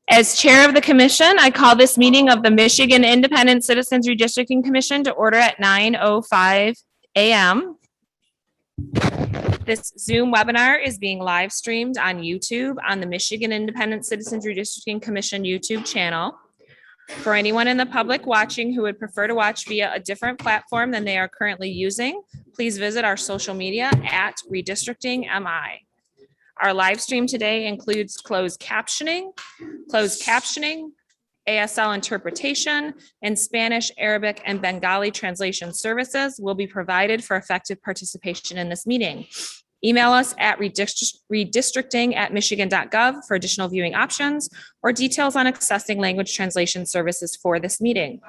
As chair of the commission, I call this meeting of the Michigan Independent Citizens Redistricting Commission to order at 9:05 a.m. This Zoom webinar is being live streamed on YouTube on the Michigan Independent Citizens Redistricting Commission YouTube channel. For anyone in the public watching who would prefer to watch via a different platform than they are currently using, please visit our social media at redistrictingmi. Our live stream today includes closed captioning, ASL interpretation, and Spanish, Arabic, and Bengali translation services will be provided for effective participation in this meeting. Email us at redistricting@michigan.gov for additional viewing options or details on accessing language translation services for this meeting.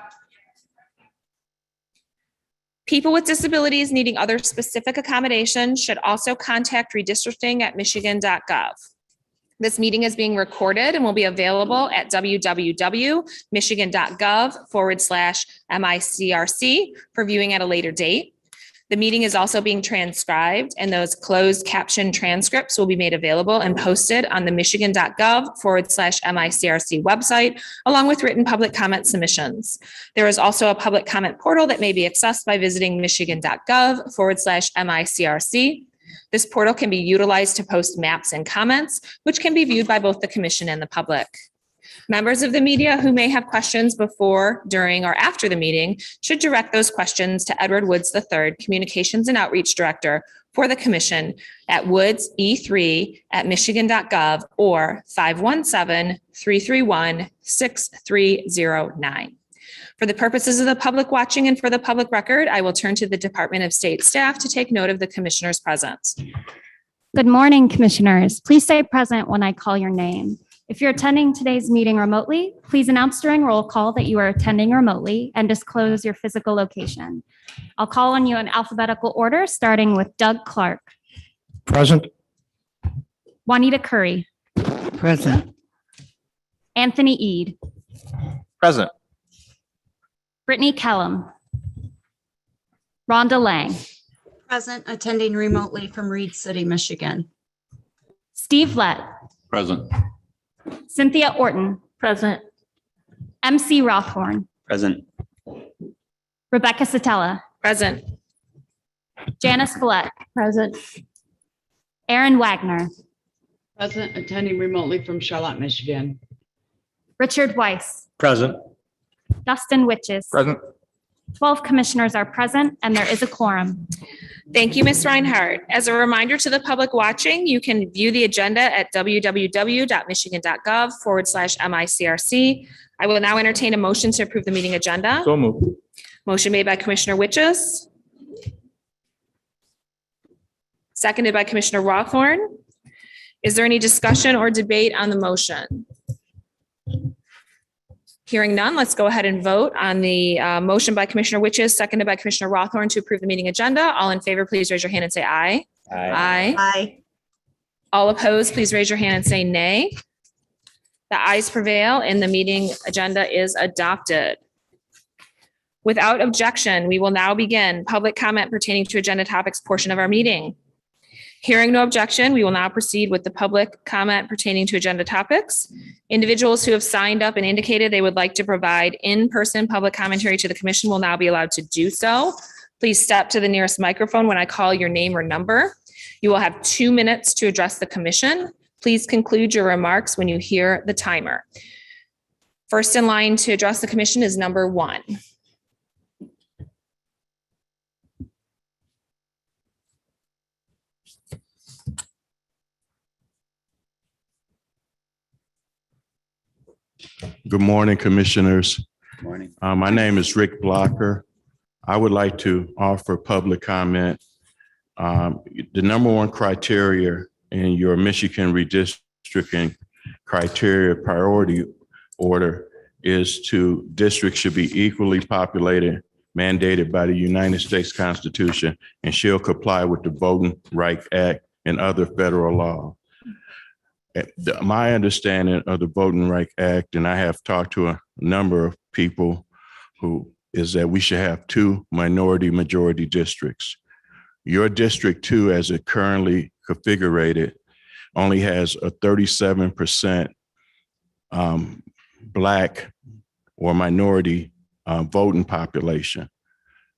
People with disabilities needing other specific accommodations should also contact redistricting@michigan.gov. This meeting is being recorded and will be available at www.michigan.gov/MICRC for viewing at a later date. The meeting is also being transcribed, and those closed caption transcripts will be made available and posted on the michigan.gov/MICRC website, along with written public comment submissions. There is also a public comment portal that may be accessed by visiting michigan.gov/MICRC. This portal can be utilized to post maps and comments, which can be viewed by both the commission and the public. Members of the media who may have questions before, during, or after the meeting should direct those questions to Edward Woods III, Communications and Outreach Director for the Commission at woodse3@michigan.gov or 517-331-6309. For the purposes of the public watching and for the public record, I will turn to the Department of State staff to take note of the commissioners present. Good morning, commissioners. Please stay present when I call your name. If you're attending today's meeting remotely, please announce during roll call that you are attending remotely and disclose your physical location. I'll call on you in alphabetical order, starting with Doug Clark. Present. Juanita Curry. Present. Anthony Eade. Present. Brittany Kellum. Rhonda Lang. Present, attending remotely from Reed City, Michigan. Steve Lett. Present. Cynthia Orton. Present. MC Rothhorn. Present. Rebecca Satella. Present. Janice Follett. Present. Aaron Wagner. Present, attending remotely from Charlotte, Michigan. Richard Weiss. Present. Dustin Witches. Present. 12 commissioners are present and there is a quorum. Thank you, Ms. Reinhardt. As a reminder to the public watching, you can view the agenda at www.michigan.gov/MICRC. I will now entertain a motion to approve the meeting agenda. So moved. Motion made by Commissioner Witches. Seconded by Commissioner Rothhorn. Is there any discussion or debate on the motion? Hearing none, let's go ahead and vote on the motion by Commissioner Witches, seconded by Commissioner Rothhorn to approve the meeting agenda. All in favor, please raise your hand and say aye. Aye. Aye. All opposed, please raise your hand and say nay. The ayes prevail and the meeting agenda is adopted. Without objection, we will now begin public comment pertaining to agenda topics portion of our meeting. Hearing no objection, we will now proceed with the public comment pertaining to agenda topics. Individuals who have signed up and indicated they would like to provide in-person public commentary to the commission will now be allowed to do so. Please step to the nearest microphone when I call your name or number. You will have 2 minutes to address the commission. Please conclude your remarks when you hear the timer. First in line to address the commission is number 1. Good morning, commissioners. Good morning. My name is Rick Blocker. I would like to offer public comment. The number one criteria in your Michigan redistricting criteria priority order is to districts should be equally populated, mandated by the United States Constitution, and shall comply with the Voting Rights Act and other federal law. My understanding of the Voting Rights Act, and I have talked to a number of people who is that we should have 2 minority-majority districts. Your District 2, as it currently configured, only has a 37% Black or minority voting population,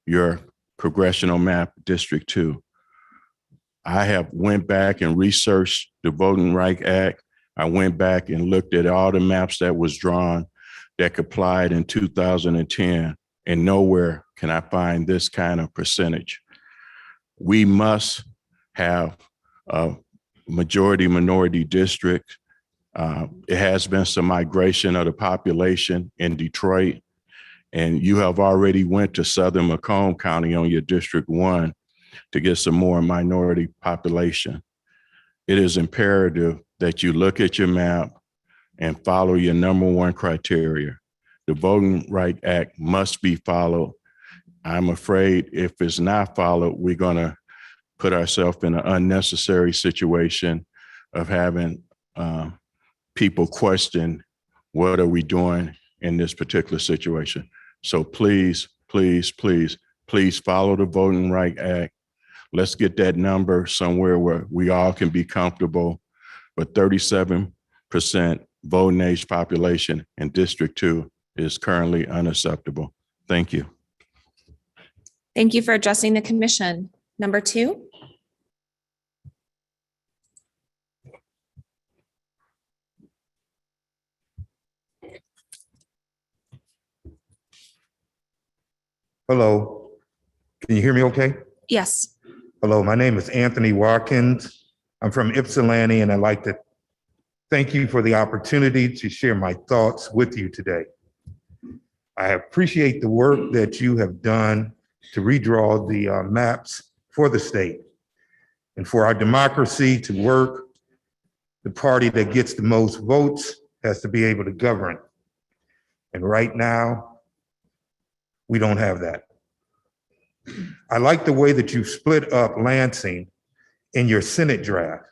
your congressional map, District 2. I have went back and researched the Voting Rights Act. I went back and looked at all the maps that was drawn that complied in 2010, and nowhere can I find this kind of percentage. We must have a majority minority district. It has been some migration of the population in Detroit, and you have already went to Southern Macomb County on your District 1 to get some more minority population. It is imperative that you look at your map and follow your number one criteria. The Voting Rights Act must be followed. I'm afraid if it's not followed, we're gonna put ourselves in an unnecessary situation of having people question, what are we doing in this particular situation? So please, please, please, please follow the Voting Rights Act. Let's get that number somewhere where we all can be comfortable. But 37% voting age population in District 2 is currently unacceptable. Thank you. Thank you for addressing the commission. Number 2. Hello, can you hear me okay? Yes. Hello, my name is Anthony Watkins. I'm from Ypsilanti, and I'd like to thank you for the opportunity to share my thoughts with you today. I appreciate the work that you have done to redraw the maps for the state. And for our democracy to work, the party that gets the most votes has to be able to govern. And right now, we don't have that. I like the way that you split up Lansing in your Senate draft.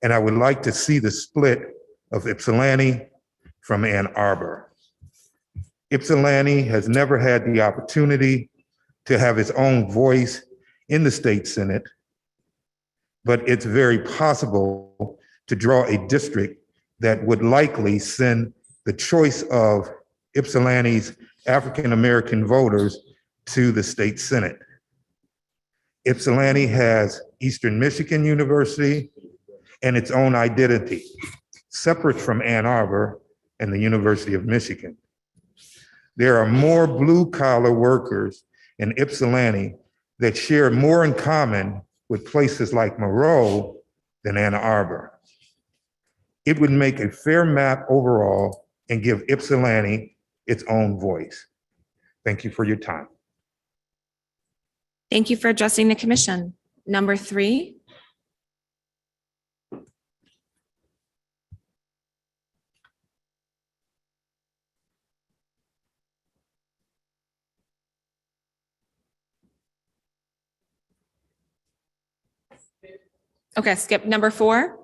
And I would like to see the split of Ypsilanti from Ann Arbor. Ypsilanti has never had the opportunity to have its own voice in the state Senate, but it's very possible to draw a district that would likely send the choice of Ypsilanti's African-American voters to the state Senate. Ypsilanti has Eastern Michigan University and its own identity, separate from Ann Arbor and the University of Michigan. There are more blue-collar workers in Ypsilanti that share more in common with places like Monroe than Ann Arbor. It would make a fair map overall and give Ypsilanti its own voice. Thank you for your time. Thank you for addressing the commission. Number 3. Okay, skip number 4.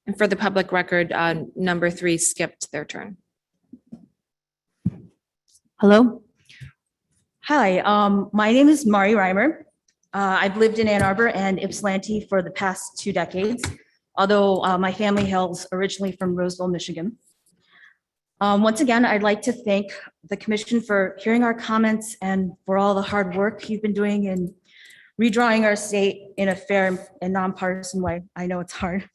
And for the public record, number 3 skipped their turn. Hello. Hi, my name is Mari Reimer. I've lived in Ann Arbor and Ypsilanti for the past 2 decades, although my family hails originally from Roseville, Michigan. Once again, I'd like to thank the commission for hearing our comments and for all the hard work you've been doing in redrawing our state in a fair and nonpartisan way. I know it's hard.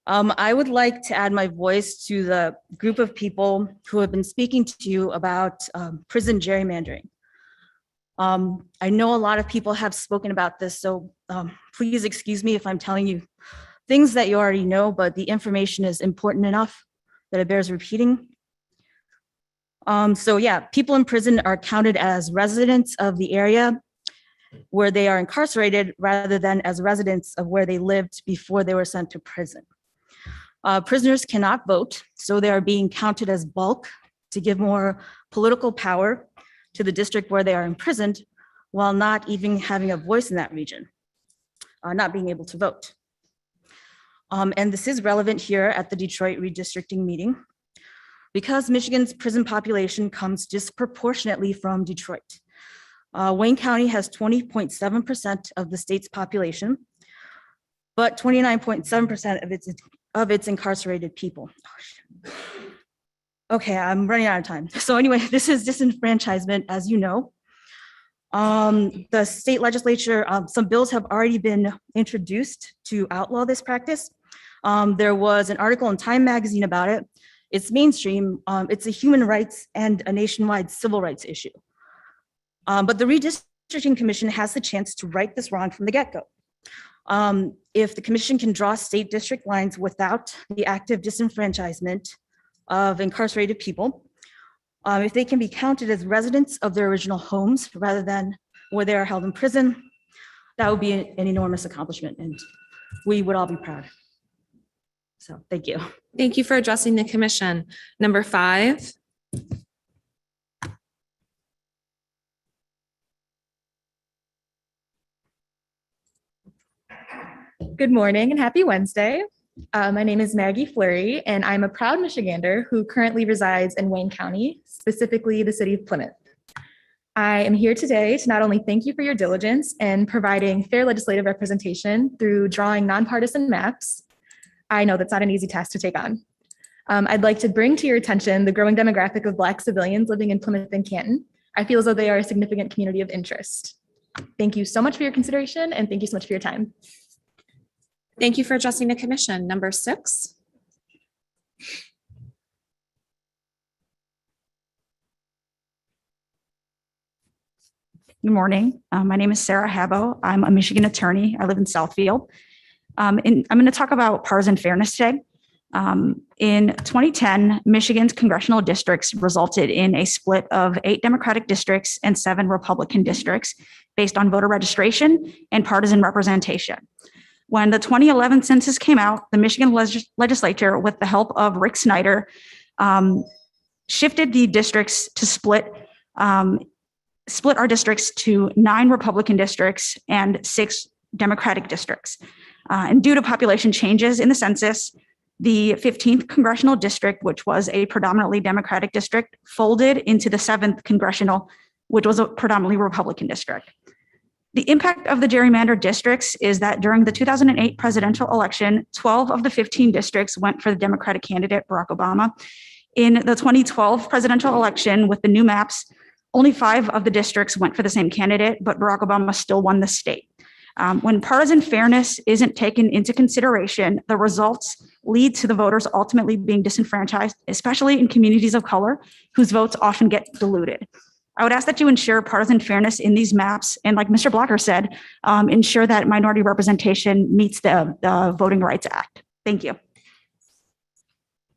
I would like to add my voice to the group of people who have been speaking to you about prison gerrymandering. I know a lot of people have spoken about this, so please excuse me if I'm telling you things that you already know, but the information is important enough that it bears repeating. So yeah, people in prison are counted as residents of the area where they are incarcerated rather than as residents of where they lived before they were sent to prison. Prisoners cannot vote, so they are being counted as bulk to give more political power to the district where they are imprisoned while not even having a voice in that region, not being able to vote. And this is relevant here at the Detroit redistricting meeting because Michigan's prison population comes disproportionately from Detroit. Wayne County has 20.7% of the state's population, but 29.7% of its incarcerated people. Okay, I'm running out of time. So anyway, this is disenfranchisement, as you know. The state legislature, some bills have already been introduced to outlaw this practice. There was an article in Time magazine about it. It's mainstream. It's a human rights and a nationwide civil rights issue. But the Redistricting Commission has the chance to right this wrong from the get-go. If the commission can draw state district lines without the active disenfranchisement of incarcerated people, if they can be counted as residents of their original homes rather than where they are held in prison, that would be an enormous accomplishment, and we would all be proud. So thank you. Thank you for addressing the commission. Number 5. Good morning and happy Wednesday. My name is Maggie Fleury, and I'm a proud Michigander who currently resides in Wayne County, specifically the city of Plymouth. I am here today to not only thank you for your diligence in providing fair legislative representation through drawing nonpartisan maps. I know that's not an easy task to take on. I'd like to bring to your attention the growing demographic of Black civilians living in Plymouth and Canton. I feel as though they are a significant community of interest. Thank you so much for your consideration, and thank you so much for your time. Thank you for addressing the commission. Number 6. Good morning. My name is Sarah Habbo. I'm a Michigan attorney. I live in Southfield. And I'm going to talk about partisan fairness today. In 2010, Michigan's congressional districts resulted in a split of 8 Democratic districts and 7 Republican districts based on voter registration and partisan representation. When the 2011 census came out, the Michigan legislature, with the help of Rick Snyder, shifted the districts to split our districts to 9 Republican districts and 6 Democratic districts. And due to population changes in the census, the 15th congressional district, which was a predominantly Democratic district, folded into the 7th congressional, which was a predominantly Republican district. The impact of the gerrymandered districts is that during the 2008 presidential election, 12 of the 15 districts went for the Democratic candidate, Barack Obama. In the 2012 presidential election with the new maps, only 5 of the districts went for the same candidate, but Barack Obama still won the state. When partisan fairness isn't taken into consideration, the results lead to the voters ultimately being disenfranchised, especially in communities of color whose votes often get diluted. I would ask that you ensure partisan fairness in these maps, and like Mr. Blocker said, ensure that minority representation meets the Voting Rights Act. Thank you.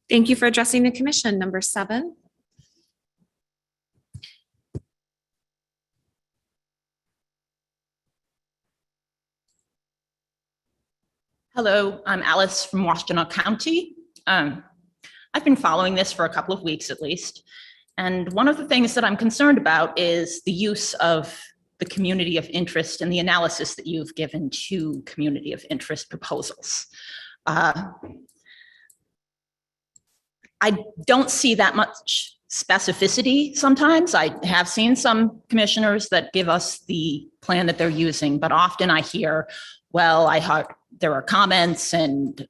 Thank you for addressing the commission. Number 7. Hello, I'm Alice from Washtenaw County. I've been following this for a couple of weeks at least. And one of the things that I'm concerned about is the use of the community of interest and the analysis that you've given to community of interest proposals. I don't see that much specificity sometimes. I have seen some commissioners that give us the plan that they're using, but often I hear, well, I heard there are comments and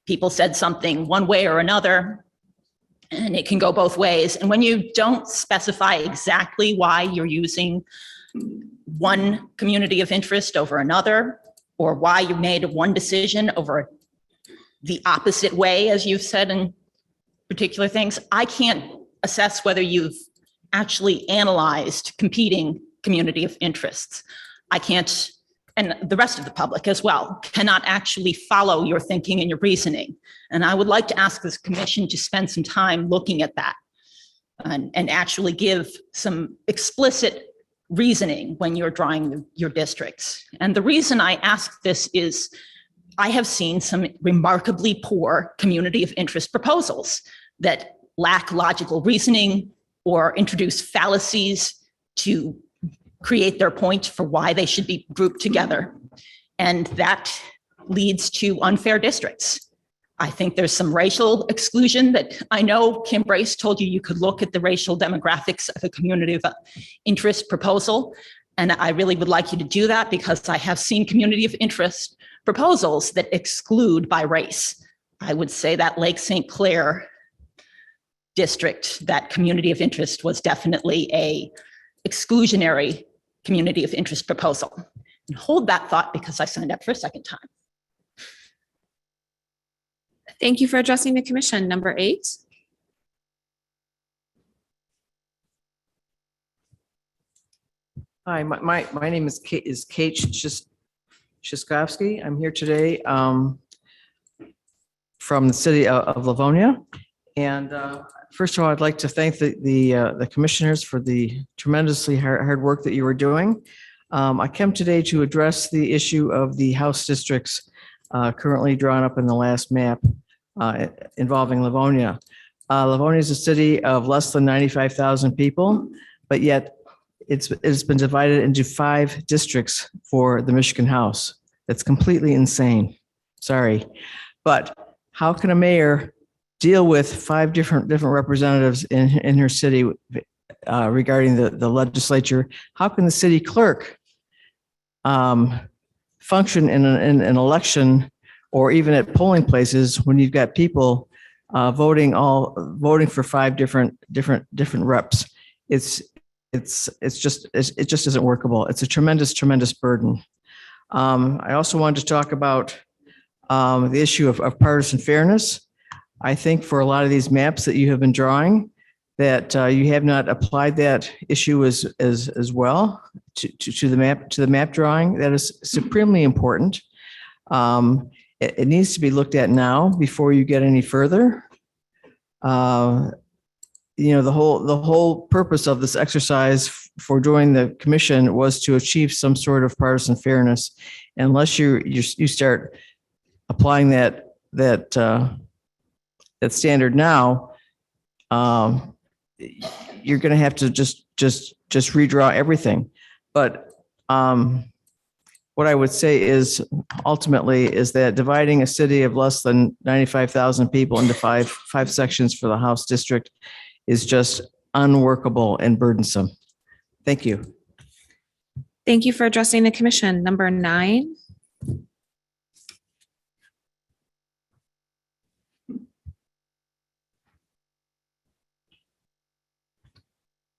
people said something one way or another, and it can go both ways. And when you don't specify exactly why you're using one community of interest over another, or why you made one decision over the opposite way, as you've said in particular things, I can't assess whether you've actually analyzed competing community of interests. I can't, and the rest of the public as well, cannot actually follow your thinking and your reasoning. And I would like to ask this commission to spend some time looking at that and actually give some explicit reasoning when you're drawing your districts. And the reason I ask this is I have seen some remarkably poor community of interest proposals that lack logical reasoning or introduce fallacies to create their point for why they should be grouped together. And that leads to unfair districts. I think there's some racial exclusion that I know Kim Brace told you could look at the racial demographics of a community of interest proposal. And I really would like you to do that because I have seen community of interest proposals that exclude by race. I would say that Lake St. Clair district, that community of interest was definitely a exclusionary community of interest proposal. And hold that thought because I signed up for a second time. Thank you for addressing the commission. Number 8. Hi, my name is Kate Shiskowski. I'm here today from the city of Livonia. And first of all, I'd like to thank the commissioners for the tremendously hard work that you were doing. I came today to address the issue of the House districts currently drawn up in the last map involving Livonia. Livonia is a city of less than 95,000 people, but yet it's been divided into 5 districts for the Michigan House. That's completely insane. Sorry. But how can a mayor deal with 5 different representatives in her city regarding the legislature? How can the city clerk function in an election or even at polling places when you've got people voting for 5 different reps? It just isn't workable. It's a tremendous burden. I also wanted to talk about the issue of partisan fairness. I think for a lot of these maps that you have been drawing, that you have not applied that issue as well to the map drawing. That is supremely important. It needs to be looked at now before you get any further. The whole purpose of this exercise for joining the commission was to achieve some sort of partisan fairness. Unless you start applying that standard now, you're going to have to just redraw everything. But what I would say is ultimately is that dividing a city of less than 95,000 people into five sections for the House district is just unworkable and burdensome. Thank you. Thank you for addressing the commission. Number 9.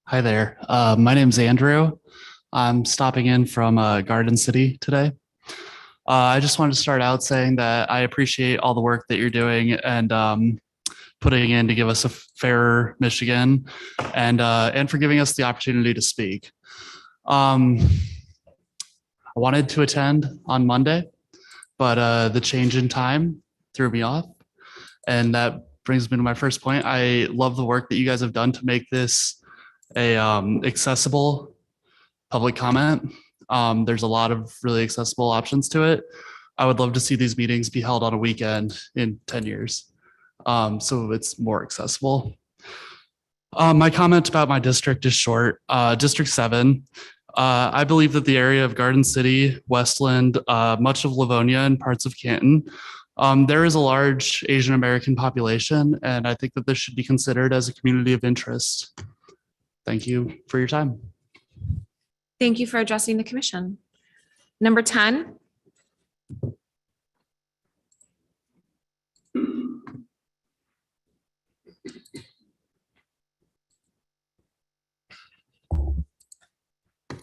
Hi there. My name's Andrew. I'm stopping in from Garden City today. I just wanted to start out saying that I appreciate all the work that you're doing and putting in to give us a fairer Michigan and for giving us the opportunity to speak. I wanted to attend on Monday, but the change in time threw me off. And that brings me to my first point. I love the work that you guys have done to make this a accessible public comment. There's a lot of really accessible options to it. I would love to see these meetings be held on a weekend in 10 years. So it's more accessible. My comment about my district is short. District 7, I believe that the area of Garden City, Westland, much of Livonia and parts of Canton, there is a large Asian American population, and I think that this should be considered as a community of interest. Thank you for your time. Thank you for addressing the commission. Number 10.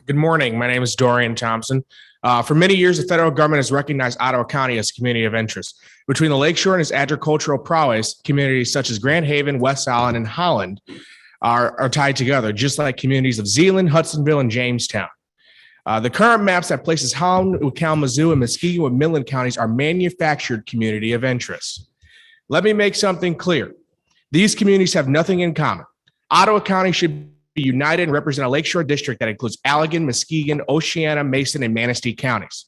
Good morning. My name is Dorian Thompson. For many years, the federal government has recognized Ottawa County as a community of interest. Between the Lakeshore and its agricultural prowess, communities such as Grand Haven, West Island, and Holland are tied together, just like communities of Zeeland, Hudsonville, and Jamestown. The current maps that places Holland, Kalamazoo, and Muskegon with Midland counties are manufactured community of interest. Let me make something clear. These communities have nothing in common. Ottawa County should be united and represent a Lakeshore district that includes Allegan, Muskegon, Oceana, Mason, and Manistee counties.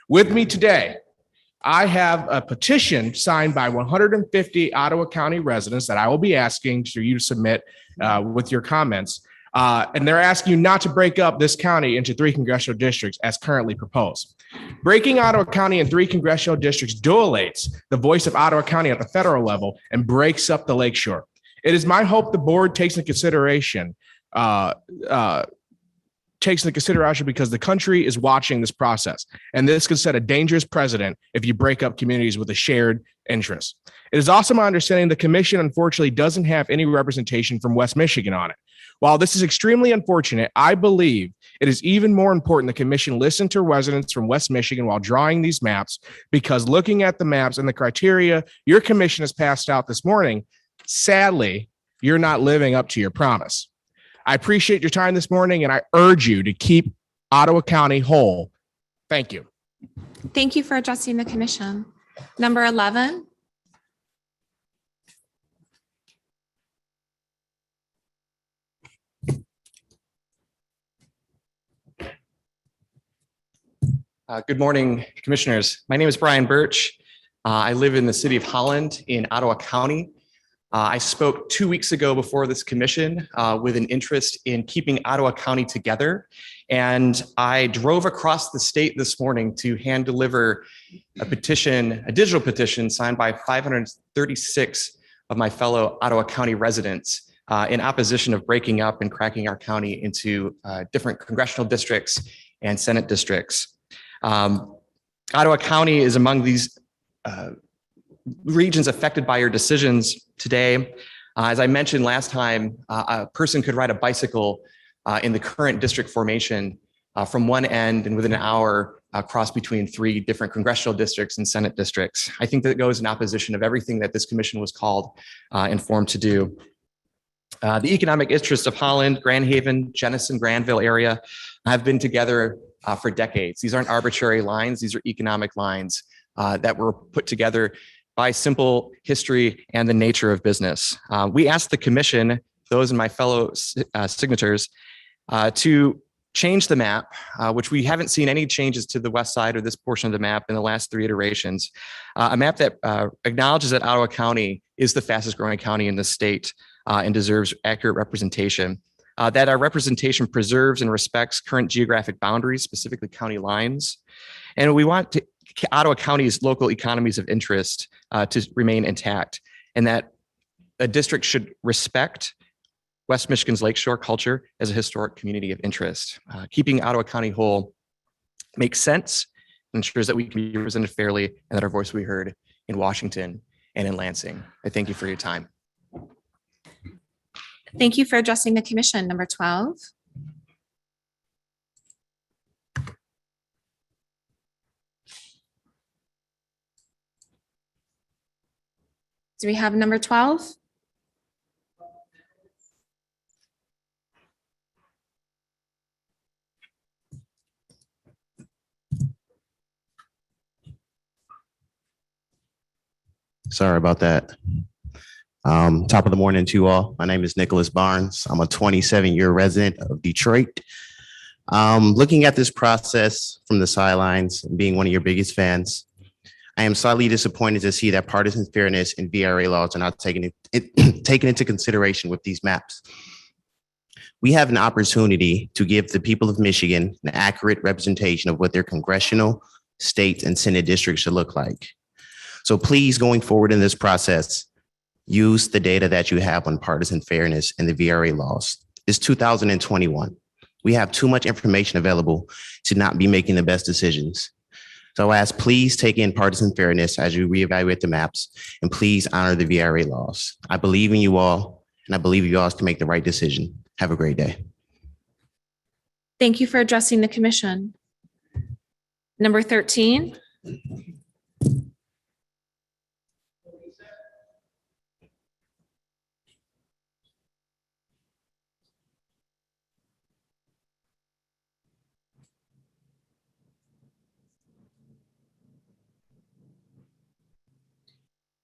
With me today, I have a petition signed by 150 Ottawa County residents that I will be asking for you to submit with your comments. And they're asking you not to break up this county into 3 congressional districts as currently proposed. Breaking Ottawa County in 3 congressional districts dilates the voice of Ottawa County at the federal level and breaks up the Lakeshore. It is my hope the board takes into consideration takes into consideration because the country is watching this process. And this could set a dangerous precedent if you break up communities with a shared interest. It is also my understanding the commission unfortunately doesn't have any representation from West Michigan on it. While this is extremely unfortunate, I believe it is even more important the commission listen to residents from West Michigan while drawing these maps, because looking at the maps and the criteria your commission has passed out this morning, sadly, you're not living up to your promise. I appreciate your time this morning, and I urge you to keep Ottawa County whole. Thank you. Thank you for addressing the commission. Number 11. Good morning, commissioners. My name is Brian Birch. I live in the city of Holland in Ottawa County. I spoke 2 weeks ago before this commission with an interest in keeping Ottawa County together. And I drove across the state this morning to hand deliver a petition, a digital petition signed by 536 of my fellow Ottawa County residents in opposition of breaking up and cracking our county into different congressional districts and Senate districts. Ottawa County is among these regions affected by your decisions today. As I mentioned last time, a person could ride a bicycle in the current district formation from one end and within an hour cross between 3 different congressional districts and Senate districts. I think that goes in opposition of everything that this commission was called and formed to do. The economic interests of Holland, Grand Haven, Jenison, Granville area have been together for decades. These aren't arbitrary lines. These are economic lines that were put together by simple history and the nature of business. We asked the commission, those and my fellow signators, to change the map, which we haven't seen any changes to the west side or this portion of the map in the last 3 iterations. A map that acknowledges that Ottawa County is the fastest growing county in the state and deserves accurate representation. That our representation preserves and respects current geographic boundaries, specifically county lines. And we want Ottawa County's local economies of interest to remain intact, and that a district should respect West Michigan's lakeshore culture as a historic community of interest. Keeping Ottawa County whole makes sense, ensures that we can be represented fairly, and that our voice will be heard in Washington and in Lansing. I thank you for your time. Thank you for addressing the commission. Number 12. Do we have number 12? Sorry about that. Top of the morning to you all. My name is Nicholas Barnes. I'm a 27-year resident of Detroit. Looking at this process from the sidelines and being one of your biggest fans, I am slightly disappointed to see that partisan fairness and VRA laws are not taken into consideration with these maps. We have an opportunity to give the people of Michigan an accurate representation of what their congressional, state, and Senate districts should look like. So please, going forward in this process, use the data that you have on partisan fairness and the VRA laws. It's 2021. We have too much information available to not be making the best decisions. So I ask, please take in partisan fairness as you reevaluate the maps, and please honor the VRA laws. I believe in you all, and I believe you all can make the right decision. Have a great day. Thank you for addressing the commission. Number 13.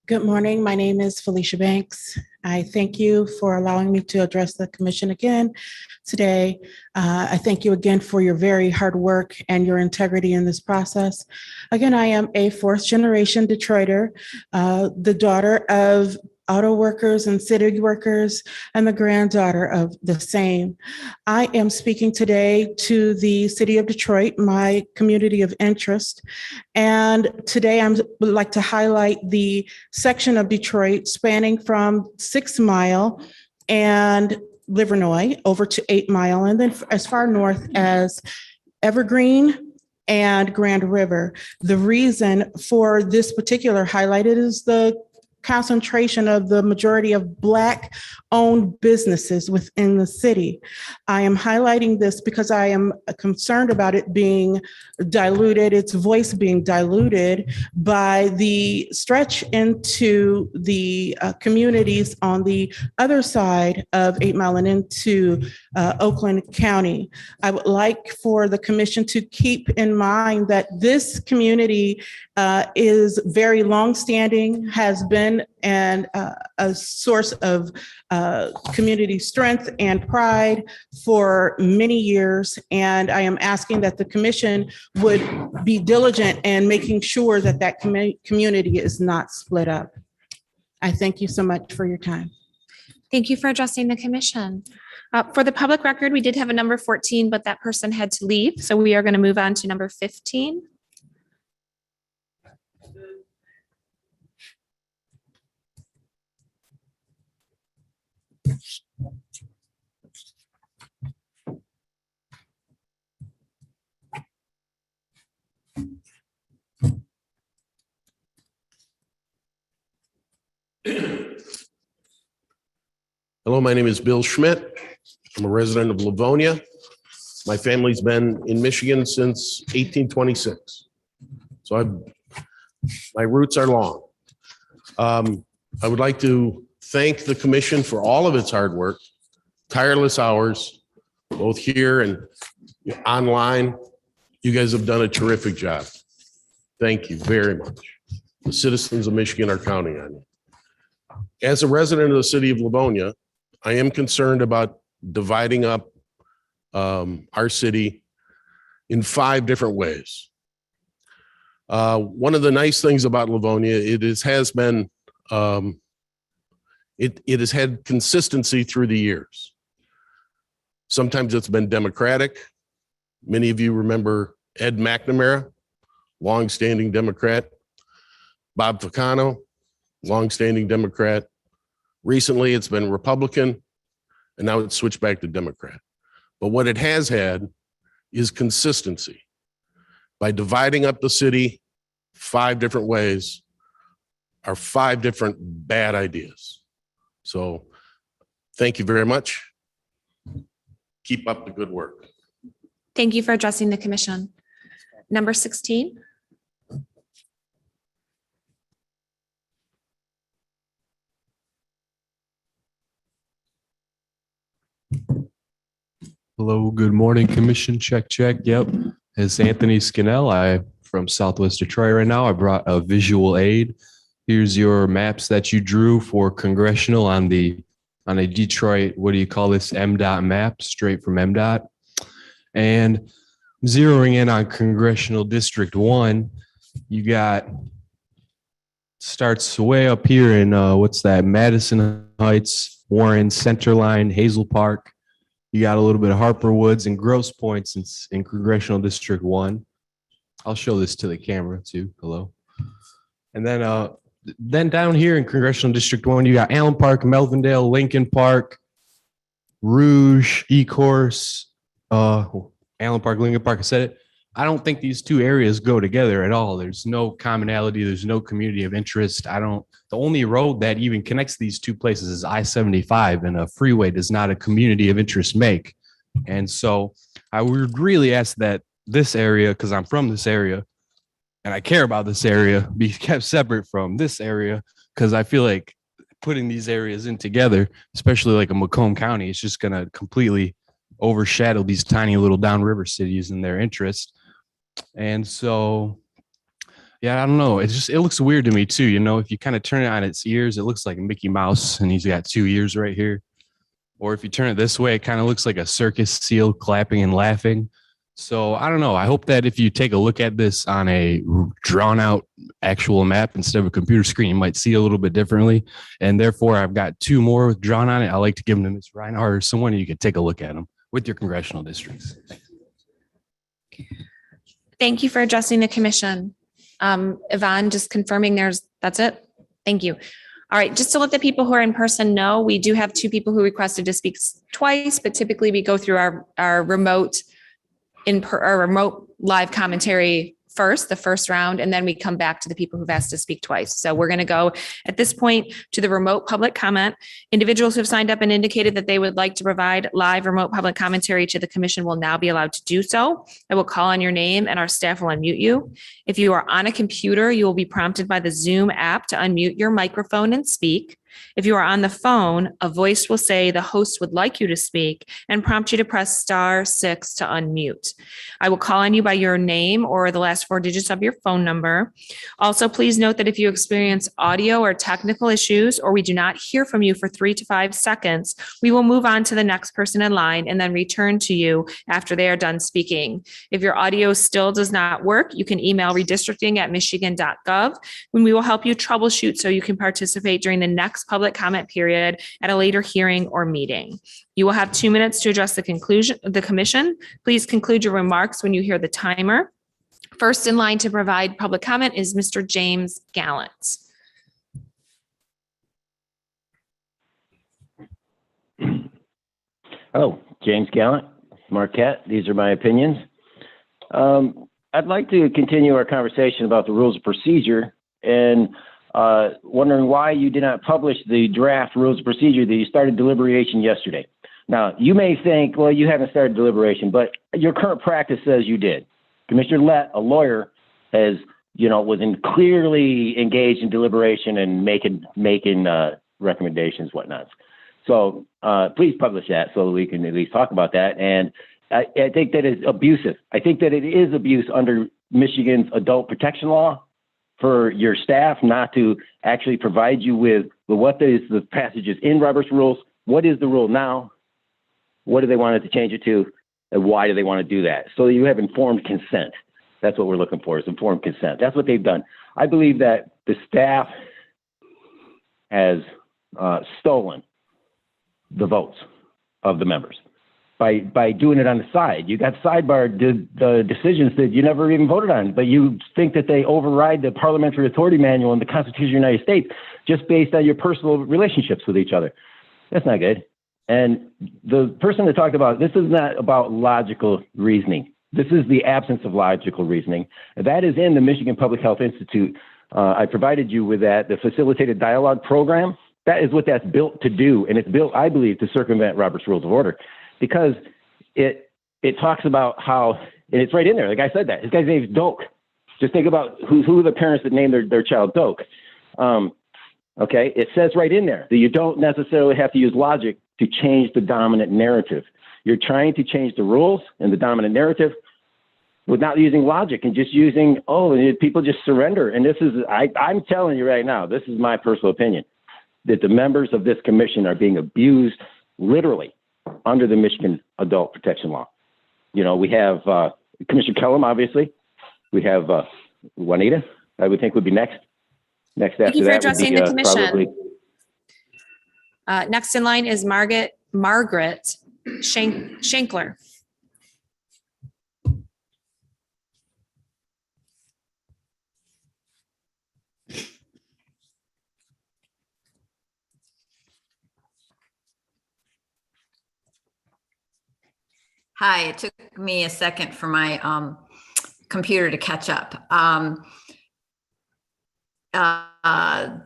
Good morning. My name is Felicia Banks. I thank you for allowing me to address the commission again today. I thank you again for your very hard work and your integrity in this process. Again, I am a 4th generation Detroiter, the daughter of auto workers and city workers, and the granddaughter of the same. I am speaking today to the city of Detroit, my community of interest. And today I would like to highlight the section of Detroit spanning from 6 Mile and Livernois over to 8 Mile, and then as far north as Evergreen and Grand River. The reason for this particular highlighted is the concentration of the majority of Black-owned businesses within the city. I am highlighting this because I am concerned about it being diluted, its voice being diluted by the stretch into the communities on the other side of 8 Mile and into Oakland County. I would like for the commission to keep in mind that this community is very longstanding, has been and a source of community strength and pride for many years. And I am asking that the commission would be diligent in making sure that that community is not split up. I thank you so much for your time. Thank you for addressing the commission. For the public record, we did have a number 14, but that person had to leave. So we are going to move on to number 15. Hello, my name is Bill Schmidt. I'm a resident of Livonia. My family's been in Michigan since 1826. So my roots are long. I would like to thank the commission for all of its hard work, tireless hours, both here and online. You guys have done a terrific job. Thank you very much. The citizens of Michigan are counting on you. As a resident of the city of Livonia, I am concerned about dividing up our city in 5 different ways. One of the nice things about Livonia, it has had consistency through the years. Sometimes it's been Democratic. Many of you remember Ed McNamara, longstanding Democrat. Bob Ficano, longstanding Democrat. Recently, it's been Republican, and now it's switched back to Democrat. But what it has had is consistency. By dividing up the city 5 different ways are 5 different bad ideas. So thank you very much. Keep up the good work. Thank you for addressing the commission. Number 16. Hello, good morning, commission. Check, check. Yep. It's Anthony Scannell. I'm from Southwest Detroit right now. I brought a visual aid. Here's your maps that you drew for congressional on a Detroit, what do you call this, MDOT map, straight from MDOT. And zeroing in on congressional district 1, you got, starts way up here in, what's that, Madison Heights, Warren, Centerline, Hazel Park. You got a little bit of Harper Woods and Grosse Points in Congressional District 1. I'll show this to the camera too. Hello. And then down here in Congressional District 1, you got Allen Park, Melvindale, Lincoln Park, Rouge, Ecorse, Allen Park, Lincoln Park. I said it. I don't think these 2 areas go together at all. There's no commonality. There's no community of interest. The only road that even connects these 2 places is I-75, and a freeway does not a community of interest make. And so I would really ask that this area, because I'm from this area and I care about this area, be kept separate from this area, because I feel like putting these areas in together, especially like a Macomb County, is just going to completely overshadow these tiny little downriver cities and their interest. And so, yeah, I don't know. It looks weird to me too. You know, if you kind of turn it on its ears, it looks like Mickey Mouse and he's got 2 ears right here. Or if you turn it this way, it kind of looks like a circus seal clapping and laughing. So I don't know. I hope that if you take a look at this on a drawn out actual map instead of a computer screen, you might see a little bit differently. And therefore, I've got 2 more drawn on it. I like to give them to Ms. Reinhardt or someone, you could take a look at them with your congressional districts. Thank you for addressing the commission. Yvonne, just confirming that's it. Thank you. All right, just to let the people who are in person know, we do have two people who requested to speak twice, but typically we go through our remote our remote live commentary first, the first round, and then we come back to the people who've asked to speak twice. So we're going to go at this point to the remote public comment. Individuals who have signed up and indicated that they would like to provide live remote public commentary to the commission will now be allowed to do so. I will call on your name and our staff will unmute you. If you are on a computer, you will be prompted by the Zoom app to unmute your microphone and speak. If you are on the phone, a voice will say the host would like you to speak and prompt you to press *6 to unmute. I will call on you by your name or the last 4 digits of your phone number. Also, please note that if you experience audio or technical issues or we do not hear from you for 3 to 5 seconds, we will move on to the next person in line and then return to you after they are done speaking. If your audio still does not work, you can email redistricting@michigan.gov when we will help you troubleshoot so you can participate during the next public comment period at a later hearing or meeting. You will have 2 minutes to address the commission. Please conclude your remarks when you hear the timer. First in line to provide public comment is Mr. James Gallant. Oh, James Gallant, Marquette. These are my opinions. I'd like to continue our conversation about the rules of procedure and wondering why you did not publish the draft rules of procedure that you started deliberation yesterday. Now, you may think, well, you haven't started deliberation, but your current practice says you did. Commissioner Lett, a lawyer, was clearly engaged in deliberation and making recommendations, whatnot. So please publish that so that we can at least talk about that. And I think that is abusive. I think that it is abuse under Michigan's adult protection law for your staff not to actually provide you with what is the passages in Robert's rules, what is the rule now, what do they want it to change it to, and why do they want to do that? So you have informed consent. That's what we're looking for, is informed consent. That's what they've done. I believe that the staff has stolen the votes of the members by doing it on the side. You got sidebarred the decisions that you never even voted on, but you think that they override the parliamentary authority manual and the Constitution of the United States just based on your personal relationships with each other. That's not good. And the person that talked about, this is not about logical reasoning. This is the absence of logical reasoning. That is in the Michigan Public Health Institute. I provided you with that, the facilitated dialogue program. That is what that's built to do. And it's built, I believe, to circumvent Robert's Rules of Order, because it talks about how, and it's right in there. The guy said that. His guy's name is Doak. Just think about who are the parents that named their child Doak. Okay, it says right in there that you don't necessarily have to use logic to change the dominant narrative. You're trying to change the rules and the dominant narrative without using logic and just using, people just surrender. And this is, I'm telling you right now, this is my personal opinion, that the members of this commission are being abused literally under the Michigan adult protection law. We have Commissioner Kellum, obviously. We have Juanita, I would think would be next. Next Thank after you for that would addressing be the commission. probably. Next in line is Margaret Shankler. Hi, it took me a second for my computer to catch up.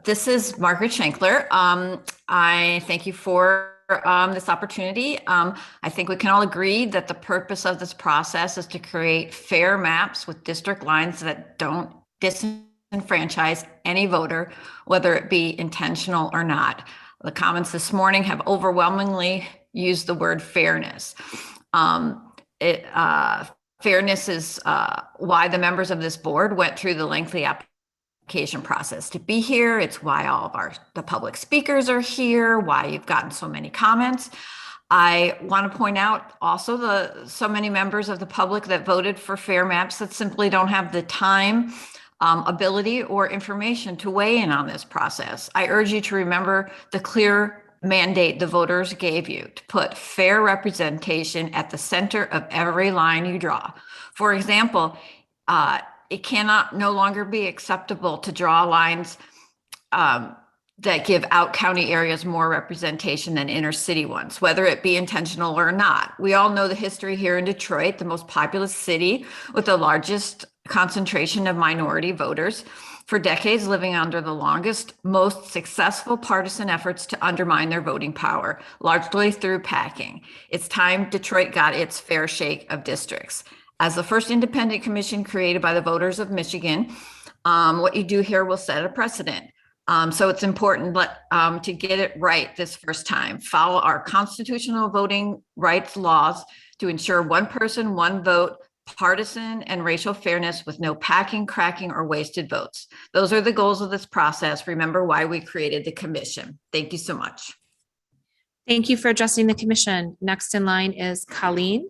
This is Margaret Shankler. I thank you for this opportunity. I think we can all agree that the purpose of this process is to create fair maps with district lines that don't disenfranchise any voter, whether it be intentional or not. The comments this morning have overwhelmingly used the word fairness. Fairness is why the members of this board went through the lengthy application process to be here. It's why all of the public speakers are here, why you've gotten so many comments. I want to point out also so many members of the public that voted for fair maps that simply don't have the time, ability, or information to weigh in on this process. I urge you to remember the clear mandate the voters gave you to put fair representation at the center of every line you draw. For example, it cannot no longer be acceptable to draw lines that give out county areas more representation than inner city ones, whether it be intentional or not. We all know the history here in Detroit, the most populous city with the largest concentration of minority voters, for decades living under the longest, most successful partisan efforts to undermine their voting power, largely through packing. It's time Detroit got its fair shake of districts. As the first independent commission created by the voters of Michigan, what you do here will set a precedent. So it's important to get it right this first time. Follow our constitutional voting rights laws to ensure one person, one vote, partisan and racial fairness with no packing, cracking, or wasted votes. Those are the goals of this process. Remember why we created the commission. Thank you so much. Thank you for addressing the commission. Next in line is Colleen.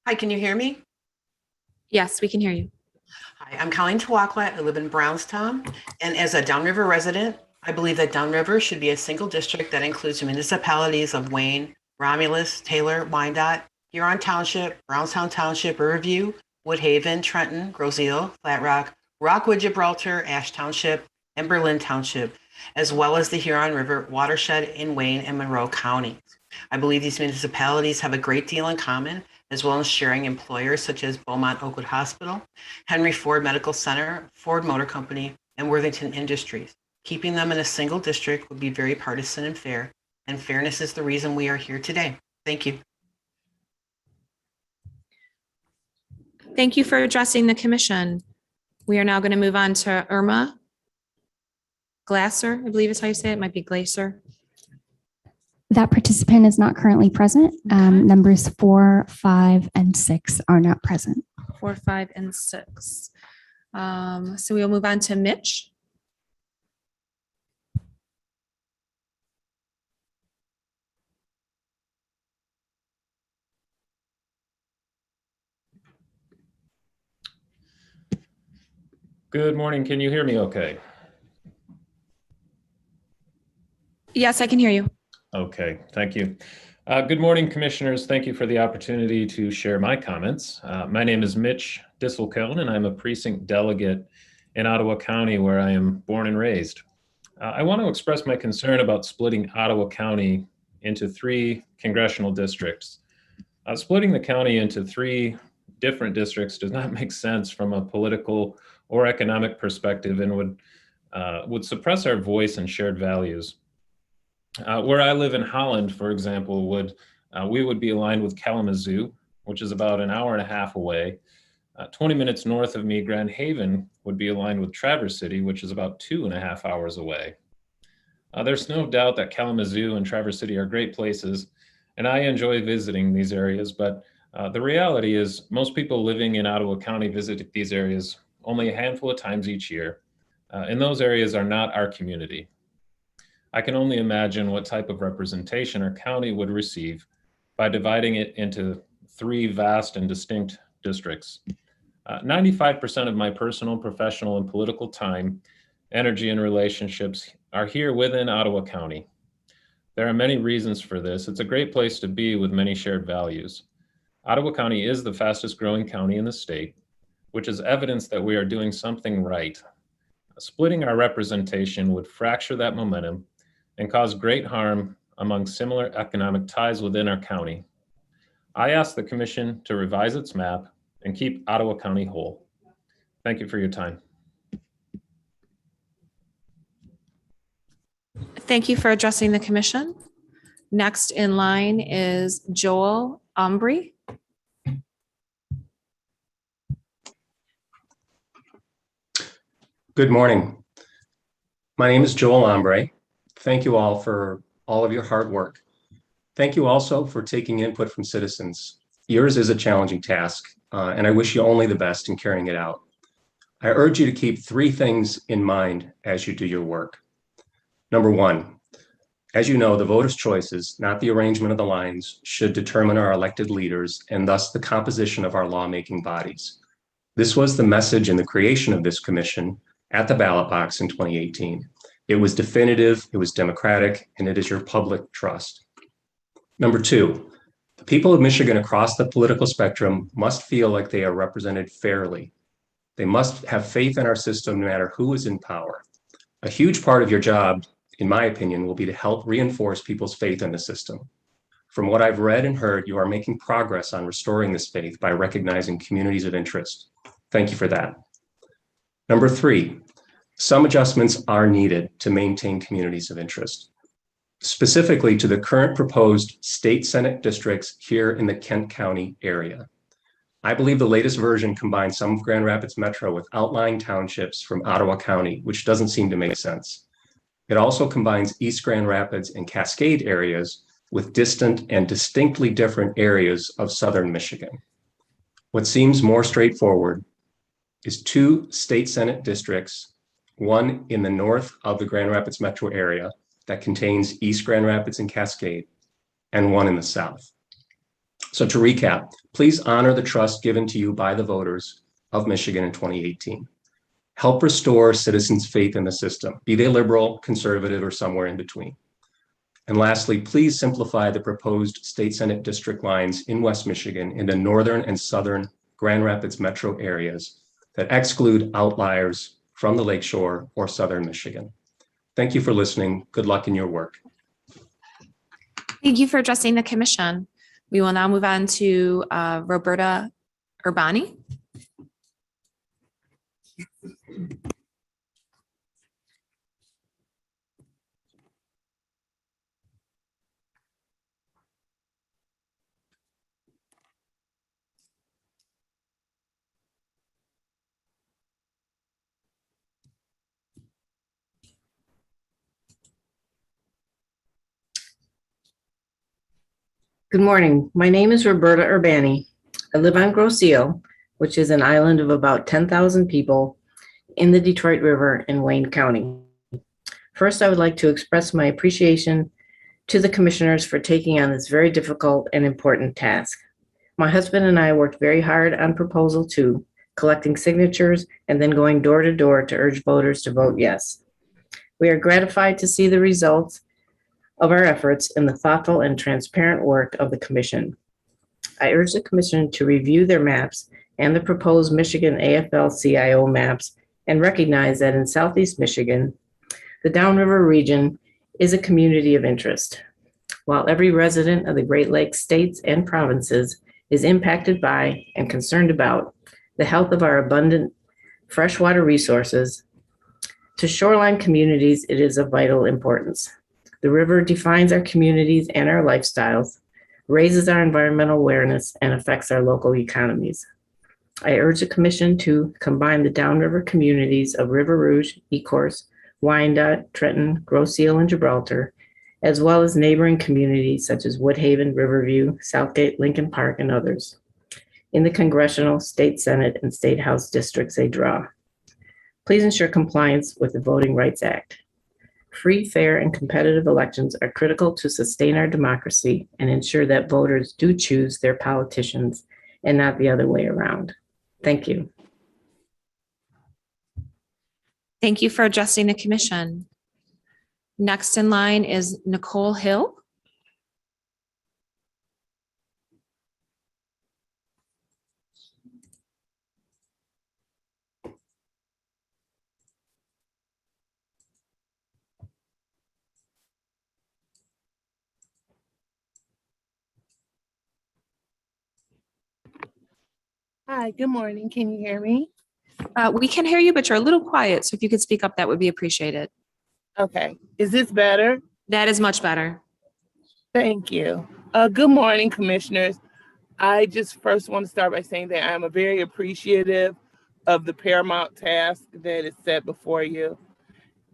Hi, can you hear me? Yes, we can hear you. Hi, I'm Colleen Tawakla. I live in Brownstown. And as a Downriver resident, I believe that Downriver should be a single district that includes the municipalities of Wayne, Romulus, Taylor, Wyandotte, Huron Township, Brownstown Township, Riverview, Woodhaven, Trenton, Groseal, Flat Rock, Rockwood, Gibraltar, Ash Township, and Berlin Township, as well as the Huron River watershed in Wayne and Monroe counties. I believe these municipalities have a great deal in common, as well as sharing employers such as Beaumont Oakwood Hospital, Henry Ford Medical Center, Ford Motor Company, and Worthington Industries. Keeping them in a single district would be very partisan and fair, and fairness is the reason we are here today. Thank you. Thank you for addressing the commission. We are now going to move on to Irma Glasser, I believe is how you say it. It might be Glaser. That participant is not currently present. Numbers 4, 5, and 6 are not present. 4, 5, and 6. So we'll move on to Mitch. Good morning. Can you hear me okay? Yes, I can hear you. Okay, thank you. Good morning, commissioners. Thank you for the opportunity to share my comments. My name is Mitch Disselkoen, and I'm a precinct delegate in Ottawa County, where I am born and raised. I want to express my concern about splitting Ottawa County into 3 congressional districts. Splitting the county into 3 different districts does not make sense from a political or economic perspective, and would suppress our voice and shared values. Where I live in Holland, for example, we would be aligned with Kalamazoo, which is about an hour and a half away. 20 minutes north of me, Grand Haven would be aligned with Traverse City, which is about 2.5 hours away. There's no doubt that Kalamazoo and Traverse City are great places, and I enjoy visiting these areas, but the reality is most people living in Ottawa County visit these areas only a handful of times each year, and those areas are not our community. I can only imagine what type of representation our county would receive by dividing it into 3 vast and distinct districts. 95% of my personal, professional, and political time, energy, and relationships are here within Ottawa County. There are many reasons for this. It's a great place to be with many shared values. Ottawa County is the fastest growing county in the state, which is evidence that we are doing something right. Splitting our representation would fracture that momentum and cause great harm among similar economic ties within our county. I ask the commission to revise its map and keep Ottawa County whole. Thank you for your time. Thank you for addressing the commission. Next in line is Joel Ombry. Good morning. My name is Joel Ombre. Thank you all for all of your hard work. Thank you also for taking input from citizens. Yours is a challenging task, and I wish you only the best in carrying it out. I urge you to keep 3 things in mind as you do your work. Number 1, as you know, the voters' choices, not the arrangement of the lines, should determine our elected leaders and thus the composition of our lawmaking bodies. This was the message in the creation of this commission at the ballot box in 2018. It was definitive, it was democratic, and it is your public trust. Number two, the people of Michigan across the political spectrum must feel like they are represented fairly. They must have faith in our system no matter who is in power. A huge part of your job, in my opinion, will be to help reinforce people's faith in the system. From what I've read and heard, you are making progress on restoring this faith by recognizing communities of interest. Thank you for that. Number three, some adjustments are needed to maintain communities of interest, specifically to the current proposed state Senate districts here in the Kent County area. I believe the latest version combines some of Grand Rapids Metro with outlying townships from Ottawa County, which doesn't seem to make sense. It also combines East Grand Rapids and Cascade areas with distant and distinctly different areas of southern Michigan. What seems more straightforward is 2 state Senate districts, one in the north of the Grand Rapids metro area that contains East Grand Rapids and Cascade, and one in the south. So to recap, please honor the trust given to you by the voters of Michigan in 2018. Help restore citizens' faith in the system, be they liberal, conservative, or somewhere in between. And lastly, please simplify the proposed state Senate district lines in West Michigan into northern and southern Grand Rapids metro areas that exclude outliers from the Lakeshore or southern Michigan. Thank you for listening. Good luck in your work. Thank you for addressing the commission. We will now move on to Roberta Urbani. Good morning. My name is Roberta Urbani. I live on Grosse Ile, which is an island of about 10,000 people in the Detroit River in Wayne County. First, I would like to express my appreciation to the commissioners for taking on this very difficult and important task. My husband and I worked very hard on Proposal 2, collecting signatures and then going door to door to urge voters to vote yes. We are gratified to see the results of our efforts in the thoughtful and transparent work of the commission. I urge the commission to review their maps and the proposed Michigan AFL-CIO maps and recognize that in Southeast Michigan, the Downriver region is a community of interest. While every resident of the Great Lakes states and provinces is impacted by and concerned about the health of our abundant freshwater resources, to shoreline communities, it is of vital importance. The river defines our communities and our lifestyles, raises our environmental awareness, and affects our local economies. I urge the commission to combine the downriver communities of River Rouge, Ecorse, Wyandotte, Trenton, Grosse Ile, and Gibraltar, as well as neighboring communities such as Woodhaven, Riverview, Southgate, Lincoln Park, and others, in the congressional, state Senate, and state House districts they draw. Please ensure compliance with the Voting Rights Act. Free, fair, and competitive elections are critical to sustain our democracy and ensure that voters do choose their politicians and not the other way around. Thank you. Thank you for addressing the commission. Next in line is Nicole Hill. Hi, good morning. Can you hear me? We can hear you, but you're a little quiet. So if you could speak up, that would be appreciated. Okay. Is this better? That is much better. Thank you. Good morning, commissioners. I just first want to start by saying that I'm very appreciative of the paramount task that is set before you,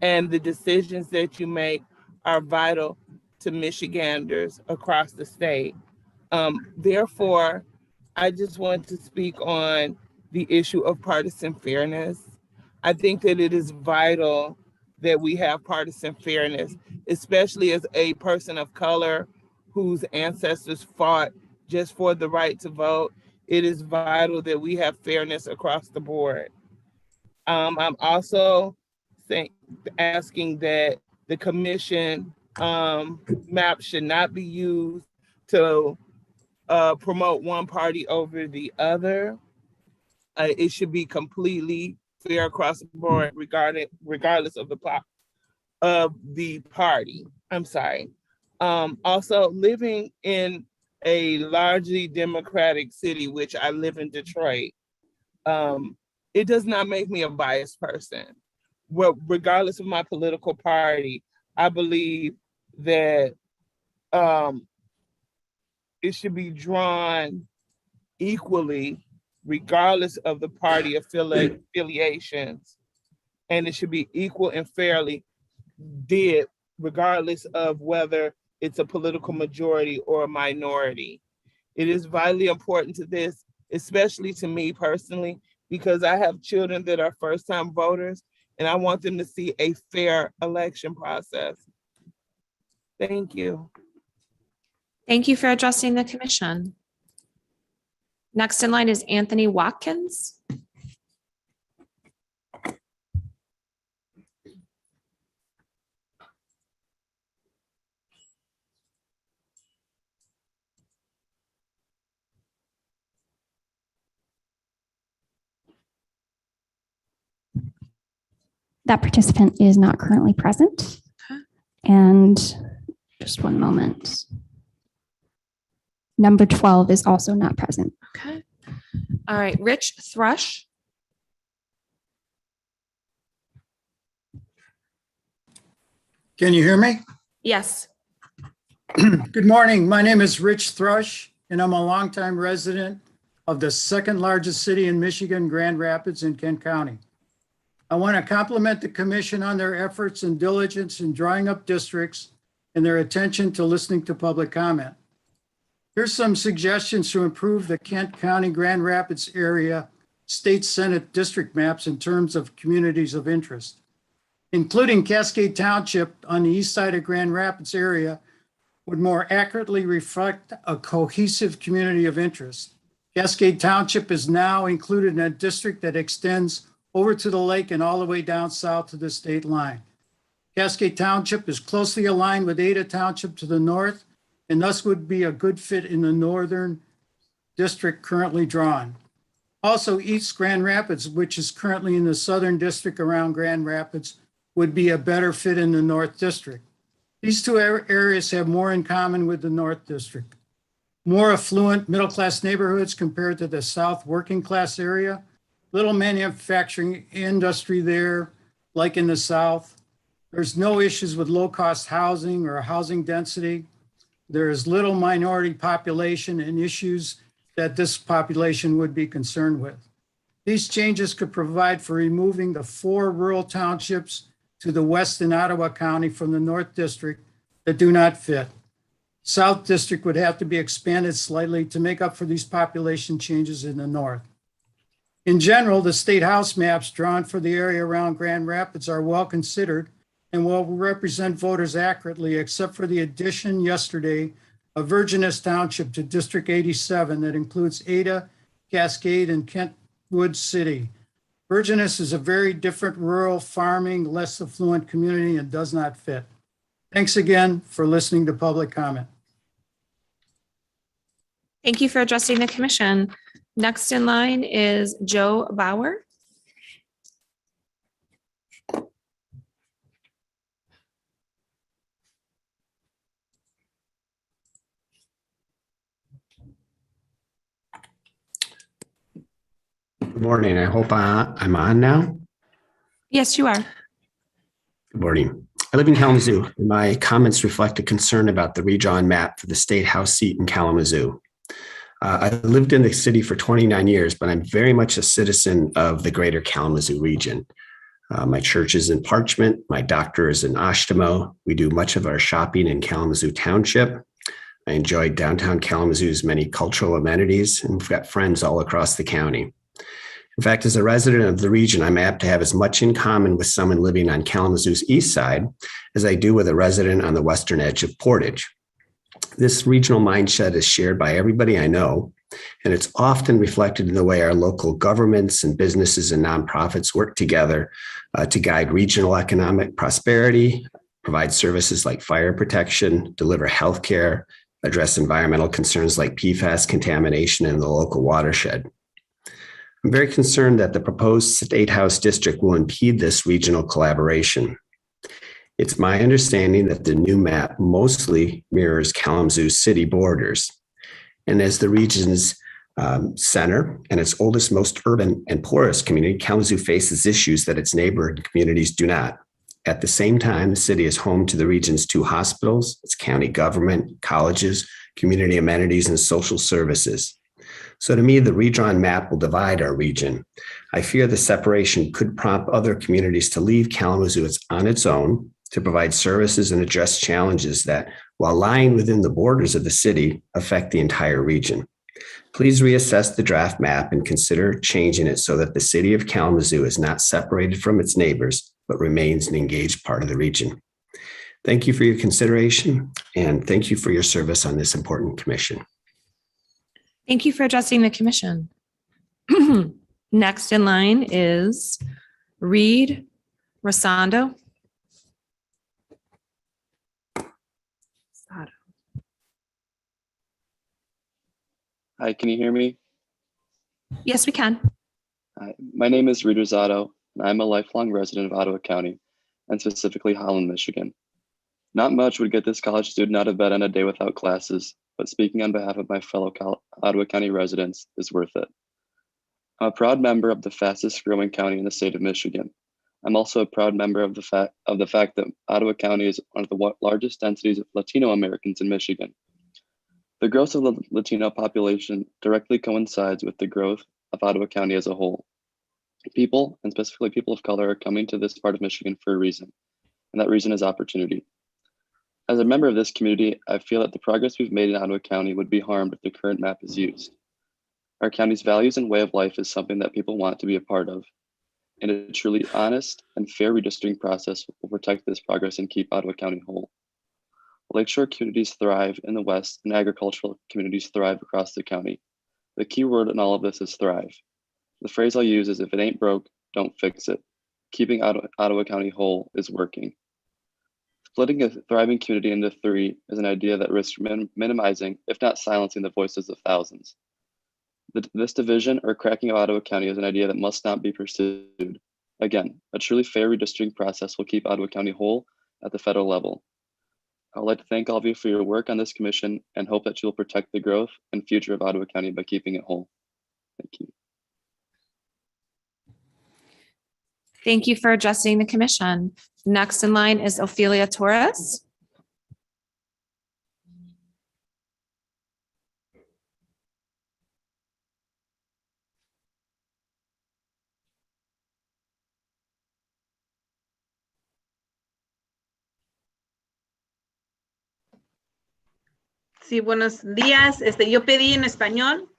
and the decisions that you make are vital to Michiganders across the state. Therefore, I just want to speak on the issue of partisan fairness. I think that it is vital that we have partisan fairness, especially as a person of color whose ancestors fought just for the right to vote. It is vital that we have fairness across the board. I'm also saying, asking that the commission map should not be used to promote one party over the other. It should be completely fair across the board, regardless of the party. I'm sorry. Also, living in a largely Democratic city, which I live in Detroit, it does not make me a biased person. Well, regardless of my political party, I believe that it should be drawn equally, regardless of the party affiliations, and it should be equal and fairly did, regardless of whether it's a political majority or a minority. It is vitally important to this, especially to me personally, because I have children that are first-time voters, and I want them to see a fair election process. Thank you. Thank you for addressing the commission. Next in line is Anthony Watkins. That participant is not currently present. And just one moment. Number 12 is also not present. Okay. All right, Rich Thrush. Can you hear me? Yes. Good morning. My name is Rich Thrush, and I'm a longtime resident of the second largest city in Michigan, Grand Rapids in Kent County. I want to compliment the commission on their efforts and diligence in drawing up districts and their attention to listening to public comment. Here's some suggestions to improve the Kent County Grand Rapids area state Senate district maps in terms of communities of interest. Including Cascade Township on the east side of Grand Rapids area would more accurately reflect a cohesive community of interest. Cascade Township is now included in a district that extends over to the lake and all the way down south to the state line. Cascade Township is closely aligned with Ada Township to the north, and thus would be a good fit in the northern district currently drawn. Also, East Grand Rapids, which is currently in the southern district around Grand Rapids, would be a better fit in the North District. These two areas have more in common with the North District. More affluent middle-class neighborhoods compared to the South working class area. Little manufacturing industry there, like in the South. There's no issues with low-cost housing or housing density. There is little minority population and issues that this population would be concerned with. These changes could provide for removing the 4 rural townships to the west in Ottawa County from the North District that do not fit. South District would have to be expanded slightly to make up for these population changes in the north. In general, the state house maps drawn for the area around Grand Rapids are well considered and will represent voters accurately, except for the addition yesterday of Virginus Township to District 87 that includes Ada, Cascade, and Kentwood City. Virginus is a very different rural farming, less affluent community and does not fit. Thanks again for listening to public comment. Thank you for addressing the commission. Next in line is Joe Bauer. Good morning. I hope I'm on now. Yes, you are. Good morning. I live in Kalamazoo, and my comments reflect a concern about the redrawn map for the state house seat in Kalamazoo. I lived in the city for 29 years, but I'm very much a citizen of the greater Kalamazoo region. My church is in Parchment. My doctor is in Ashtamo. We do much of our shopping in Kalamazoo Township. I enjoy downtown Kalamazoo's many cultural amenities, and we've got friends all across the county. In fact, as a resident of the region, I'm apt to have as much in common with someone living on Kalamazoo's east side as I do with a resident on the western edge of Portage. This regional mindset is shared by everybody I know, and it's often reflected in the way our local governments and businesses and nonprofits work together to guide regional economic prosperity, provide services like fire protection, deliver healthcare, address environmental concerns like PFAS contamination in the local watershed. I'm very concerned that the proposed State House district will impede this regional collaboration. It's my understanding that the new map mostly mirrors Kalamazoo's city borders. And as the region's center and its oldest, most urban and poorest community, Kalamazoo faces issues that its neighboring communities do not. At the same time, the city is home to the region's 2 hospitals, its county government, colleges, community amenities, and social services. So to me, the redrawn map will divide our region. I fear the separation could prompt other communities to leave Kalamazoo on its own to provide services and address challenges that, while lying within the borders of the city, affect the entire region. Please reassess the draft map and consider changing it so that the city of Kalamazoo is not separated from its neighbors, but remains an engaged part of the region. Thank you for your consideration, and thank you for your service on this important commission. Thank you for addressing the commission. Next in line is Reed Rosando. Hi, can you hear me? Yes, we can. Hi, my name is Reed Rosado, and I'm a lifelong resident of Ottawa County, and specifically Holland, Michigan. Not much would get this college student out of bed on a day without classes, but speaking on behalf of my fellow Ottawa County residents is worth it. I'm a proud member of the fastest growing county in the state of Michigan. I'm also a proud member of the fact that Ottawa County is one of the largest densities of Latino Americans in Michigan. The growth of the Latino population directly coincides with the growth of Ottawa County as a whole. People, and specifically people of color, are coming to this part of Michigan for a reason, and that reason is opportunity. As a member of this community, I feel that the progress we've made in Ottawa County would be harmed if the current map is used. Our county's values and way of life is something that people want to be a part of, and a truly honest and fair redistricting process will protect this progress and keep Ottawa County whole. Lakeshore communities thrive in the West, and agricultural communities thrive across the county. The key word in all of this is thrive. The phrase I'll use is, if it ain't broke, don't fix it. Keeping Ottawa County whole is working. Splitting a thriving community into 3 is an idea that risks minimizing, if not silencing, the voices of thousands. This division or cracking of Ottawa County is an idea that must not be pursued. Again, a truly fair redistricting process will keep Ottawa County whole at the federal level. I would like to thank all of you for your work on this commission and hope that you'll protect the growth and future of Ottawa County by keeping it whole. Thank you. Thank you for addressing the commission. Next in line is Ophelia Torres. Sí, buenos días. Yo pedí en español,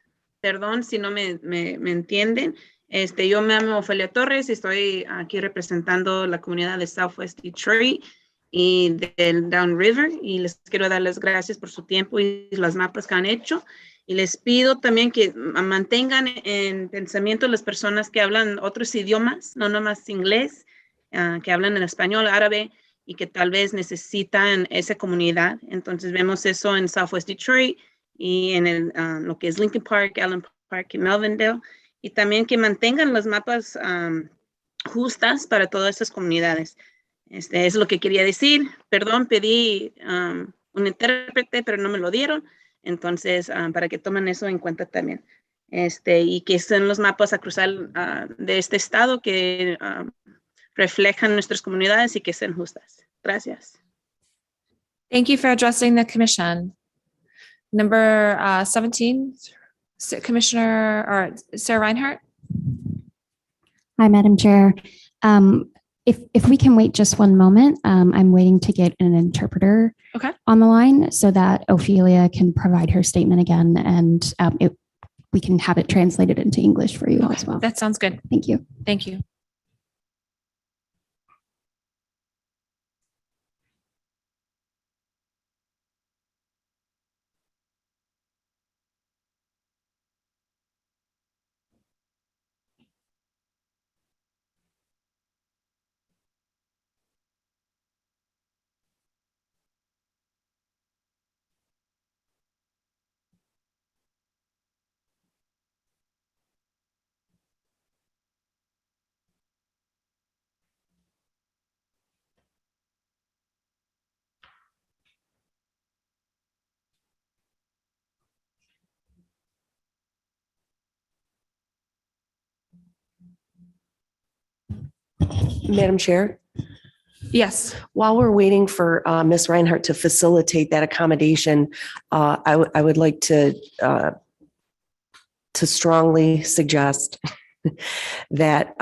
perdón si no me entienden. Yo me llamo Ofelia Torres y estoy aquí representando la comunidad de Southwest Detroit y del Down River, y les quiero dar las gracias por su tiempo y las mapas que han hecho. Y les pido también que mantengan en pensamiento las personas que hablan otros idiomas, no nomás inglés, que hablan en español, árabe, y que tal vez necesitan esa comunidad. Entonces vemos eso en Southwest Detroit y en lo que es Lincoln Park, Allen Park y Melvindale. Y también que mantengan las mapas justas para todas estas comunidades. Es lo que quería decir. Perdón, pedí un intérprete, pero no me lo dieron. Entonces, para que tomen eso en cuenta también. Y que sean los mapas a cruzar de este estado que reflejan nuestras comunidades y que sean justas. Gracias. Thank you for addressing the commission. Number 17, Commissioner or Sarah Reinhardt. Hi, Madam Chair. If we can wait just one moment, I'm waiting to get an interpreter on the line so that Ophelia can provide her statement again, and we can have it translated into English for you as well. That sounds good. Thank you. Thank you. Madam Chair, Yes. while we're waiting for Ms. Reinhardt to facilitate that accommodation, I would like to strongly suggest that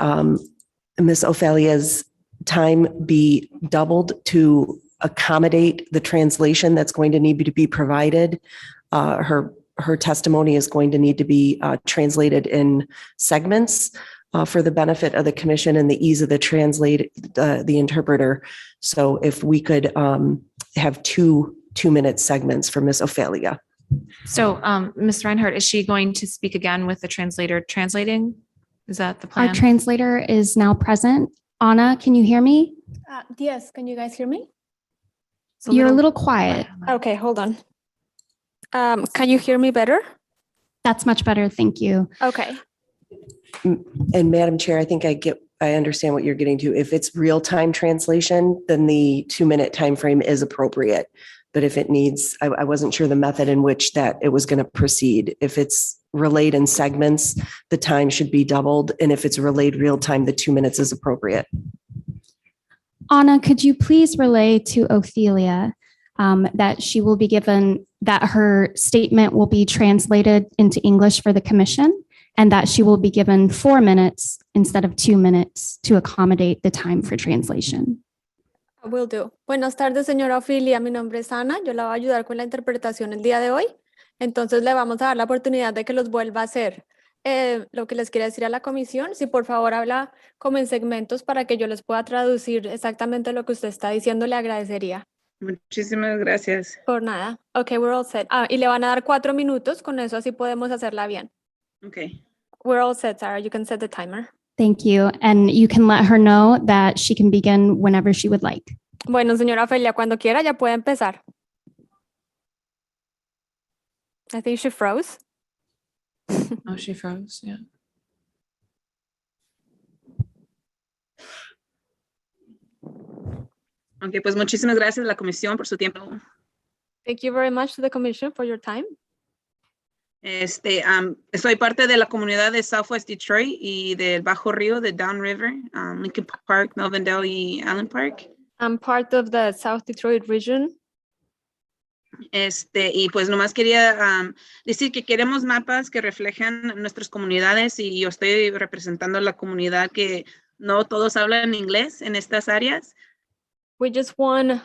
Ms. Ophelia's time be doubled to accommodate the translation that's going to need to be provided. Her testimony is going to need to be translated in segments for the benefit of the commission and the ease of the interpreter. So if we could have two-minute segments for Ms. Ophelia. So, Ms. Reinhardt, is she going to speak again with the translator translating? Is that the plan? Our translator is now present. Anna, can you hear me? Yes, can you guys hear me? You're a little quiet. Okay, hold on. Can you hear me better? That's much better. Thank you. Okay. And Madam Chair, I think I understand what you're getting to. If it's real-time translation, then the 2-minute time frame is appropriate. But if it needs, I wasn't sure the method in which that it was going to proceed. If it's relayed in segments, the time should be doubled. And if it's relayed real time, the 2 minutes is appropriate. Anna, could you please relay to Ophelia that she will be given, that her statement will be translated into English for the commission, and that she will be given 4 minutes instead of 2 minutes to accommodate the time for translation. Will do. Buenas tardes, señora Ofelia. Mi nombre es Ana. Yo la voy a ayudar con la interpretación el día de hoy. Entonces le vamos a dar la oportunidad de que los vuelva a hacer. Lo que les quería decir a la comisión, si por favor habla como en segmentos para que yo les pueda traducir exactamente lo que usted está diciendo, le agradecería. Muchísimas gracias. Por nada. Okay, we're all set. Y le van a dar 4 minutos, con eso así podemos hacerla bien. Okay. We're all set, Sarah. You can set the timer. Thank you. And you can let her know that she can begin whenever she would like. Bueno, señora Ofelia, cuando quiera ya puede empezar. I think she froze. Oh, she froze. Yeah. Ok, pues muchísimas gracias a la comisión por su tiempo. Thank you very much to the commission for your time. Soy parte de la comunidad de Southwest Detroit y del Bajo Río de Down River, Lincoln Park, Melvindale y Allen Park. I'm part of the South Detroit region. Y pues nomás quería decir que queremos mapas que reflejan nuestras comunidades y yo estoy representando a la comunidad que no todos hablan inglés en estas áreas. We just want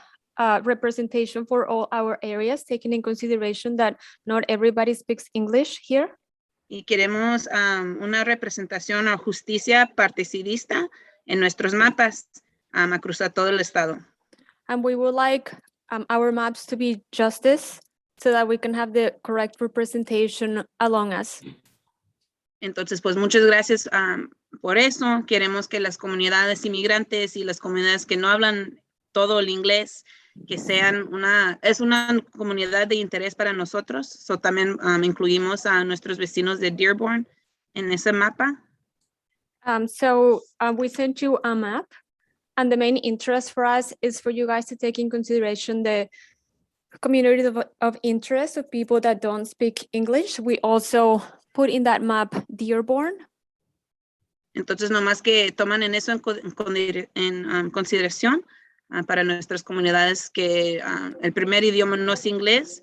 representation for all our areas, taking in consideration that not everybody speaks English here. Y queremos una representación o justicia partidista en nuestros mapas a cruzar todo el estado. And we would like our maps to be justice so that we can have the correct representation along us. Entonces, pues muchas gracias por eso. Queremos que las comunidades inmigrantes y las comunidades que no hablan todo el inglés, que sean es una comunidad de interés para nosotros. So también incluimos a nuestros vecinos de Dearborn en ese mapa. We sent you a map, and the main interest for us is for you guys to take in consideration the communities of interest of people that don't speak English. We also put in that map Dearborn. Entonces, nomás que toman en eso en consideración para nuestras comunidades que el primer idioma no es inglés,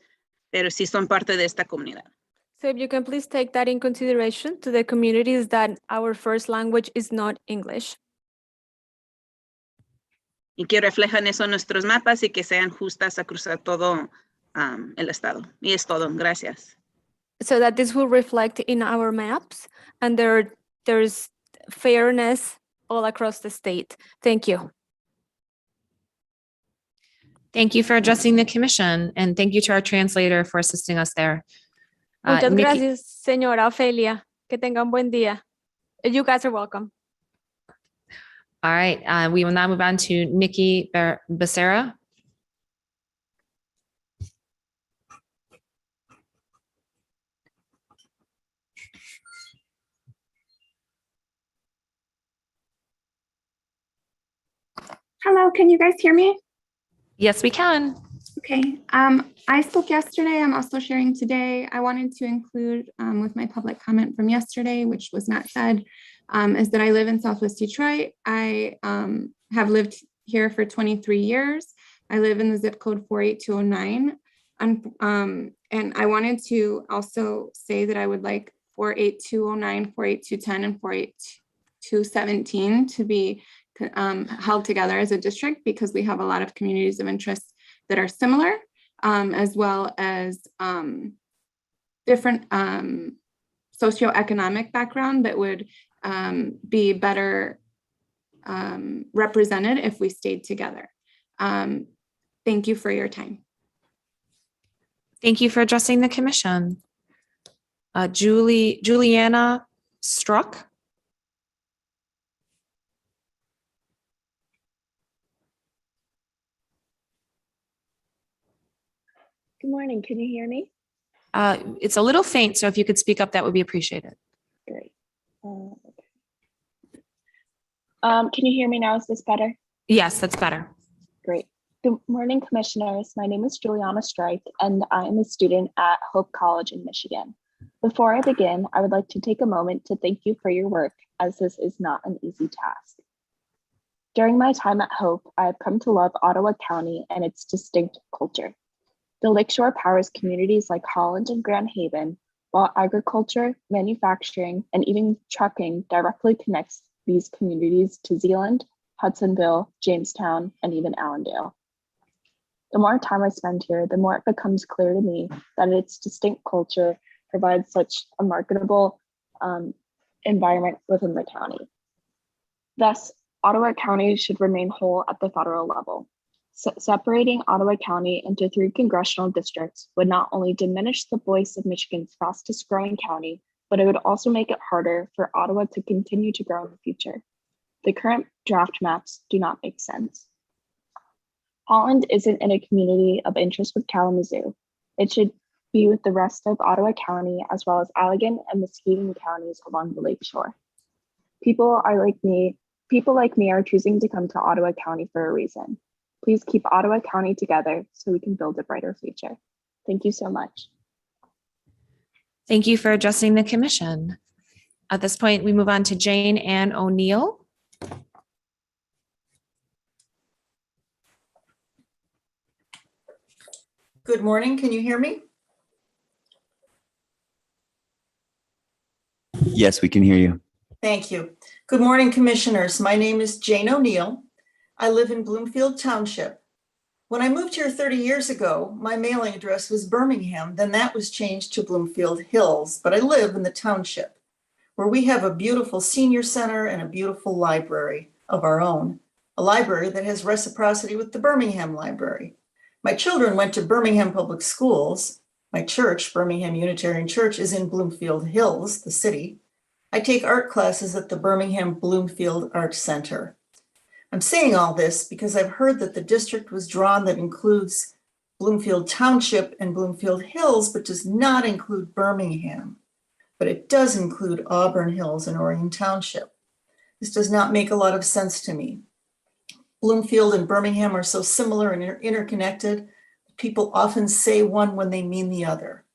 pero sí son parte de esta comunidad. So if you can please take that in consideration to the communities that our first language is not English. Y que reflejan eso en nuestros mapas y que sean justas a cruzar todo el estado. Y es todo. Gracias. So that this will reflect in our maps and there's fairness all across the state. Thank you. Thank you for addressing the commission, and thank you to our translator for assisting us there. Muchas Nikki, gracias, señora Ofelia. Que tenga un buen día. You guys are welcome. all right, we will now move on to Nikki Becerra. Hello, can you guys hear me? Yes, we can. Okay, I spoke yesterday. I'm also sharing today. I wanted to include with my public comment from yesterday, which was not said, is that I live in Southwest Detroit. I have lived here for 23 years. I live in the zip code 48209. And I wanted to also say that I would like 48209, 48210, and 48217 to be held together as a district because we have a lot of communities of interest that are similar, as well as different socioeconomic background that would be better represented if we stayed together. Thank you for your time. Thank you for addressing the commission. Juliana Struck. Good morning. Can you hear me? It's a little faint, so if you could speak up, that would be appreciated. Great. Okay. Can you hear me now? Is this better? Yes, that's better. Great. Good morning, commissioners. My name is Juliana Strike, and I am a student at Hope College in Michigan. Before I begin, I would like to take a moment to thank you for your work, as this is not an easy task. During my time at Hope, I have come to love Ottawa County and its distinct culture. The Lakeshore powers communities like Holland and Grand Haven, while agriculture, manufacturing, and even trucking directly connects these communities to Zeeland, Hudsonville, Jamestown, and even Allendale. The more time I spend here, the more it becomes clear to me that its distinct culture provides such a marketable environment within the county. Thus, Ottawa County should remain whole at the federal level. Separating Ottawa County into 3 congressional districts would not only diminish the voice of Michigan's fastest growing county, but it would also make it harder for Ottawa to continue to grow in the future. The current draft maps do not make sense. Holland isn't in a community of interest with Kalamazoo. It should be with the rest of Ottawa County, as well as Allegan and Muskegon counties along the lakeshore. People like me are choosing to come to Ottawa County for a reason. Please keep Ottawa County together so we can build a brighter future. Thank you so much. Thank you for addressing the commission. At this point, we move on to Jane Ann O'Neill. Good morning. Can you hear me? Yes, we can hear you. Thank you. Good morning, commissioners. My name is Jane O'Neill. I live in Bloomfield Township. When I moved here 30 years ago, my mailing address was Birmingham, then that was changed to Bloomfield Hills, but I live in the township where we have a beautiful senior center and a beautiful library of our own, a library that has reciprocity with the Birmingham Library. My children went to Birmingham Public Schools. My church, Birmingham Unitarian Church, is in Bloomfield Hills, the city. I take art classes at the Birmingham Bloomfield Art Center. I'm saying all this because I've heard that the district was drawn that includes Bloomfield Township and Bloomfield Hills, but does not include Birmingham. But it does include Auburn Hills and Orion Township. This does not make a lot of sense to me. Bloomfield and Birmingham are so similar and interconnected. People often say one when they mean the other.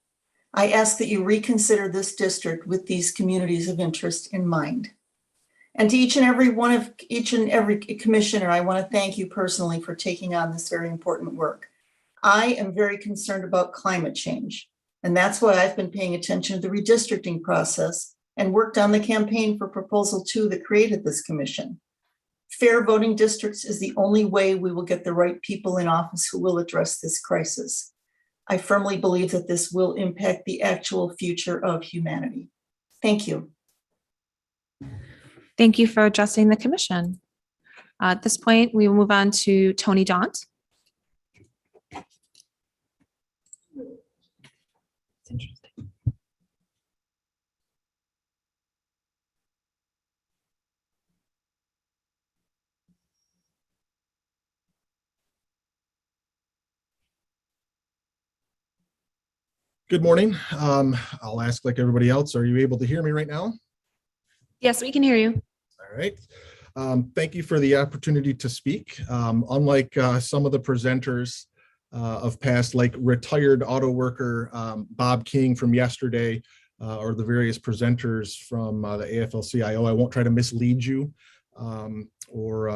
I ask that you reconsider this district with these communities of interest in mind. And to each and every commissioner, I want to thank you personally for taking on this very important work. I am very concerned about climate change, and that's why I've been paying attention to the redistricting process and worked on the campaign for Proposal 2 that created this commission. Fair voting districts is the only way we will get the right people in office who will address this crisis. I firmly believe that this will impact the actual future of humanity. Thank you. Thank you for addressing the commission. At this point, we will move on to Tony Daunt. It's interesting. Good morning. I'll ask like everybody else, are you able to hear me right now? Yes, we can hear you. All right. Thank you for the opportunity to speak. Unlike some of the presenters of past, like retired auto worker Bob King from yesterday, or the various presenters from the AFL-CIO. I won't try to mislead you or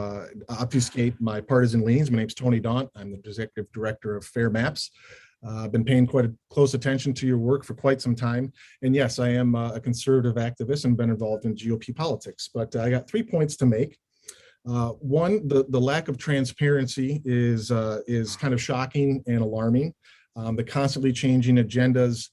obfuscate my partisan leanings. My name's Tony Daunt. I'm the Executive Director of Fair Maps. I've been paying quite a close attention to your work for quite some time. And yes, I am a conservative activist and been involved in GOP politics, but I got 3 points to make. One, the lack of transparency is kind of shocking and alarming. The constantly changing agendas,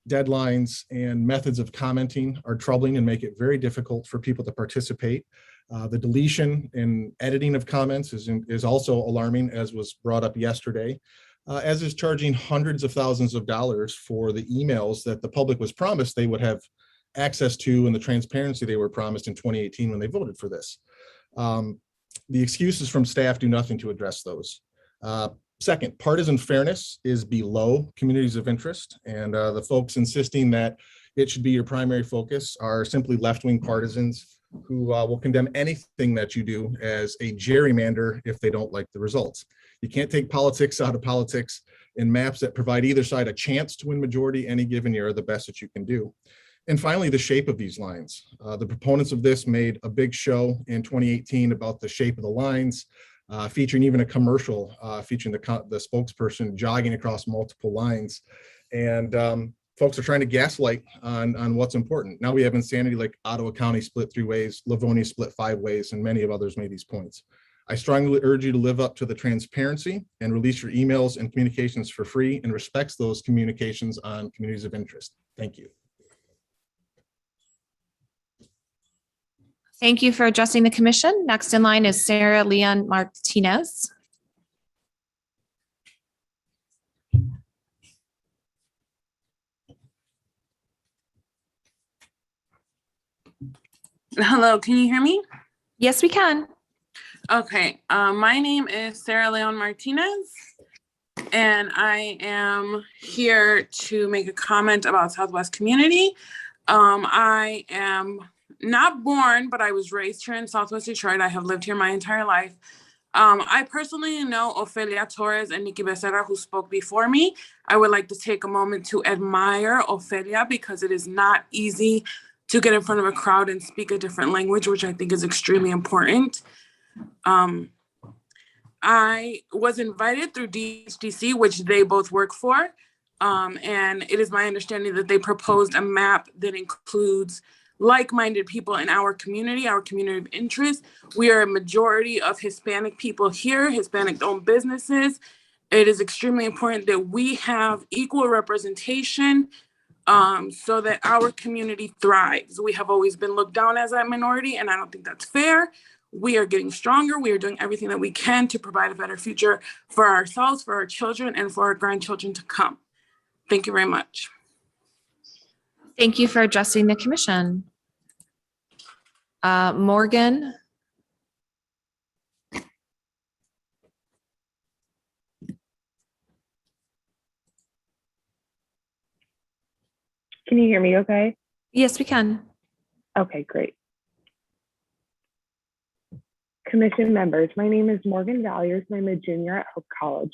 deadlines, and methods of commenting are troubling and make it very difficult for people to participate. The deletion and editing of comments is also alarming, as was brought up yesterday, as is charging hundreds of thousands of dollars for the emails that the public was promised they would have access to, and the transparency they were promised in 2018 when they voted for this. The excuses from staff do nothing to address those. Second, partisan fairness is below communities of interest, and the folks insisting that it should be your primary focus are simply left-wing partisans who will condemn anything that you do as a gerrymander if they don't like the results. You can't take politics out of politics, and maps that provide either side a chance to win majority any given year are the best that you can do. And finally, the shape of these lines. The proponents of this made a big show in 2018 about the shape of the lines, featuring even a commercial featuring the spokesperson jogging across multiple lines. And folks are trying to gaslight on what's important. Now we have insanity like Ottawa County split 3 ways, Livonia split 5 ways, and many of others made these points. I strongly urge you to live up to the transparency and release your emails and communications for free and respects those communications on communities of interest. Thank you. Thank you for addressing the commission. Next in line is Sarah Leon Martinez. Hello, can you hear me? Yes, we can. Okay, my name is Sarah Leon Martinez, and I am here to make a comment about Southwest Community. I am not born, but I was raised here in Southwest Detroit. I have lived here my entire life. I personally know Ofelia Torres and Nikki Becerra, who spoke before me. I would like to take a moment to admire Ofelia because it is not easy to get in front of a crowd and speak a different language, which I think is extremely important. I was invited through DHDC, which they both work for, and it is my understanding that they proposed a map that includes like-minded people in our community of interest. We are a majority of Hispanic people here, Hispanic-owned businesses. It is extremely important that we have equal representation so that our community thrives. We have always been looked down as a minority, and I don't think that's fair. We are getting stronger. We are doing everything that we can to provide a better future for ourselves, for our children, and for our grandchildren to come. Thank you very much. Thank you for addressing the commission. Morgan. Can you hear me okay? Yes, we can. Okay, great. Commission members, my name is Morgan Valyers and I'm a junior at Hope College.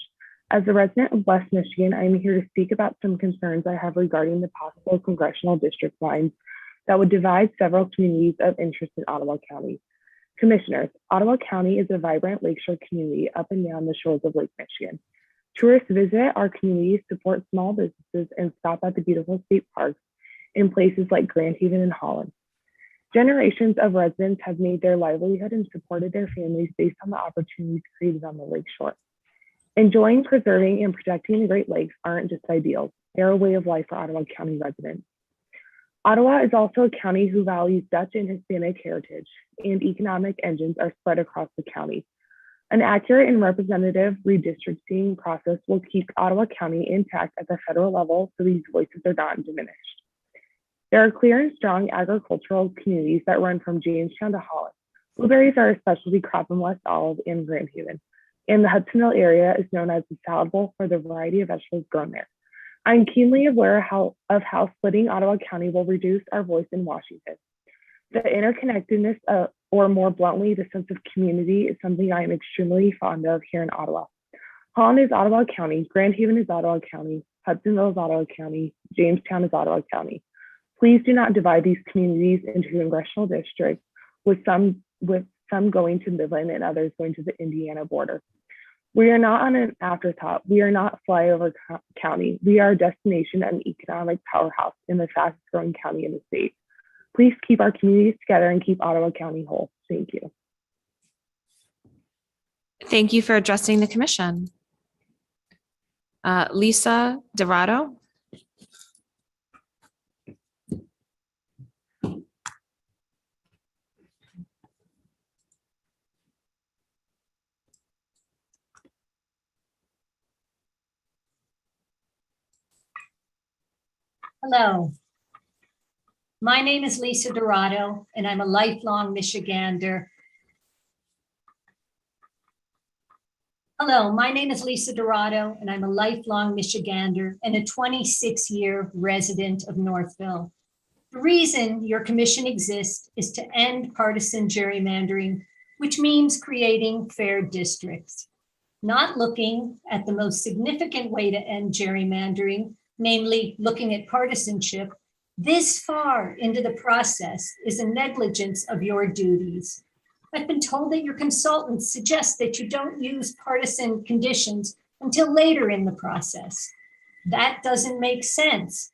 As a resident of West Michigan, I'm here to speak about some concerns I have regarding the possible congressional district lines that would divide several communities of interest in Ottawa County. Commissioners, Ottawa County is a vibrant lakeshore community up and down the shores of Lake Michigan. Tourists visit our communities, support small businesses, and stop at the beautiful state parks in places like Grand Haven and Holland. Generations of residents have made their livelihood and supported their families based on the opportunities created on the lakeshore. Enjoying, preserving, and protecting the Great Lakes aren't just ideals, they're a way of life for Ottawa County residents. Ottawa is also a county who values Dutch and Hispanic heritage, and economic engines are spread across the county. An accurate and representative redistricting process will keep Ottawa County intact at the federal level so these voices are not diminished. There are clear and strong agricultural communities that run from Jamestown to Holland. Blueberries are a specialty crop in West Olive and Grand Haven, and the Hudsonville area is known as the salad bowl for the variety of vegetables grown there. I'm keenly aware of how splitting Ottawa County will reduce our voice in Washington. The interconnectedness, or more bluntly, the sense of community, is something I am extremely fond of here in Ottawa. Holland is Ottawa County, Grand Haven is Ottawa County, Hudsonville is Ottawa County, Jamestown is Ottawa County. Please do not divide these communities into congressional districts with some going to Midland and others going to the Indiana border. We are not on an afterthought. We are not flyover county. We are a destination and economic powerhouse in the fastest growing county in the state. Please keep our communities together and keep Ottawa County whole. Thank you. Thank you for addressing the commission. Lisa Dorado. Hello. My name is Lisa Dorado, and I'm a lifelong Michigander. Hello, my name is Lisa Dorado, and I'm a lifelong Michigander and a 26-year resident of Northville. The reason your commission exists is to end partisan gerrymandering, which means creating fair districts. Not looking at the most significant way to end gerrymandering, namely looking at partisanship, this far into the process is a negligence of your duties. I've been told that your consultants suggest that you don't use partisan conditions until later in the process. That doesn't make sense.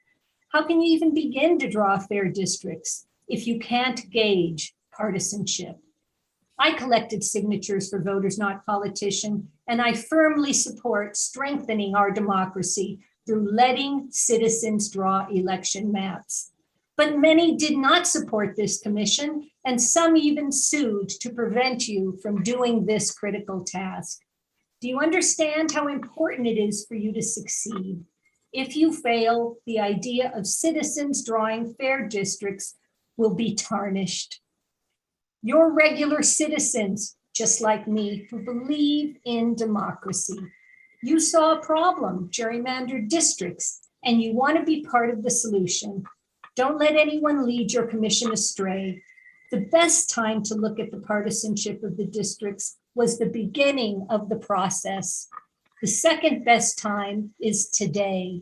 How can you even begin to draw fair districts if you can't gauge partisanship? I collected signatures for Voters Not Politicians, and I firmly support strengthening our democracy through letting citizens draw election maps. But many did not support this commission, and some even sued to prevent you from doing this critical task. Do you understand how important it is for you to succeed? If you fail, the idea of citizens drawing fair districts will be tarnished. You're regular citizens, just like me, who believe in democracy. You saw a problem, gerrymandered districts, and you want to be part of the solution. Don't let anyone lead your commission astray. The best time to look at the partisanship of the districts was the beginning of the process. The second best time is today.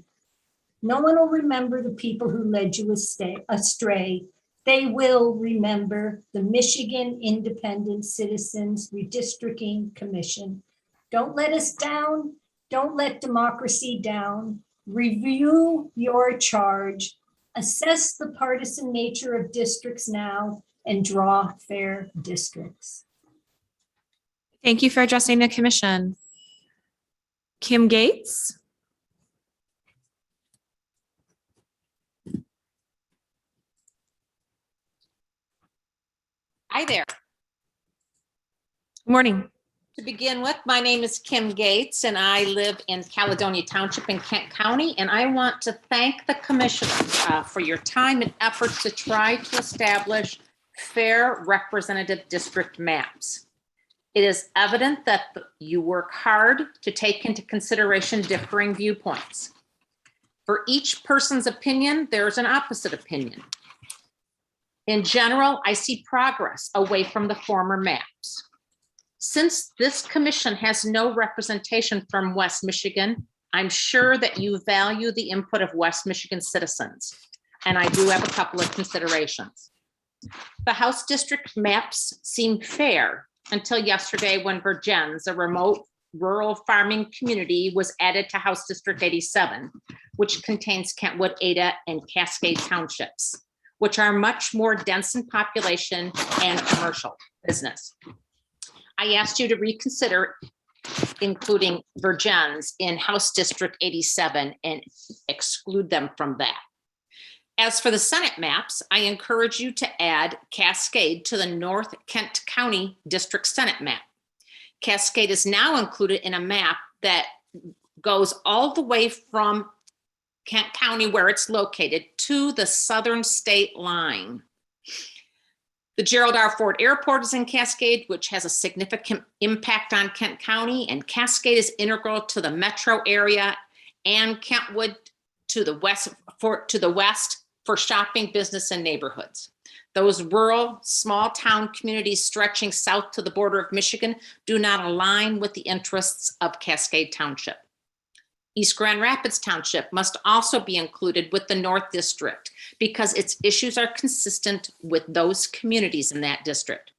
No one will remember the people who led you astray. They will remember the Michigan Independent Citizens Redistricting Commission. Don't let us down. Don't let democracy down. Review your charge. Assess the partisan nature of districts now and draw fair districts. Thank you for addressing the commission. Kim Gates. Hi there. Good morning. To begin with, my name is Kim Gates and I live in Caledonia Township in Kent County. And I want to thank the commission for your time and effort to try to establish fair representative district maps. It is evident that you work hard to take into consideration differing viewpoints. For each person's opinion, there's an opposite opinion. In general, I see progress away from the former maps. Since this commission has no representation from West Michigan, I'm sure that you value the input of West Michigan citizens, and I do have a couple of considerations. The House district maps seemed fair until yesterday when Virgins, a remote rural farming community, was added to House District 87, which contains Kentwood, Ada, and Cascade townships, which are much more dense in population and commercial business. I asked you to reconsider including Virgins in House District 87 and exclude them from that. As for the Senate maps, I encourage you to add Cascade to the North Kent County District Senate map. Cascade is now included in a map that goes all the way from Kent County, where it's located, to the southern state line. The Gerald R. Ford Airport is in Cascade, which has a significant impact on Kent County, and Cascade is integral to the metro area and Kentwood to the west for shopping, business, and neighborhoods. Those rural, small town communities stretching south to the border of Michigan do not align with the interests of Cascade Township. East Grand Rapids Township must also be included with the North District because its issues are consistent with those communities in that district.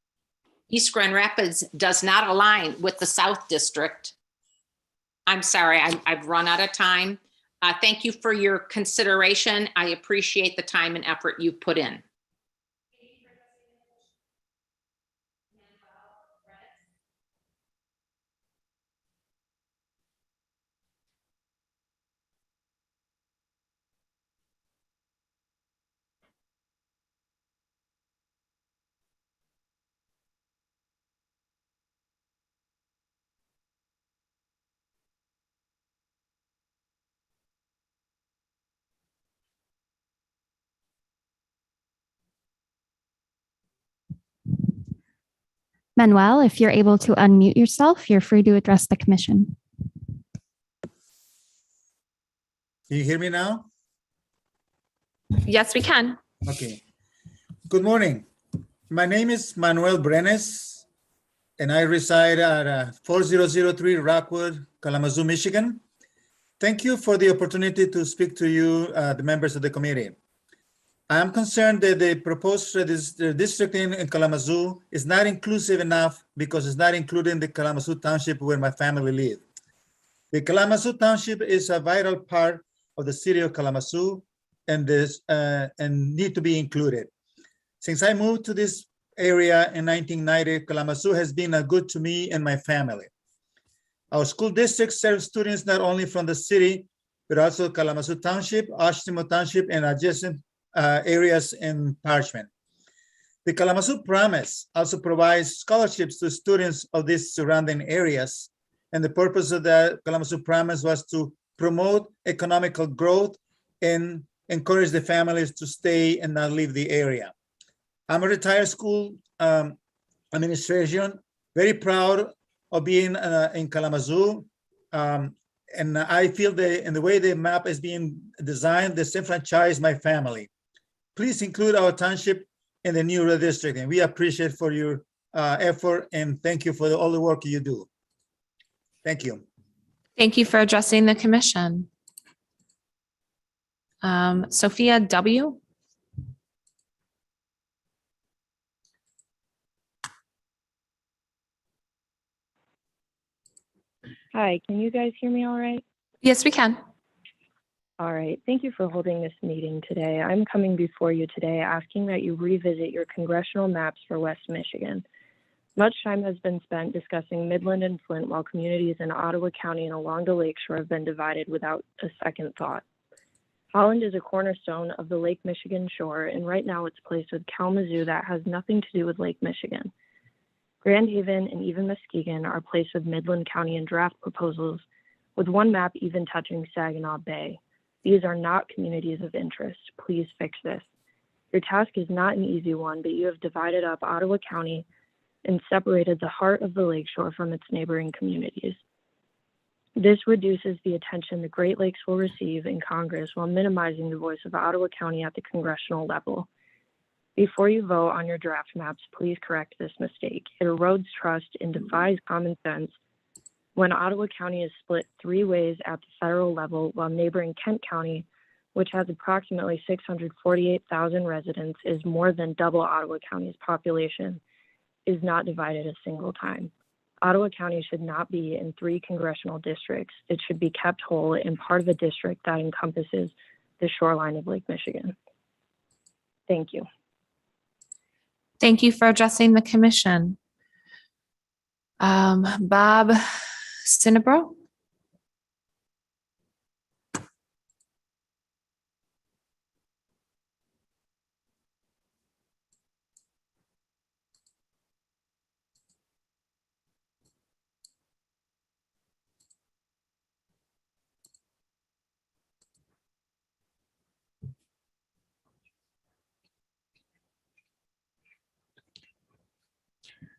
East Grand Rapids does not align with the South District. I'm sorry, I've run out of time. Thank you for your consideration. I appreciate the time and effort you've put in. Manuel, if you're able to unmute yourself, you're free to address the commission. Can you hear me now? Yes, we can. Okay. Good morning. My name is Manuel Brenes, and I reside at 4003 Rockwood, Kalamazoo, Michigan. Thank you for the opportunity to speak to you, the members of the committee. I am concerned that the proposed redistricting in Kalamazoo is not inclusive enough because it's not including the Kalamazoo Township where my family lives. The Kalamazoo Township is a vital part of the city of Kalamazoo and need to be included. Since I moved to this area in 1990, Kalamazoo has been good to me and my family. Our school district serves students not only from the city, but also Kalamazoo Township, Ashimo Township, and adjacent areas in Parchment. The Kalamazoo Promise also provides scholarships to students of these surrounding areas. And the purpose of the Kalamazoo Promise was to promote economical growth and encourage the families to stay and not leave the area. I'm a retired school administration, very proud of being in Kalamazoo. And I feel in the way the map is being designed, disenfranchise my family. Please include our township in the new redistricting. We appreciate for your effort and thank you for all the work you do. Thank you. Thank you for addressing the commission. Sophia W. Hi, can you guys hear me all right? Yes, we can. All right, thank you for holding this meeting today. I'm coming before you today asking that you revisit your congressional maps for West Michigan. Much time has been spent discussing Midland and Flint while communities in Ottawa County and along the lakeshore have been divided without a second thought. Holland is a cornerstone of the Lake Michigan shore, and right now it's placed with Kalamazoo that has nothing to do with Lake Michigan. Grand Haven and even Muskegon are placed with Midland County in draft proposals, with one map even touching Saginaw Bay. These are not communities of interest. Please fix this. Your task is not an easy one, but you have divided up Ottawa County and separated the heart of the lakeshore from its neighboring communities. This reduces the attention the Great Lakes will receive in Congress while minimizing the voice of Ottawa County at the congressional level. Before you vote on your draft maps, please correct this mistake. It erodes trust and defies common sense when Ottawa County is split 3 ways at the federal level, while neighboring Kent County, which has approximately 648,000 residents, is more than double Ottawa County's population, is not divided a single time. Ottawa County should not be in 3 congressional districts. It should be kept whole and part of a district that encompasses the shoreline of Lake Michigan. Thank you. Thank you for addressing the commission. Bob Cinnabro.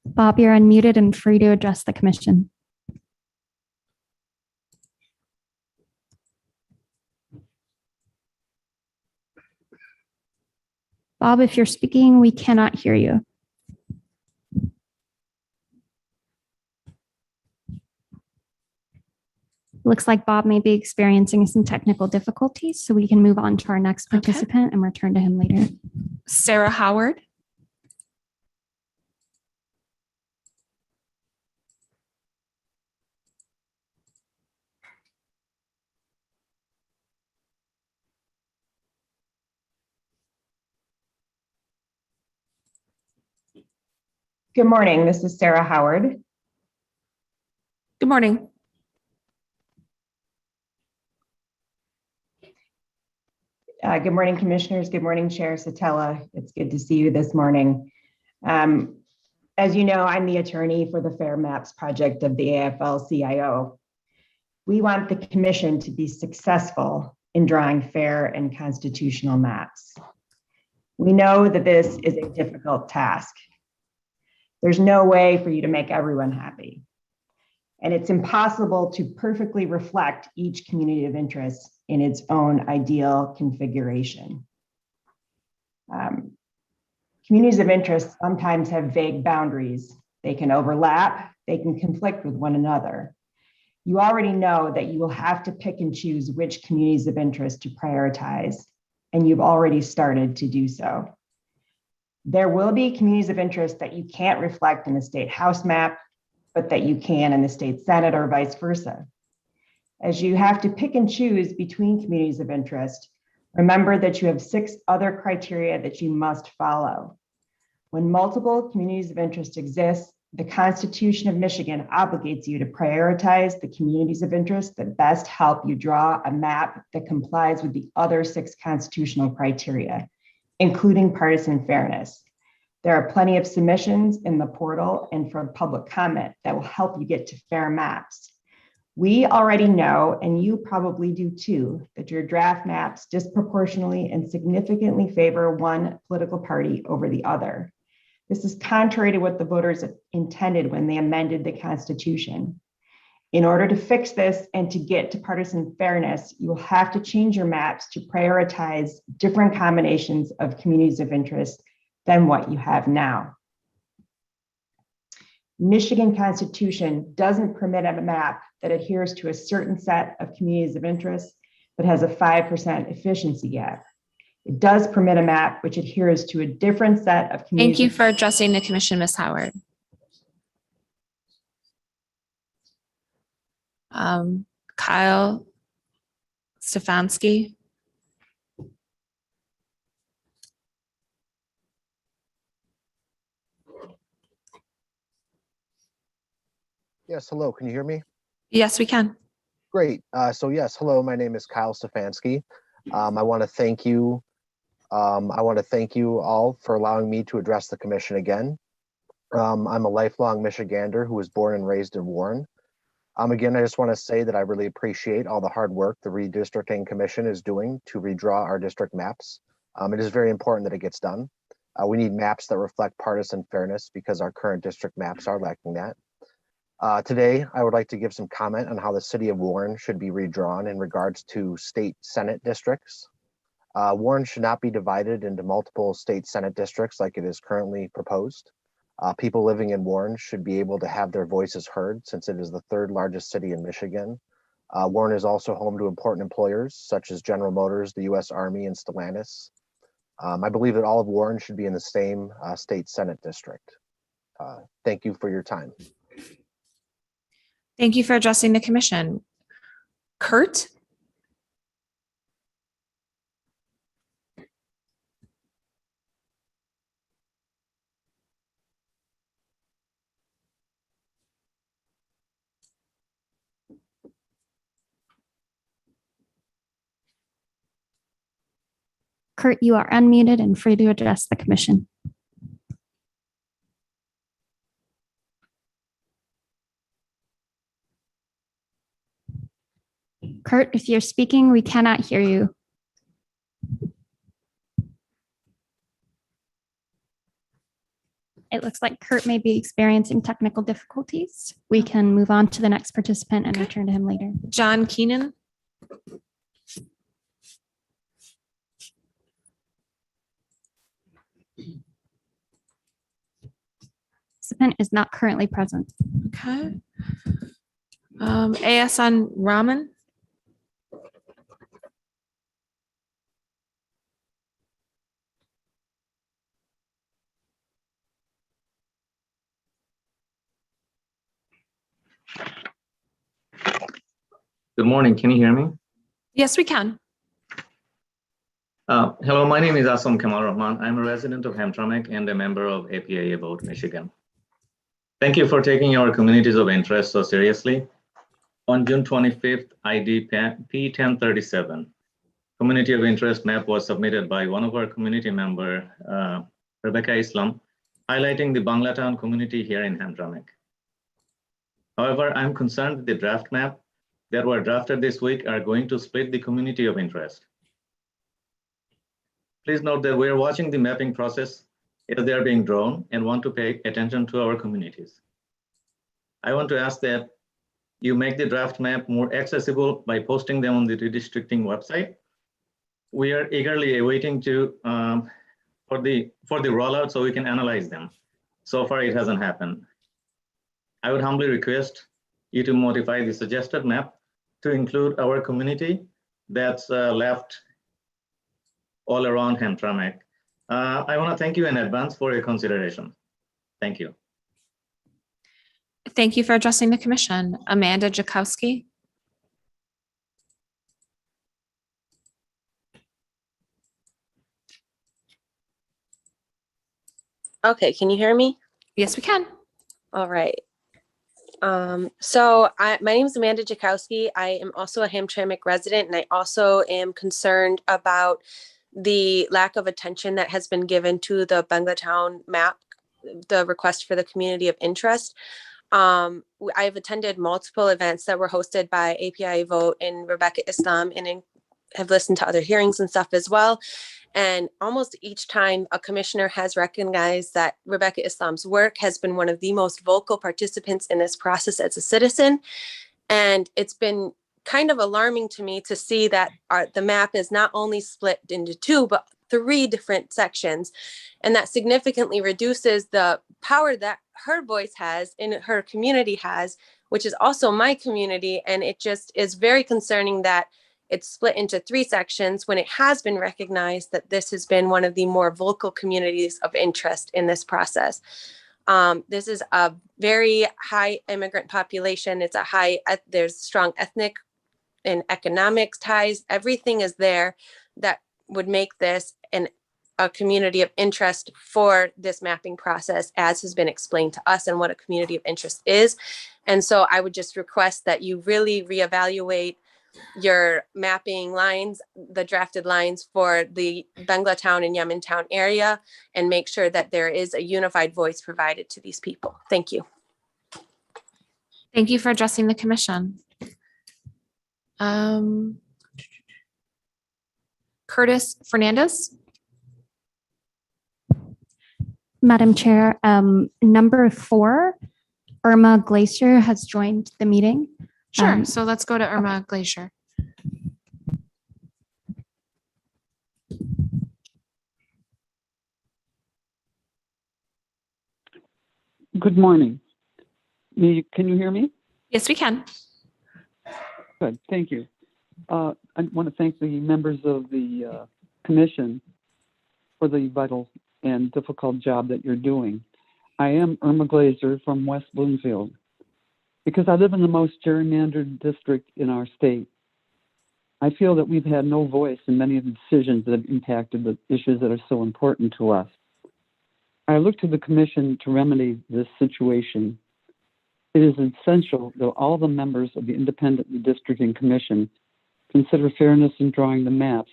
Bob, you're unmuted and free to address the commission. Bob, if you're speaking, we cannot hear you. Looks like Bob may be experiencing some technical difficulties, so we can move on to our next participant and return to him later. Sarah Howard. Good morning. This is Sarah Howard. Good morning. Good morning, commissioners. Good morning, Chair Satella. It's good to see you this morning. As you know, I'm the attorney for the Fair Maps project of the AFL-CIO. We want the commission to be successful in drawing fair and constitutional maps. We know that this is a difficult task. There's no way for you to make everyone happy. And it's impossible to perfectly reflect each community of interest in its own ideal configuration. Communities of interest sometimes have vague boundaries. They can overlap, they can conflict with one another. You already know that you will have to pick and choose which communities of interest to prioritize, and you've already started to do so. There will be communities of interest that you can't reflect in the state house map, but that you can in the state senate or vice versa. As you have to pick and choose between communities of interest, remember that you have 6 other criteria that you must follow. When multiple communities of interest exist, the Constitution of Michigan obligates you to prioritize the communities of interest that best help you draw a map that complies with the other 6 constitutional criteria, including partisan fairness. There are plenty of submissions in the portal and from public comment that will help you get to fair maps. We already know, and you probably do too, that your draft maps disproportionately and significantly favor one political party over the other. This is contrary to what the voters intended when they amended the Constitution. In order to fix this and to get to partisan fairness, you will have to change your maps to prioritize different combinations of communities of interest than what you have now. Michigan Constitution doesn't permit a map that adheres to a certain set of communities of interest, but has a 5% efficiency gap. It does permit a map which adheres to a different set of communities. Thank you for addressing the commission, Ms. Howard. Kyle Stefanski. Yes, hello, can you hear me? Yes, we can. Great. So yes, hello, my name is Kyle Stefanski. I want to thank you. I want to thank you all for allowing me to address the commission again. I'm a lifelong Michigander who was born and raised in Warren. Again, I just want to say that I really appreciate all the hard work the Redistricting Commission is doing to redraw our district maps. It is very important that it gets done. We need maps that reflect partisan fairness because our current district maps are lacking that. Today, I would like to give some comment on how the city of Warren should be redrawn in regards to state senate districts. Warren should not be divided into multiple state senate districts like it is currently proposed. People living in Warren should be able to have their voices heard since it is the 3rd largest city in Michigan. Warren is also home to important employers such as General Motors, the U.S. Army, and Stellantis. I believe that all of Warren should be in the same state senate district. Thank you for your time. Thank you for addressing the commission. Kurt? Kurt, you are unmuted and free to address the commission. Kurt, if you're speaking, we cannot hear you. It looks like Kurt may be experiencing technical difficulties. We can move on to the next participant and return to him later. John Keenan. Participant is not currently present. Okay. AS on Raman. Good morning. Can you hear me? Yes, we can. Hello, my name is Asam Kamal Rahman. I'm a resident of Hamtramck and a member of APA About Michigan. Thank you for taking your communities of interest so seriously. On June 25th, ID P1037, Community of Interest map was submitted by one of our community member, Rebecca Islam, highlighting the Banglatown community here in Hamtramck. However, I'm concerned that the draft map that were drafted this week are going to split the community of interest. Please note that we are watching the mapping process as they are being drawn and want to pay attention to our communities. I want to ask that you make the draft map more accessible by posting them on the redistricting website. We are eagerly awaiting for the rollout so we can analyze them. So far, it hasn't happened. I would humbly request you to modify the suggested map to include our community that's left all around Hamtramck. I want to thank you in advance for your consideration. Thank you. Thank you for addressing the commission. Amanda Jakowski. Okay, can you hear me? Yes, we can. All right. My name is Amanda Jakowski. I am also a Hamtramck resident, and I also am concerned about the lack of attention that has been given to the Banglatown map, the request for the community of interest. I've attended multiple events that were hosted by API Vote and Rebecca Islam, and have listened to other hearings and stuff as well. And almost each time a commissioner has recognized that Rebecca Islam's work has been one of the most vocal participants in this process as a citizen. And it's been kind of alarming to me to see that the map is not only split into 2, but 3 different sections. And that significantly reduces the power that her voice has and her community has, which is also my community. And it just is very concerning that it's split into 3 sections when it has been recognized that this has been one of the more vocal communities of interest in this process. This is a very high immigrant population. It's there's strong ethnic and economic ties. Everything is there that would make this a community of interest for this mapping process, as has been explained to us, and what a community of interest is. And so I would just request that you really reevaluate your mapping lines, the drafted lines for the Banglatown and Yementown area, and make sure that there is a unified voice provided to these people. Thank you. Thank you for addressing the commission. Curtis Fernandez. Madam Chair, number 4, Irma Glacier has joined the meeting. Sure. So let's go to Irma Glacier. Good morning. Can you hear me? Yes, we can. Good, thank you. I want to thank the members of the commission for the vital and difficult job that you're doing. I am Irma Glazer from West Bloomfield. Because I live in the most gerrymandered district in our state, I feel that we've had no voice in many of the decisions that have impacted the issues that are so important to us. I look to the commission to remedy this situation. It is essential that all the members of the Independent Redistricting Commission consider fairness in drawing the maps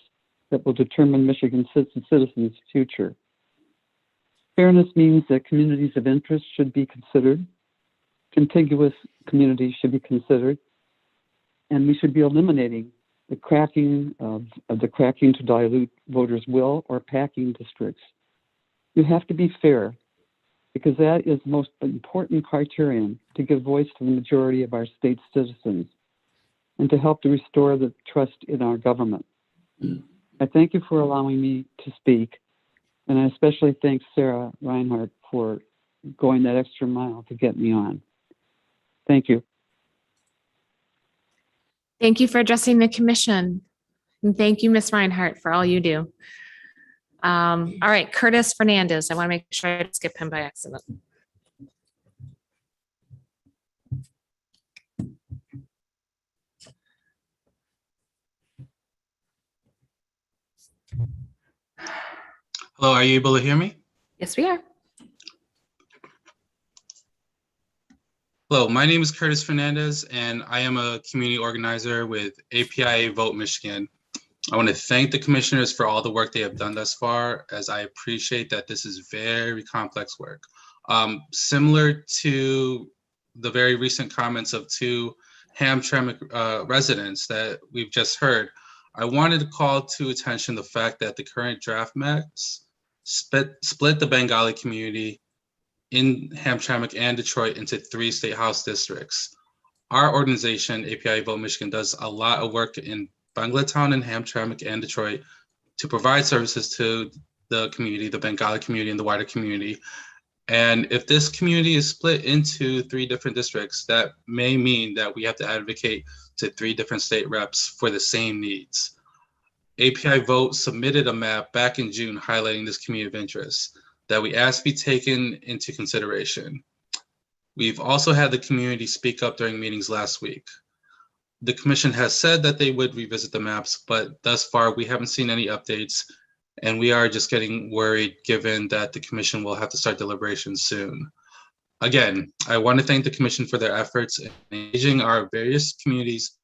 that will determine Michigan citizens' future. Fairness means that communities of interest should be considered, contiguous communities should be considered, and we should be eliminating the cracking to dilute voters' will or packing districts. You have to be fair, because that is the most important criterion to give voice to the majority of our state citizens and to help to restore the trust in our government. I thank you for allowing me to speak, and I especially thank Sarah Reinhardt for going that extra mile to get me on. Thank you. Thank you for addressing the commission. And thank you, Ms. Reinhardt, for all you do. All right, Curtis Fernandez. I want to make sure I didn't skip him by accident. Hello, are you able to hear me? Yes, we are. Hello, my name is Curtis Fernandez, and I am a community organizer with API Vote Michigan. I want to thank the commissioners for all the work they have done thus far, as I appreciate that this is very complex work. Similar to the very recent comments of two Hamtramck residents that we've just heard, I wanted to call to attention the fact that the current draft maps split the Bengali community in Hamtramck and Detroit into 3 state house districts. Our organization, API Vote Michigan, does a lot of work in Bangalatown and Hamtramck and Detroit to provide services to the community, the Bengali community and the wider community. And if this community is split into 3 different districts, that may mean that we have to advocate to 3 different state reps for the same needs. API Vote submitted a map back in June highlighting this community of interest that we asked be taken into consideration. We've also had the community speak up during meetings last week. The commission has said that they would revisit the maps, but thus far we haven't seen any updates, and we are just getting worried given that the commission will have to start deliberations soon. Again, I want to thank the commission for their efforts in engaging our various communities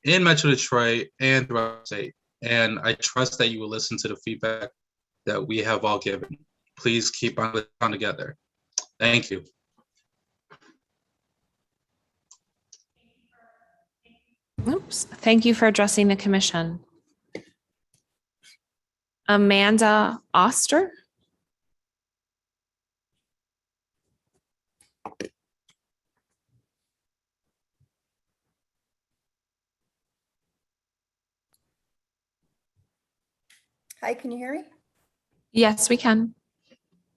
in Metro Detroit and throughout the state, and I trust that you will listen to the feedback that we have all given. Please keep on together. Thank you. Oops. Thank you for addressing the commission. Amanda Oster. Hi, can you hear me? Yes, we can.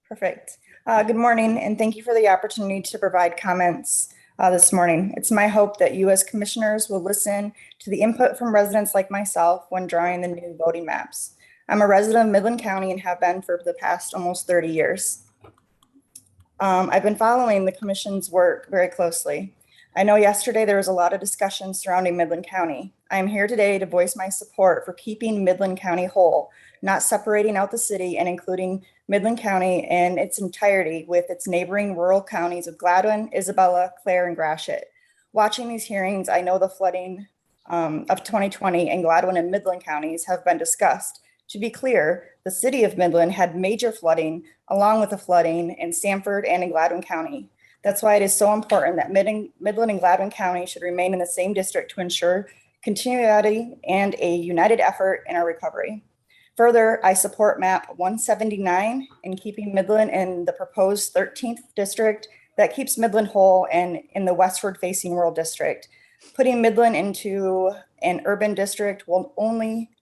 Perfect. Good morning, and thank you for the opportunity to provide comments this morning. It's my hope that you as commissioners will listen to the input from residents like myself when drawing the new voting maps. I'm a resident of Midland County and have been for the past almost 30 years. I've been following the commission's work very closely. I know yesterday there was a lot of discussion surrounding Midland County. I'm here today to voice my support for keeping Midland County whole, not separating out the city and including Midland County in its entirety with its neighboring rural counties of Gladwin, Isabella, Clare, and Gratiot. Watching these hearings, I know the flooding of 2020 in Gladwin and Midland counties have been discussed. To be clear, the city of Midland had major flooding along with the flooding in Sanford and in Gladwin County. That's why it is so important that Midland and Gladwin County should remain in the same district to ensure continuity and a united effort in our recovery. Further, I support map 179 in keeping Midland in the proposed 13th district that keeps Midland whole and in the westward facing rural district. Putting Midland into an urban district will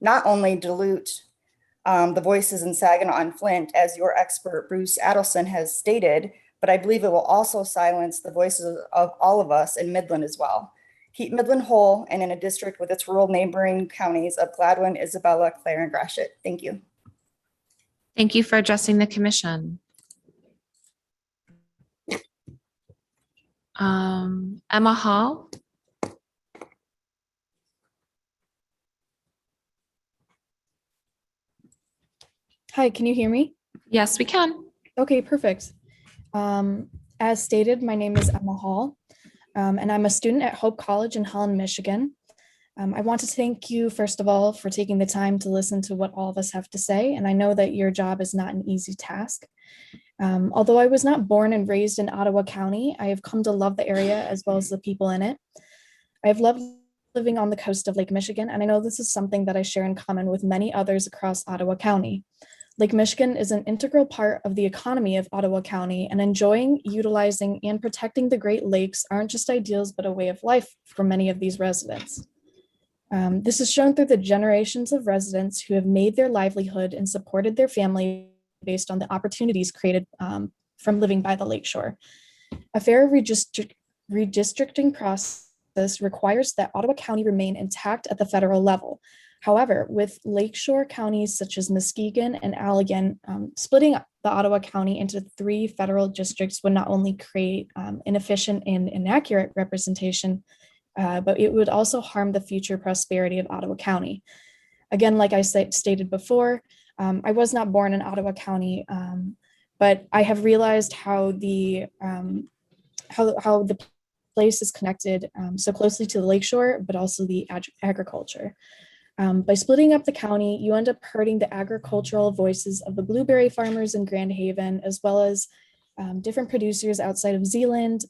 not only dilute the voices in Saginaw and Flint, as your expert Bruce Adelson has stated, but I believe it will also silence the voices of all of us in Midland as well. Keep Midland whole and in a district with its rural neighboring counties of Gladwin, Isabella, Clare, and Gratiot. Thank you. Thank you for addressing the commission. Emma Hall. Hi, can you hear me? Yes, we can. Okay, perfect. As stated, my name is Emma Hall, and I'm a student at Hope College in Holland, Michigan. I want to thank you, first of all, for taking the time to listen to what all of us have to say, and I know that your job is not an easy task. Although I was not born and raised in Ottawa County, I have come to love the area as well as the people in it. I have loved living on the coast of Lake Michigan, and I know this is something that I share in common with many others across Ottawa County. Lake Michigan is an integral part of the economy of Ottawa County, and enjoying, utilizing, and protecting the Great Lakes aren't just ideals, but a way of life for many of these residents. This is shown through the generations of residents who have made their livelihood and supported their family based on the opportunities created from living by the lakeshore. A fair redistricting process requires that Ottawa County remain intact at the federal level. However, with lakeshore counties such as Muskegon and Allegan, splitting the Ottawa County into 3 federal districts would not only create inefficient and inaccurate representation, but it would also harm the future prosperity of Ottawa County. Again, like I stated before, I was not born in Ottawa County, but I have realized how the place is connected so closely to the lakeshore, but also the agriculture. By splitting up the county, you end up hurting the agricultural voices of the blueberry farmers in Grand Haven, as well as different producers outside of Zealand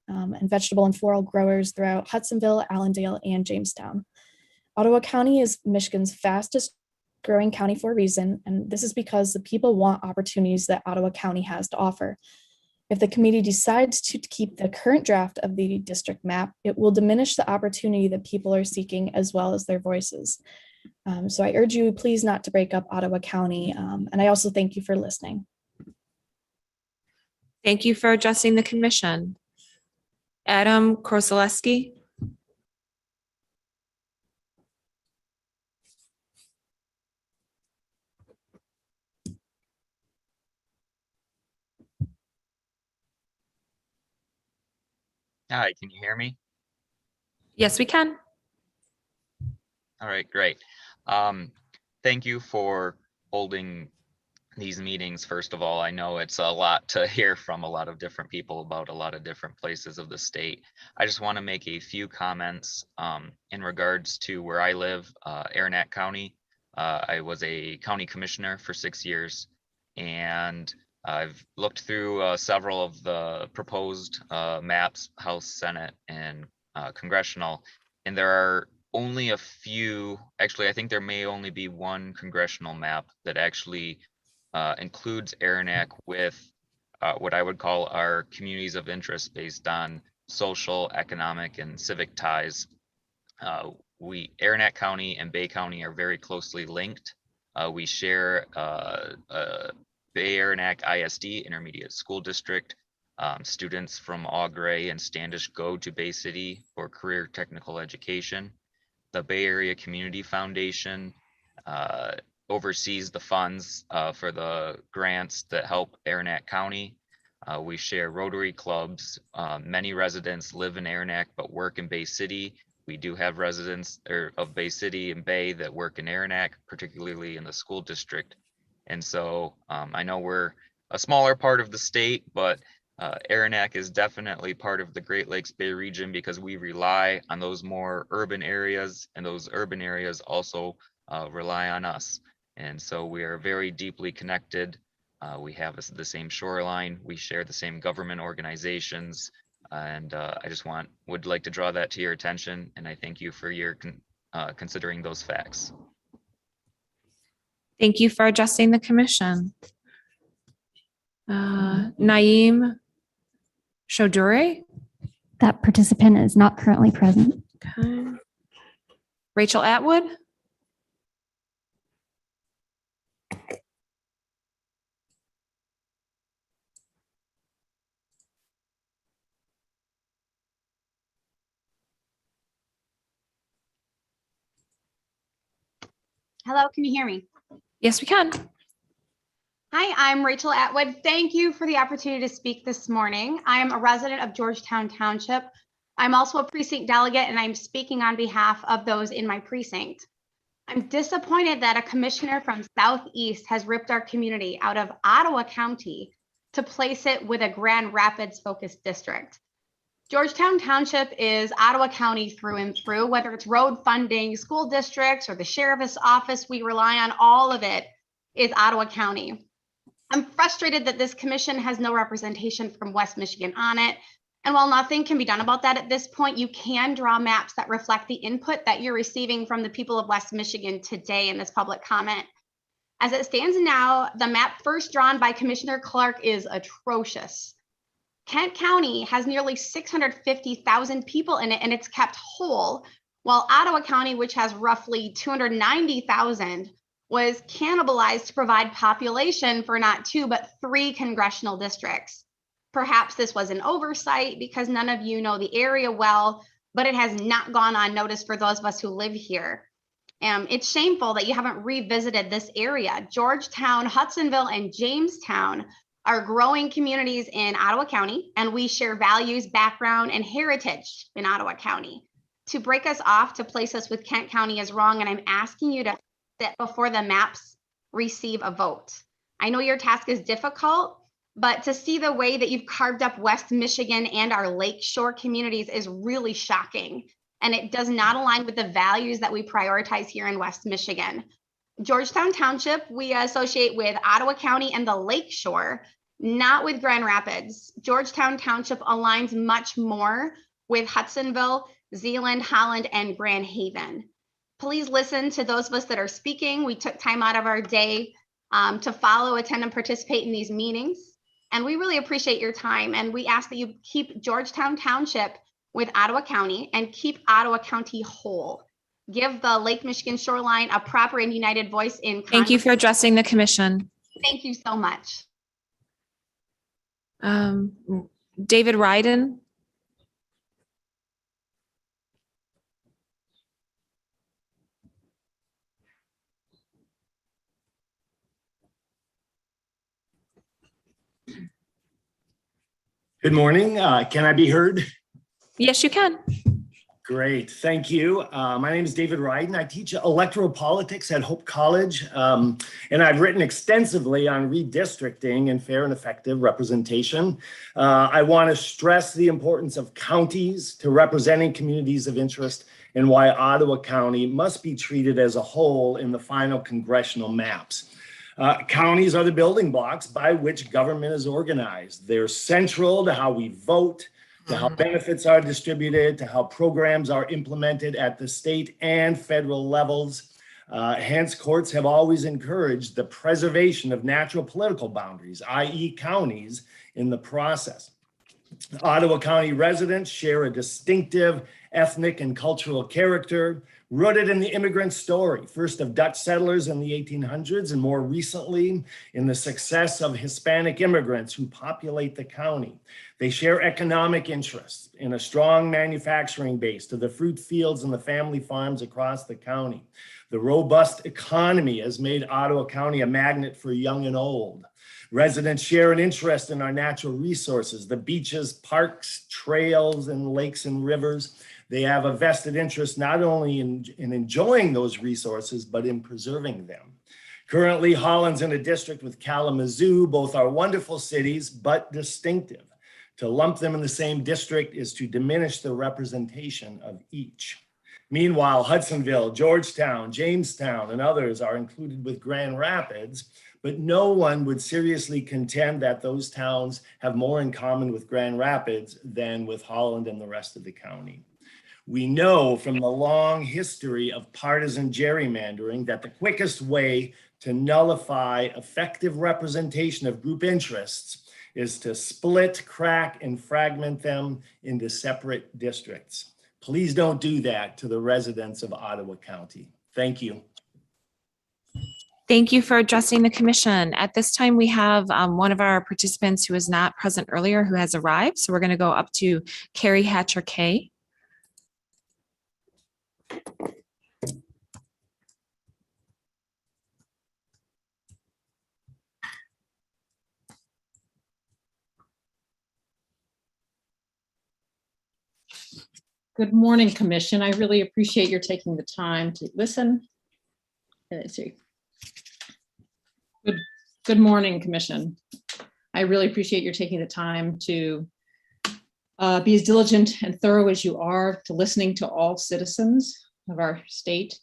and vegetable and floral growers throughout Hudsonville, Allendale, and Jamestown. Ottawa County is Michigan's fastest growing county for a reason, and this is because the people want opportunities that Ottawa County has to offer. If the committee decides to keep the current draft of the district map, it will diminish the opportunity that people are seeking as well as their voices. So I urge you please not to break up Ottawa County, and I also thank you for listening. Thank you for addressing the commission. Adam Krosaleski. Hi, can you hear me? Yes, we can. All right, great. Thank you for holding these meetings. First of all, I know it's a lot to hear from a lot of different people about a lot of different places of the state. I just want to make a few comments in regards to where I live, Aranac County. I was a county commissioner for 6 years, and I've looked through several of the proposed maps, House, Senate, and congressional, and there are only a few, actually, I think there may only be one congressional map that actually includes Aranac with what I would call our communities of interest based on social, economic, and civic ties. Aranac County and Bay County are very closely linked. We share Bay Aranac ISD, Intermediate School District. Students from Augrey and Standish go to Bay City for career technical education. The Bay Area Community Foundation oversees the funds for the grants that help Aranac County. We share Rotary clubs. Many residents live in Aranac but work in Bay City. We do have residents of Bay City and Bay that work in Aranac, particularly in the school district. And so I know we're a smaller part of the state, but Aranac is definitely part of the Great Lakes Bay region because we rely on those more urban areas, and those urban areas also rely on us. And so we are very deeply connected. We have the same shoreline, we share the same government organizations, and I just would like to draw that to your attention, and I thank you for your considering those facts. Thank you for addressing the commission. Naeem Chaudhuri. That participant is not currently present. Okay. Rachel Atwood. Hello, can you hear me? Yes, we can. Hi, I'm Rachel Atwood. Thank you for the opportunity to speak this morning. I am a resident of Georgetown Township. I'm also a precinct delegate, and I'm speaking on behalf of those in my precinct. I'm disappointed that a commissioner from Southeast has ripped our community out of Ottawa County to place it with a Grand Rapids focused district. Georgetown Township is Ottawa County through and through, whether it's road funding, school districts, or the sheriff's office we rely on, all of it is Ottawa County. I'm frustrated that this commission has no representation from West Michigan on it. And while nothing can be done about that at this point, you can draw maps that reflect the input that you're receiving from the people of West Michigan today in this public comment. As it stands now, the map first drawn by Commissioner Clark is atrocious. Kent County has nearly 650,000 people in it, and it's kept whole, while Ottawa County, which has roughly 290,000, was cannibalized to provide population for not 2, but 3 congressional districts. Perhaps this was an oversight because none of you know the area well, but it has not gone unnoticed for those of us who live here. It's shameful that you haven't revisited this area. Georgetown, Hudsonville, and Jamestown are growing communities in Ottawa County, and we share values, background, and heritage in Ottawa County. To break us off to place us with Kent County is wrong, and I'm asking you to sit before the maps receive a vote. I know your task is difficult, but to see the way that you've carved up West Michigan and our lakeshore communities is really shocking, and it does not align with the values that we prioritize here in West Michigan. Georgetown Township, we associate with Ottawa County and the lakeshore, not with Grand Rapids. Georgetown Township aligns much more with Hudsonville, Zeeland, Holland, and Grand Haven. Please listen to those of us that are speaking. We took time out of our day to follow, attend, and participate in these meetings. And we really appreciate your time. And we ask that you keep Georgetown Township with Ottawa County and keep Ottawa County whole. Give the Lake Michigan shoreline a proper and united voice in Congress. Thank you for addressing the commission. Thank you so much. David Ryden. Good morning. Can I be heard? Yes, you can. Great. Thank you. My name is David Ryden. I teach electoral politics at Hope College, and I've written extensively on redistricting and fair and effective representation. I want to stress the importance of counties to representing communities of interest and why Ottawa County must be treated as a whole in the final congressional maps. Counties are the building blocks by which government is organized. They're central to how we vote, to how benefits are distributed, to how programs are implemented at the state and federal levels. Hence, courts have always encouraged the preservation of natural political boundaries, i.e. counties, in the process. Ottawa County residents share a distinctive ethnic and cultural character rooted in the immigrant story, first of Dutch settlers in the 1800s and more recently in the success of Hispanic immigrants who populate the county. They share economic interests in a strong manufacturing base to the fruit fields and the family farms across the county. The robust economy has made Ottawa County a magnet for young and old. Residents share an interest in our natural resources, the beaches, parks, trails, and lakes and rivers. They have a vested interest not only in enjoying those resources, but in preserving them. Currently, Holland's in a district with Kalamazoo. Both are wonderful cities, but distinctive. To lump them in the same district is to diminish the representation of each. Meanwhile, Hudsonville, Georgetown, Jamestown, and others are included with Grand Rapids, but no one would seriously contend that those towns have more in common with Grand Rapids than with Holland and the rest of the county. We know from the long history of partisan gerrymandering that the quickest way to nullify effective representation of group interests is to split, crack, and fragment them into separate districts. Please don't do that to the residents of Ottawa County. Thank you. Thank you for addressing the commission. At this time, we have one of our participants who was not present earlier who has arrived. So we're going to go up to Carrie Hatcher-Kay. Good morning, Commission. I really appreciate your taking the time to listen. Let's see. Good morning, Commission. I really appreciate your taking the time to be as diligent and thorough as you are to listening to all citizens of our state.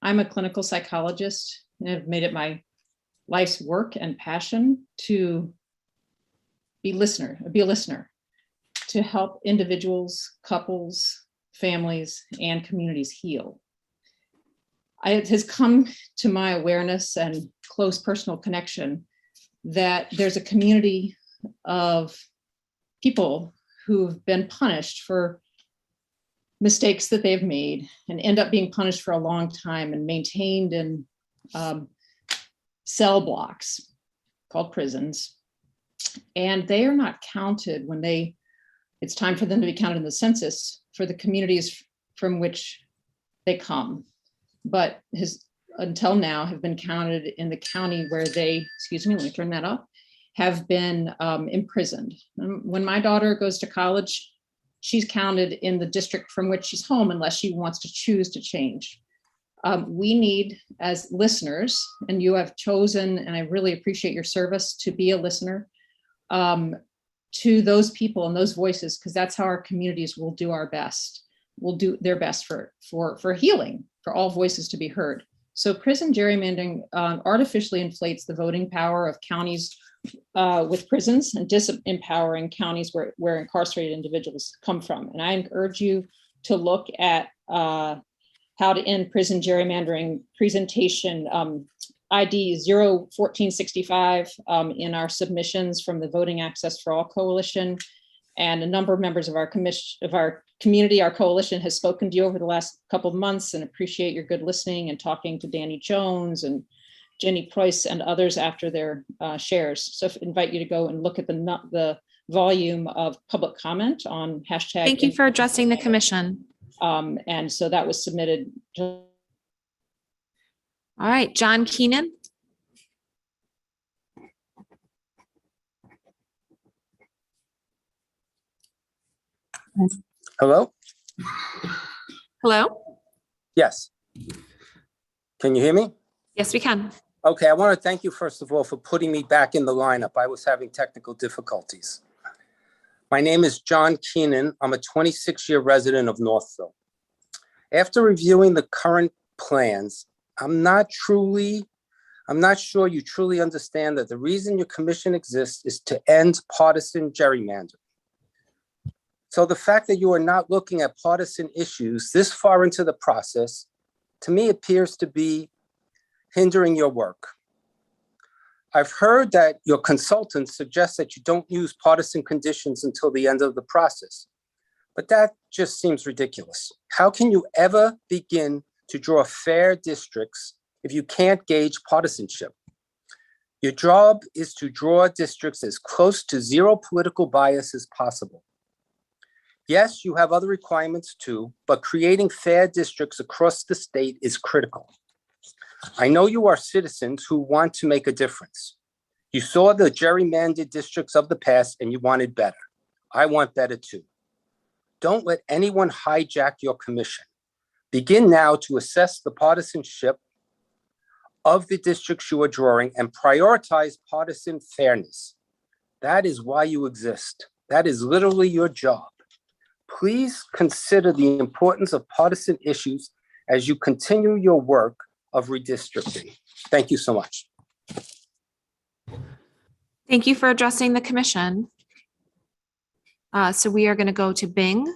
I'm a clinical psychologist and have made it my life's work and passion to be a listener, to help individuals, couples, families, and communities heal. It has come to my awareness and close personal connection that there's a community of people who've been punished for mistakes that they've made and end up being punished for a long time and maintained in cell blocks called prisons. And they are not counted when it's time for them to be counted in the census for the communities from which they come, but until now have been counted in the county where they, excuse me, let me turn that off, have been imprisoned. When my daughter goes to college, she's counted in the district from which she's home unless she wants to choose to change. We need, as listeners, and you have chosen, and I really appreciate your service, to be a listener to those people and those voices, because that's how our communities will do our best. Will do their best for healing, for all voices to be heard. So prison gerrymandering artificially inflates the voting power of counties with prisons and disempowering counties where incarcerated individuals come from. And I urge you to look at how to end prison gerrymandering presentation ID 01465 in our submissions from the Voting Access for All Coalition. And a number of members of our community, our coalition, has spoken to you over the last couple of months, and appreciate your good listening and talking to Danny Jones and Jenny Price and others after their shares. So I invite you to go and look at the volume of public comment on hashtag. Thank you for addressing the commission. And so that was submitted. All right, John Keenan. Hello? Hello? Yes. Can you hear me? Yes, we can. Okay, I want to thank you, first of all, for putting me back in the lineup. I was having technical difficulties. My name is John Keenan. I'm a 26-year resident of Northville. After reviewing the current plans, I'm not sure you truly understand that the reason your commission exists is to end partisan gerrymandering. So the fact that you are not looking at partisan issues this far into the process, to me, appears to be hindering your work. I've heard that your consultants suggest that you don't use partisan conditions until the end of the process, but that just seems ridiculous. How can you ever begin to draw fair districts if you can't gauge partisanship? Your job is to draw districts as close to zero political bias as possible. Yes, you have other requirements too, but creating fair districts across the state is critical. I know you are citizens who want to make a difference. You saw the gerrymandered districts of the past and you wanted better. I want better too. Don't let anyone hijack your commission. Begin now to assess the partisanship of the districts you are drawing and prioritize partisan fairness. That is why you exist. That is literally your job. Please consider the importance of partisan issues as you continue your work of redistricting. Thank you so much. Thank you for addressing the commission. So we are going to go to Bing.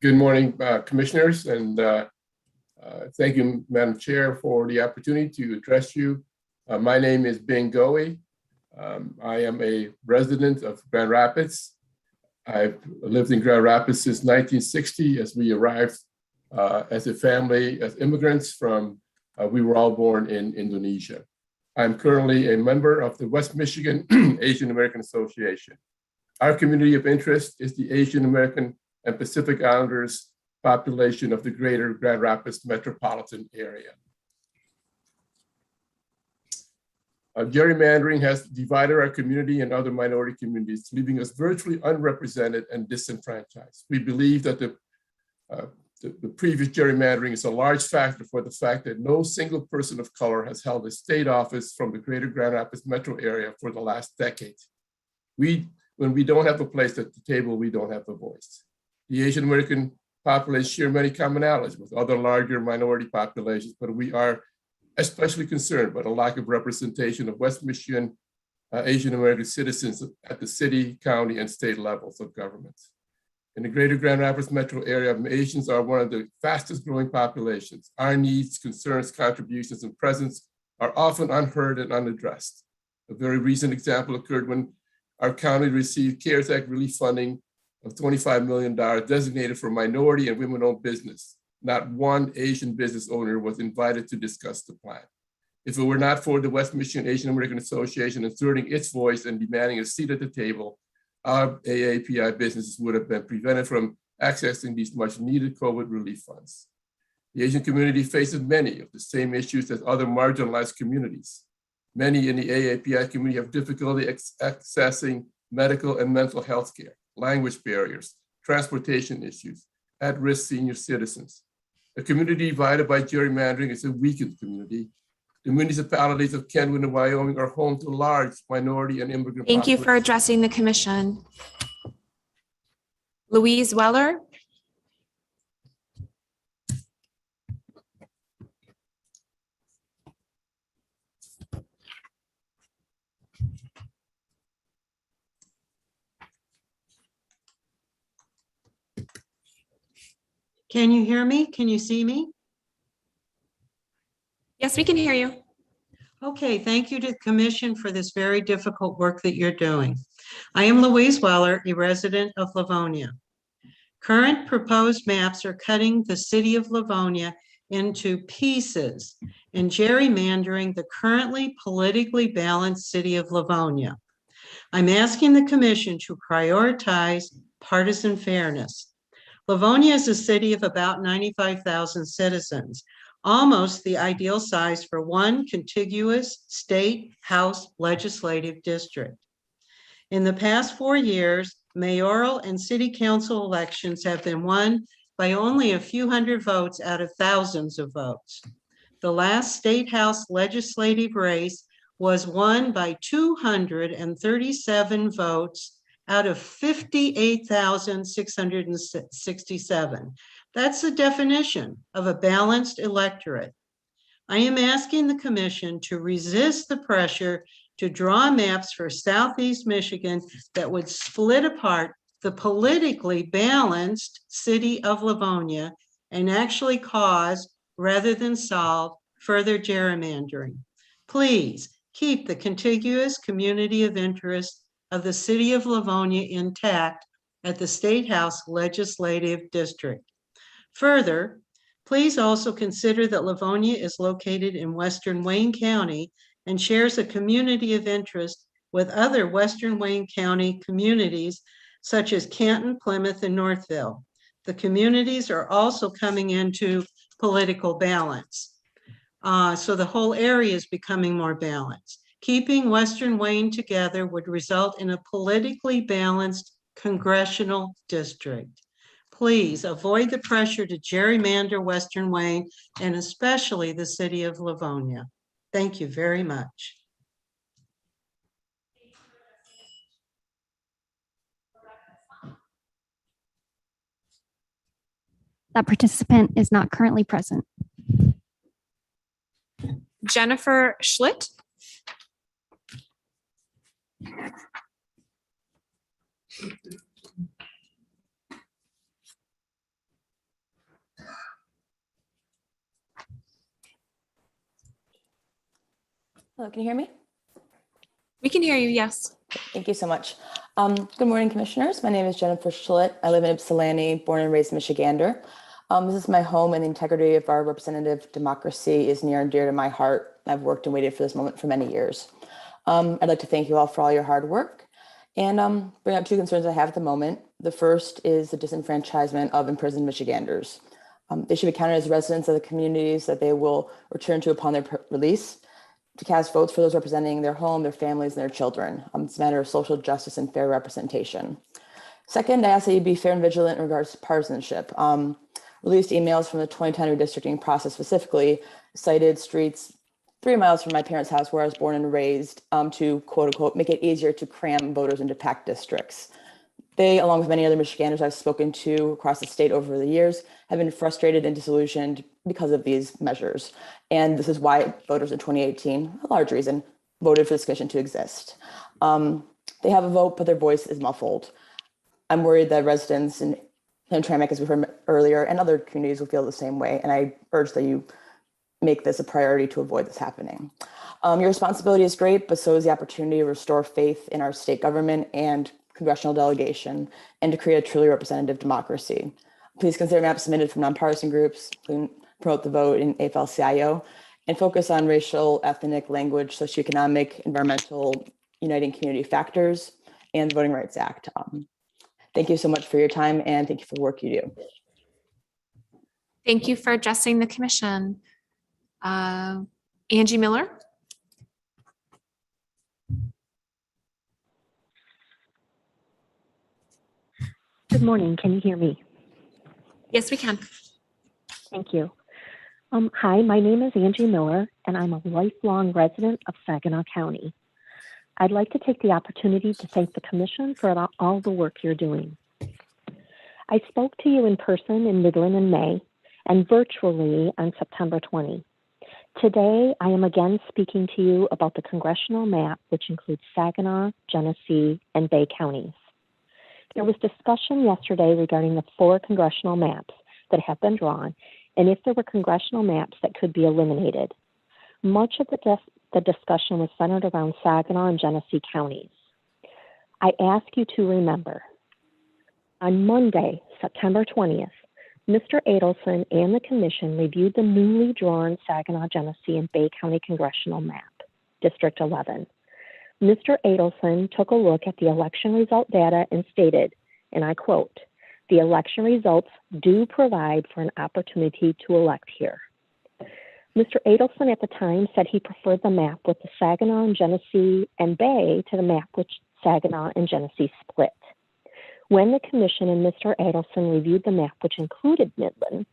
Good morning, commissioners, and thank you, Madam Chair, for the opportunity to address you. My name is Bing Goey. I am a resident of Grand Rapids. I've lived in Grand Rapids since 1960 as we arrived as a family, as immigrants from, we were all born in Indonesia. I'm currently a member of the West Michigan Asian American Association. Our community of interest is the Asian American and Pacific Islanders population of the greater Grand Rapids metropolitan area. Gerrymandering has divided our community and other minority communities, leaving us virtually unrepresented and disenfranchised. We believe that the previous gerrymandering is a large factor for the fact that no single person of color has held a state office from the greater Grand Rapids metro area for the last decade. When we don't have a place at the table, we don't have a voice. The Asian American population share many commonalities with other larger minority populations, but we are especially concerned about a lack of representation of West Michigan Asian American citizens at the city, county, and state levels of government. In the greater Grand Rapids metro area, Asians are one of the fastest growing populations. Our needs, concerns, contributions, and presence are often unheard and unaddressed. A very recent example occurred when our county received CARES Act relief funding of $25 million designated for minority and women-owned business. Not one Asian business owner was invited to discuss the plan. If it were not for the West Michigan Asian American Association asserting its voice and demanding a seat at the table, our AAPI businesses would have been prevented from accessing these much needed COVID relief funds. The Asian community faces many of the same issues as other marginalized communities. Many in the AAPI community have difficulty accessing medical and mental health care, language barriers, transportation issues, at-risk senior citizens. A community divided by gerrymandering is a weakened community. The municipalities of Kenwood and Wyoming are home to large minority and immigrant Thank you for populations. addressing the commission. Louise Weller. Can you hear me? Can you see me? Yes, we can hear you. Okay, thank you to the commission for this very difficult work that you're doing. I am Louise Weller, a resident of Livonia. Current proposed maps are cutting the city of Livonia into pieces and gerrymandering the currently politically balanced city of Livonia. I'm asking the commission to prioritize partisan fairness. Livonia is a city of about 95,000 citizens, almost the ideal size for one contiguous state house legislative district. In the past 4 years, mayoral and city council elections have been won by only a few hundred votes out of thousands of votes. The last state house legislative race was won by 237 votes out of 58,667. That's the definition of a balanced electorate. I am asking the commission to resist the pressure to draw maps for Southeast Michigan that would split apart the politically balanced city of Livonia and actually cause, rather than solve, further gerrymandering. Please keep the contiguous community of interest of the city of Livonia intact at the State House Legislative District. Further, please also consider that Livonia is located in western Wayne County and shares a community of interest with other western Wayne County communities such as Canton, Plymouth, and Northville. The communities are also coming into political balance. So the whole area is becoming more balanced. Keeping Western Wayne together would result in a politically balanced congressional district. Please avoid the pressure to gerrymander Western Wayne and especially the city of Livonia. Thank you very much. That participant is not currently present. Jennifer Schlitt. Hello, can you hear me? We can hear you, yes. Thank you so much. Good morning, commissioners. My name is Jennifer Schlitt. I live in Ypsilanti, born and raised Michigander. This is my home, and the integrity of our representative democracy is near and dear to my heart. I've worked and waited for this moment for many years. I'd like to thank you all for all your hard work and bring up two concerns I have at the moment. The first is the disenfranchisement of imprisoned Michiganders. They should be counted as residents of the communities that they will return to upon their release, to cast votes for those representing their home, their families, and their children. It's a matter of social justice and fair representation. Second, I ask that you be fair and vigilant in regards to partisanship. Released emails from the 2010 redistricting process specifically cited streets 3 miles from my parents' house where I was born and raised to quote unquote, make it easier to cram voters into packed districts. They, along with many other Michiganders I've spoken to across the state over the years, have been frustrated and disillusioned because of these measures. And this is why voters in 2018, a large reason, voted for this commission to exist. They have a vote, but their voice is muffled. I'm worried that residents in Hamtramck, as we heard earlier, and other communities will feel the same way. And I urge that you make this a priority to avoid this happening. Your responsibility is great, but so is the opportunity to restore faith in our state government and congressional delegation and to create a truly representative democracy. Please consider maps submitted from nonpartisan groups, promote the vote in AFL-CIO, and focus on racial, ethnic, language, socioeconomic, environmental, uniting community factors, and the Voting Rights Act. Thank you so much for your time, and thank you for the work you do. Thank you for addressing the commission. Angie Miller. Good morning. Can you hear me? Yes, we can. Thank you. Hi, my name is Angie Miller, and I'm a lifelong resident of Saginaw County. I'd like to take the opportunity to thank the Commission for all the work you're doing. I spoke to you in person in Midland in May and virtually on September 20. Today, I am again speaking to you about the congressional map, which includes Saginaw, Genesee, and Bay counties. There was discussion yesterday regarding the 4 congressional maps that have been drawn and if there were congressional maps that could be eliminated. Much of the discussion was centered around Saginaw and Genesee counties. I ask you to remember, on Monday, September 20th, Mr. Adelson and the Commission reviewed the newly drawn Saginaw, Genesee, and Bay County congressional map, District 11. Mr. Adelson took a look at the election result data and stated, and I quote, "The election results do provide for an opportunity to elect here." Mr. Adelson at the time said he preferred the map with the Saginaw and Genesee and Bay to the map which Saginaw and Genesee split. When the Commission and Mr. Adelson reviewed the map which included Midland,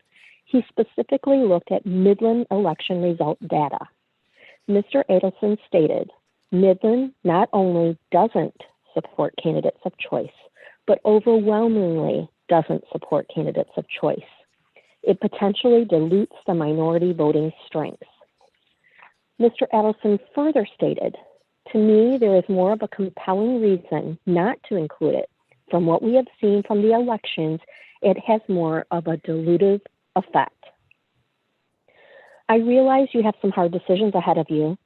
he specifically looked at Midland election result data. Mr. Adelson stated, Midland not only doesn't support candidates of choice, but overwhelmingly doesn't support candidates of choice. It potentially dilutes the minority voting strength. Mr. Adelson further stated, to me, there is more of a compelling reason not to include it. From what we have seen from the elections, it has more of a dilutive effect. I realize you have some hard decisions ahead of you.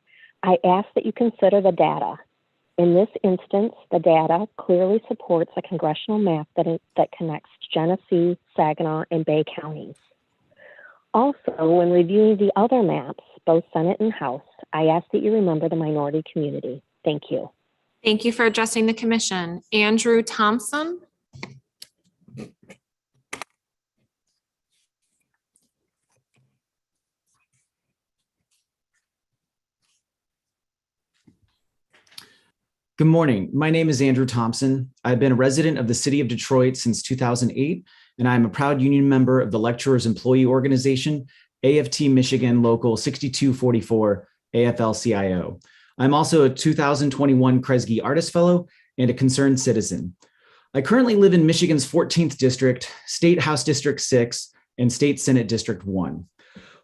I ask that you consider the data. In this instance, the data clearly supports a congressional map that connects Genesee, Saginaw, and Bay counties. Also, when reviewing the other maps, both Senate and House, I ask that you remember the minority community. Thank you. Thank you for addressing the commission. Andrew Thompson. Good morning. My name is Andrew Thompson. I've been a resident of the city of Detroit since 2008, and I'm a proud union member of the Lecturers Employee Organization, AFT Michigan Local 6244, AFL-CIO. I'm also a 2021 Kresge Artist Fellow and a concerned citizen. I currently live in Michigan's 14th District, State House District 6, and State Senate District 1.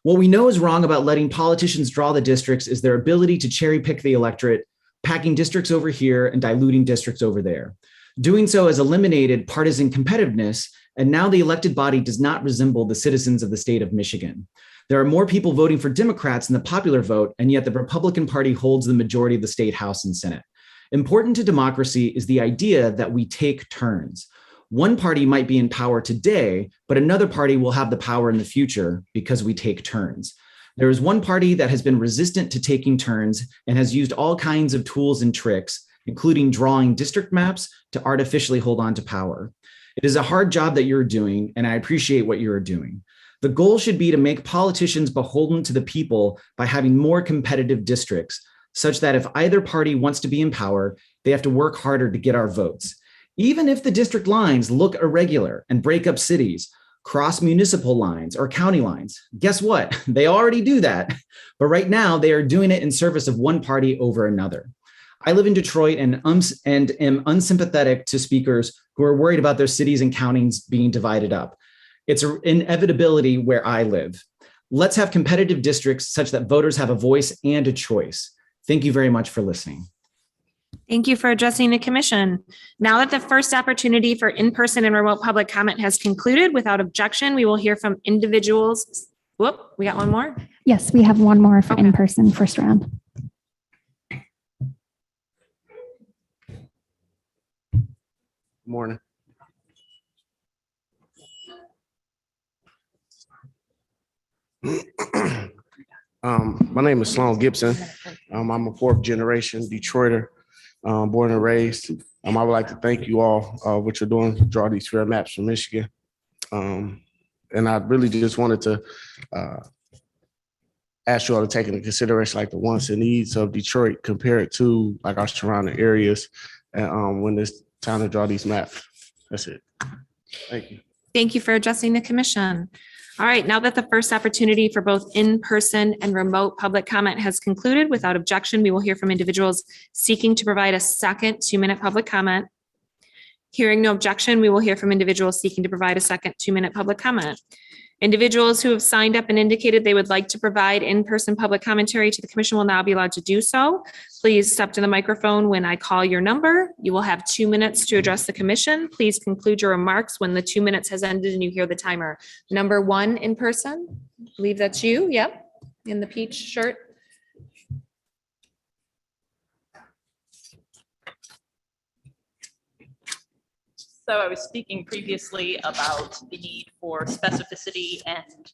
What we know is wrong about letting politicians draw the districts is their ability to cherry pick the electorate, packing districts over here and diluting districts over there. Doing so has eliminated partisan competitiveness, and now the elected body does not resemble the citizens of the state of Michigan. There are more people voting for Democrats in the popular vote, and yet the Republican Party holds the majority of the state House and Senate. Important to democracy is the idea that we take turns. One party might be in power today, but another party will have the power in the future because we take turns. There is one party that has been resistant to taking turns and has used all kinds of tools and tricks, including drawing district maps to artificially hold on to power. It is a hard job that you're doing, and I appreciate what you're doing. The goal should be to make politicians beholden to the people by having more competitive districts, such that if either party wants to be in power, they have to work harder to get our votes. Even if the district lines look irregular and break up cities, cross municipal lines or county lines, guess what? They already do that. But right now they are doing it in service of one party over another. I live in Detroit and am unsympathetic to speakers who are worried about their cities and counties being divided up. It's an inevitability where I live. Let's have competitive districts such that voters have a voice and a choice. Thank you very much for listening. Thank you for addressing the commission. Now that the first opportunity for in-person and remote public comment has concluded, without objection, we will hear from individuals. Whoop, we got one more? Yes, we have one more for in-person first round. Morning. My name is Sloan Gibson. I'm a fourth generation Detroiter, born and raised. I would like to thank you all what you're doing to draw these fair maps for Michigan. And I really just wanted to ask you all to take into consideration like the wants and needs of Detroit compared to like our surrounding areas and when it's time to draw these maps. That's it. Thank you. Thank you for addressing the commission. All right, now that the first opportunity for both in-person and remote public comment has concluded, without objection, we will hear from individuals seeking to provide a second 2-minute public comment. Hearing no objection, we will hear from individuals seeking to provide a second 2-minute public comment. Individuals who have signed up and indicated they would like to provide in-person public commentary to the commission will now be allowed to do so. Please step to the microphone when I call your number. You will have 2 minutes to address the commission. Please conclude your remarks when the 2 minutes has ended and you hear the timer. Number 1 in person, I believe that's you. Yep, in the peach shirt. So I was speaking previously about the need for specificity and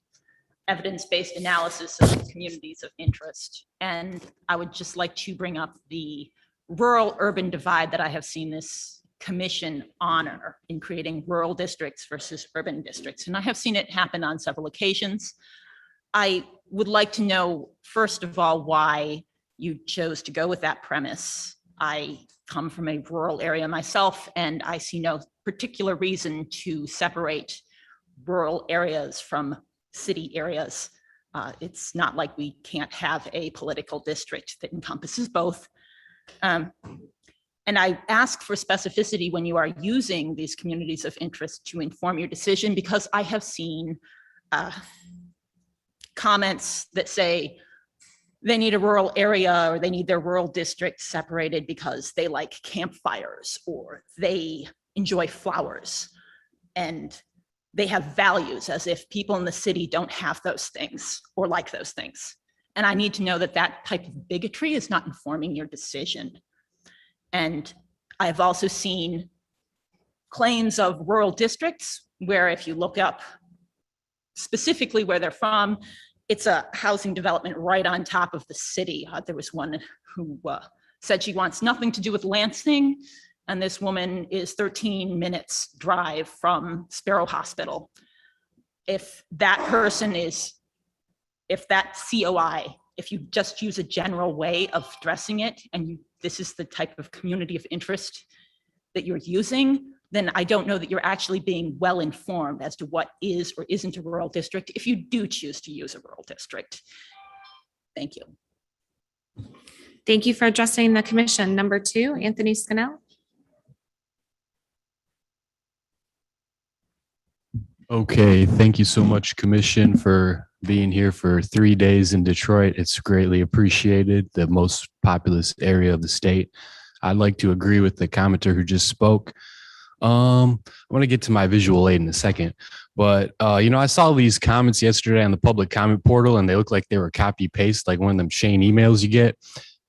evidence-based analysis of communities of interest. And I would just like to bring up the rural-urban divide that I have seen this commission honor in creating rural districts versus urban districts. And I have seen it happen on several occasions. I would like to know, first of all, why you chose to go with that premise. I come from a rural area myself, and I see no particular reason to separate rural areas from city areas. It's not like we can't have a political district that encompasses both. And I ask for specificity when you are using these communities of interest to inform your decision, because I have seen comments that say they need a rural area or they need their rural district separated because they like campfires or they enjoy flowers and they have values, as if people in the city don't have those things or like those things. And I need to know that that type of bigotry is not informing your decision. And I've also seen claims of rural districts where if you look up specifically where they're from, it's a housing development right on top of the city. There was one who said she wants nothing to do with Lansing, and this woman is 13 minutes drive from Sparrow Hospital. If that person is, if that COI, if you just use a general way of addressing it, and this is the type of community of interest that you're using, then I don't know that you're actually being well informed as to what is or isn't a rural district if you do choose to use a rural district. Thank you. Thank you for addressing the commission. Number 2, Anthony Scannell. Okay, thank you so much, Commission, for being here for 3 days in Detroit. It's greatly appreciated, the most populous area of the state. I'd like to agree with the commenter who just spoke. I want to get to my visual aid in a second, but you know, I saw these comments yesterday on the public comment portal and they look like they were copy paste, like one of them chain emails you get.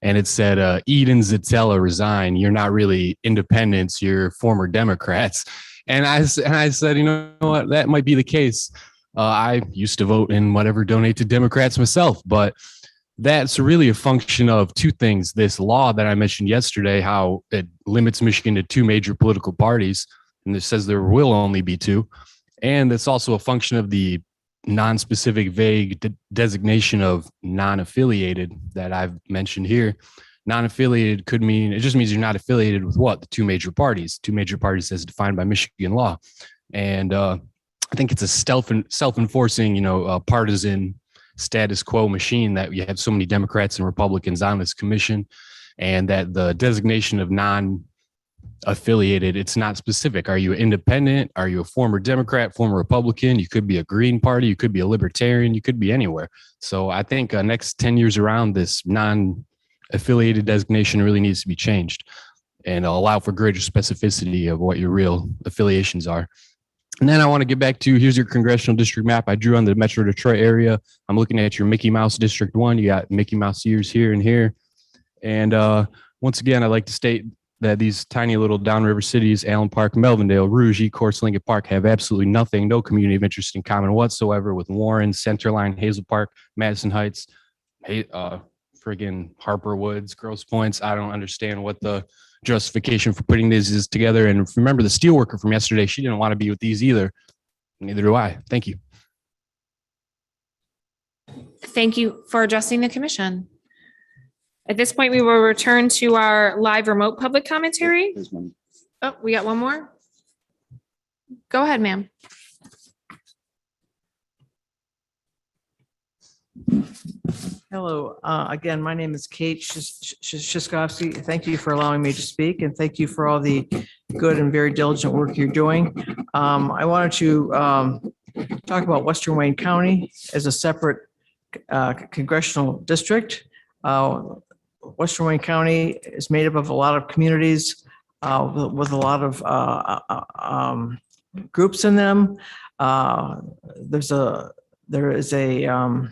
And it said, Eden Zitella resign. You're not really independents, you're former Democrats. And I said, you know what, that might be the case. I used to vote and whatever, donate to Democrats myself, but that's really a function of two things. This law that I mentioned yesterday, how it limits Michigan to 2 major political parties, and it says there will only be 2. And it's also a function of the non-specific vague designation of non-affiliated that I've mentioned here. Non-affiliated could mean, it just means you're not affiliated with what? The 2 major parties. 2 major parties as defined by Michigan law. And I think it's a self-enforcing, you know, partisan status quo machine that you have so many Democrats and Republicans on this commission, and that the designation of non-affiliated, it's not specific. Are you independent? Are you a former Democrat, former Republican? You could be a Green Party. You could be a Libertarian. You could be anywhere. So I think next 10 years around, this non-affiliated designation really needs to be changed and allow for greater specificity of what your real affiliations are. And then I want to get back to, here's your congressional district map I drew on the Metro Detroit area. I'm looking at your Mickey Mouse District 1. You got Mickey Mouse ears here and here. And once again, I'd like to state that these tiny little downriver cities, Allen Park, Melvindale, Rouge, Ecorse, Lincoln Park, have absolutely nothing, no community of interest in common whatsoever with Warren, Centerline, Hazel Park, Madison Heights, friggin' Harper Woods, Grosse Points. I don't understand what the justification for putting these is together. And remember the steelworker from yesterday, she didn't want to be with these either. Neither do I. Thank you. Thank you for addressing the commission. At this point, we will return to our live remote public commentary. Oh, we got one more. Go ahead, ma'am. Hello, again, my name is Kate Shiskowski. Thank you for allowing me to speak, and thank you for all the good and very diligent work you're doing. I wanted to talk about Western Wayne County as a separate congressional district. Western Wayne County is made up of a lot of communities with a lot of groups in them. There is a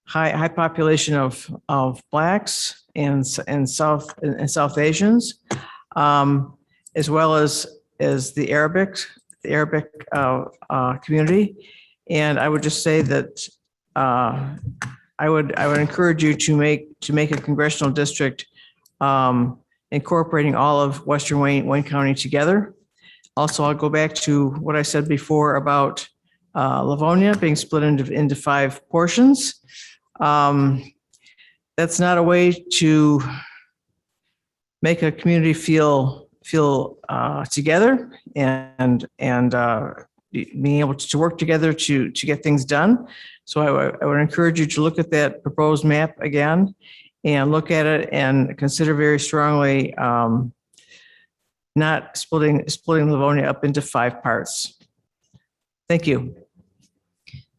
high population of Blacks and South Asians, as well as the Arabic community. And I would just say that I would encourage you to make a congressional district incorporating all of Western Wayne County together. Also, I'll go back to what I said before about Livonia being split into 5 portions. That's not a way to make a community feel together and being able to work together to get things done. So I would encourage you to look at that proposed map again and look at it and consider very strongly not splitting Livonia up into 5 parts. Thank you.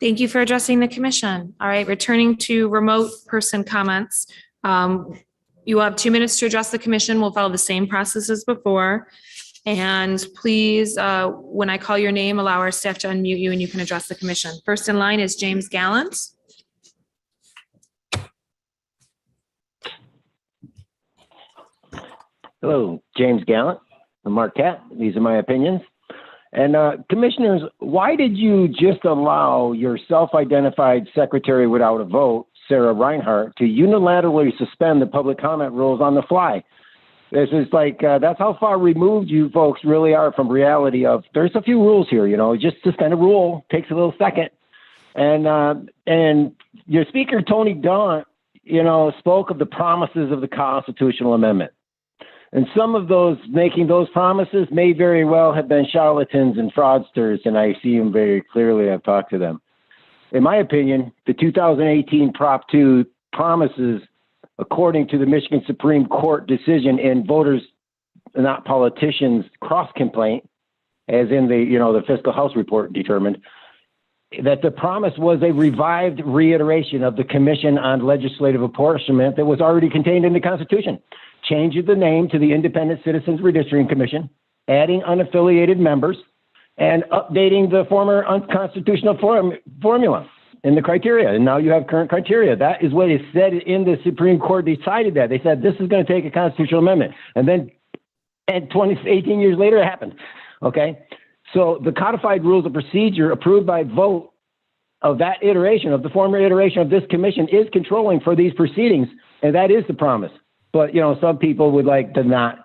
Thank you for addressing the commission. All right, returning to remote person comments. You will have 2 minutes to address the commission. We'll follow the same process as before. And please, when I call your name, allow our staff to unmute you and you can address the commission. First in line is James Gallant. Hello, James Gallant from Marquette. These are my opinions. And commissioners, why did you just allow your self-identified secretary without a vote, Sarah Reinhart, to unilaterally suspend the public comment rules on the fly? This is like, that's how far removed you folks really are from reality of, there's a few rules here, just suspend a rule, takes a little second. And your speaker, Tony Daunt, spoke of the promises of the constitutional amendment. And some of those making those promises may very well have been charlatans and fraudsters, and I see them very clearly. I've talked to them. In my opinion, the 2018 Prop 2 promises, according to the Michigan Supreme Court decision in Voters, Not Politicians cross complaint, as in the Fiscal House report determined, that the promise was a revived reiteration of the Commission on Legislative Apportionment that was already contained in the Constitution. Changing the name to the Independent Citizens Redistricting Commission, adding unaffiliated members, and updating the former unconstitutional formula in the criteria. And now you have current criteria. That is what is said in the Supreme Court decided that. They said this is going to take a constitutional amendment. And then 18 years later, it happened. Okay? So the codified rules of procedure approved by vote of that iteration, of the former iteration of this commission, is controlling for these proceedings. And that is the promise. But, some people would like to not,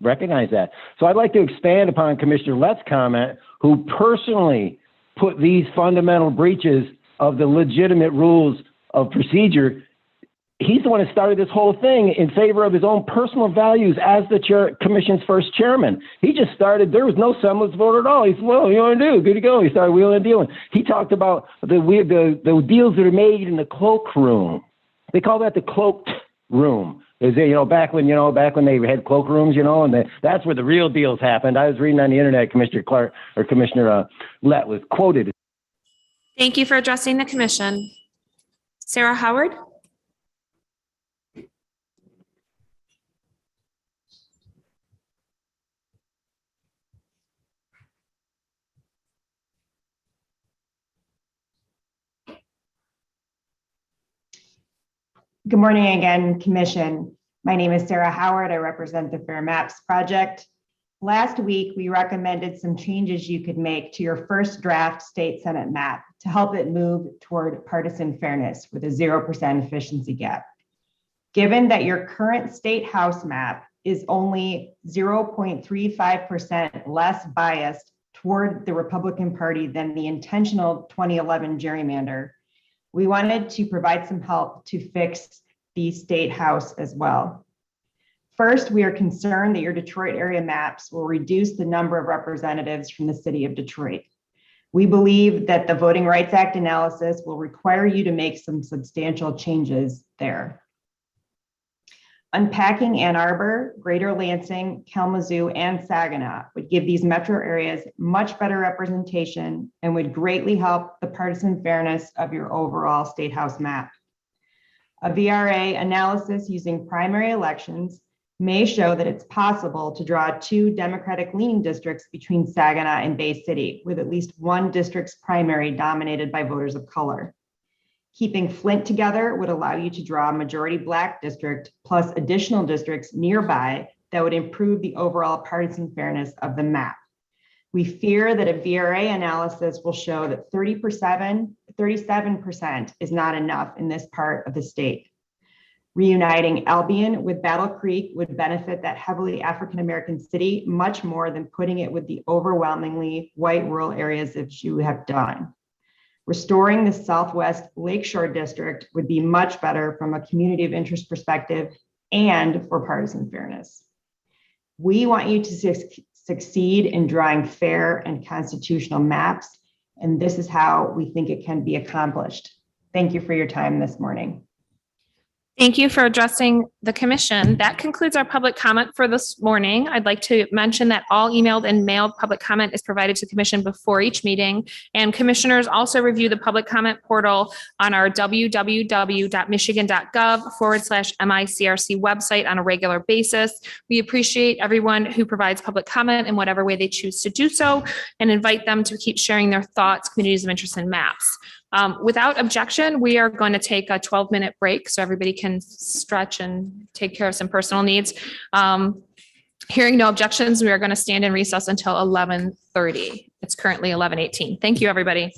recognize that. So I'd like to expand upon Commissioner Lett's comment, who personally put these fundamental breaches of the legitimate rules of procedure. He's the one that started this whole thing in favor of his own personal values as the commission's first chairman. He just started, there was no semblance vote at all. He said, well, you want to do? Good to go. He started wheeling and dealing. He talked about the deals that are made in the cloakroom. They call that the cloaked room. Is it, back when they had cloakrooms, and that's where the real deals happened. I was reading on the internet, Commissioner Lett was quoted. Thank you for addressing the commission. Sarah Howard. Good morning again, Commission. My name is Sarah Howard. I represent the Fair Maps Project. Last week, we recommended some changes you could make to your first draft state Senate map to help it move toward partisan fairness with a 0% efficiency gap. Given that your current state House map is only 0.35% less biased toward the Republican Party than the intentional 2011 gerrymander, we wanted to provide some help to fix the state House as well. First, we are concerned that your Detroit area maps will reduce the number of representatives from the city of Detroit. We believe that the Voting Rights Act analysis will require you to make some substantial changes there. Unpacking Ann Arbor, Greater Lansing, Kalamazoo, and Saginaw would give these metro areas much better representation and would greatly help the partisan fairness of your overall state House map. A VRA analysis using primary elections may show that it's possible to draw two Democratic leaning districts between Saginaw and Bay City, with at least one district's primary dominated by voters of color. Keeping Flint together would allow you to draw a majority Black district plus additional districts nearby that would improve the overall partisan fairness of the map. We fear that a VRA analysis will show that 37% is not enough in this part of the state. Reuniting Albion with Battle Creek would benefit that heavily African-American city much more than putting it with the overwhelmingly white rural areas as you have done. Restoring the Southwest Lakeshore District would be much better from a community of interest perspective and for partisan fairness. We want you to succeed in drawing fair and constitutional maps, and this is how we think it can be accomplished. Thank you for your time this morning. Thank you for addressing the commission. That concludes our public comment for this morning. I'd like to mention that all emailed and mailed public comment is provided to the commission before each meeting. And commissioners also review the public comment portal on our www.michigan.gov/MICRC website on a regular basis. We appreciate everyone who provides public comment in whatever way they choose to do so and invite them to keep sharing their thoughts, communities of interest, and maps. Without objection, we are going to take a 12-minute break so everybody can stretch and take care of some personal needs. Hearing no objections, we are going to stand in recess until 11:30. It's currently 11:18. Thank you, everybody.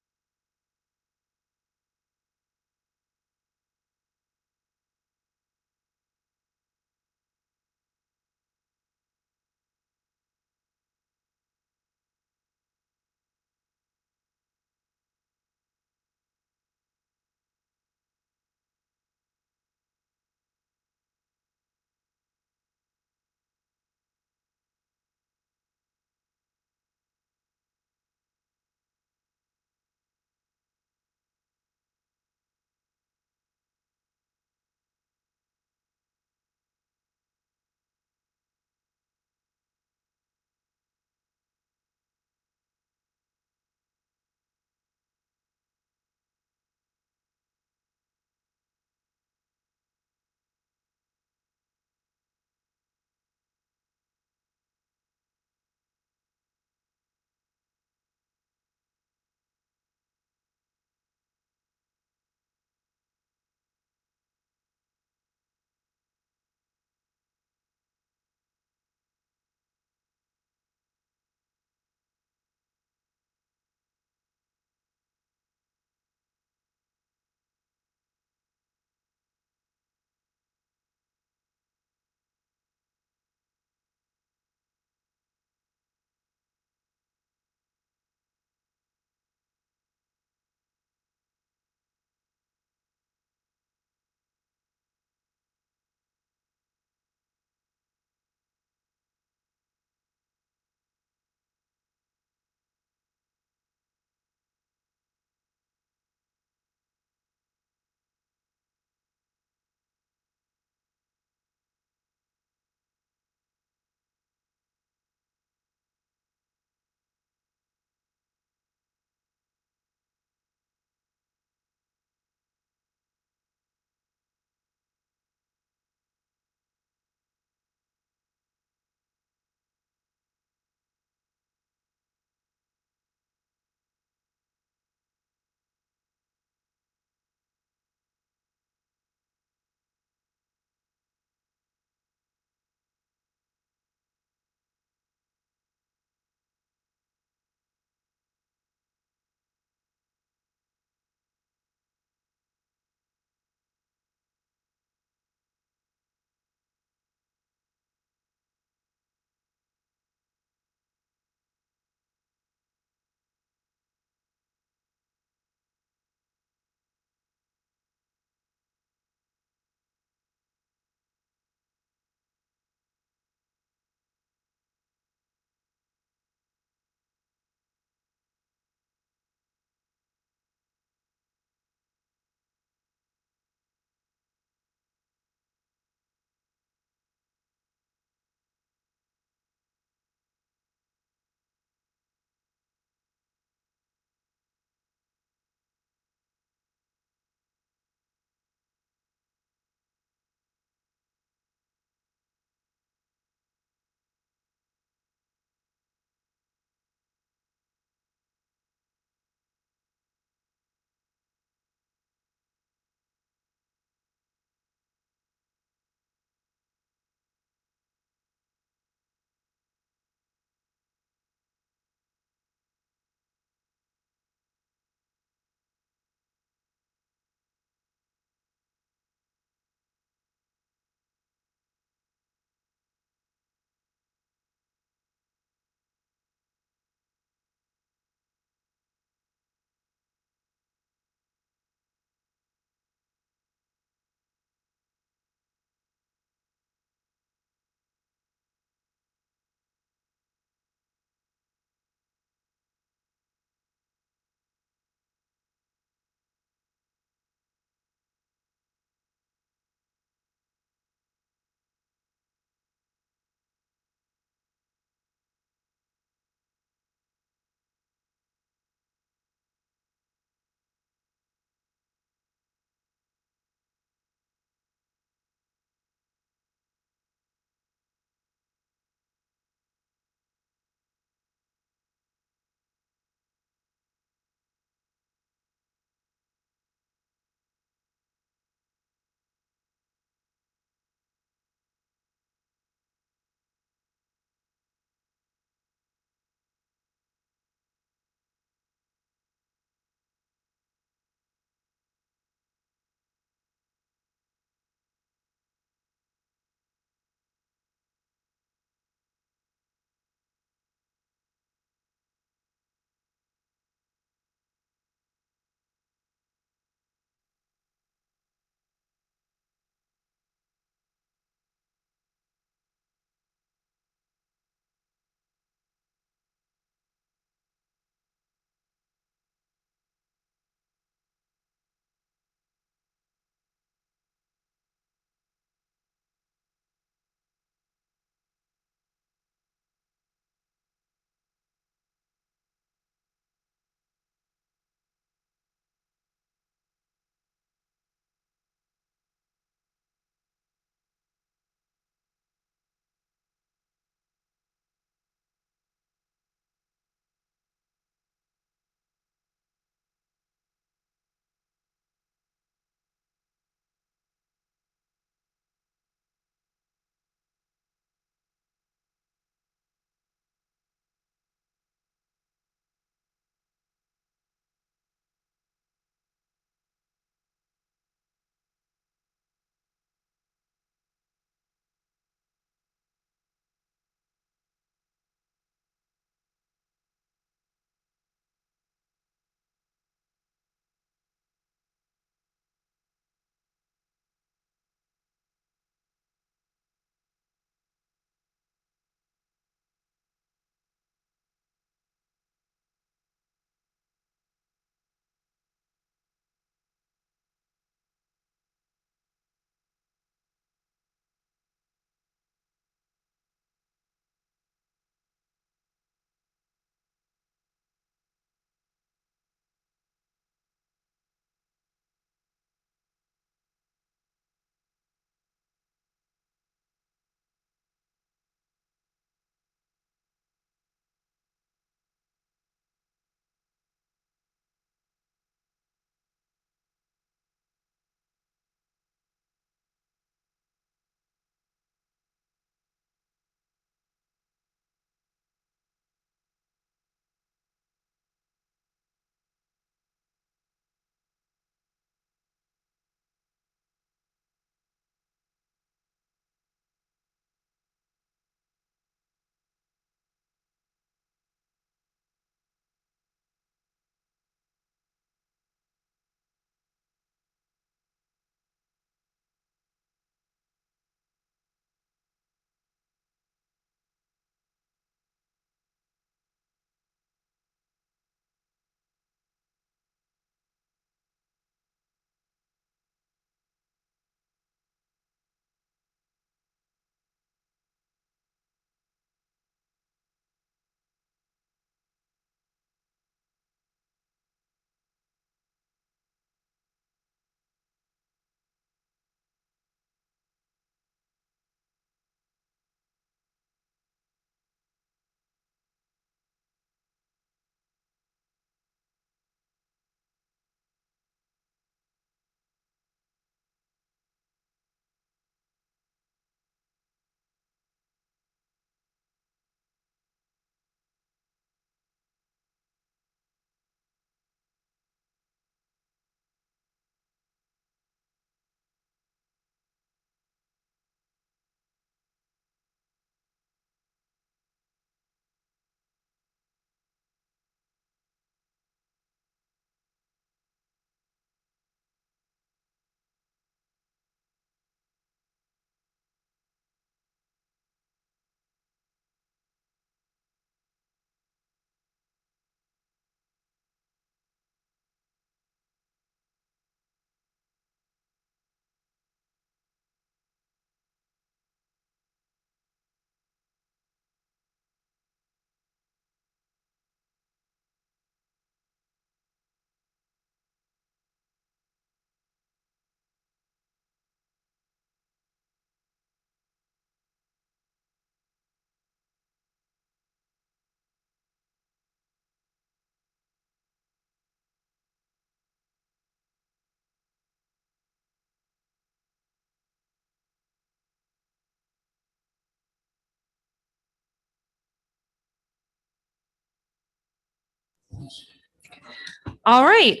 All right.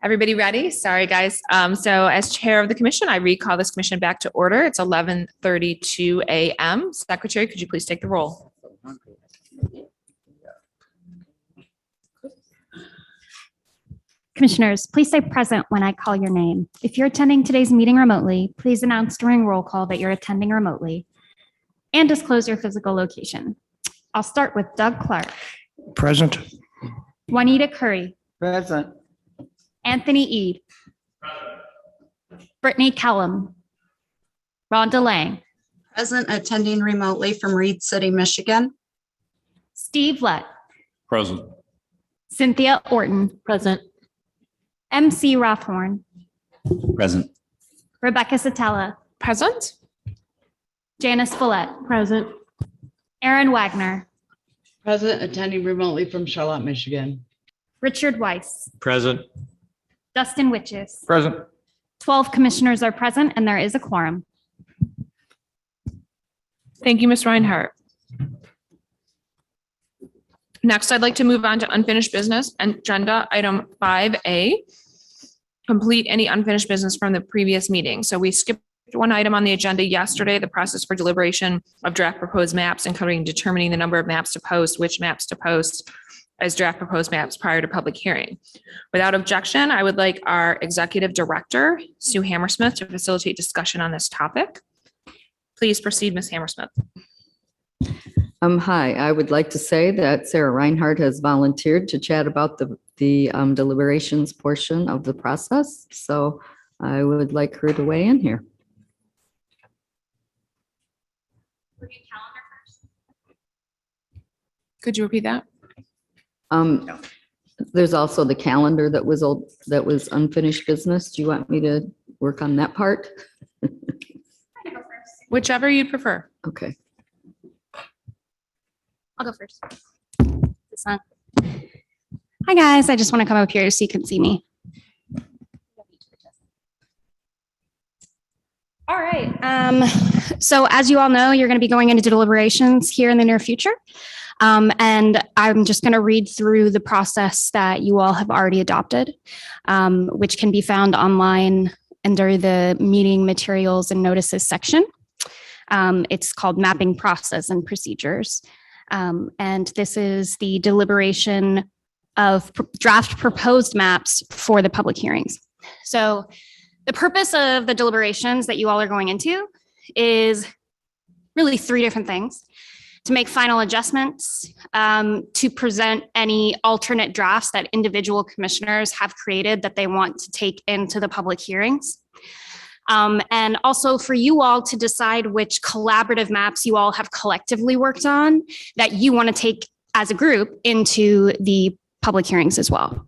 Everybody ready? Sorry, guys. So as chair of the commission, I recall this commission back to order. It's 11:32 a.m. Secretary, could you please take the roll? Commissioners, please say present when I call your name. If you're attending today's meeting remotely, please announce during roll call that you're attending remotely and disclose your physical location. I'll start with Doug Clark, Present. Juanita Curry, Present. Anthony Eid, Brittany Kellum, Rhonda Lang, Present, attending remotely from Reed City, Michigan. Steve Lett, Present. Cynthia Orton, present. MC Rothorn, Present. Rebecca Satella, present. Janice Follett, present. Aaron Wagner, Present, attending remotely from Charlotte, Michigan. Richard Weiss, Present. Dustin Witches. Present. 12 commissioners are present and there is a quorum. Thank you, Ms. Reinhardt. Next, I'd like to move on to unfinished business and agenda item 5A. Complete any unfinished business from the previous meeting. So we skipped one item on the agenda yesterday, the process for deliberation of draft proposed maps, including determining the number of maps to post, which maps to post as draft proposed maps prior to public hearing. Without objection, I would like our executive director, Sue Hammersmith, to facilitate discussion on this topic. Please proceed, Ms. Hammersmith. Hi, I would like to say that Sarah Reinhardt has volunteered to chat about the deliberations portion of the process. So I would like her to weigh in here. Could you repeat that? There's also the calendar that was old, that was unfinished business. Do you want me to work on that part? Whichever you'd prefer. Okay. I'll go first. This one. Hi, guys. I just want to come up here so you can see me. All right. So as you all know, you're going to be going into deliberations here in the near future. And I'm just going to read through the process that you all have already adopted, which can be found online under the meeting materials and notices section. It's called Mapping Process and Procedures. And this is the deliberation of draft proposed maps for the public hearings. So the purpose of the deliberations that you all are going into is really three different things: to make final adjustments, to present any alternate drafts that individual commissioners have created that they want to take into the public hearings. And also for you all to decide which collaborative maps you all have collectively worked on that you want to take as a group into the public hearings as well.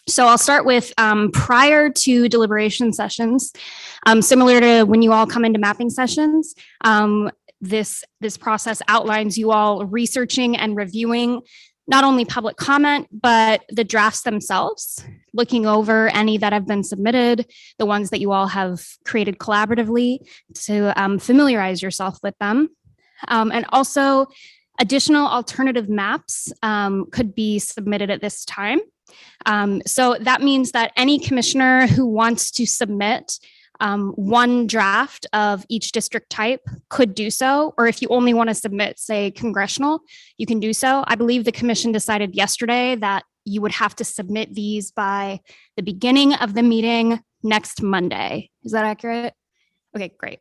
So I'll start with prior to deliberation sessions, similar to when you all come into mapping sessions. This process outlines you all researching and reviewing not only public comment, but the drafts themselves, looking over any that have been submitted, the ones that you all have created collaboratively to familiarize yourself with them. And also additional alternative maps could be submitted at this time. So that means that any commissioner who wants to submit one draft of each district type could do so, or if you only want to submit, say, congressional, you can do so. I believe the commission decided yesterday that you would have to submit these by the beginning of the meeting next Monday. Is that accurate? Okay, great.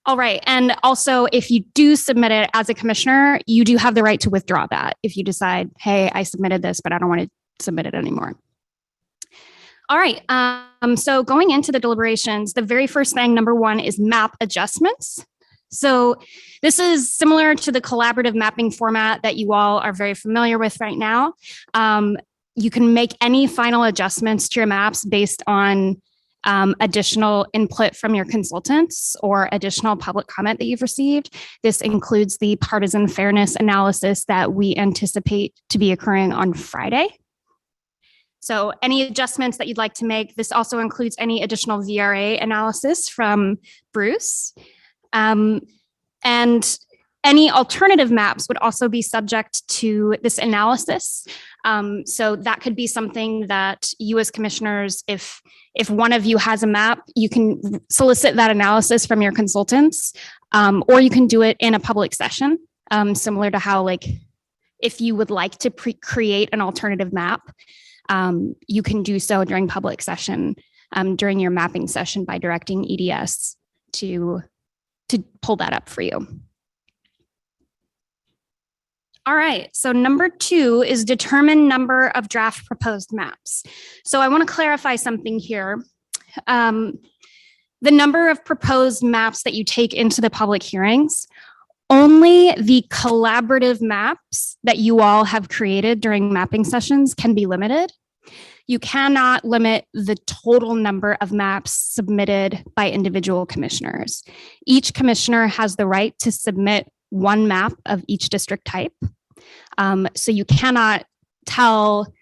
All right, and also if you do submit it as a commissioner, you do have the right to withdraw that if you decide, hey, I submitted this, but I don't want to submit it anymore. All right, so going into the deliberations, the very first thing, number one, is map adjustments. So this is similar to the collaborative mapping format that you all are very familiar with right now. You can make any final adjustments to your maps based on additional input from your consultants or additional public comment that you've received. This includes the partisan fairness analysis that we anticipate to be occurring on Friday. So any adjustments that you'd like to make, this also includes any additional VRA analysis from Bruce. And any alternative maps would also be subject to this analysis. So that could be something that you as commissioners, if one of you has a map, you can solicit that analysis from your consultants, or you can do it in a public session, similar to how, like, if you would like to create an alternative map, you can do so during public session, during your mapping session by directing EDS to pull that up for you. All right, so number 2 is determine number of draft proposed maps. So I want to clarify something here. The number of proposed maps that you take into the public hearings, only the collaborative maps that you all have created during mapping sessions can be limited. You cannot limit the total number of maps submitted by individual commissioners. Each commissioner has the right to submit one map of each district type. So you cannot tell,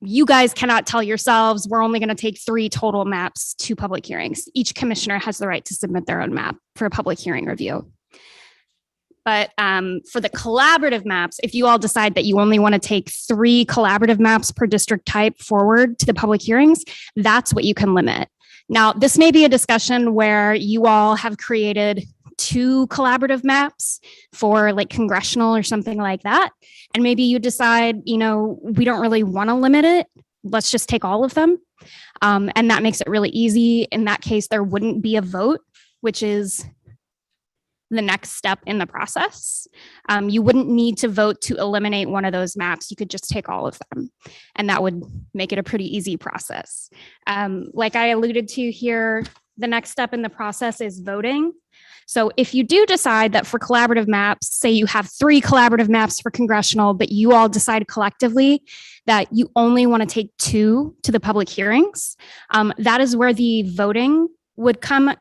you guys cannot tell yourselves, we're only going to take 3 total maps to public hearings. Each commissioner has the right to submit their own map for a public hearing review. But for the collaborative maps, if you all decide that you only want to take 3 collaborative maps per district type forward to the public hearings, that's what you can limit. Now, this may be a discussion where you all have created 2 collaborative maps for like congressional or something like that. And maybe you decide, we don't really want to limit it. Let's just take all of them. And that makes it really easy. In that case, there wouldn't be a vote, which is the next step in the process. You wouldn't need to vote to eliminate one of those maps. You could just take all of them, and that would make it a pretty easy process. Like I alluded to here, the next step in the process is voting. So if you do decide that for collaborative maps, say you have 3 collaborative maps for congressional, but you all decide collectively that you only want to take 2 to the public hearings, that is where the voting would come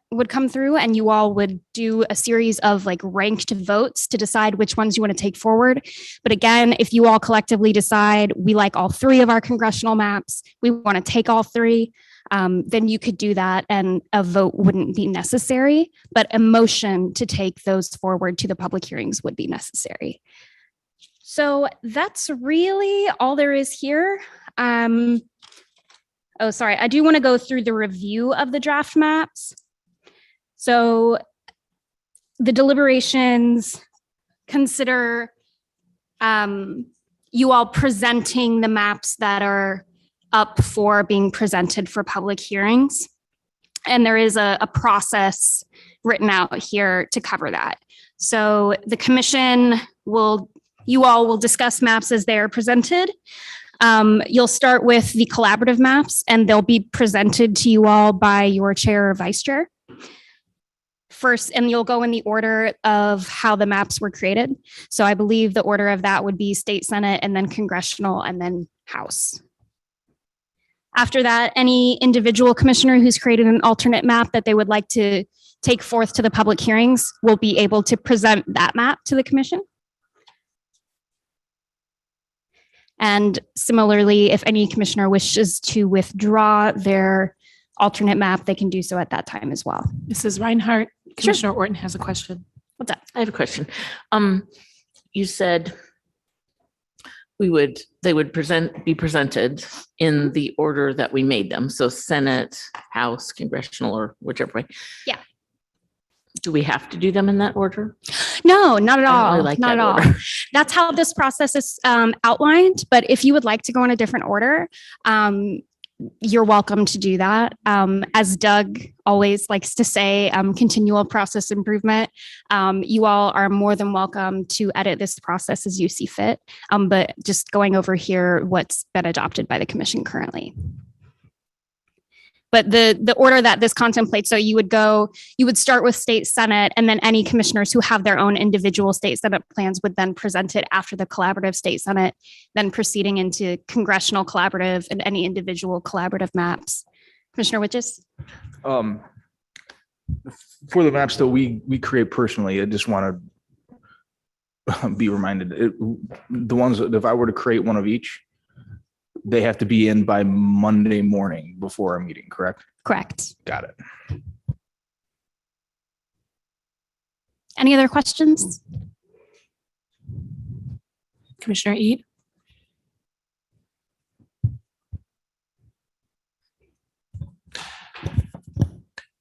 through, and you all would do a series of like ranked votes to decide which ones you want to take forward. But again, if you all collectively decide we like all 3 of our congressional maps, we want to take all 3, then you could do that and a vote wouldn't be necessary, but a motion to take those forward to the public hearings would be necessary. So that's really all there is here. Oh, sorry, I do want to go through the review of the draft maps. So the deliberations consider you all presenting the maps that are up for being presented for public hearings. And there is a process written out here to cover that. So the commission you all will discuss maps as they are presented. You'll start with the collaborative maps, and they'll be presented to you all by your chair or vice chair. First, and you'll go in the order of how the maps were created. So I believe the order of that would be state senate, and then congressional, and then House. After that, any individual commissioner who's created an alternate map that they would like to take forth to the public hearings will be able to present that map to the commission. And similarly, if any commissioner wishes to withdraw their alternate map, they can do so at that time as well. Mrs. Reinhardt, Commissioner Orton has a question. What's up? I have a question. You said they would be presented in the order that we made them. So Senate, House, Congressional, or whichever way. Yeah. Do we have to do them in that order? No, not at all. really like Not that at all. order. That's how this process is outlined. But if you would like to go in a different order, you're welcome to do that. As Doug always likes to say, continual process improvement. You all are more than welcome to edit this process as you see fit. But just going over here, what's been adopted by the commission currently. But the order that this contemplates, so you would start with state senate, and then any commissioners who have their own individual state senate plans would then present it after the collaborative state senate, then proceeding into congressional collaborative and any individual collaborative maps. Commissioner Witches? For the maps that we create personally, I just want to be reminded, the ones that if I were to create one of each, they have to be in by Monday morning before our meeting, correct? Correct. Got it. Any other questions? Commissioner Eid?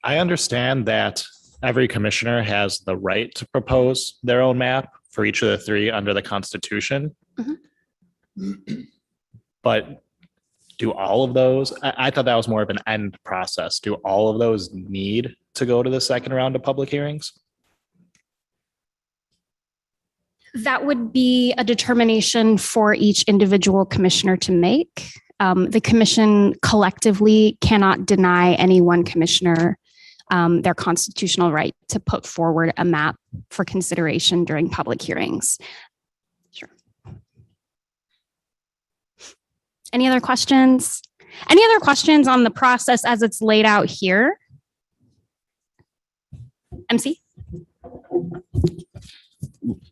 I understand that every commissioner has the right to propose their own map for each of the three under the Constitution. But do all of those, I thought that was more of an end process. Do all of those need to go to the second round of public hearings? That would be a determination for each individual commissioner to make. The commission collectively cannot deny any one commissioner their constitutional right to put forward a map for consideration during public hearings. Sure. Any other questions? Any other questions on the process as it's laid out here? MC?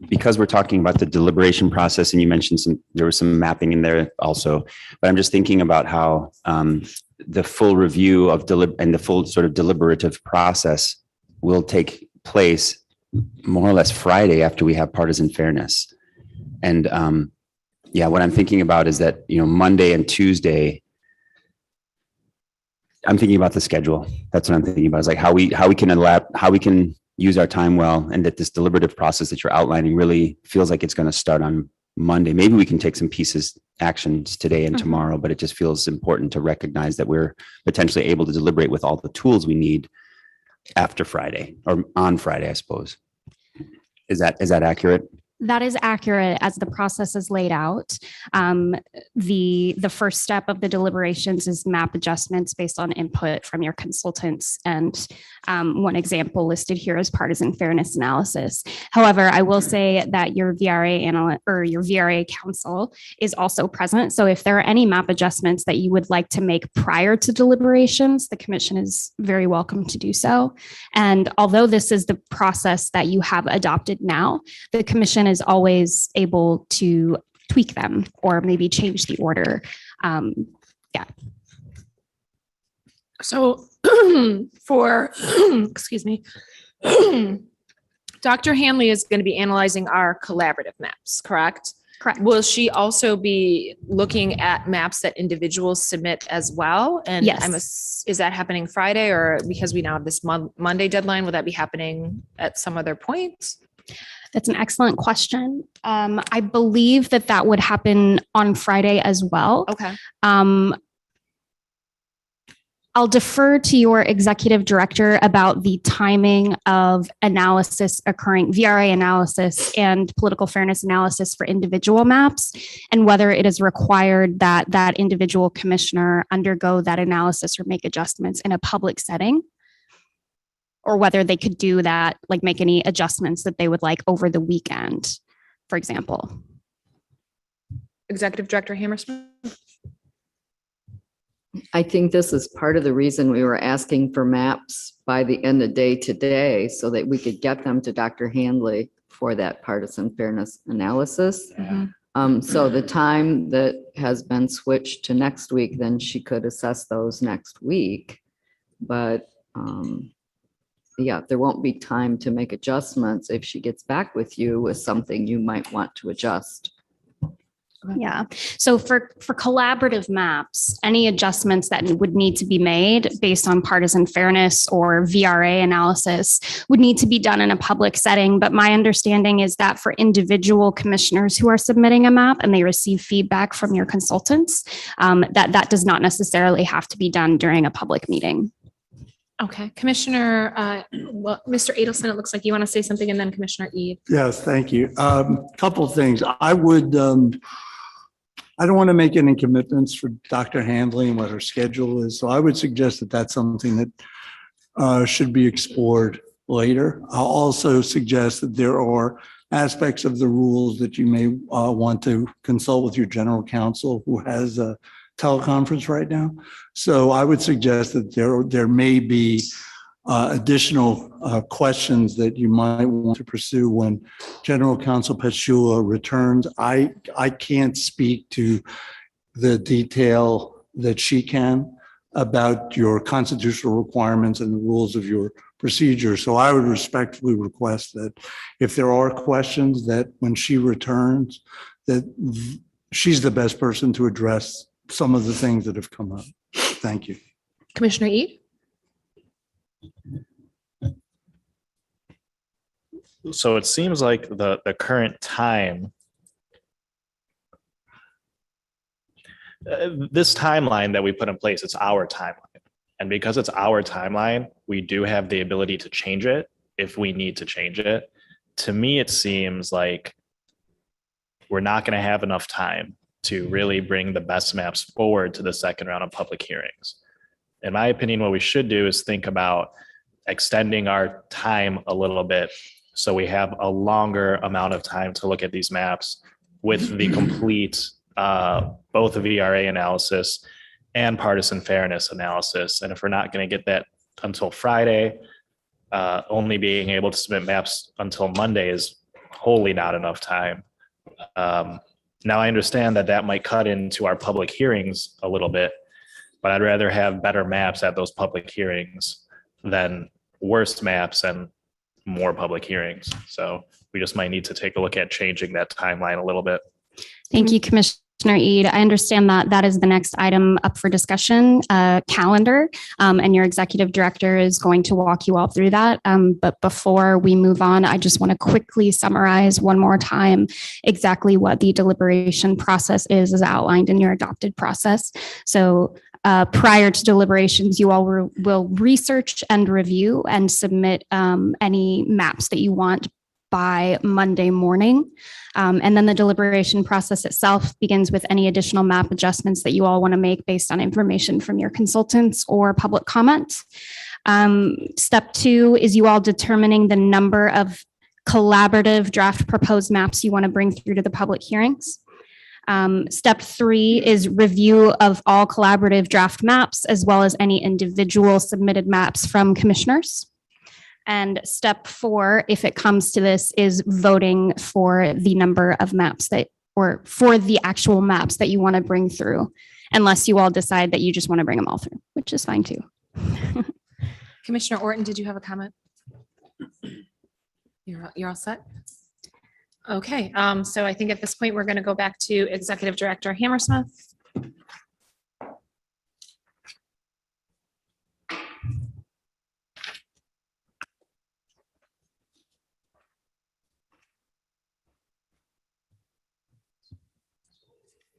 Because we're talking about the deliberation process, and you mentioned there was some mapping in there also, but I'm just thinking about how the full review of and the full sort of deliberative process will take place more or less Friday after we have partisan fairness. And yeah, what I'm thinking about is that, Monday and Tuesday, I'm thinking about the schedule. That's what I'm thinking about. Is like how we can use our time well, and that this deliberative process that you're outlining really feels like it's going to start on Monday. Maybe we can take some actions today and tomorrow, but it just feels important to recognize that we're potentially able to deliberate with all the tools we need after Friday, or on Friday, I suppose. Is that accurate? That is accurate as the process is laid out. The first step of the deliberations is map adjustments based on input from your consultants. And one example listed here is partisan fairness analysis. However, I will say that your VRA council is also present. So if there are any map adjustments that you would like to make prior to deliberations, the commission is very welcome to do so. And although this is the process that you have adopted now, the commission is always able to tweak them or maybe change the order. Yeah. So for, excuse me, Dr. Hanley is going to be analyzing our collaborative maps, correct? Correct. Will she also be looking at maps that individuals submit as well? And Yes. is that happening Friday, or because we now have this Monday deadline, will that be happening at some other point? That's an excellent question. I believe that would happen on Friday as well. Okay. I'll defer to your executive director about the timing of analysis occurring, VRA analysis and political fairness analysis for individual maps, and whether it is required that that individual commissioner undergo that analysis or make adjustments in a public setting, or whether they could do that, like make any adjustments that they would like over the weekend, for example. Executive Director Hammersmith? I think this is part of the reason we were asking for maps by the end of day today, so that we could get them to Dr. Handley for that partisan fairness analysis. So the time that has been switched to next week, then she could assess those next week. But yeah, there won't be time to make adjustments if she gets back with you with something you might want to adjust. Yeah. So for collaborative maps, any adjustments that would need to be made based on partisan fairness or VRA analysis would need to be done in a public setting. But my understanding is that for individual commissioners who are submitting a map and they receive feedback from your consultants, that does not necessarily have to be done during a public meeting. Okay, Commissioner, well, Mr. Adelson, it looks like you want to say something, and then Commissioner Ede. Yes, thank you. Couple of things. I don't want to make any commitments for Dr. Handley and what her schedule is. So I would suggest that that's something that should be explored later. I'll also suggest that there are aspects of the rules that you may want to consult with your general counsel, who has a teleconference right now. So I would suggest that there may be additional questions that you might want to pursue when General Counsel Petschula returns. I can't speak to the detail that she can about your constitutional requirements and the rules of your procedure. So I would respectfully request that if there are questions, that when she returns, that she's the best person to address some of the things that have come up. Thank you. Commissioner Eid? So it seems like the current time, this timeline that we put in place, it's our timeline. And because it's our timeline, we do have the ability to change it if we need to change it. To me, it seems like we're not going to have enough time to really bring the best maps forward to the second round of public hearings. In my opinion, what we should do is think about extending our time a little bit so we have a longer amount of time to look at these maps with the complete both the VRA analysis and partisan fairness analysis. And if we're not going to get that until Friday, only being able to submit maps until Monday is wholly not enough time. Now, I understand that that might cut into our public hearings a little bit, but I'd rather have better maps at those public hearings than worse maps and more public hearings. So we just might need to take a look at changing that timeline a little bit. Thank you, Commissioner Eid. I understand that that is the next item up for discussion, calendar, and your executive director is going to walk you all through that. But before we move on, I just want to quickly summarize one more time exactly what the deliberation process is as outlined in your adopted process. So prior to deliberations, you all will research and review and submit any maps that you want by Monday morning. And then the deliberation process itself begins with any additional map adjustments that you all want to make based on information from your consultants or public comment. Step 2 is you all determining the number of collaborative draft proposed maps you want to bring through to the public hearings. Step 3 is review of all collaborative draft maps as well as any individual submitted maps from commissioners. And step 4, if it comes to this, is voting for the number of maps that, or for the actual maps that you want to bring through, unless you all decide that you just want to bring them all through, which is fine too. Commissioner Orton, did you have a comment? You're all set? Okay, so I think at this point, we're going to go back to Executive Director Hammersmith.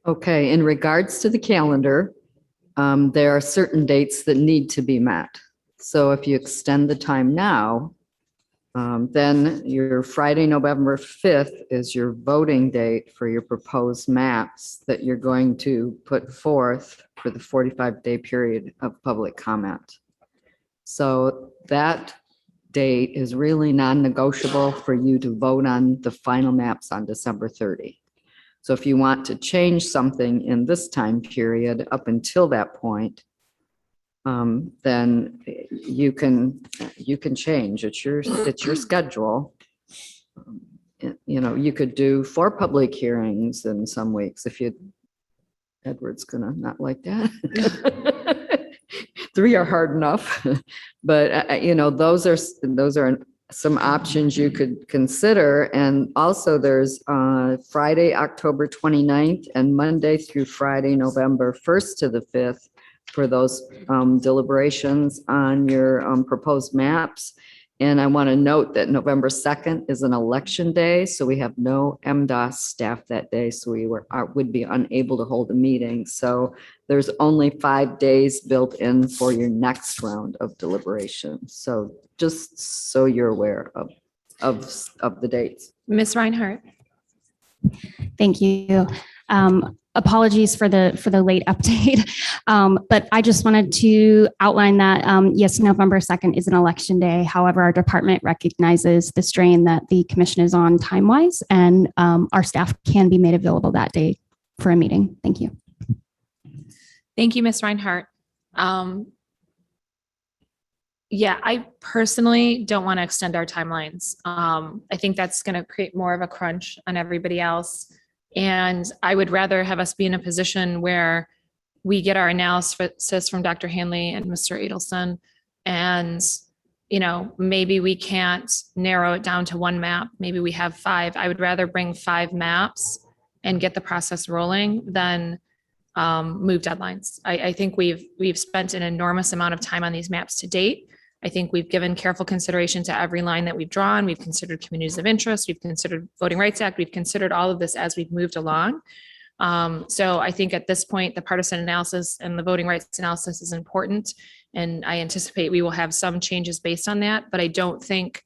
Okay, in regards to the calendar, there are certain dates that need to be met. So if you extend the time now, then your Friday, November 5th is your voting date for your proposed maps that you're going to put forth for the 45-day period of public comment. So that date is really non-negotiable for you to vote on the final maps on December 30. So if you want to change something in this time period up until that point, then you can change. It's your schedule. You know, you could do 4 public hearings in some weeks if you. Edward's gonna not like that. 3 are hard enough, but you know, those are some options you could consider. And also there's Friday, October 29th and Monday through Friday, November 1st to the 5th for those deliberations on your proposed maps. And I want to note that November 2nd is an election day, so we have no MDOS staff that day, so we would be unable to hold a meeting. So there's only 5 days built in for your next round of deliberations. So just so you're aware of the dates. Ms. Reinhardt. Thank you. Apologies for the late update, but I just wanted to outline that, yes, November 2nd is an election day. However, our department recognizes the strain that the commission is on time-wise, and our staff can be made available that day for a meeting. Thank you. Thank you, Ms. Reinhardt. Yeah, I personally don't want to extend our timelines. I think that's going to create more of a crunch on everybody else. And I would rather have us be in a position where we get our analysis from Dr. Hanley and Mr. Adelson, and maybe we can't narrow it down to one map. Maybe we have 5. I would rather bring 5 maps and get the process rolling than move deadlines. I think we've spent an enormous amount of time on these maps to date. I think we've given careful consideration to every line that we've drawn. We've considered communities of interest. We've considered Voting Rights Act. We've considered all of this as we've moved along. So I think at this point, the partisan analysis and the voting rights analysis is important. And I anticipate we will have some changes based on that, but I don't think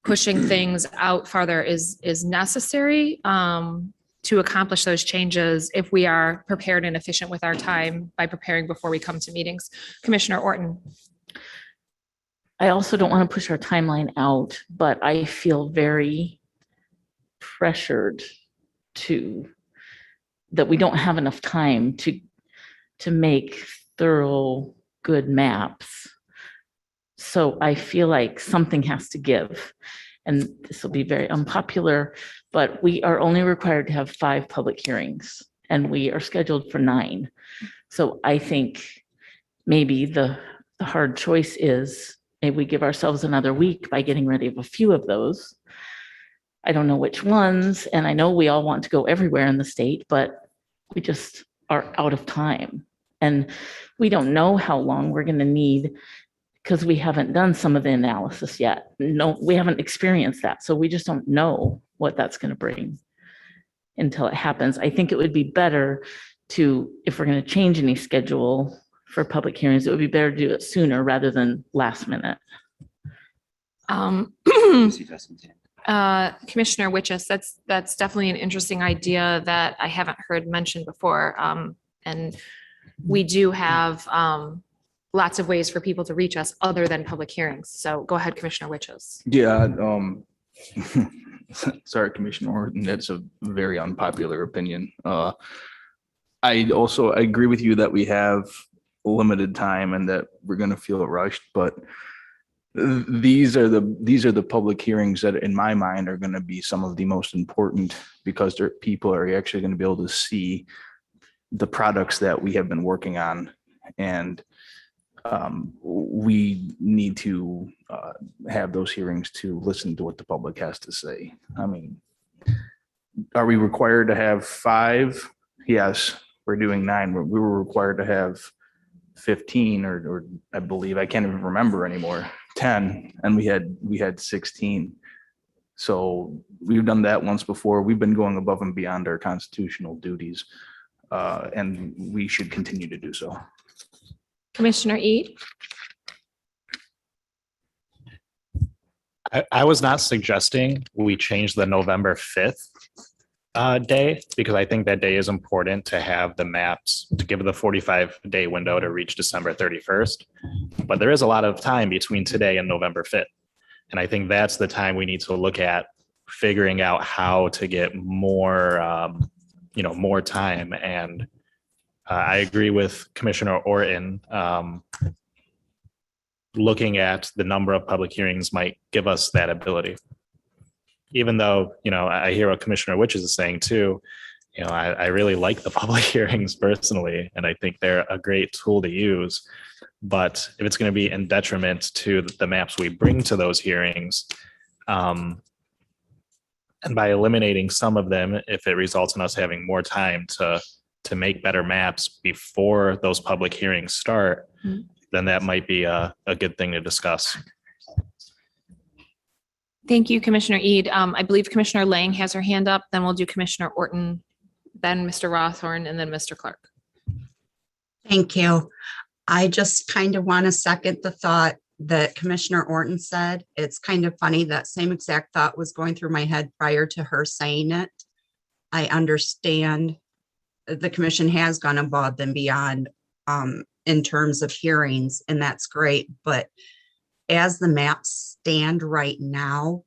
pushing things out farther is necessary to accomplish those changes if we are prepared and efficient with our time by preparing before we come to meetings. Commissioner Orton. I also don't want to push our timeline out, but I feel very pressured that we don't have enough time to make thorough, good maps. So I feel like something has to give. And this will be very unpopular, but we are only required to have 5 public hearings and we are scheduled for 9. So I think maybe the hard choice is maybe we give ourselves another week by getting ready of a few of those. I don't know which ones, and I know we all want to go everywhere in the state, but we just are out of time. And we don't know how long we're going to need because we haven't done some of the analysis yet. No, we haven't experienced that. So we just don't know what that's going to bring until it happens. I think it would be better if we're going to change any schedule for public hearings, it would be better to do it sooner rather than last minute. Commissioner Witches, that's definitely an interesting idea that I haven't heard mentioned before. And we do have lots of ways for people to reach us other than public hearings. So go ahead, Commissioner Witches. Yeah. Sorry, Commissioner Orton, that's a very unpopular opinion. I agree with you that we have limited time and that we're going to feel rushed, but these are the public hearings that in my mind are going to be some of the most important because people are actually going to be able to see the products that we have been working on. And we need to have those hearings to listen to what the public has to say. I mean, are we required to have 5? Yes, we're doing 9. We were required to have 15 or I believe, I can't even remember anymore, 10, and we had 16. So we've done that once before. We've been going above and beyond our constitutional duties, and we should continue to do so. Commissioner Eid. I was not suggesting we change the November 5th day, because I think that day is important to have the maps to give the 45-day window to reach December 31st. But there is a lot of time between today and November 5th. And I think that's the time we need to look at figuring out how to get more, more time. And I agree with Commissioner Orton. Looking at the number of public hearings might give us that ability. Even though, I hear what Commissioner Witches is saying too, I really like the public hearings personally, and I think they're a great tool to use. But if it's going to be in detriment to the maps we bring to those hearings, and by eliminating some of them, if it results in us having more time to make better maps before those public hearings start, then that might be a good thing to discuss. Thank you, Commissioner Eid. I believe Commissioner Lang has her hand up. Then we'll do Commissioner Orton, then Mr. Rothorn, and then Mr. Clark. Thank you. I just kind of want to second the thought that Commissioner Orton said. It's kind of funny that same exact thought was going through my head prior to her saying it. I understand the commission has gone above and beyond in terms of hearings, and that's great. But as the maps stand right now,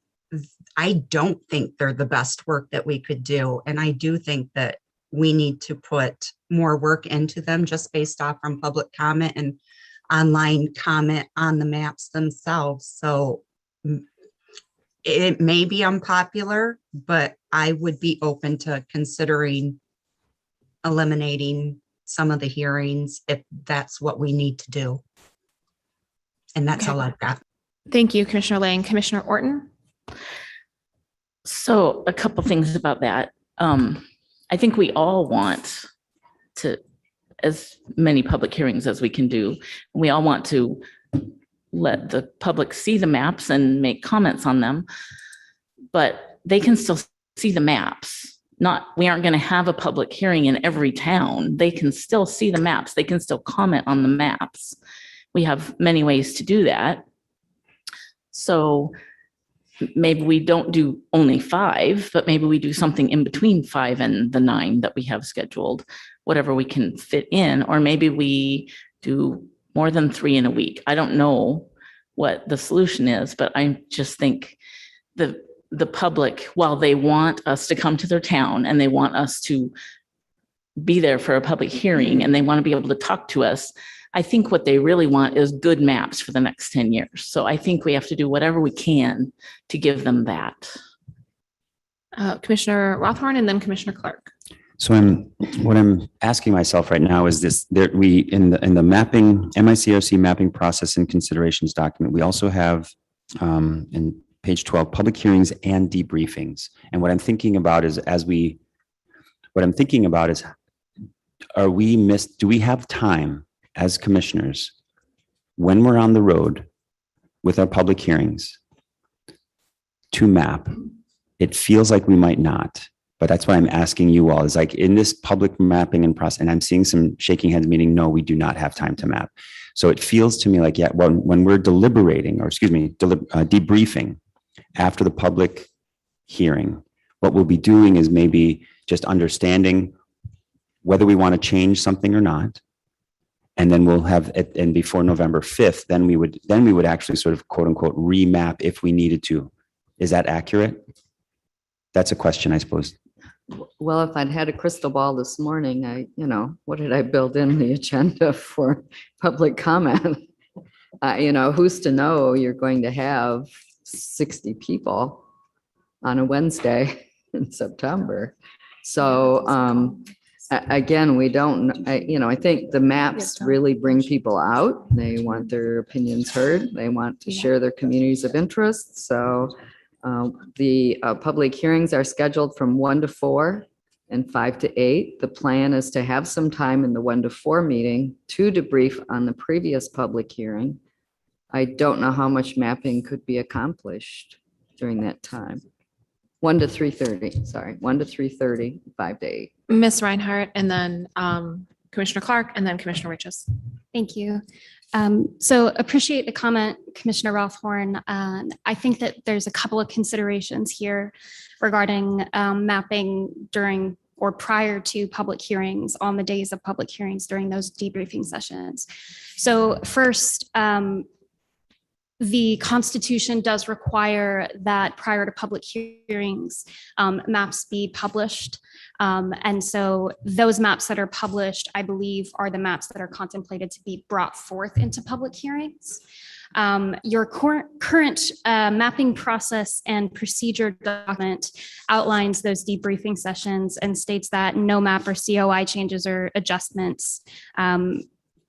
I don't think they're the best work that we could do. And I do think that we need to put more work into them just based off from public comment and online comment on the maps themselves. So it may be unpopular, but I would be open to considering eliminating some of the hearings if that's what we need to do. And that's all I've got. Thank you, Commissioner Lang. Commissioner Orton? So a couple things about that. I think we all want to, as many public hearings as we can do. We all want to let the public see the maps and make comments on them, but they can still see the maps. We aren't going to have a public hearing in every town. They can still see the maps. They can still comment on the maps. We have many ways to do that. So maybe we don't do only 5, but maybe we do something in between 5 and the 9 that we have scheduled, whatever we can fit in, or maybe we do more than 3 in a week. I don't know what the solution is, but I just think the public, while they want us to come to their town and they want us to be there for a public hearing and they want to be able to talk to us, I think what they really want is good maps for the next 10 years. So I think we have to do whatever we can to give them that. Commissioner Rothorn and then Commissioner Clark. So what I'm asking myself right now is this, that we, in the mapping, MICRC mapping process and considerations document, we also have in page 12, public hearings and debriefings. And what I'm thinking about is do we have time as commissioners when we're on the road with our public hearings to map? It feels like we might not, but that's why I'm asking you all, is like in this public mapping and process, and I'm seeing some shaking heads, meaning, no, we do not have time to map. So it feels to me like, yeah, when we're deliberating, or excuse me, debriefing after the public hearing, what we'll be doing is maybe just understanding whether we want to change something or not. And then we'll have it, and before November 5th, then we would actually sort of quote unquote remap if we needed to. Is that accurate? That's a question, I suppose. Well, if I'd had a crystal ball this morning, what did I build in the agenda for public comment? Who's to know you're going to have 60 people on a Wednesday in September. So again, we don't, I think the maps really bring people out. They want their opinions heard. They want to share their communities of interest. So the public hearings are scheduled from 1 to 4 and 5 to 8. The plan is to have some time in the 1 to 4 meeting to debrief on the previous public hearing. I don't know how much mapping could be accomplished during that time. 1 to 3:30, sorry, 1 to 3:30, 5 to 8. Ms. Reinhardt and then Commissioner Clark and then Commissioner Riches. Thank you. So appreciate the comment, Commissioner Rothorn. I think that there's a couple of considerations here regarding mapping during or prior to public hearings on the days of public hearings during those debriefing sessions. So first, the Constitution does require that prior to public hearings, maps be published. And so those maps that are published, I believe, are the maps that are contemplated to be brought forth into public hearings. Your current mapping process and procedure document outlines those debriefing sessions and states that no map or COI changes or adjustments,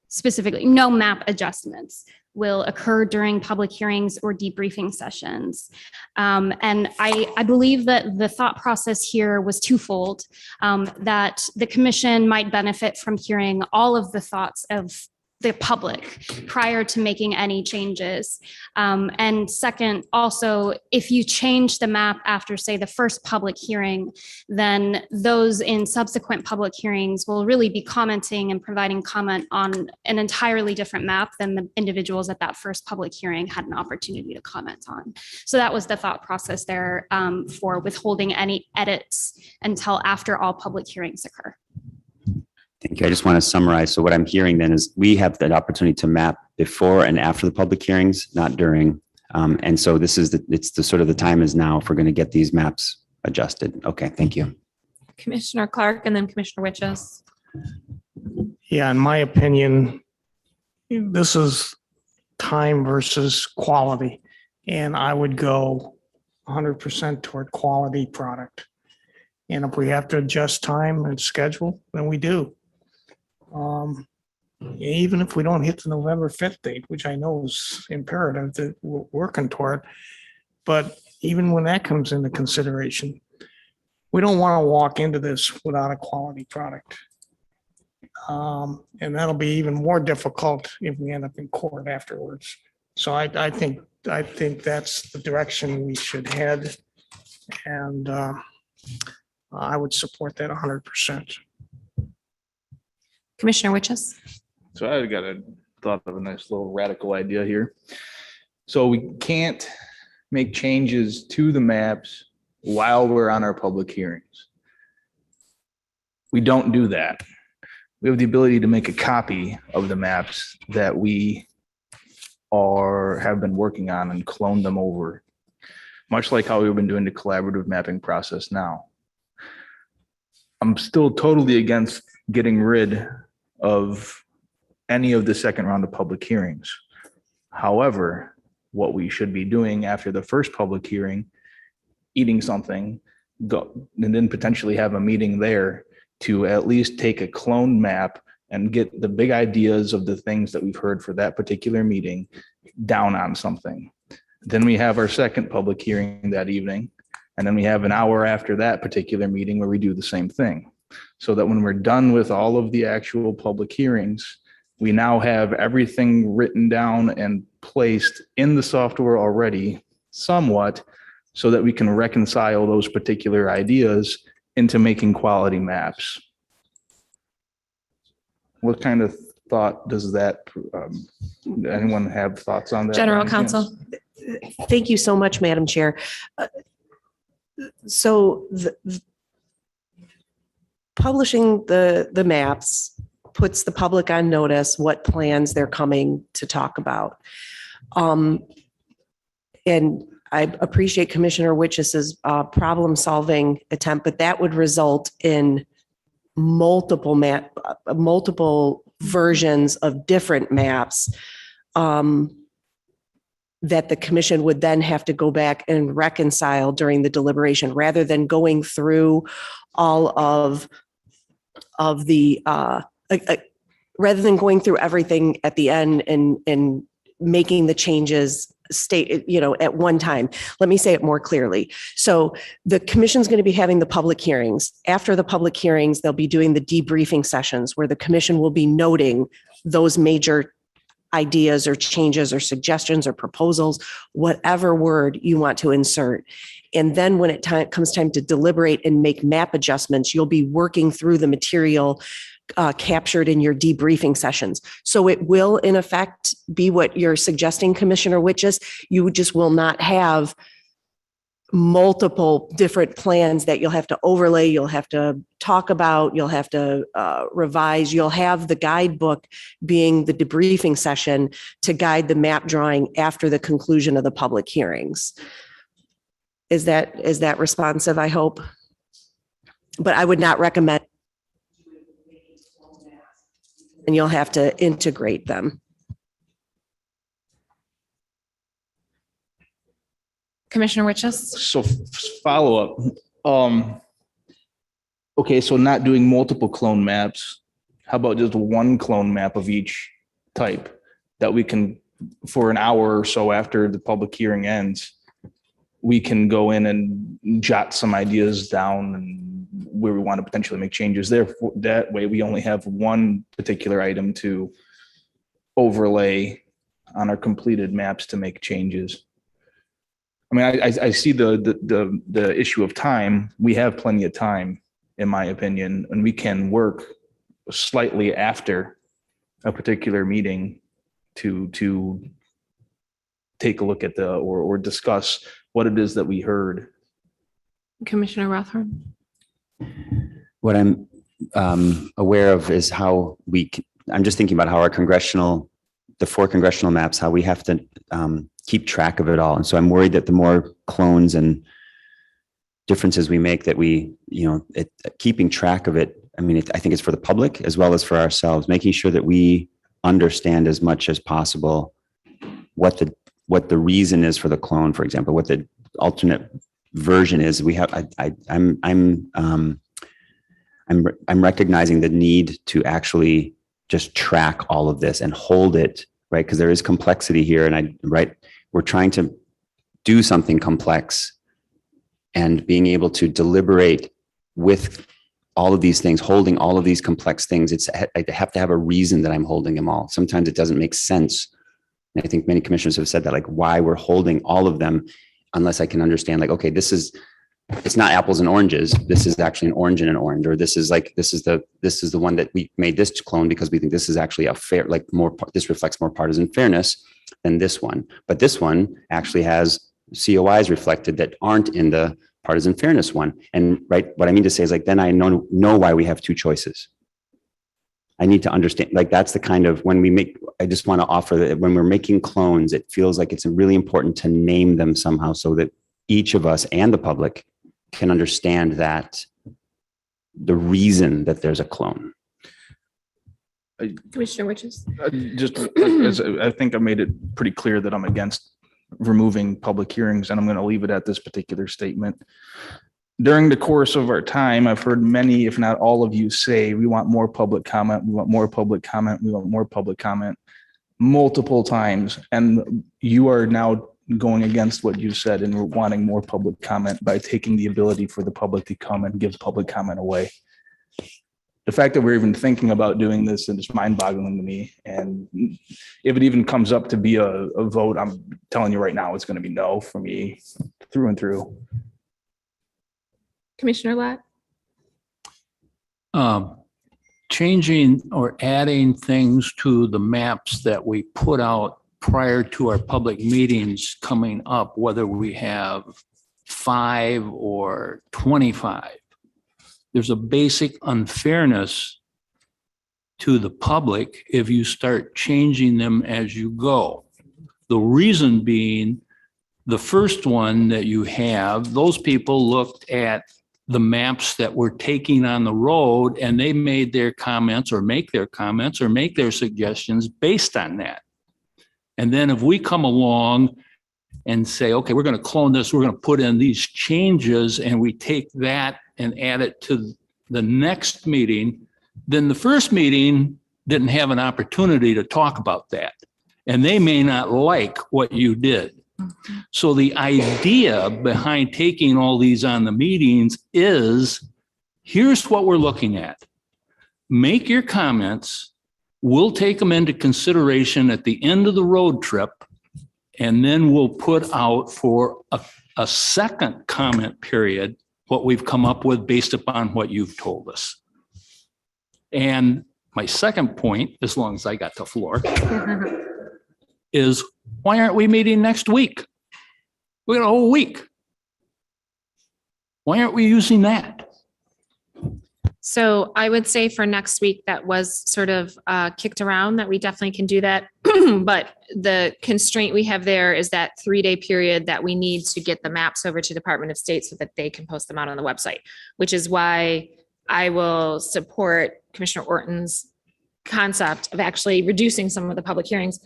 specifically no map adjustments, will occur during public hearings or debriefing sessions. And I believe that the thought process here was twofold, that the commission might benefit from hearing all of the thoughts of the public prior to making any changes. And second, also, if you change the map after, say, the first public hearing, then those in subsequent public hearings will really be commenting and providing comment on an entirely different map than the individuals at that first public hearing had an opportunity to comment on. So that was the thought process there for withholding any edits until after all public hearings occur. Thank you. I just want to summarize. So what I'm hearing then is we have that opportunity to map before and after the public hearings, not during. And so this is it's the sort of the time is now if we're going to get these maps adjusted. Okay, thank you. Commissioner Clark and then Commissioner Riches. Yeah, in my opinion, this is time versus quality. And I would go 100% toward quality product. And if we have to adjust time and schedule, then we do. even if we don't hit the November 5th date, which I know is imperative that we're working toward, but even when that comes into consideration, we don't want to walk into this without a quality product. And that'll be even more difficult if we end up in court afterwards. So I think that's the direction we should head. And I would support that 100%. Commissioner Witches? So I thought of a nice little radical idea here. So we can't make changes to the maps while we're on our public hearings. We don't do that. We have the ability to make a copy of the maps that we have been working on and clone them over, much like how we've been doing the collaborative mapping process now. I'm still totally against getting rid of any of the second round of public hearings. However, what we should be doing after the first public hearing, eating something, go and then potentially have a meeting there to at least take a cloned map and get the big ideas of the things that we've heard for that particular meeting down on something. Then we have our second public hearing that evening. And then we have an hour after that particular meeting where we do the same thing. So that when we're done with all of the actual public hearings, we now have everything written down and placed in the software already somewhat, so that we can reconcile those particular ideas into making quality maps. What kind of thought does that, anyone have thoughts on that? General Counsel? Thank you so much, Madam Chair. So publishing the maps puts the public on notice what plans they're coming to talk about. And I appreciate Commissioner Witches's problem-solving attempt, but that would result in multiple versions of different maps that the commission would then have to go back and reconcile during the deliberation, rather than going through all of the rather than going through everything at the end and making the changes at one time. Let me say it more clearly. So the commission's going to be having the public hearings. After the public hearings, they'll be doing the debriefing sessions where the commission will be noting those major ideas or changes or suggestions or proposals, whatever word you want to insert. And then when it comes time to deliberate and make map adjustments, you'll be working through the material captured in your debriefing sessions. So it will, in effect, be what you're suggesting, Commissioner Witches. You just will not have multiple different plans that you'll have to overlay, you'll have to talk about, you'll have to revise. You'll have the guidebook being the debriefing session to guide the map drawing after the conclusion of the public hearings. Is that responsive, I hope? But I would not recommend, and you'll have to integrate them. Commissioner Witches? So follow up. Okay, so not doing multiple clone maps. How about just one clone map of each type that we can, for an hour or so after the public hearing ends, we can go in and jot some ideas down and where we want to potentially make changes there. That way we only have one particular item to overlay on our completed maps to make changes. I mean, I see the issue of time. We have plenty of time, in my opinion, and we can work slightly after a particular meeting to take a look at or discuss what it is that we heard. Commissioner Rothorn? What I'm aware of is how I'm just thinking about how the 4 congressional maps, how we have to keep track of it all. And so I'm worried that the more clones and differences we make, that keeping track of it, I mean, I think it's for the public as well as for ourselves, making sure that we understand as much as possible what the reason is for the clone, for example, what the alternate version is. I'm recognizing the need to actually just track all of this and hold it, right? Because there is complexity here, and we're trying to do something complex, and being able to deliberate with all of these things, holding all of these complex things. I have to have a reason that I'm holding them all. Sometimes it doesn't make sense. And I think many commissioners have said that, like, why we're holding all of them, unless I can understand, like, okay, it's not apples and oranges. This is actually an orange and an orange, or this is the one that we made this clone because we think this is actually a fair, like, this reflects more partisan fairness than this one. But this one actually has COIs reflected that aren't in the partisan fairness one. And right, what I mean to say is, like, then I know why we have two choices. I need to understand, like, that's the kind of, I just want to offer that when we're making clones, it feels like it's really important to name them somehow so that each of us and the public can understand that the reason that there's a clone. Commissioner Witches? I think I made it pretty clear that I'm against removing public hearings, and I'm going to leave it at this particular statement. During the course of our time, I've heard many, if not all of you, say, we want more public comment, we want more public comment, we want more public comment, multiple times. And you are now going against what you said and wanting more public comment by taking the ability for the public to come and give public comment away. The fact that we're even thinking about doing this is mind-boggling to me. And if it even comes up to be a vote, I'm telling you right now, it's going to be no for me through and through. Commissioner Lett? Changing or adding things to the maps that we put out prior to our public meetings coming up, whether we have 5 or 25. There's a basic unfairness to the public if you start changing them as you go. The reason being, the first one that you have, those people looked at the maps that we're taking on the road, and they made their comments or make their suggestions based on that. And then if we come along and say, okay, we're going to clone this, we're going to put in these changes, and we take that and add it to the next meeting, then the first meeting didn't have an opportunity to talk about that. And they may not like what you did. So the idea behind taking all these on the meetings is, here's what we're looking at. Make your comments. We'll take them into consideration at the end of the road trip, and then we'll put out for a second comment period what we've come up with based upon what you've told us. And my second point, as long as I got the floor, is why aren't we meeting next week? We got a whole week. Why aren't we using that? So I would say for next week, that was sort of kicked around, that we definitely can do that. But the constraint we have there is that 3-day period that we need to get the maps over to Department of State so that they can post them out on the website, which is why I will support Commissioner Orton's concept of actually reducing some of the public hearings.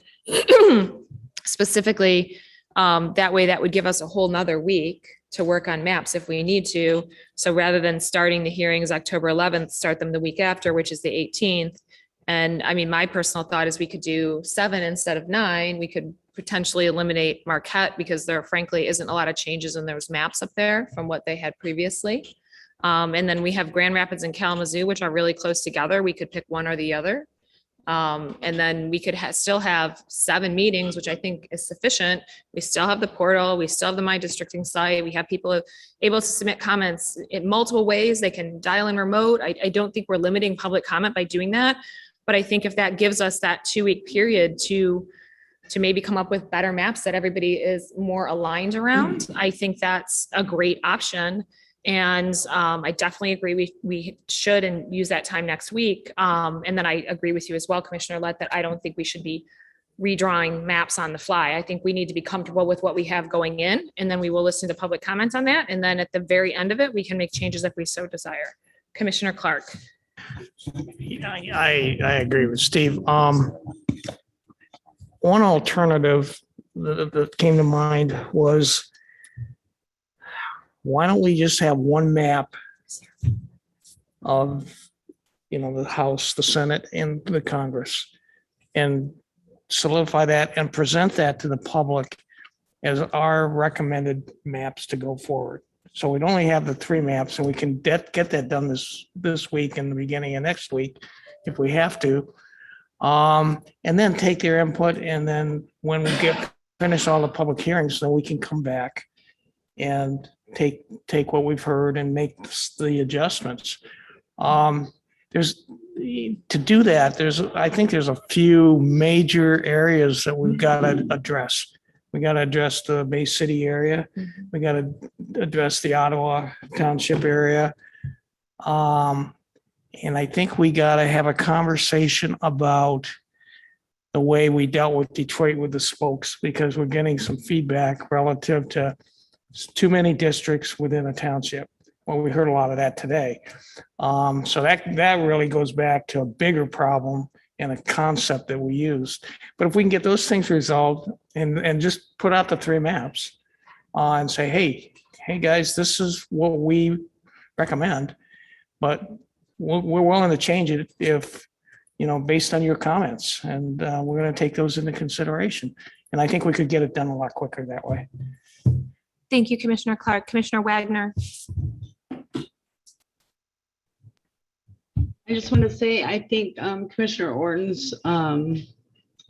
Specifically, that way that would give us a whole nother week to work on maps if we need to. So rather than starting the hearings October 11th, start them the week after, which is the 18th. And I mean, my personal thought is we could do 7 instead of 9. We could potentially eliminate Marquette because there frankly isn't a lot of changes in those maps up there from what they had previously. And then we have Grand Rapids and Kalamazoo, which are really close together. We could pick one or the other. And then we could still have 7 meetings, which I think is sufficient. We still have the portal. We still have the My Districting site. We have people able to submit comments in multiple ways. They can dial in remote. I don't think we're limiting public comment by doing that. But I think if that gives us that 2-week period to maybe come up with better maps that everybody is more aligned around, I think that's a great option. And I definitely agree we should and use that time next week. And then I agree with you as well, Commissioner Lett, that I don't think we should be redrawing maps on the fly. I think we need to be comfortable with what we have going in, and then we will listen to public comments on that. And then at the very end of it, we can make changes if we so desire. Commissioner Clark. I agree with Steve. One alternative that came to mind was, why don't we just have one map of the House, the Senate, and the Congress. And solidify that and present that to the public as our recommended maps to go forward. So we'd only have the 3 maps, and we can get that done this week and the beginning of next week if we have to. And then take their input, and then when we finish all the public hearings, then we can come back and take what we've heard and make the adjustments. To do that, I think there's a few major areas that we've got to address. We got to address the Bay City area. We got to address the Ottawa Township area. And I think we got to have a conversation about the way we dealt with Detroit with the spokes, because we're getting some feedback relative to too many districts within a township. Well, we heard a lot of that today. So that really goes back to a bigger problem and a concept that we used. But if we can get those things resolved and just put out the 3 maps and say, hey guys, this is what we recommend, but we're willing to change it if, based on your comments, and we're going to take those into consideration. And I think we could get it done a lot quicker that way. Thank you, Commissioner Clark. Commissioner Wagner. I just want to say, I think Commissioner Orton's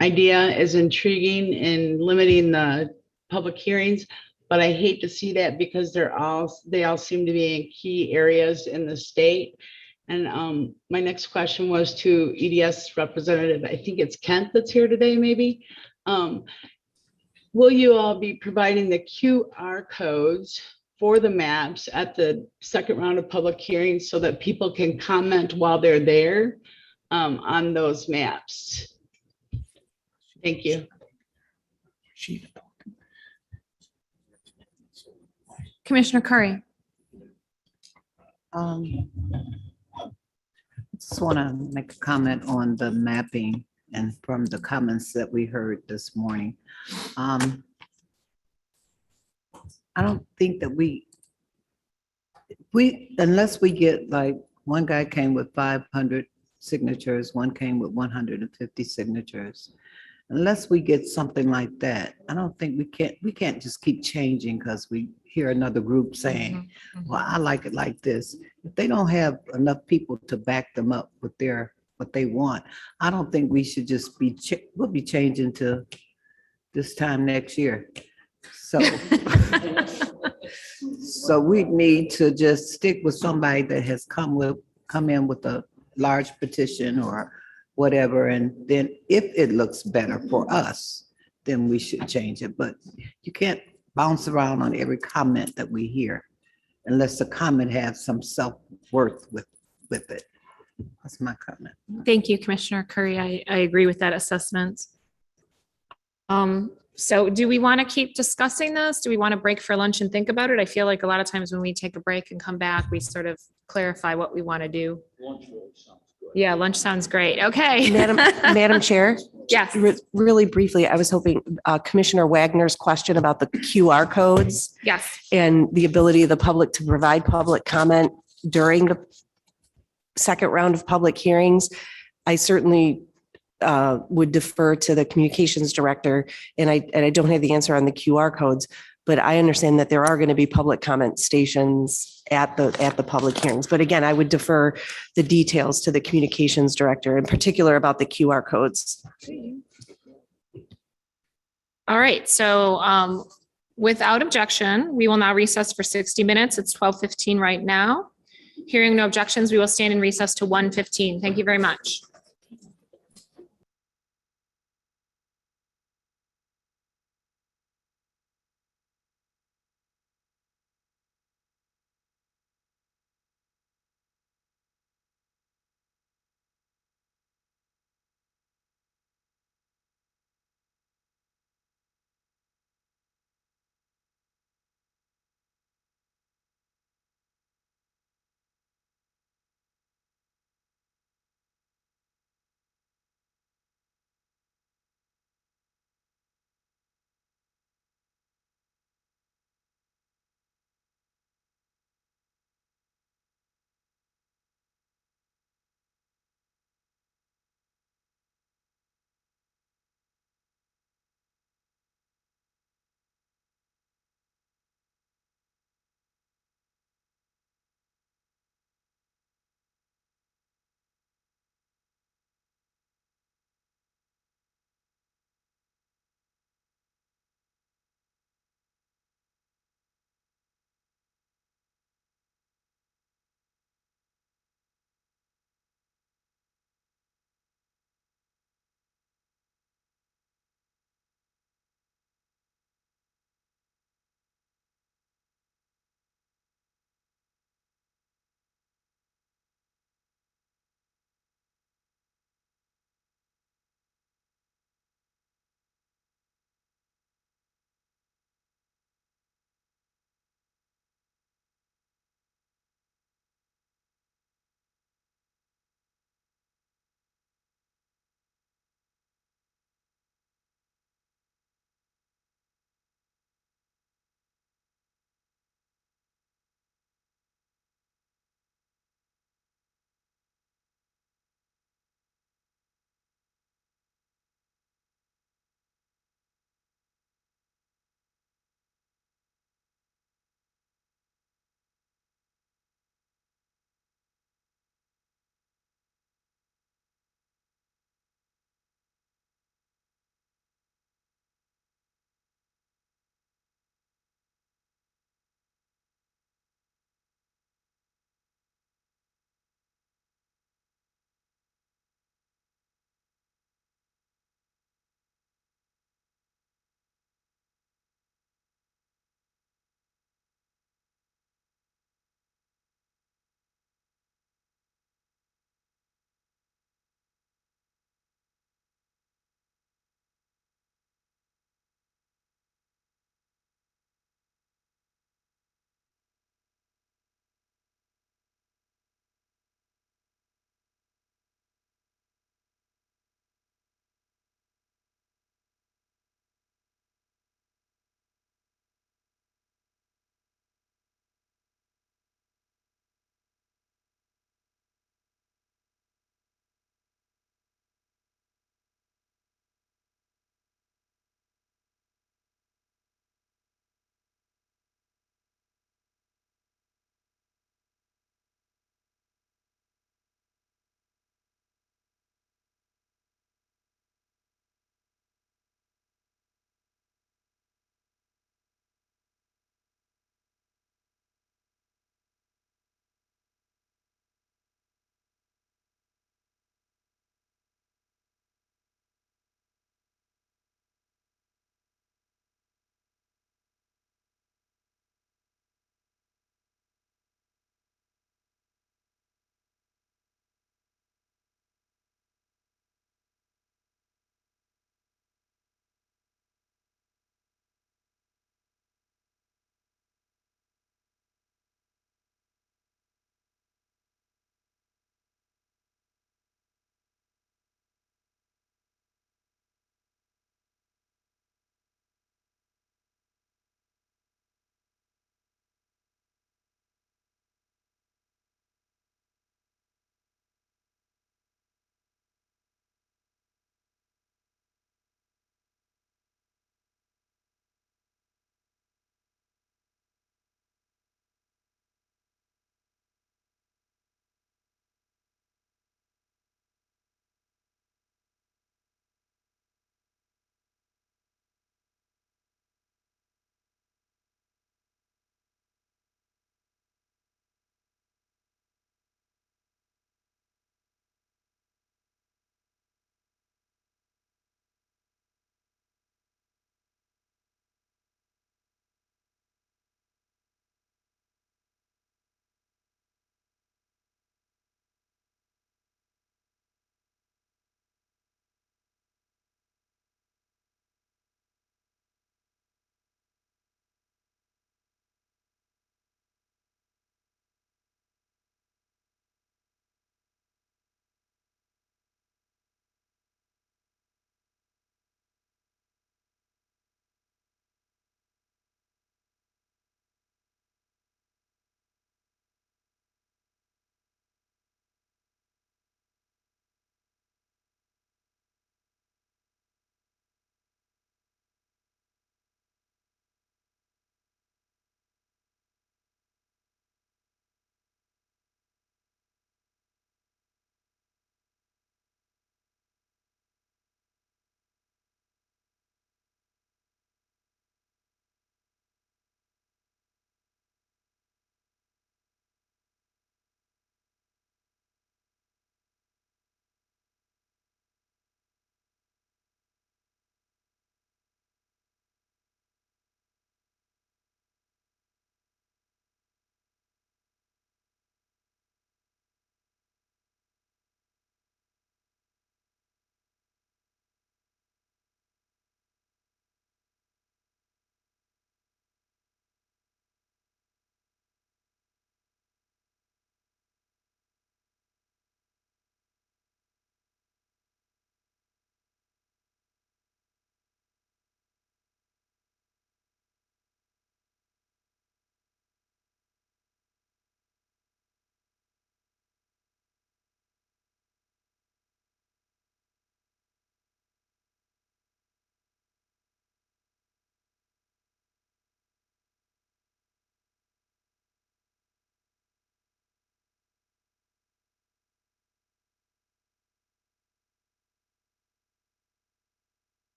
idea is intriguing in limiting the public hearings, but I hate to see that because they all seem to be in key areas in the state. And my next question was to EDS representative, I think it's Kent that's here today, maybe. Will you all be providing the QR codes for the maps at the second round of public hearings so that people can comment while they're there on those maps? Thank you. Commissioner Curry. Just want to make a comment on the mapping and from the comments that we heard this morning. I don't think that unless we get, like, one guy came with 500 signatures, one came with 150 signatures. Unless we get something like that, I don't think we can't just keep changing because we hear another group saying, well, I like it like this. If they don't have enough people to back them up with what they want, I don't think we should just we'll be changing to this time next year. So, so we need to just stick with somebody that has come in with a large petition or whatever, and then if it looks better for us, then we should change it. But you can't bounce around on every comment that we hear unless the comment has some self-worth with it. That's my comment. Thank you, Commissioner Curry. I agree with that assessment. So do we want to keep discussing this? Do we want to break for lunch and think about it? I feel like a lot of times when we take a break and come back, we sort of clarify what we want to do. Yeah, lunch sounds great. Okay. Madam Chair? Yes. Really briefly, I was hoping Commissioner Wagner's question about the QR codes. Yes. And the ability of the public to provide public comment during the second round of public hearings. I certainly would defer to the communications director, and I don't have the answer on the QR codes, but I understand that there are going to be public comment stations at the public hearings. But again, I would defer the details to the communications director, in particular about the QR codes. All right. So without objection, we will now recess for 60 minutes. It's 12:15 right now. Hearing no objections, we will stand in recess to 1:15. Thank you very much.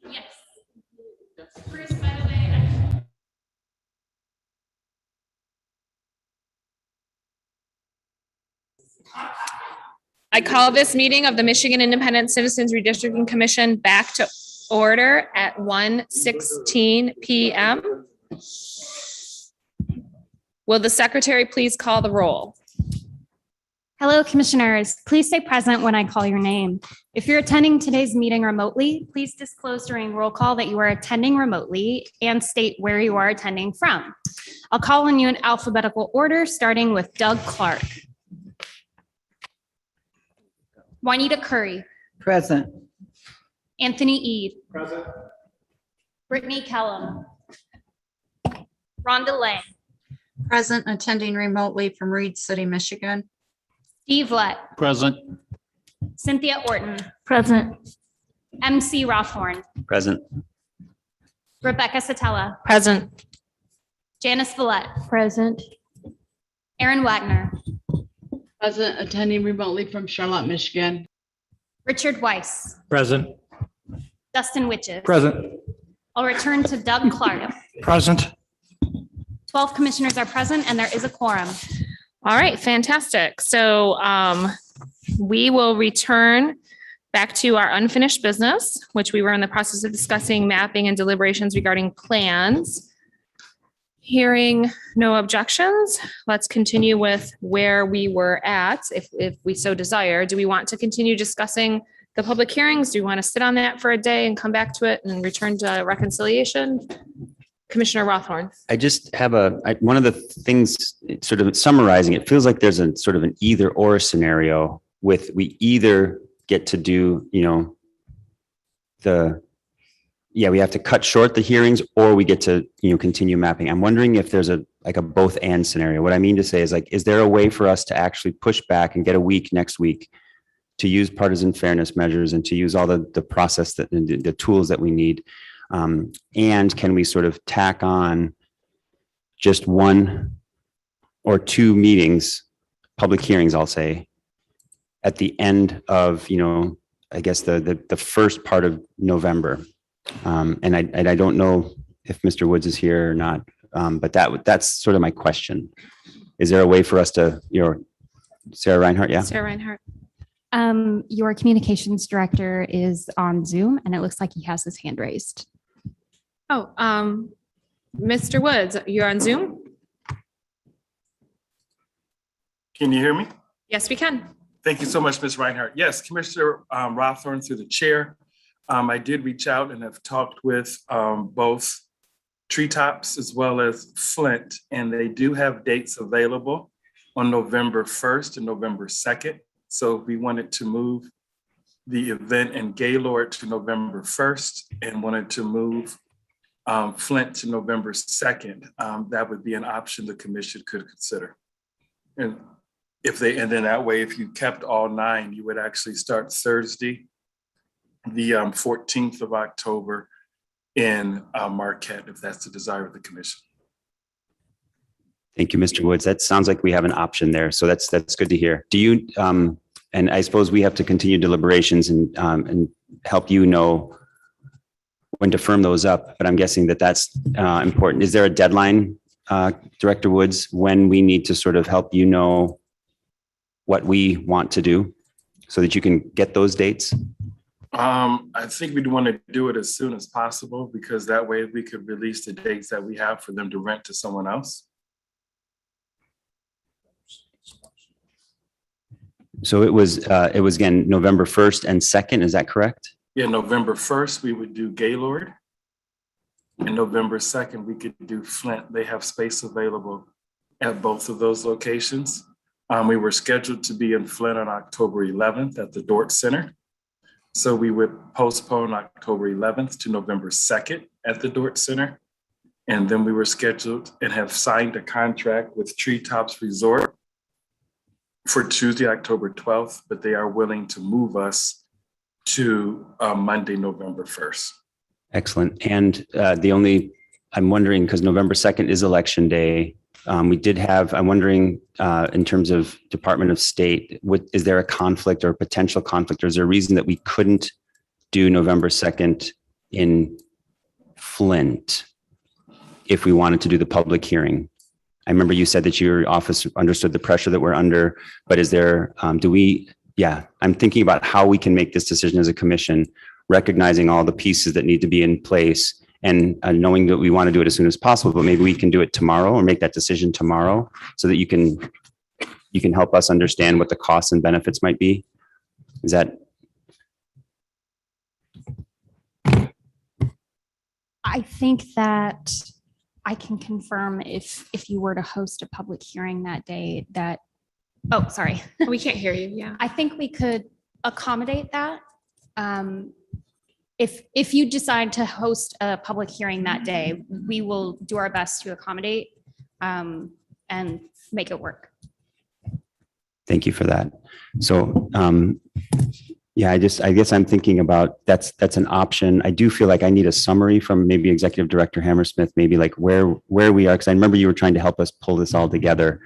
Yes. Bruce, by the way, I call this meeting of the Michigan Independent Citizens Redistricting Commission back to order at 1:16 PM. Will the secretary please call the roll? hello, commissioners. Please stay present when I call your name. If you're attending today's meeting remotely, please disclose during roll call that you are attending remotely and state where you are attending from. I'll call on you in alphabetical order, starting with Doug Clark. Juanita Curry. Present. Anthony Ede. Present. Brittany Kellum. Rhonda Lang. Present, attending remotely from Reed City, Michigan. Steve Lett. Present. Cynthia Orton. Present. MC Rothorn. Present. Rebecca Satella. Present. Janice Villette. Present. Aaron Wagner. Present, attending remotely from Charlotte, Michigan. Richard Weiss. Present. Dustin Witches. Present. I'll return to Doug Clark. Present. 12 commissioners are present and there is a quorum. All right, fantastic. So we will return back to our unfinished business, which we were in the process of discussing mapping and deliberations regarding plans. Hearing no objections, let's continue with where we were at, if we so desire. Do we want to continue discussing the public hearings? Do you want to sit on that for a day and come back to it and return to reconciliation? Commissioner Rothorn. I just have one of the things, sort of summarizing, it feels like there's a sort of an either or scenario with, we either get to do, we have to cut short the hearings, or we get to, continue mapping. I'm wondering if there's a both and scenario. What I mean to say is, is there a way for us to actually push back and get a week next week to use partisan fairness measures and to use all the process that the tools that we need? And can we sort of tack on just one or two meetings, public hearings, I'll say, at the end of, I guess the first part of November. And I don't know if Mr. Woods is here or not, but that's sort of my question. Is there a way for us to, Sarah Reinhardt, yeah? Sarah Reinhardt. Your communications director is on Zoom and it looks like he has his hand raised. Oh, Mr. Woods, you're on Zoom? Can you hear me? Yes, we can. Thank you so much, Ms. Reinhardt. Yes, Commissioner Rothorn through the chair. I did reach out and have talked with both Treetops as well as Flint, and they do have dates available on November 1st and November 2nd. So we wanted to move the event in Gaylord to November 1st and wanted to move Flint to November 2nd. That would be an option the commission could consider. And then that way, if you kept all 9, you would actually start Thursday, the 14th of October in Marquette, if that's the desire of the commission. Thank you, Mr. Woods. That sounds like we have an option there. So that's good to hear. Do you, and I suppose we have to continue deliberations and help know when to firm those up, but I'm guessing that's important. Is there a deadline, Director Woods, when we need to sort of help what we want to do so that you can get those dates? I think we'd want to do it as soon as possible, because that way we could release the dates that we have for them to rent to someone else. So it was again, November 1st and 2nd, is that correct? Yeah, November 1st, we would do Gaylord. And November 2nd, we could do Flint. They have space available at both of those locations. We were scheduled to be in Flint on October 11th at the Dort Center. So we would postpone October 11th to November 2nd at the Dort Center. And then we were scheduled and have signed a contract with Treetops Resort for Tuesday, October 12th, but they are willing to move us to Monday, November 1st. Excellent. And I'm wondering, because November 2nd is election day, I'm wondering in terms of Department of State, is there a conflict or potential conflict, or is there a reason that we couldn't do November 2nd in Flint if we wanted to do the public hearing? I remember you said that your office understood the pressure that we're under, but is there, I'm thinking about how we can make this decision as a commission, recognizing all the pieces that need to be in place and knowing that we want to do it as soon as possible, but maybe we can do it tomorrow or make that decision tomorrow so that you can help us understand what the costs and benefits might be. Is that? I think that I can confirm if you were to host a public hearing that day that, oh, sorry. We can't hear you. Yeah. I think we could accommodate that. If you decide to host a public hearing that day, we will do our best to accommodate and make it work. Thank you for that. So, I guess I'm thinking about that's an option. I do feel like I need a summary from maybe Executive Director Hammersmith, maybe like where we are, because I remember you were trying to help us pull this all together.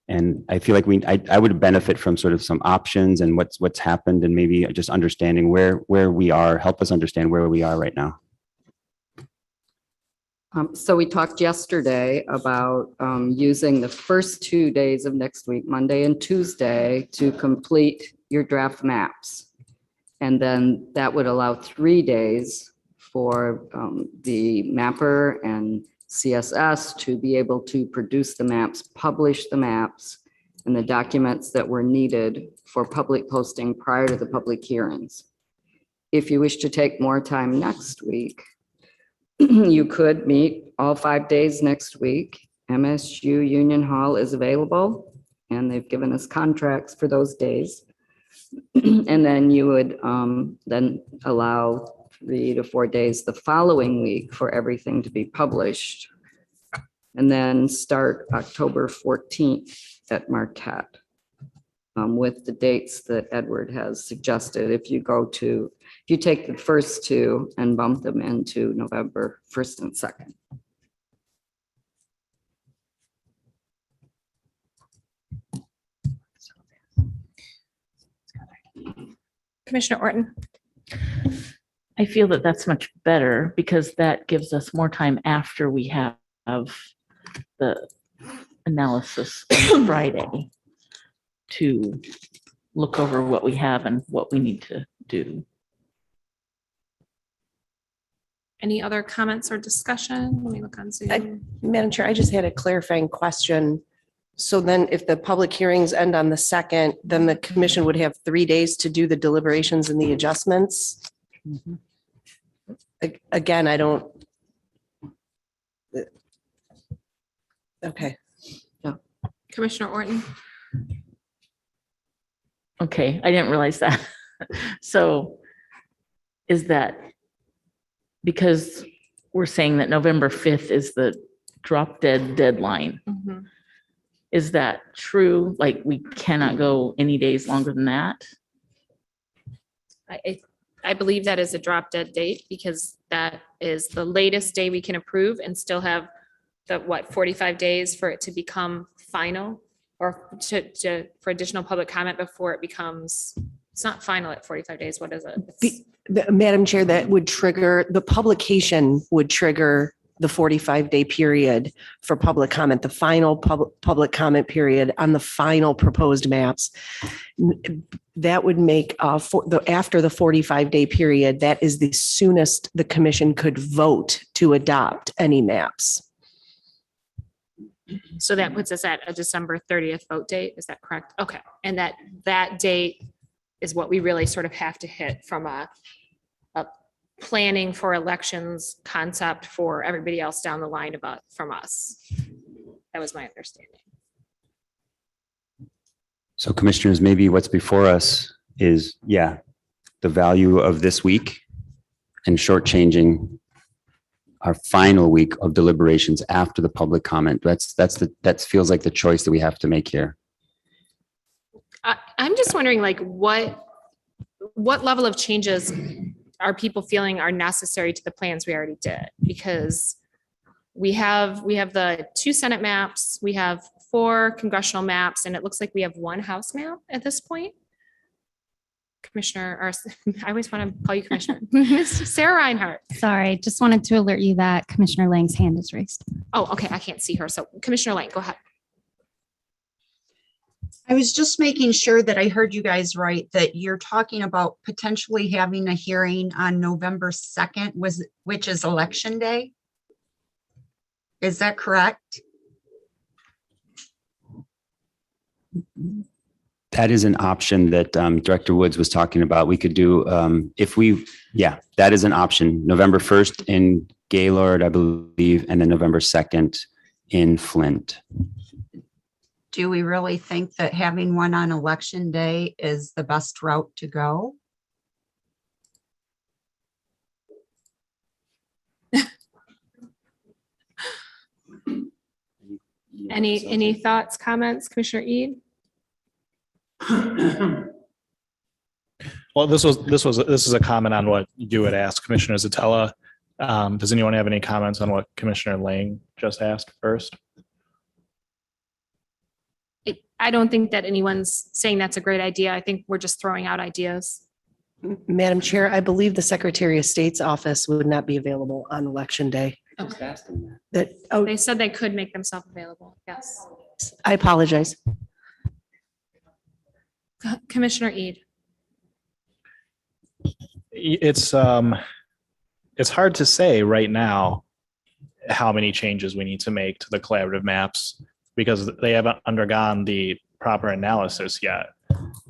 And I feel like I would benefit from sort of some options and what's happened, and maybe just understanding where we are, help us understand where we are right now. So we talked yesterday about using the first 2 days of next week, Monday and Tuesday, to complete your draft maps. And then that would allow 3 days for the mapper and CSS to be able to produce the maps, publish the maps, and the documents that were needed for public posting prior to the public hearings. If you wish to take more time next week, you could meet all 5 days next week. MSU Union Hall is available, and they've given us contracts for those days. And then you would then allow 3 to 4 days the following week for everything to be published. And then start October 14th at Marquette with the dates that Edward has suggested. If you take the first 2 and bump them into November 1st and 2nd. Commissioner Orton. I feel that that's much better because that gives us more time after we have the analysis on Friday to look over what we have and what we need to do. Any other comments or discussion? Let me look on Zoom. Madam Chair, I just had a clarifying question. So then if the public hearings end on the 2nd, then the commission would have 3 days to do the deliberations and the adjustments? Again, I don't. Okay. Commissioner Orton. Okay, I didn't realize that. So is that because we're saying that November 5th is the drop dead deadline? Mm-hmm. Is that true? Like we cannot go any days longer than that? I believe that is a drop dead date because that is the latest day we can approve and still have the 45 days for it to become final or for additional public comment before it becomes, it's not final at 45 days. What is it? Madam Chair, that would trigger, the publication would trigger the 45-day period for public comment, the final public comment period on the final proposed maps. That would make after the 45-day period, that is the soonest the commission could vote to adopt any maps. So that puts us at a December 30th vote date. Is that correct? Okay. And that date is what we really sort of have to hit from a planning for elections concept for everybody else down the line from us. That was my understanding. So commissioners, maybe what's before us is, the value of this week and shortchanging our final week of deliberations after the public comment. That feels like the choice that we have to make here. I'm just wondering, like, what level of changes are people feeling are necessary to the plans we already did? Because we have the 2 Senate maps, we have 4 congressional maps, and it looks like we have 1 House map at this point. Commissioner, or I always want to call you Commissioner, Sarah Reinhardt. Sorry, just wanted to alert you that Commissioner Lang's hand is raised. Oh, okay, I can't see her. So Commissioner Lang, go ahead. I was just making sure that I heard you guys right, that you're talking about potentially having a hearing on November 2nd, which is Election Day. Is that correct? That is an option that Director Woods was talking about. We could do, that is an option. November 1st in Gaylord, I believe, and then November 2nd in Flint. Do we really think that having one on Election Day is the best route to go? Any thoughts, comments, Commissioner Ede? Well, this is a comment on what you had asked, Commissioner Zatella. Does anyone have any comments on what Commissioner Lang just asked first? I don't think that anyone's saying that's a great idea. I think we're just throwing out ideas. Madam Chair, I believe the Secretary of State's office would not be available on Election Day. They said they could make themselves available. Yes. I apologize. Commissioner Ede. It's hard to say right now how many changes we need to make to the collaborative maps because they haven't undergone the proper analysis yet.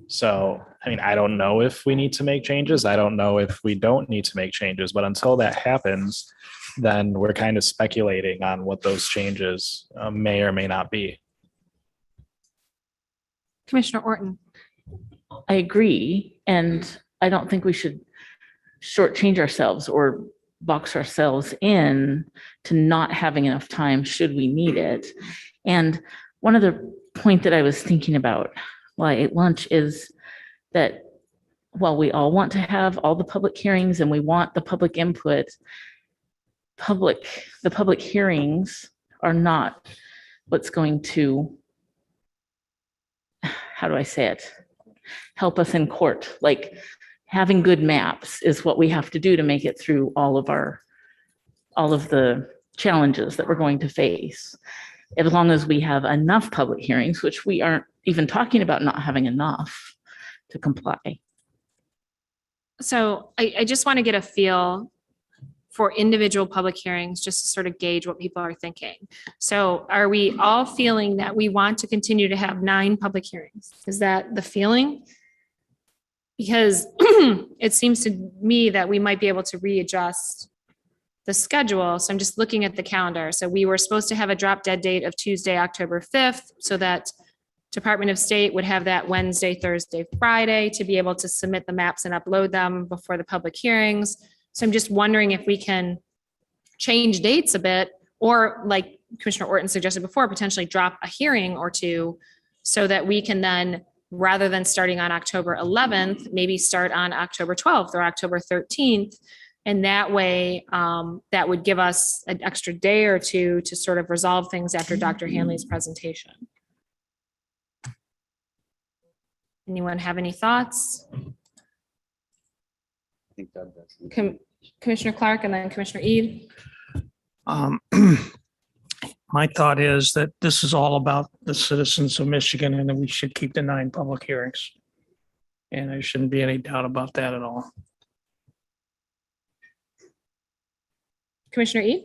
So, I mean, I don't know if we need to make changes. I don't know if we don't need to make changes, but until that happens, then we're kind of speculating on what those changes may or may not be. Commissioner Orton. I agree. And I don't think we should shortchange ourselves or box ourselves in to not having enough time should we need it. And one other point that I was thinking about while I ate lunch is that while we all want to have all the public hearings and we want the public input, the public hearings are not what's going to, how do I say it, help us in court. Like having good maps is what we have to do to make it through all of the challenges that we're going to face. As long as we have enough public hearings, which we aren't even talking about not having enough to comply. So I just want to get a feel for individual public hearings, just to sort of gauge what people are thinking. So are we all feeling that we want to continue to have 9 public hearings? Is that the feeling? Because it seems to me that we might be able to readjust the schedule. So I'm just looking at the calendar. So we were supposed to have a drop dead date of Tuesday, October 5th, so that Department of State would have that Wednesday, Thursday, Friday to be able to submit the maps and upload them before the public hearings. So I'm just wondering if we can change dates a bit, or like Commissioner Orton suggested before, potentially drop a hearing or two so that we can then, rather than starting on October 11th, maybe start on October 12th or October 13th. And that way, that would give us an extra day or two to sort of resolve things after Dr. Hanley's presentation. Anyone have any thoughts? I think Doug does. Commissioner Clark and then Commissioner Ede. My thought is that this is all about the citizens of Michigan and that we should keep the 9 public hearings. And there shouldn't be any doubt about that at all. Commissioner Ede?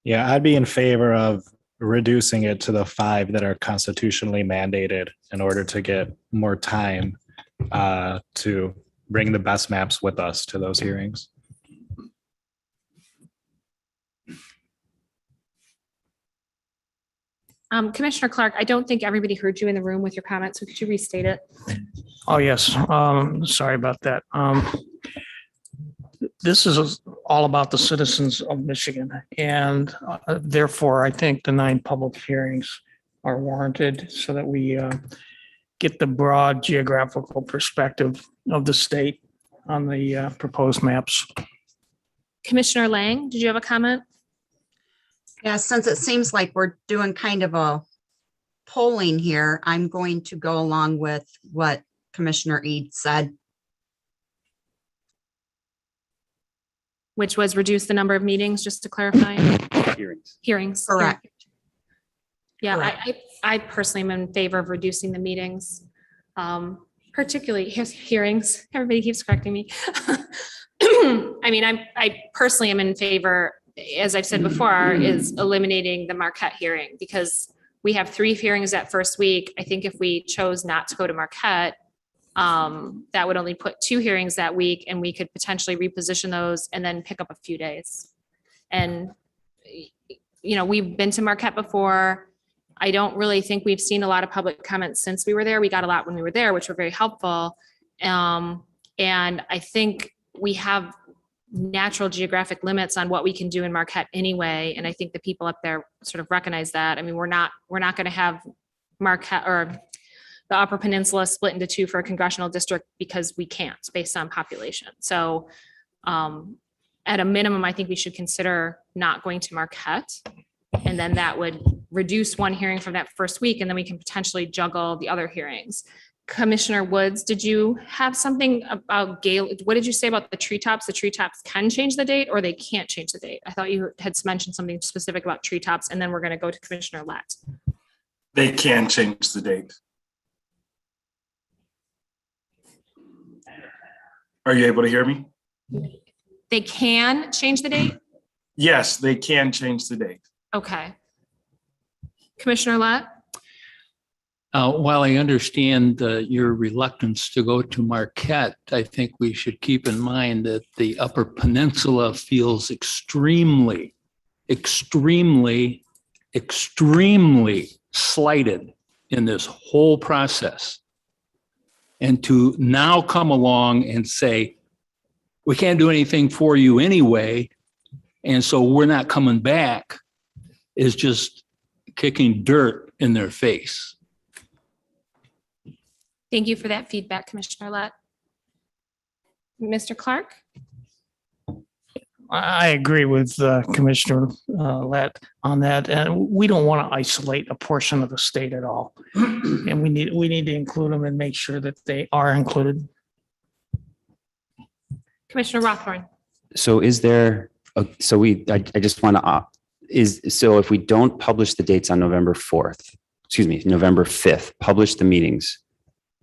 Yeah, I'd be in favor of reducing it to the 5 that are constitutionally mandated in order to get more time to bring the best maps with us to those hearings. Commissioner Clark, I don't think everybody heard you in the room with your comments, so could you restate it? Oh, yes. Sorry about that. This is all about the citizens of Michigan, and therefore, I think the 9 public hearings are warranted so that we get the broad geographical perspective of the state on the proposed maps. Commissioner Lang, did you have a comment? Yeah, since it seems like we're doing kind of a polling here, I'm going to go along with what Commissioner Eid said. Which was reduce the number of meetings, just to clarify. Hearings. Hearings. Correct. Yeah, Correct. I personally am in favor of reducing the meetings. Particularly hearings. Everybody keeps correcting me. I mean, I personally am in favor, as I've said before, is eliminating the Marquette hearing because we have 3 hearings that first week. I think if we chose not to go to Marquette, that would only put 2 hearings that week and we could potentially reposition those and then pick up a few days. And, you know, we've been to Marquette before. I don't really think we've seen a lot of public comments since we were there. We got a lot when we were there, which were very helpful. And I think we have natural geographic limits on what we can do in Marquette anyway. And I think the people up there sort of recognize that. I mean, we're not going to have Marquette or the Upper Peninsula split into 2 for a congressional district because we can't based on population. So at a minimum, I think we should consider not going to Marquette. And then that would reduce 1 hearing from that first week, and then we can potentially juggle the other hearings. Commissioner Woods, did you have something about Gale? What did you say about the treetops? The treetops can change the date or they can't change the date? I thought you had mentioned something specific about treetops, and then we're going to go to Commissioner Lett. They can change the date. Are you able to hear me? They can change the date? Yes, they can change the date. Okay. Commissioner Lett? While I understand your reluctance to go to Marquette, I think we should keep in mind that the Upper Peninsula feels extremely slighted in this whole process. And to now come along and say, we can't do anything for you anyway, and so we're not coming back, is just kicking dirt in their face. Thank you for that feedback, Commissioner Lett. Mr. Clark? I agree with Commissioner Lett on that. And we don't want to isolate a portion of the state at all. And we need to include them and make sure that they are included. Commissioner Rothorn? So is there, I just want to, so if we don't publish the dates on November 5th, publish the meetings,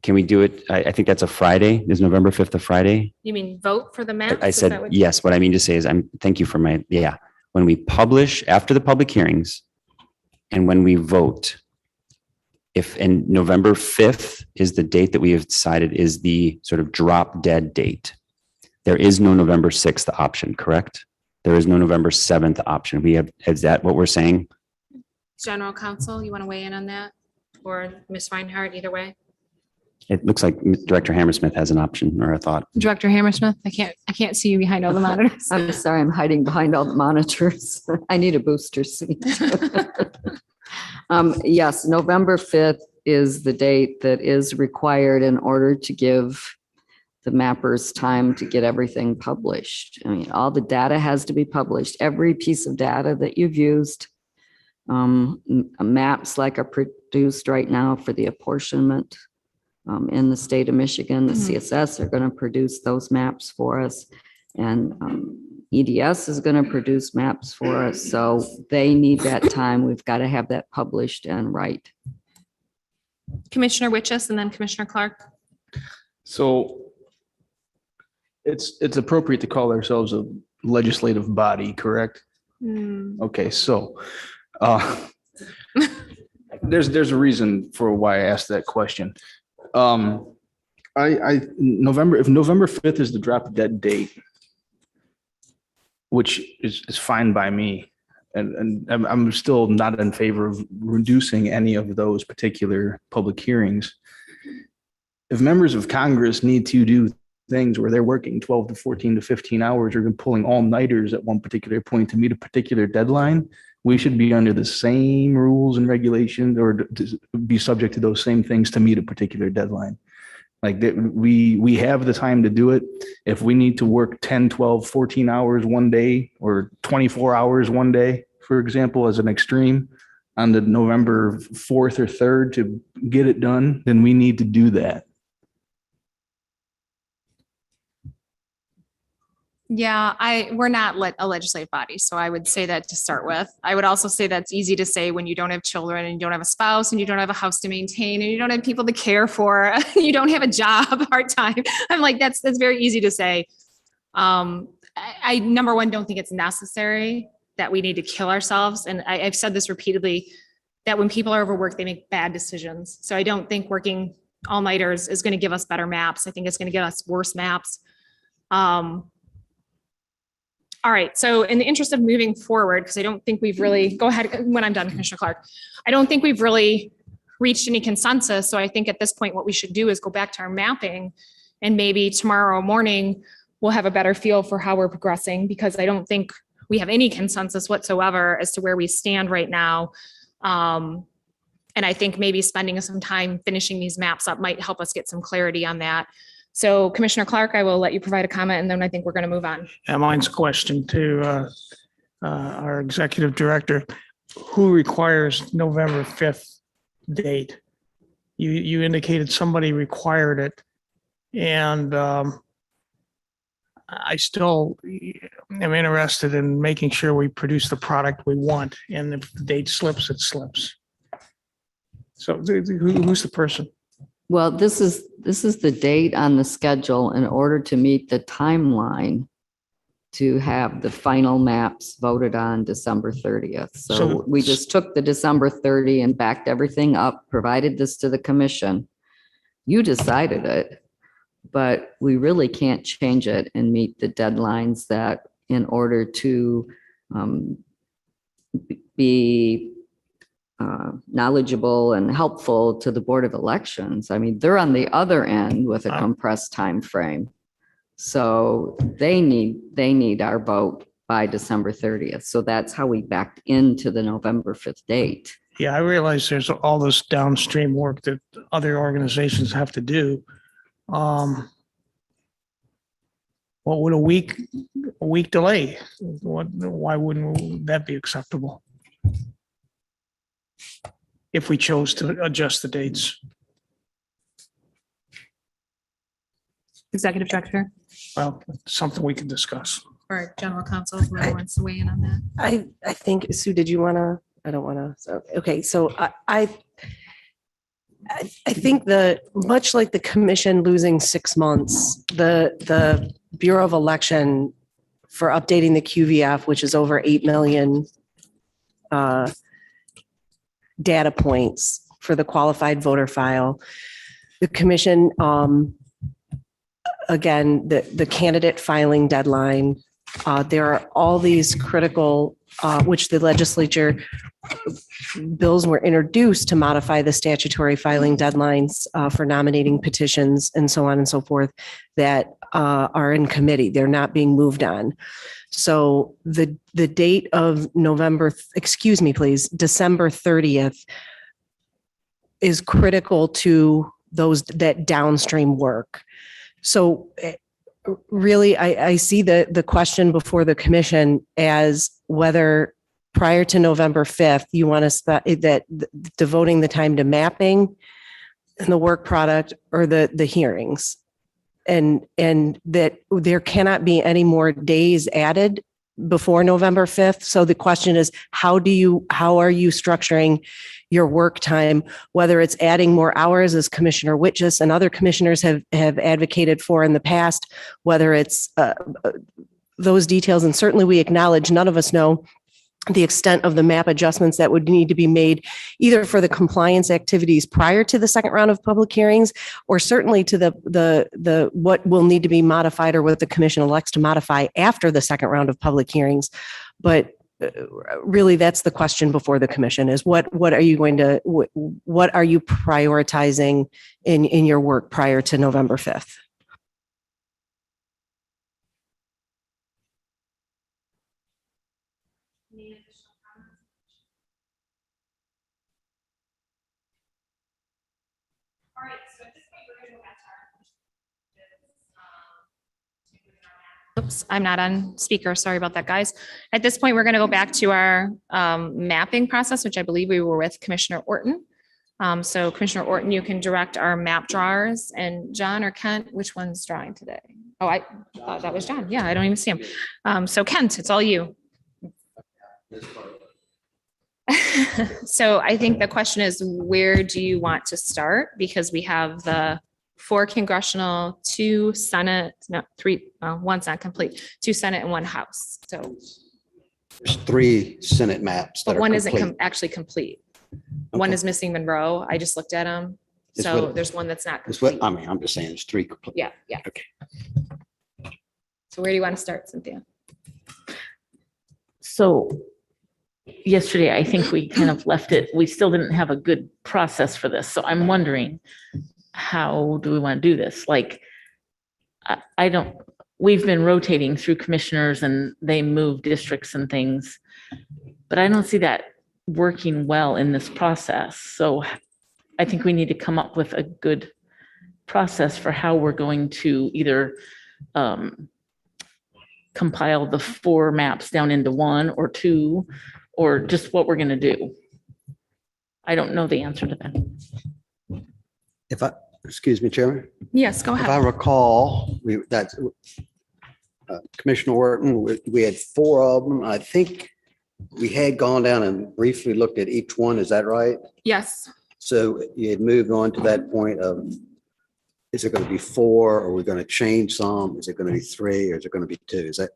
can we do it? I think that's a Friday. Is November 5th a Friday? You mean vote for the maps? I said, yes. What I mean to say is thank you for when we publish after the public hearings and when we vote, and November 5th is the date that we have decided is the sort of drop dead date. There is no November 6th option, correct? There is no November 7th option. Is that what we're saying? General Counsel, you want to weigh in on that? Or Ms. Reinhardt, either way? It looks like Director Hammersmith has an option or a thought. Director Hammersmith, I can't see you behind all the monitors. I'm sorry, I'm hiding behind all the monitors. I need a booster seat. Yes, November 5th is the date that is required in order to give the mappers time to get everything published. I mean, all the data has to be published. Every piece of data that you've used, maps like are produced right now for the apportionment in the state of Michigan, the CSS are going to produce those maps for us. And EDS is going to produce maps for us. So they need that time. We've got to have that published and right. Commissioner Witchus and then Commissioner Clark. So it's appropriate to call ourselves a legislative body, correct? Okay, so there's a reason for why I asked that question. If November 5th is the drop dead date, which is fine by me, and I'm still not in favor of reducing any of those particular public hearings. If members of Congress need to do things where they're working 12 to 14 to 15 hours or pulling all-nighters at one particular point to meet a particular deadline, we should be under the same rules and regulations or to be subject to those same things to meet a particular deadline. Like we have the time to do it. If we need to work 10, 12, 14 hours one day or 24 hours one day, for example, as an extreme, on the November 4th or 3rd to get it done, then we need to do that. Yeah, we're not a legislative body, so I would say that to start with. I would also say that's easy to say when you don't have children and you don't have a spouse and you don't have a house to maintain and you don't have people to care for, and you don't have a job part-time. I'm like, that's very easy to say. I number one, don't think it's necessary that we need to kill ourselves. And I've said this repeatedly, that when people are overworked, they make bad decisions. So I don't think working all-nighters is going to give us better maps. I think it's going to give us worse maps. All right, so in the interest of moving forward, because I don't think we've really, go ahead when I'm done, Commissioner Clark. I don't think we've really reached any consensus. So I think at this point, what we should do is go back to our mapping, and maybe tomorrow morning, we'll have a better feel for how we're progressing, because I don't think we have any consensus whatsoever as to where we stand right now. And I think maybe spending some time finishing these maps up might help us get some clarity on that. So Commissioner Clark, I will let you provide a comment, and then I think we're going to move on. And mine's a question to our executive director. Who requires November 5th date? You indicated somebody required it. And I still am interested in making sure we produce the product we want. And if the date slips, it slips. So who's the person? Well, this is the date on the schedule in order to meet the timeline to have the final maps voted on December 30th. So we just took the December 30 and backed everything up, provided this to the commission. You decided it, but we really can't change it and meet the deadlines that in order to be knowledgeable and helpful to the Board of Elections. I mean, they're on the other end with a compressed time frame. So they need our vote by December 30th. So that's how we backed into the November 5th date. Yeah, I realize there's all this downstream work that other organizations have to do. What would a week delay? Why wouldn't that be acceptable? If we chose to adjust the dates. Executive Director Well, something we can discuss. or General Counsel, whoever wants to weigh in on that. I think, Sue, did you want to, I don't want to, so, okay, so I think much like the commission losing 6 months, the Bureau of Election for updating the QVF, which is over 8 million data points for the qualified voter file. The commission, again, the candidate filing deadline. There are all these critical, which the legislature bills were introduced to modify the statutory filing deadlines for nominating petitions and so on and so forth that are in committee. They're not being moved on. So the date of December 30th is critical to that downstream work. So really, I see the question before the commission as whether prior to November 5th, you want to devoting the time to mapping and the work product or the hearings. And that there cannot be any more days added before November 5th. So the question is, how are you structuring your work time, whether it's adding more hours as Commissioner Witjes and other commissioners have advocated for in the past, whether it's those details. And certainly we acknowledge none of us know the extent of the map adjustments that would need to be made either for the compliance activities prior to the second round of public hearings, or certainly to the what will need to be modified or what the commission elects to modify after the second round of public hearings. But really, that's the question before the commission is what are you prioritizing in your work prior to November 5th? All right, so at this point, we're going to go back to our Oops, I'm not on speaker. Sorry about that, guys. At this point, we're going to go back to our mapping process, which I believe we were with Commissioner Orton. So Commissioner Orton, you can direct our map drawers, and John or Kent, which one's drawing today? Oh, I thought that was John. Yeah, I don't even see him. So Kent, it's all you. So I think the question is, where do you want to start? Because we have the 4 congressional, 2 Senate, no, 3, one's not complete, 2 Senate and 1 House. So There's 3 Senate maps that but are one complete. isn't actually complete. One is missing Monroe. I just looked at them. It's So what- there's one that's not It's what, complete. I mean, I'm just saying there's 3 complete. Yeah, yeah. Okay. So where do you want to start, Cynthia? So yesterday, I think we kind of left it, we still didn't have a good process for this. So I'm wondering, how do we want to do this? Like, I don't, we've been rotating through commissioners and they move districts and things, but I don't see that working well in this process. So I think we need to come up with a good process for how we're going to either compile the 4 maps down into 1 or 2, or just what we're going to do. I don't know the answer to that. If I, excuse me, Chairman. Yes, go If I ahead. recall, Commissioner Orton, we had 4 of them. I think we had gone down and briefly looked at each one. Is that right? Yes. So you had moved on to that point of, is it going to be 4? Or are we going to change some? Is it going to be 3? Or is it going to be 2? Is that,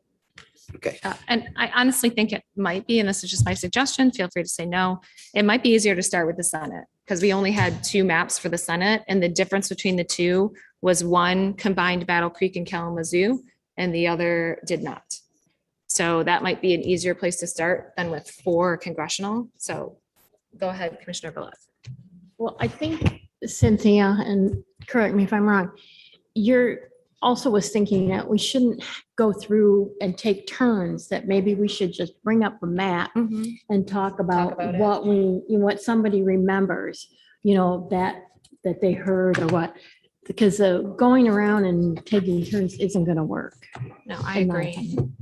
okay. And I honestly think it might be, and this is just my suggestion, feel free to say no. It might be easier to start with the Senate because we only had 2 maps for the Senate, and the difference between the 2 was one combined Battle Creek and Kalamazoo and the other did not. So that might be an easier place to start than with 4 congressional. So go ahead, Commissioner Velez. Well, I think Cynthia, and correct me if I'm wrong, you're also was thinking that we shouldn't go through and take turns, that maybe we should just bring up a map and talk about about it. what what somebody remembers, that they heard or what. Because going around and taking turns isn't going to work. No, I in my agree. opinion.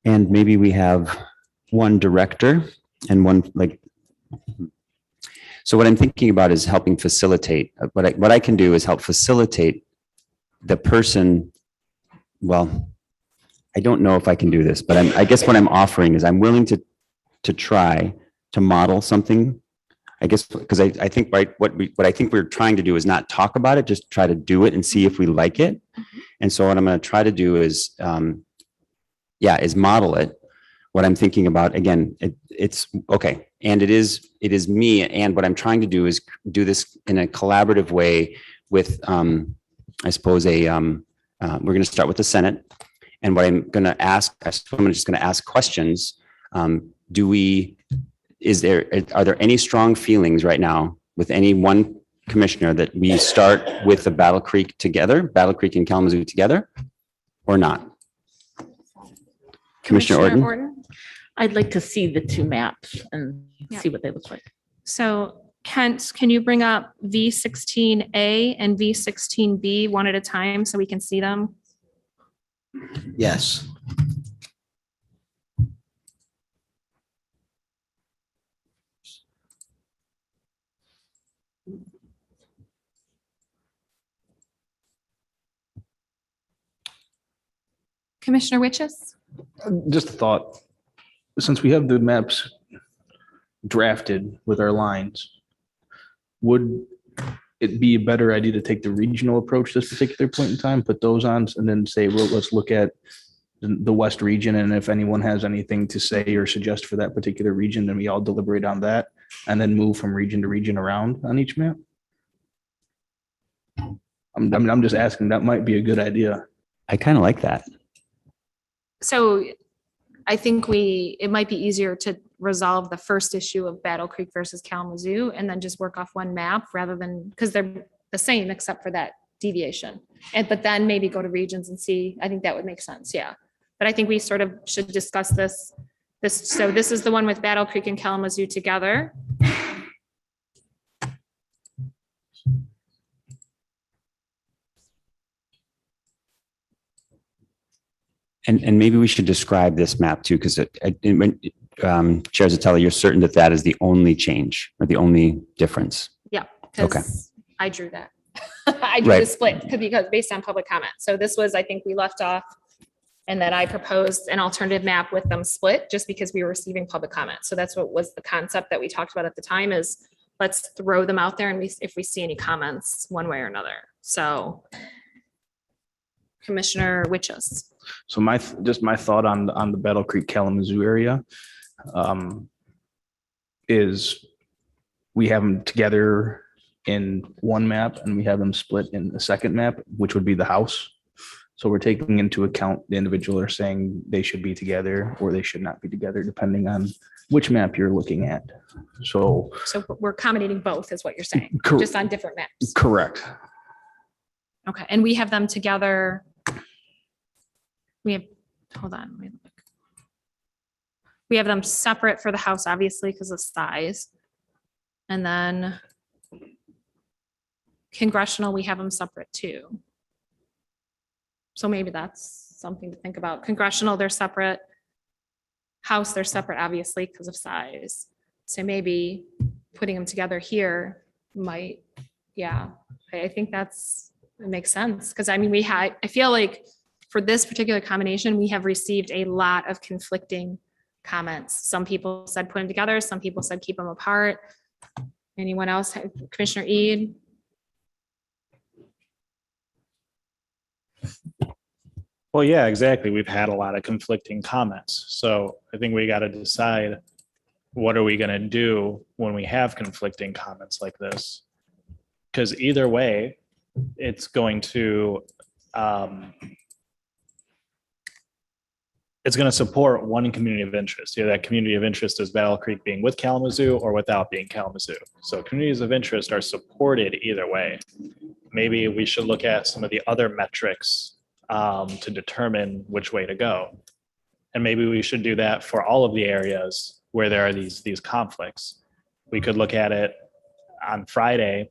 And maybe we have 1 director and 1 like. So what I'm thinking about is helping facilitate. What I can do is help facilitate the person. Well, I don't know if I can do this, but I guess what I'm offering is I'm willing to try to model something. I guess because I think what I think we're trying to do is not talk about it, just try to do it and see if we like it. And so what I'm going to try to do is, is model it. What I'm thinking about, again, it's okay. And it is me. And what I'm trying to do is do this in a collaborative way with, I suppose, we're going to start with the Senate. And what I'm going to ask, I'm just going to ask questions. Are there any strong feelings right now with any one commissioner that we start with the Battle Creek and Kalamazoo together or not? Commissioner Orton? I'd like to see the 2 maps and Yeah. see what they look like. So Kent, can you bring up V16A and V16B one at a time so we can see them? Yes. Commissioner Witches? Just a thought, since we have the maps drafted with our lines, would it be a better idea to take the regional approach this particular point in time, put those on, and then say, well, let's look at the West region, and if anyone has anything to say or suggest for that particular region, then we all deliberate on that, and then move from region to region around on each map? I'm just asking, that might be a good idea. I kind of like that. So I think it might be easier to resolve the first issue of Battle Creek versus Kalamazoo and then just work off 1 map rather than, because they're the same except for that deviation. But then maybe go to regions and see, I think that would make sense. Yeah. But I think we sort of should discuss this. So this is the one with Battle Creek and Kalamazoo together. And maybe we should describe this map too, because Chair Zatella, you're certain that that is the only change or the only difference? Yeah, Okay. because I drew that. I drew the Right. split because based on public comment. So this was, I think we left off. And then I proposed an alternative map with them split just because we were receiving public comment. So that's what was the concept that we talked about at the time is let's throw them out there and if we see any comments one way or another. So Commissioner Witches. So just my thought on the Battle Creek Kalamazoo area is we have them together in one map and we have them split in the second map, which would be the house. So we're taking into account the individual are saying they should be together or they should not be together, depending on which map you're looking at. So we're accommodating both is what you're saying, just on different maps. Correct. Okay, and we have them together. We have, hold on. Let me look. We have them separate for the house, obviously, because of size. And then congressional, we have them separate too. So maybe that's something to think about. Congressional, they're separate. House, they're separate, obviously, because of size. So maybe putting them together here might, yeah, I think it makes sense. Because I mean, I feel like for this particular combination, we have received a lot of conflicting comments. Some people said put them together. Some people said keep them apart. Anyone else? Commissioner Eid? Well, yeah, exactly. We've had a lot of conflicting comments. So I think we got to decide what are we going to do when we have conflicting comments like this? Because either way, it's going to support one community of interest. Either that community of interest is Battle Creek being with Kalamazoo or without being Kalamazoo. So communities of interest are supported either way. Maybe we should look at some of the other metrics to determine which way to go. And maybe we should do that for all of the areas where there are these conflicts. We could look at it on Friday,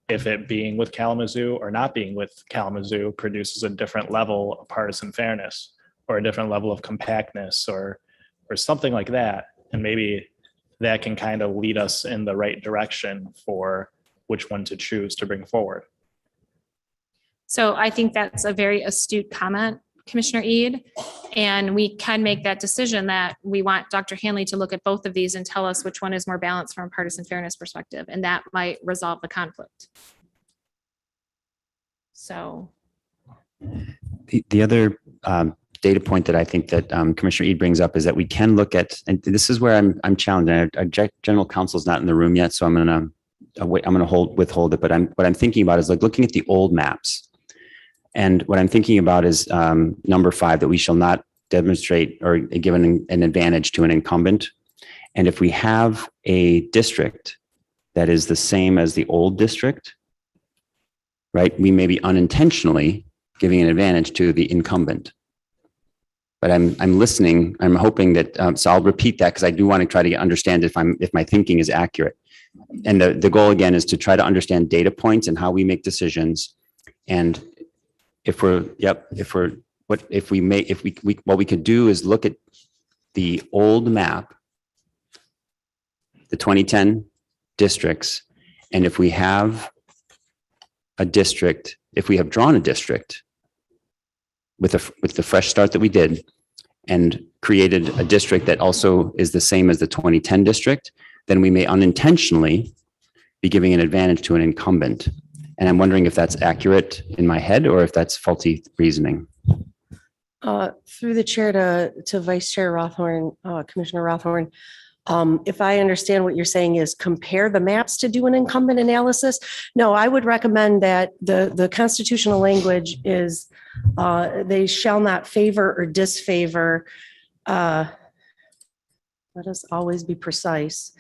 if it being with Kalamazoo or not being with Kalamazoo produces a different level of partisan fairness or a different level of compactness or something like that. And maybe that can kind of lead us in the right direction for which one to choose to bring forward. So I think that's a very astute comment, Commissioner Eid. And we can make that decision that we want Dr. Hanley to look at both of these and tell us which one is more balanced from a partisan fairness perspective. And that might resolve the conflict. So. The other data point that I think that Commissioner Eid brings up is that we can look at, and this is where I'm challenged. Our general counsel is not in the room yet, so I'm going to withhold it. But what I'm thinking about is like looking at the old maps. And what I'm thinking about is number 5, that we shall not demonstrate or give an advantage to an incumbent. And if we have a district that is the same as the old district, right, we may be unintentionally giving an advantage to the incumbent. But I'm listening. I'm hoping that, so I'll repeat that because I do want to try to understand if my thinking is accurate. And the goal again is to try to understand data points and how we make decisions. And what we could do is look at the old map, the 2010 districts. And if we have a district, if we have drawn a district with the fresh start that we did and created a district that also is the same as the 2010 district, then we may unintentionally be giving an advantage to an incumbent. And I'm wondering if that's accurate in my head or if that's faulty reasoning. Through the chair to Vice Chair Rothorn, Commissioner Rothorn, if I understand what you're saying is compare the maps to do an incumbent analysis. No, I would recommend that the constitutional language is they shall not favor or disfavor. Let us always be precise.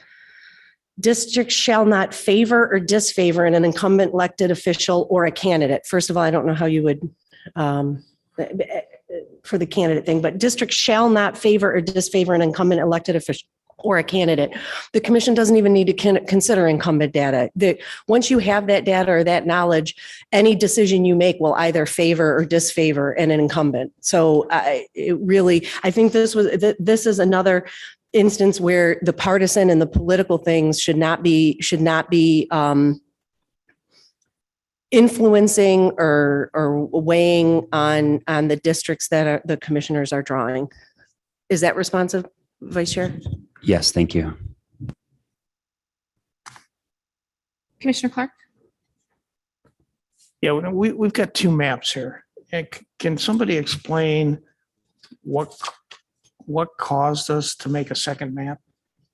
Districts shall not favor or disfavor an incumbent elected official or a candidate. First of all, I don't know how you would for the candidate thing, but districts shall not favor or disfavor an incumbent elected or a candidate. The commission doesn't even need to consider incumbent data. Once you have that data or that knowledge, any decision you make will either favor or disfavor an incumbent. So I think this is another instance where the partisan and the political things should not be influencing or weighing on the districts that the commissioners are drawing. Is that responsive, Vice Chair? Yes, thank you. Commissioner Clark? Yeah, we've got two maps here. And can somebody explain what caused us to make a second map?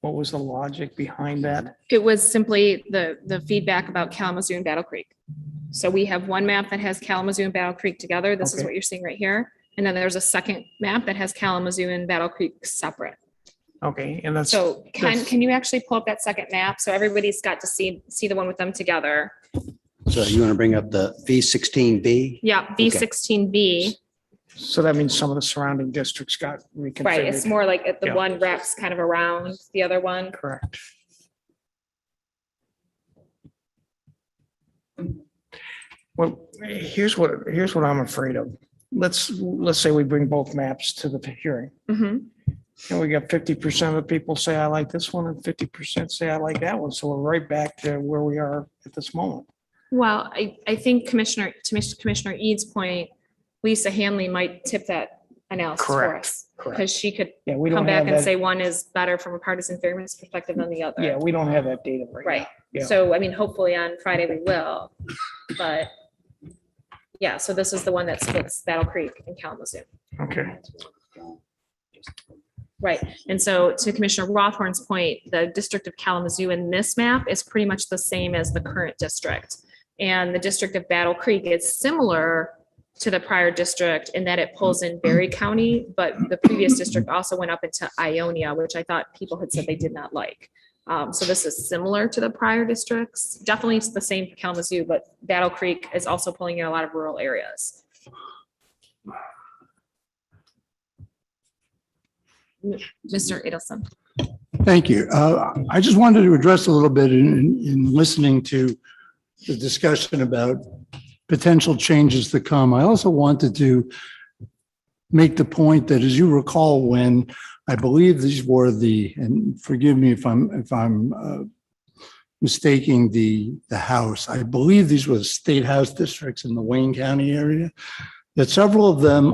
What was the logic behind that? It was simply the feedback about Kalamazoo and Battle Creek. So we have one map that has Kalamazoo and Battle Creek together. This is Okay. what you're seeing right here. And then there's a second map that has Kalamazoo and Battle Creek separate. Okay, and that's. So that's- can you actually pull up that second map? So everybody's got to see the one with them together. So you want to bring up the V16B? Yeah, V16B. So that means some of the surrounding districts got reconfigured. Right, it's more like the Yeah. one wraps kind of around the other one. Correct. Well, here's what I'm afraid of. Let's say we bring both maps to the hearing. Mhm. And we got 50% of the people say, I like this one, and 50% say, I like that one. So we're right back to where we are at this moment. Well, I think Commissioner Eads' point, Lisa Hanley might tip that analysis for Correct, us. correct. Because she could Yeah, we come don't back have and that. say one is better from a partisan fairness perspective than the other. Yeah, we don't have that data right now. Right. Yeah. So, I mean, hopefully on Friday we will, but yeah, so this is the one that splits Battle Creek and Kalamazoo. Okay. Right. And so to Commissioner Rothorn's point, the district of Kalamazoo in this map is pretty much the same as the current district. And the district of Battle Creek is similar to the prior district in that it pulls in Berry County, but the previous district also went up into Ionia, which I thought people had said they did not like. So this is similar to the prior districts. Definitely it's the same for Kalamazoo, but Battle Creek is also pulling in a lot of rural areas. Mr. Edelson. Thank you. I just wanted to address a little bit in listening to the discussion about potential changes to come. I also wanted to make the point that, as you recall, when I believe these were and forgive me if I'm mistaking the House, I believe these were the state House districts in the Wayne County area, that several of them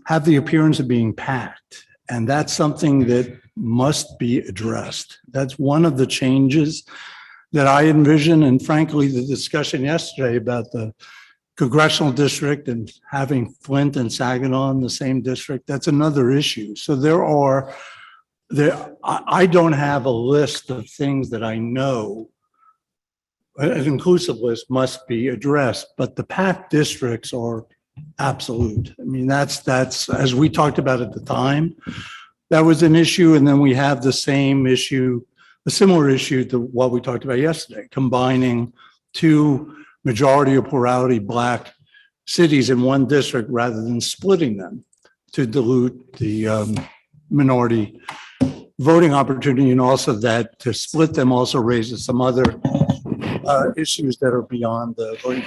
have the appearance of being packed. And that's something that must be addressed. That's one of the changes that I envision. And frankly, the discussion yesterday about the congressional district and having Flint and Saginaw in the same district, that's another issue. So I don't have a list of things that I know, an inclusive list must be addressed, but the packed districts are absolute. I mean, that's as we talked about at the time, that was an issue. And then we have the same issue, a similar issue to what we talked about yesterday, combining two majority or plurality Black cities in one district rather than splitting them to dilute the minority voting opportunity. And also that to split them also raises some other issues that are beyond the voting.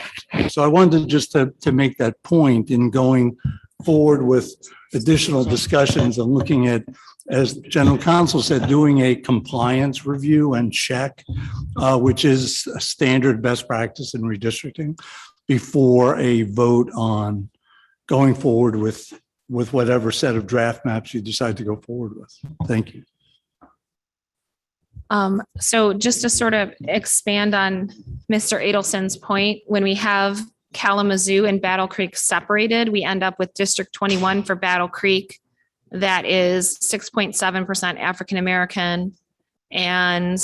So I wanted just to make that point in going forward with additional discussions and looking at, as General Counsel said, doing a compliance review and check, which is a standard best practice in redistricting, before a vote on going forward with whatever set of draft maps you decide to go forward with. Thank you. So just to sort of expand on Mr. Adelson's point, when we have Kalamazoo and Battle Creek separated, we end up with District 21 for Battle Creek. That is 6.7% African-American. And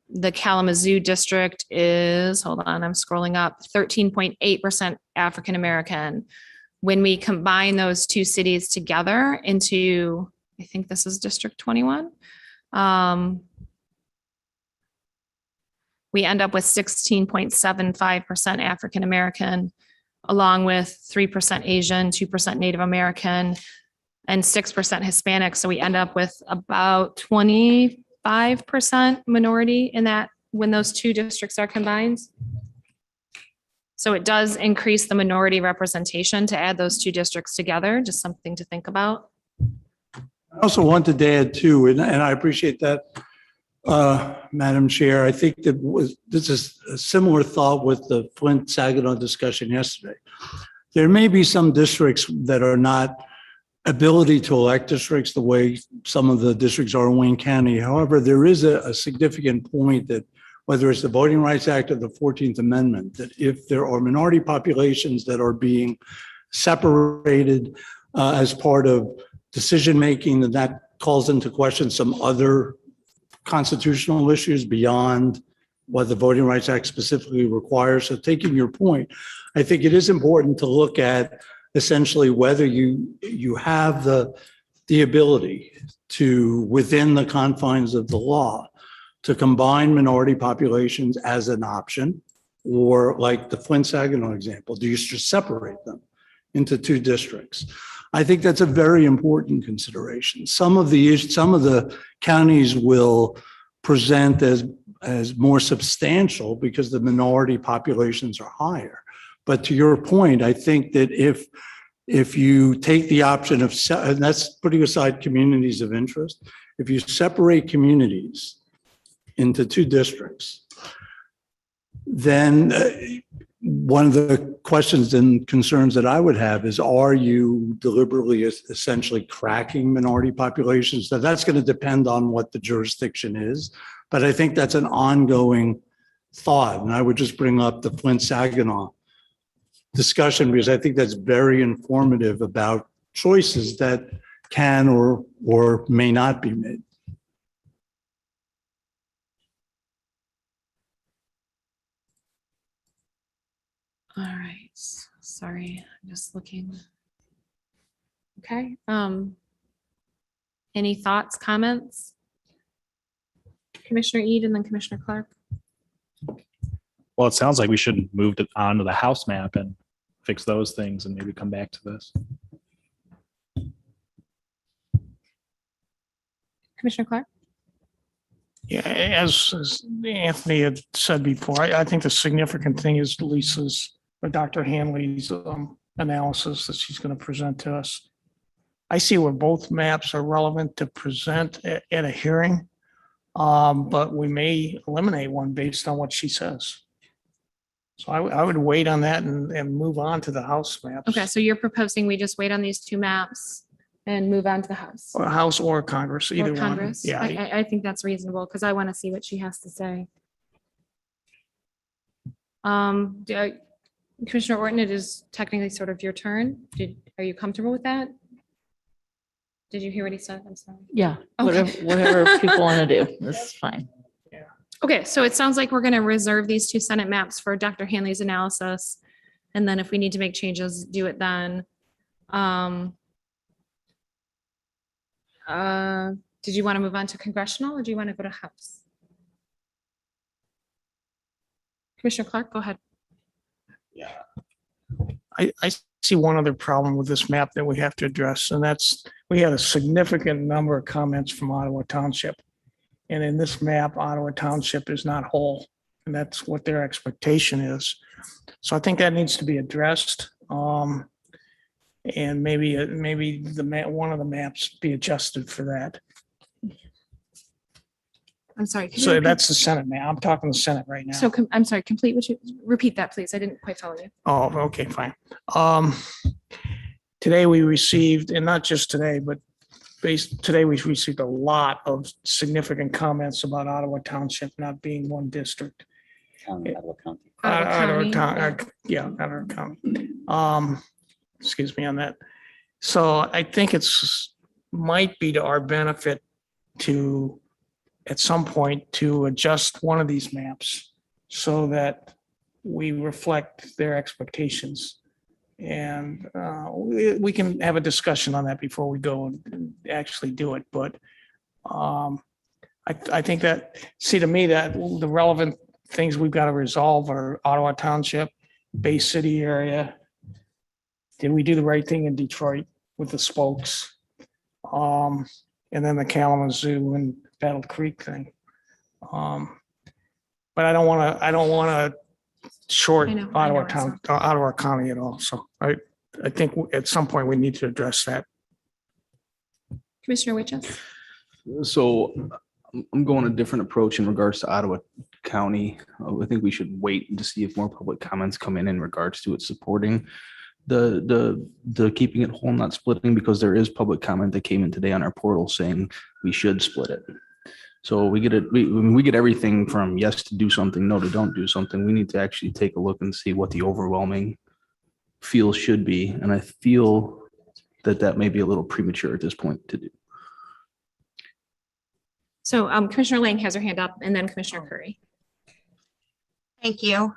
the Kalamazoo district is, hold on, I'm scrolling up, 13.8% African-American. When we combine those two cities together into, I think this is District 21, we end up with 16.75% African-American, along with 3% Asian, 2% Native American, and 6% Hispanic. So we end up with about 25% minority in that when those two districts are combined. So it does increase the minority representation to add those two districts together, just something to think about. I also wanted to add too, and I appreciate that, Madam Chair. I think this is a similar thought with the Flint Saginaw discussion yesterday. There may be some districts that are not ability to elect districts the way some of the districts are in Wayne County. However, there is a significant point that whether it's the Voting Rights Act or the 14th Amendment, that if there are minority populations that are being separated as part of decision-making, that calls into question some other constitutional issues beyond what the Voting Rights Act specifically requires. So taking your point, I think it is important to look at essentially whether you have the ability to, within the confines of the law, to combine minority populations as an option, or like the Flint Saginaw example, do you just separate them into two districts? I think that's a very important consideration. Some of the counties will present as more substantial because the minority populations are higher. But to your point, I think that if you take the option of, and that's putting aside communities of interest, if you separate communities into two districts, then one of the questions and concerns that I would have is, are you deliberately essentially cracking minority populations? So that's going to depend on what the jurisdiction is. But I think that's an ongoing thought. And I would just bring up the Flint Saginaw discussion because I think that's very informative about choices that can or may not be made. All right, sorry, I'm just looking. Okay, any thoughts, comments? Commissioner Ede and then Commissioner Clark. Well, it sounds like we should move it on to the house map and fix those things and maybe come back to this. Commissioner Clark? Yeah, as Anthony had said before, I think the significant thing is Lisa's or Dr. Hanley's analysis that she's going to present to us. I see where both maps are relevant to present at a hearing, but we may eliminate one based on what she says. So I would wait on that and move on to the house maps. Okay, so you're proposing we just wait on these two maps and move on to the house? Or House or Congress, either Or one. Congress? Yeah. I think that's reasonable because I want to see what she has to say. Commissioner Orton, it is technically sort of your turn. Are you comfortable with that? Did you hear what he said? I'm sorry. Yeah, Okay. whatever people want to do, this is fine. Okay, so it sounds like we're going to reserve these two Senate maps for Dr. Hanley's analysis. And then if we need to make changes, do it then. Did you want to move on to congressional or do you want to go to House? Commissioner Clark, go ahead. Yeah. I see one other problem with this map that we have to address, and that's we had a significant number of comments from Ottawa Township. And in this map, Ottawa Township is not whole, and that's what their expectation is. So I think that needs to be addressed. And maybe one of the maps be adjusted for that. I'm sorry. can you So repeat- that's the Senate map. I'm talking the Senate right now. So I'm sorry, complete, would you repeat that, please? I didn't quite follow you. Oh, okay, fine. Today we received, and not just today, but today we received a lot of significant comments about Ottawa Township not being one district. Ottawa County. Ottawa County, Yeah, Ottawa County. Excuse me on that. So I think might be to our benefit to, at some point, to adjust one of these maps so that we reflect their expectations. And we can have a discussion on that before we go and actually do it. But I think that, to me, that the relevant things we've got to resolve are Ottawa Township, Bay City area. Did we do the right thing in Detroit with the spokes? and then the Kalamazoo and Battle Creek thing. But I don't want to short I know, Ottawa I town, Ottawa County at all. So I think at some point we need to address that. Commissioner Witches? So I'm going a different approach in regards to Ottawa County. I think we should wait to see if more public comments come in regards to it supporting the keeping it whole, not splitting, because there is public comment that came in today on our portal saying we should split it. So we get it, we get everything from yes to do something, no to don't do something. We need to actually take a look and see what the overwhelming feel should be. And I feel that may be a little premature at this point to do. So Commissioner Lang has her hand up and then Commissioner Curry. Thank you.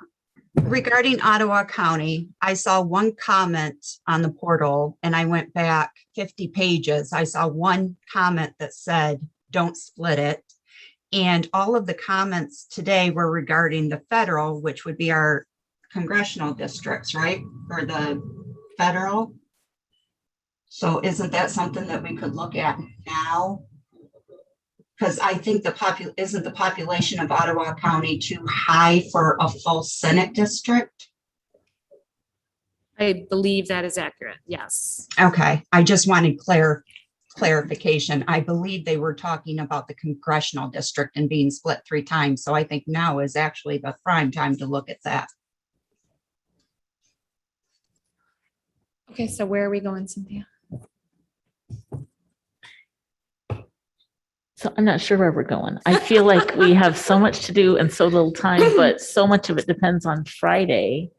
Regarding Ottawa County, I saw one comment on the portal and I went back 50 pages. I saw one comment that said, don't split it. And all of the comments today were regarding the federal, which would be our congressional districts, right? For the federal. So isn't that something that we could look at now? Because I think isn't the population of Ottawa County too high for a full Senate district? I believe that is accurate. Yes. Okay, I just wanted clarification. I believe they were talking about the congressional district and being split 3 times. So I think now is actually the prime time to look at that. Okay, so where are we going, Cynthia? So I'm not sure where we're going. I feel like we have so much to do and so little time, but so much of it depends on Friday.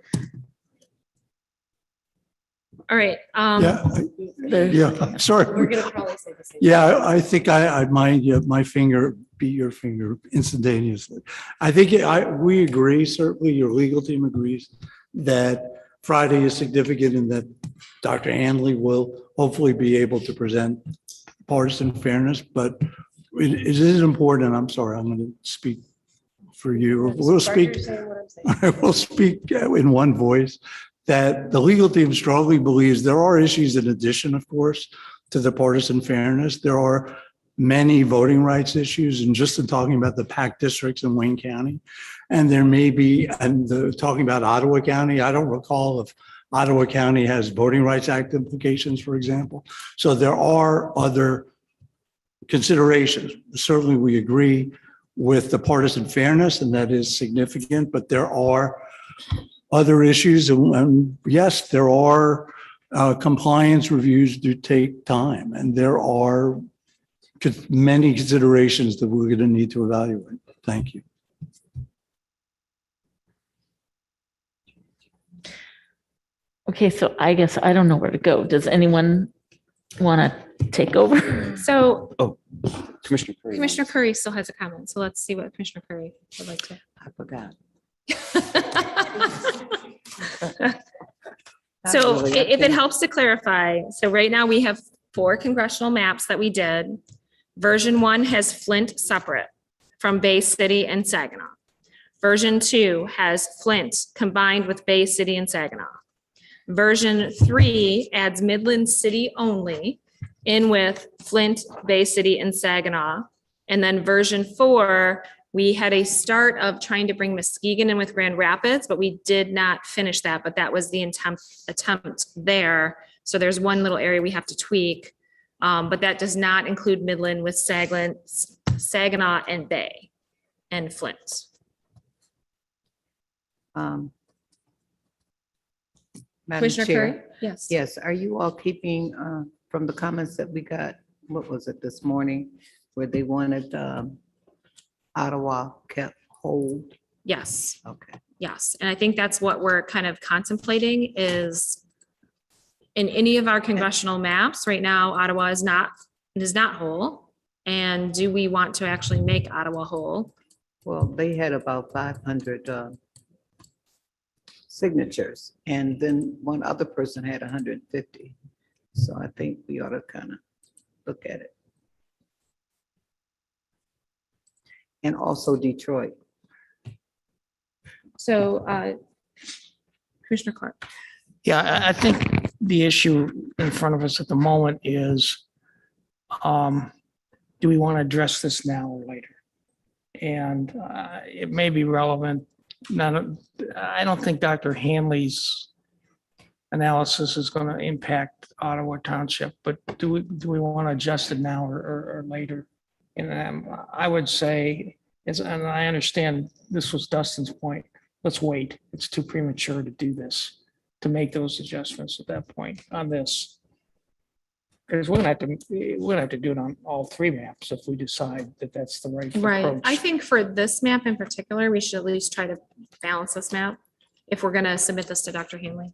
All right. Yeah, sorry. We're gonna probably say the same. Yeah, I think I mind my finger be your finger instantaneously. I think we agree, certainly your legal team agrees that Friday is significant and that Dr. Handley will hopefully be able to present partisan fairness, but it is important, and I'm sorry, I'm going to speak for you. We'll speak in one voice, that the legal team strongly believes there are issues in addition, of course, to the partisan fairness. There are many voting rights issues, and just in talking about the PAC districts in Wayne County, and there may be, talking about Ottawa County, I don't recall if Ottawa County has Voting Rights Act implications, for example. So there are other considerations. Certainly, we agree with the partisan fairness, and that is significant, but there are other issues. And yes, there are compliance reviews do take time, and there are many considerations that we're going to need to evaluate. Thank you. Okay, so I guess I don't know where to go. Does anyone want to take over? So Commissioner Curry. Commissioner Curry still has a comment. So let's see what Commissioner Curry would like to. I forgot. So really if it helps to clarify, so right now we have 4 congressional maps that we did. Version 1 has Flint separate from Bay City and Saginaw. Version 2 has Flint combined with Bay City and Saginaw. Version 3 adds Midland City only in with Flint, Bay City, and Saginaw. And then version 4, we had a start of trying to bring Muskegon in with Grand Rapids, but we did not finish that, but that was the attempt there. So there's one little area we have to tweak, but that does not include Midland with Saginaw and Bay and Flint. Madam Commissioner Chair. Curry? Yes. Yes, are you all keeping, from the comments that we got, what was it this morning, where they wanted Ottawa kept whole? Yes. Okay. Yes, and I think that's what we're kind of contemplating is in any of our congressional maps, right now, Ottawa is not whole. And do we want to actually make Ottawa whole? Well, they had about 500 signatures, and then one other person had 150. So I think we ought to kind of look at it. And also Detroit. So Commissioner Clark. Yeah, I think the issue in front of us at the moment is Do we want to address this now or later? And it may be relevant. I don't think Dr. Hanley's analysis is going to impact Ottawa Township, but do we want to adjust it now or later? And I would say, and I understand this was Dustin's point, let's wait. It's too premature to do this, to make those adjustments at that point on this. Because we're gonna have to do it on all three maps if we decide that that's the right Right. approach. I think for this map in particular, we should at least try to balance this map if we're gonna submit this to Dr. Hanley.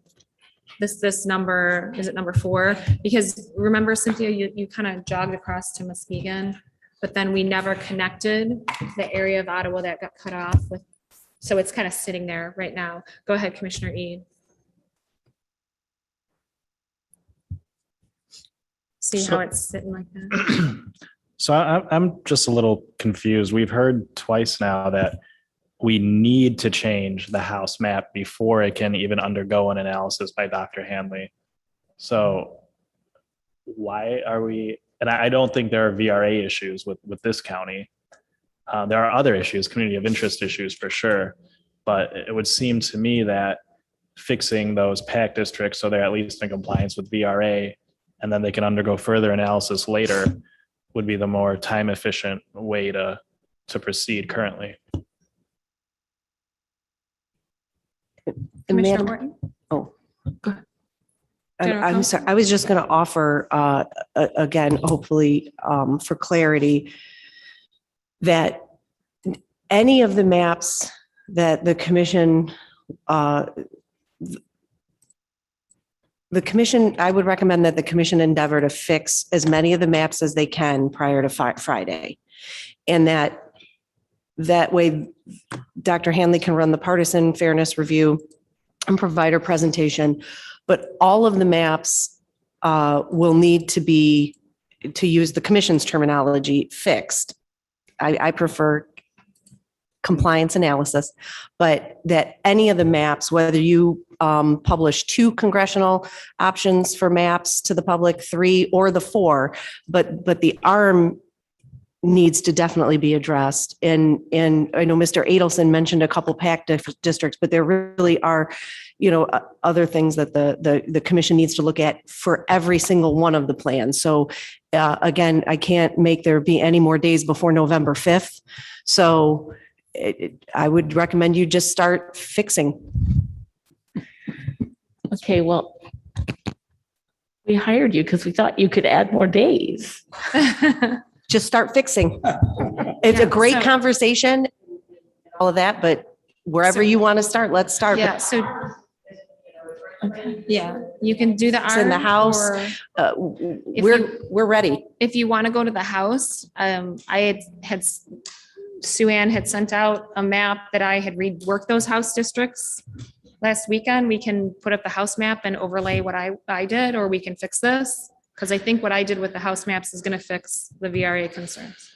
This number, is it number 4? Because remember, Cynthia, you kind of jogged across to Muskegon, but then we never connected the area of Ottawa that got cut off with, so it's kind of sitting there right now. Go ahead, Commissioner Ede. See how it's sitting like that? So I'm just a little confused. We've heard twice now that we need to change the house map before it can even undergo an analysis by Dr. Hanley. So why are we, and I don't think there are VRA issues with this county. There are other issues, community of interest issues for sure, but it would seem to me that fixing those PAC districts so they're at least in compliance with VRA, and then they can undergo further analysis later, would be the more time efficient way to proceed currently. Commissioner Morton? Oh, Go ahead. I'm sorry. I was just going to offer, again, hopefully for clarity, that any of the maps that the commission, I would recommend that the commission endeavor to fix as many of the maps as they can prior to Friday. And that way, Dr. Hanley can run the partisan fairness review and provide her presentation. But all of the maps will need to be, to use the commission's terminology, fixed. I prefer compliance analysis, but that any of the maps, whether you publish 2 congressional options for maps to the public, 3 or the 4, but the ARM needs to definitely be addressed. And I know Mr. Adelson mentioned a couple PAC districts, but there really are, other things that the commission needs to look at for every single one of the plans. So again, I can't make there be any more days before November 5th. So I would recommend you just start fixing. Okay, well, we hired you because we thought you could add more days. Just start fixing. It's a great conversation, all of that, but wherever you want to start, let's start. Yeah, so. Yeah, you can do the It's in the ARM house. or We're ready. if you want to go to the house, I had Sue Ann had sent out a map that I had reworked those house districts last weekend. We can put up the house map and overlay what I did, or we can fix this. Because I think what I did with the house maps is going to fix the VRA concerns.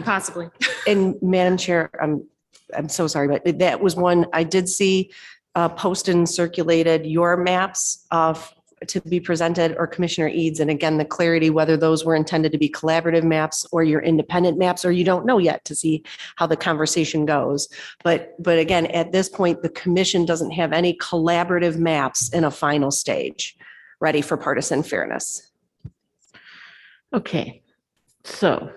Possibly. And Madam Chair, I'm so sorry, but that was one I did see posted and circulated your maps to be presented, or Commissioner Eads. And again, the clarity, whether those were intended to be collaborative maps or your independent maps, or you don't know yet to see how the conversation goes. But again, at this point, the commission doesn't have any collaborative maps in a final stage ready for partisan fairness. Okay, so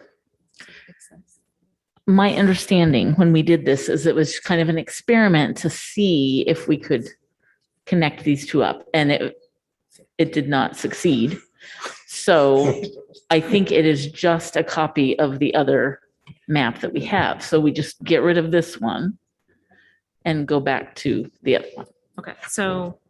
my understanding when we did this is it was kind of an experiment to see if we could connect these two up, and it did not succeed. So I think it is just a copy of the other map that we have. So we just get rid of this one and go back to the other one. Okay, so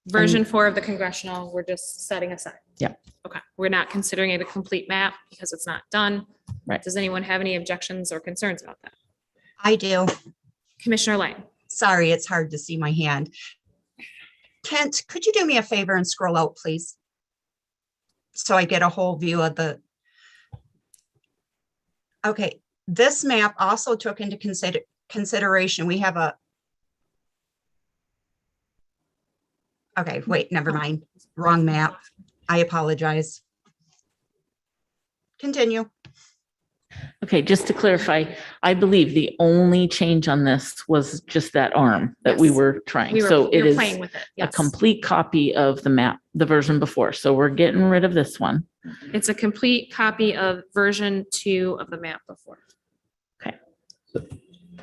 version 4 of the congressional, we're just setting aside. Yeah. Okay, we're not considering it a complete map because it's not done. Right. Does anyone have any objections or concerns about that? I do. Commissioner Lang. Sorry, it's hard to see my hand. Kent, could you do me a favor and scroll out, please? So I get a whole view of the. Okay, this map also took into consideration, we have a. Okay, wait, never mind. Wrong map. I apologize. Continue. Okay, just to clarify, I believe the only change on this was just that arm that we Yes. were trying. We So it were is playing with it. a Yes. complete copy of the map, the version before. So we're getting rid of this one. It's a complete copy of version 2 of the map before. Okay.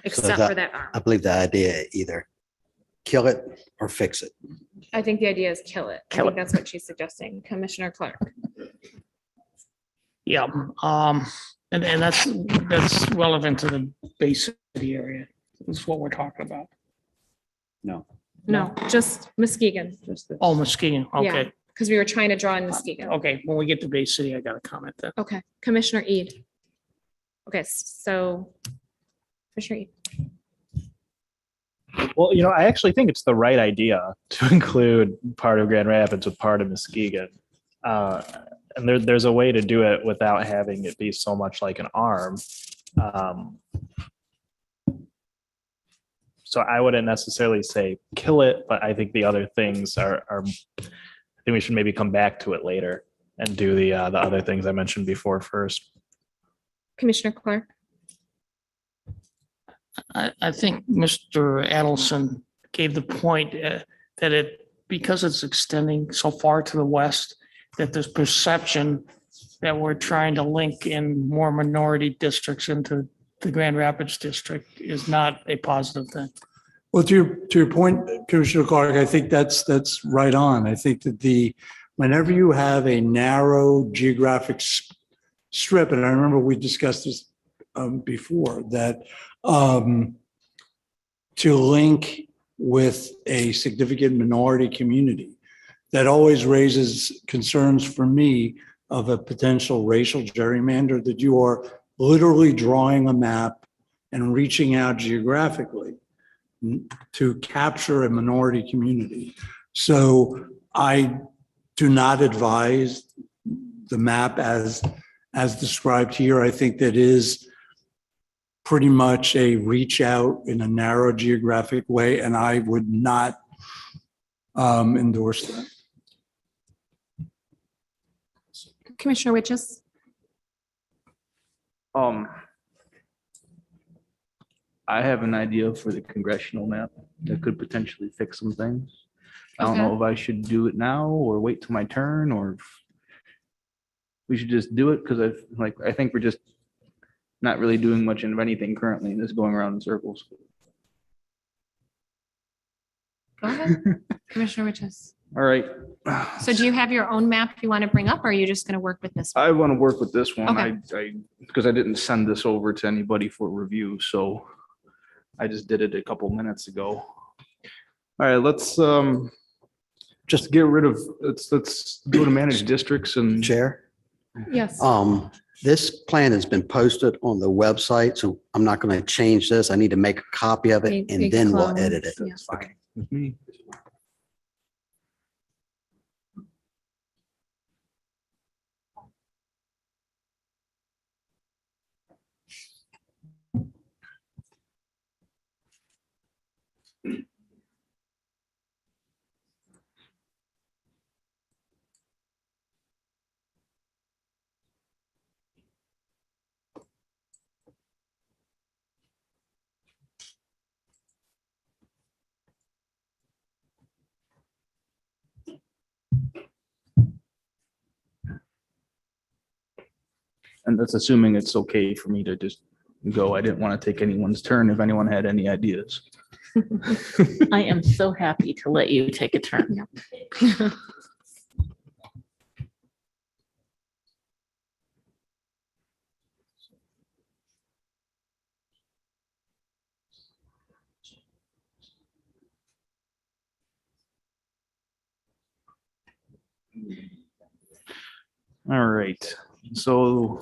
Except that- for that arm. I believe the idea either kill it or fix it. I think the idea is kill it. I Kill think it. that's what she's suggesting. Commissioner Clark. Yeah, and that's relevant to the Bay City area. Is what we're talking about. No. No, just Muskegon. Oh, Muskegon, okay. Because we were trying to draw in Muskegon. Okay, when we get to Bay City, I got a comment then. Okay, Commissioner Eid. Okay, so Commissioner Eid. Well, I actually think it's the right idea to include part of Grand Rapids with part of Muskegon. And there's a way to do it without having it be so much like an arm. So I wouldn't necessarily say kill it, but I think the other things are I think we should maybe come back to it later and do the other things I mentioned before first. Commissioner Clark. I think Mr. Adelson gave the point that because it's extending so far to the west, that there's perception that we're trying to link in more minority districts into the Grand Rapids district is not a positive thing. Well, to your point, Commissioner Clark, I think that's right on. I think that whenever you have a narrow geographic strip, and I remember we discussed this before, that to link with a significant minority community, that always raises concerns for me of a potential racial gerrymander, that you are literally drawing a map and reaching out geographically to capture a minority community. So I do not advise the map as described here. I think that is pretty much a reach out in a narrow geographic way, and I would not endorse that. Commissioner Witches. I have an idea for the congressional map that could potentially fix some things. I don't Okay. know if I should do it now or wait till my turn, or if we should just do it, because I think we're just not really doing much of anything currently, and just going around in circles. Go ahead, Commissioner Witches. All right. So do you have your own map you want to bring up, or are you just going to work with this one? I want to work with this one. Okay. Because I didn't send this over to anybody for review, so I just did it a couple minutes ago. All right, let's just get rid of, let's go to manage districts and. Chair? Yes. This plan has been posted on the website, so I'm not going to change this. I need to make a copy of it Make and then we'll clones, edit it. yeah. Okay. With me. And that's assuming it's okay for me to just go. I didn't want to take anyone's turn if anyone had any ideas. I am so happy to let you take a turn. All right, so.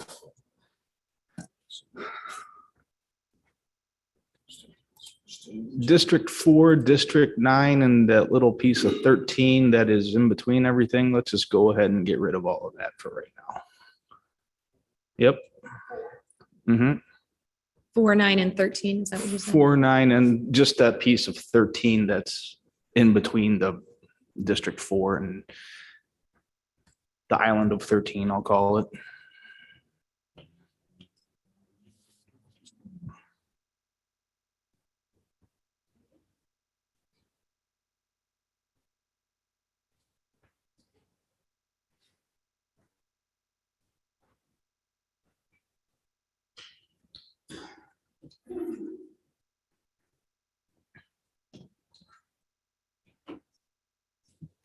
District 4, District 9, and that little piece of 13 that is in between everything, let's just go ahead and get rid of all of that for right now. Yep. 4, 9, and 13. Is that what you said? 4, 9, and just that piece of 13 that's in between the District 4 and the island of 13, I'll call it.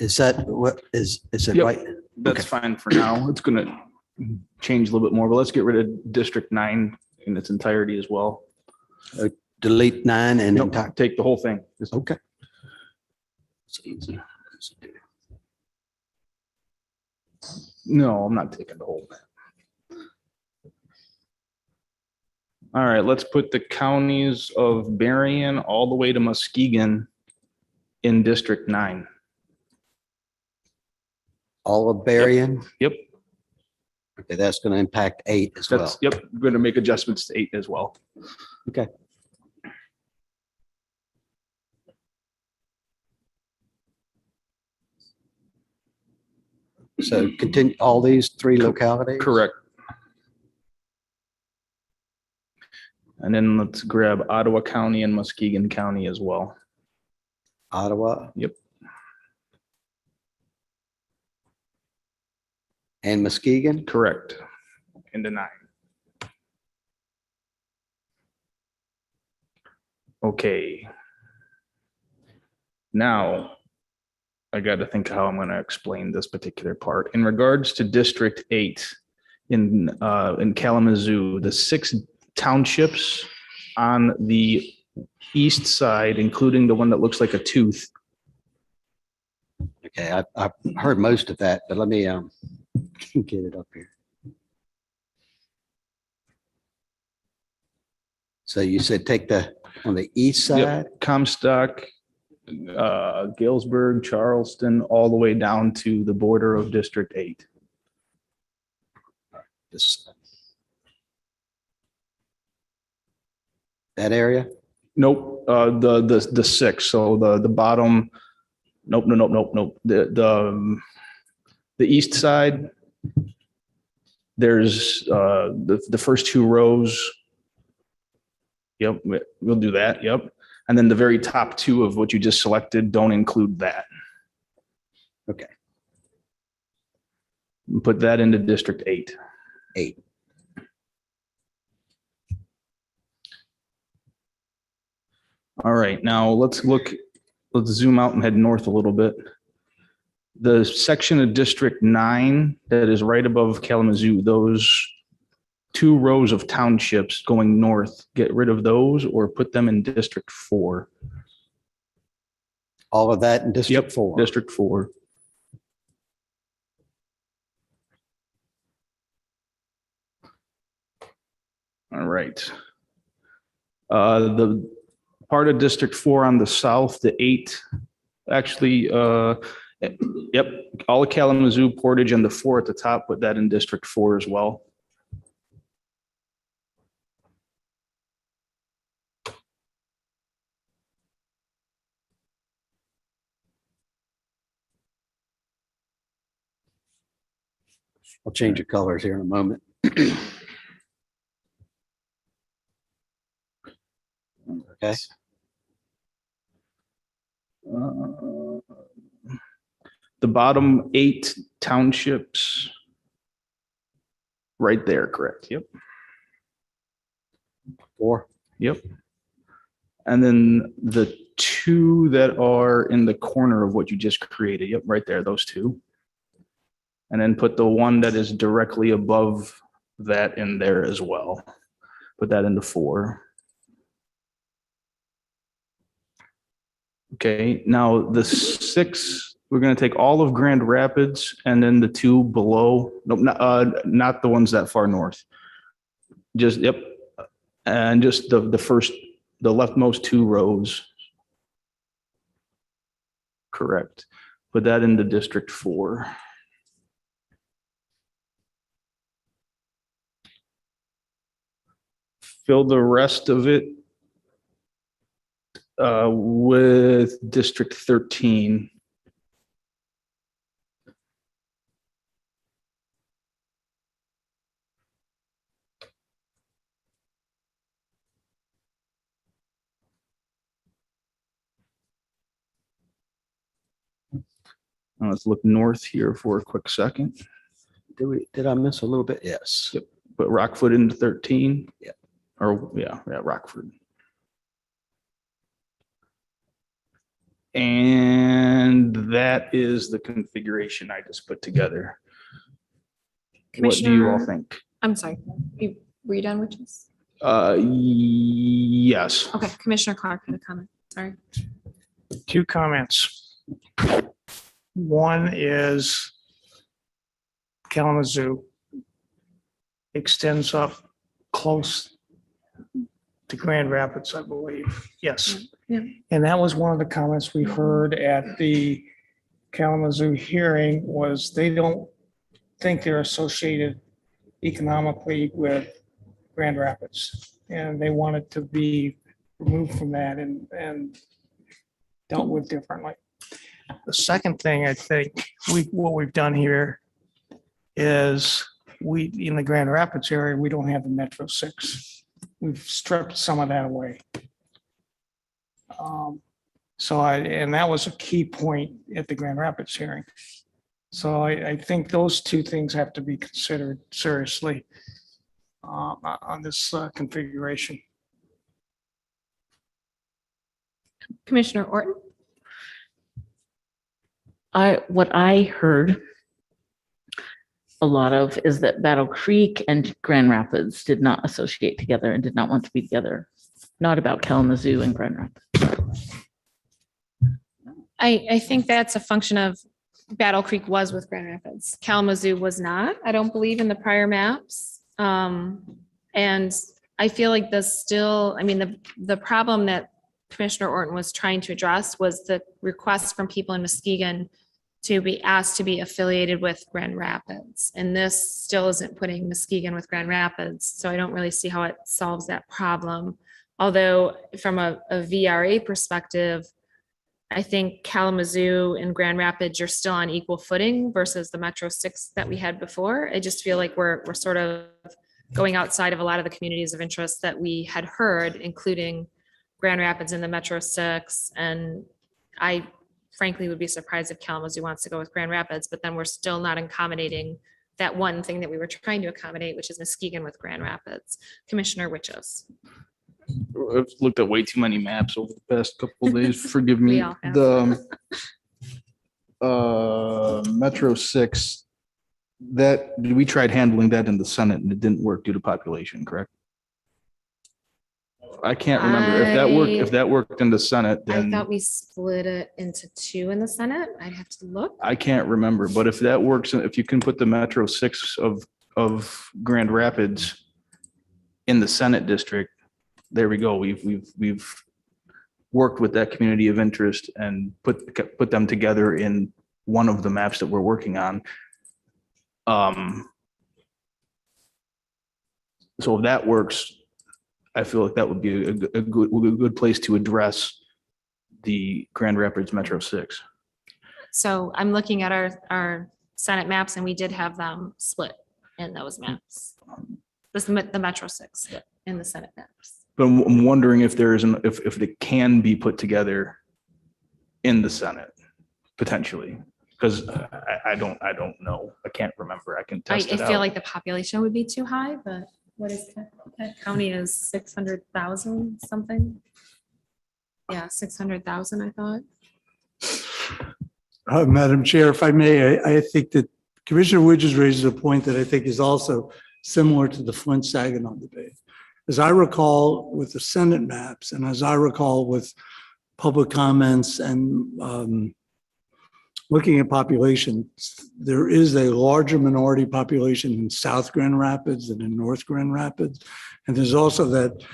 Is that what is it Yep. right? That's fine for now. It's gonna change a little bit more, but let's get rid of District 9 in its entirety as well. Delete 9 and Nope, take the whole thing. Okay. It's easy. No, I'm not taking the whole thing. All right, let's put the counties of Berrien all the way to Muskegon in District 9. All of Berrien? Yep. Okay, that's going to impact 8 as well. That's, yep, we're gonna make adjustments to 8 as well. Okay. So continue all these 3 localities? Correct. And then let's grab Ottawa County and Muskegon County as well. Ottawa? Yep. And Muskegon? Correct. Into 9. Okay. Now, I got to think how I'm going to explain this particular part. In regards to District 8 in Kalamazoo, the 6 townships on the east side, including the one that looks like a tooth. Okay, I've heard most of that, but let me get it up here. So you said take on the east side? Yep. Comstock, Galesburg, Charleston, all the way down to the border of District 8. That area? Nope, the 6. So the bottom. Nope. The east side. There's the first 2 rows. Yep, we'll do that. Yep. And then the very top 2 of what you just selected don't include that. Okay. Put that into District 8. 8. All right, now let's zoom out and head north a little bit. The section of District 9 that is right above Kalamazoo, those 2 rows of townships going north, get rid of those or put them in District 4. All of that in District 4? District 4. All right. The part of District 4 on the south, the 8, actually, yep, all of Kalamazoo, Portage, and the 4 at the top, put that in District 4 as well. I'll change the colors here in a moment. Okay. The bottom 8 townships. Right there, correct. Yep. 4. Yep. And then the 2 that are in the corner of what you just created. Yep, right there, those 2. And then put the one that is directly above that in there as well. Put that into 4. Okay, now the 6, we're going to take all of Grand Rapids and then the 2 below. Nope, not the ones that far north. Just, yep. And just the leftmost 2 rows. Correct. Put that into District 4. Fill the rest of it with District 13. Let's look north here for a quick second. Did I miss a little bit? Yes. Yep. Put Rockford into 13. Yeah. Or, yeah, Rockford. And that is the configuration I just put together. What do you all Commissioner- think? I'm sorry, were you done with this? Yes. Okay, Commissioner Clark had a comment, sorry. Two comments. One is Kalamazoo extends up close to Grand Rapids, I believe. Yes. Yeah. And that was one of the comments we heard at the Kalamazoo hearing was they don't think they're associated economically with Grand Rapids. And they wanted to be removed from that and dealt with differently. The second thing I think what we've done here is in the Grand Rapids area, we don't have the Metro 6. We've stripped some of that away. And that was a key point at the Grand Rapids hearing. So I think those two things have to be considered seriously on this configuration. Commissioner Orton? What I heard a lot of is that Battle Creek and Grand Rapids did not associate together and did not want to be together. Not about Kalamazoo and Grand Rapids. I think that's a function of Battle Creek was with Grand Rapids. Kalamazoo was not, I don't believe in the prior maps. And I feel like the problem that Commissioner Orton was trying to address was the request from people in Muskegon to be asked to be affiliated with Grand Rapids. And this still isn't putting Muskegon with Grand Rapids. So I don't really see how it solves that problem. Although from a VRA perspective, I think Kalamazoo and Grand Rapids, you're still on equal footing versus the Metro 6 that we had before. I just feel like we're sort of going outside of a lot of the communities of interest that we had heard, including Grand Rapids and the Metro 6. And I frankly would be surprised if Kalamazoo wants to go with Grand Rapids, but then we're still not accommodating that one thing that we were trying to accommodate, which is Muskegon with Grand Rapids. Commissioner Witches. I've looked at way too many maps over the past couple of days. Forgive me. We all have. The Metro 6, we tried handling that in the Senate and it didn't work due to population, correct? I can't remember if that worked in the Senate, I then thought we split it into two in the Senate. I'd have to look. I can't remember, but if that works, if you can put the Metro 6 of Grand Rapids in the Senate district, there we go. We've worked with that community of interest and put them together in one of the maps that we're working on. So if that works, I feel like that would be a good place to address the Grand Rapids Metro 6. So I'm looking at our Senate maps and we did have them split in those maps. The Metro 6 split in the Senate maps. But I'm wondering if if it can be put together in the Senate, potentially, because I don't know. I can't remember. I can test it out. I feel like the population would be too high, but what is that county is 600,000 something? Yeah, 600,000, I thought. Madam Chair, if I may, I think that Commissioner Widges raises a point that I think is also similar to the Flint-Saginaw debate. As I recall with the Senate maps, and as I recall with public comments and looking at populations, there is a larger minority population in South Grand Rapids than in North Grand Rapids. And there's also that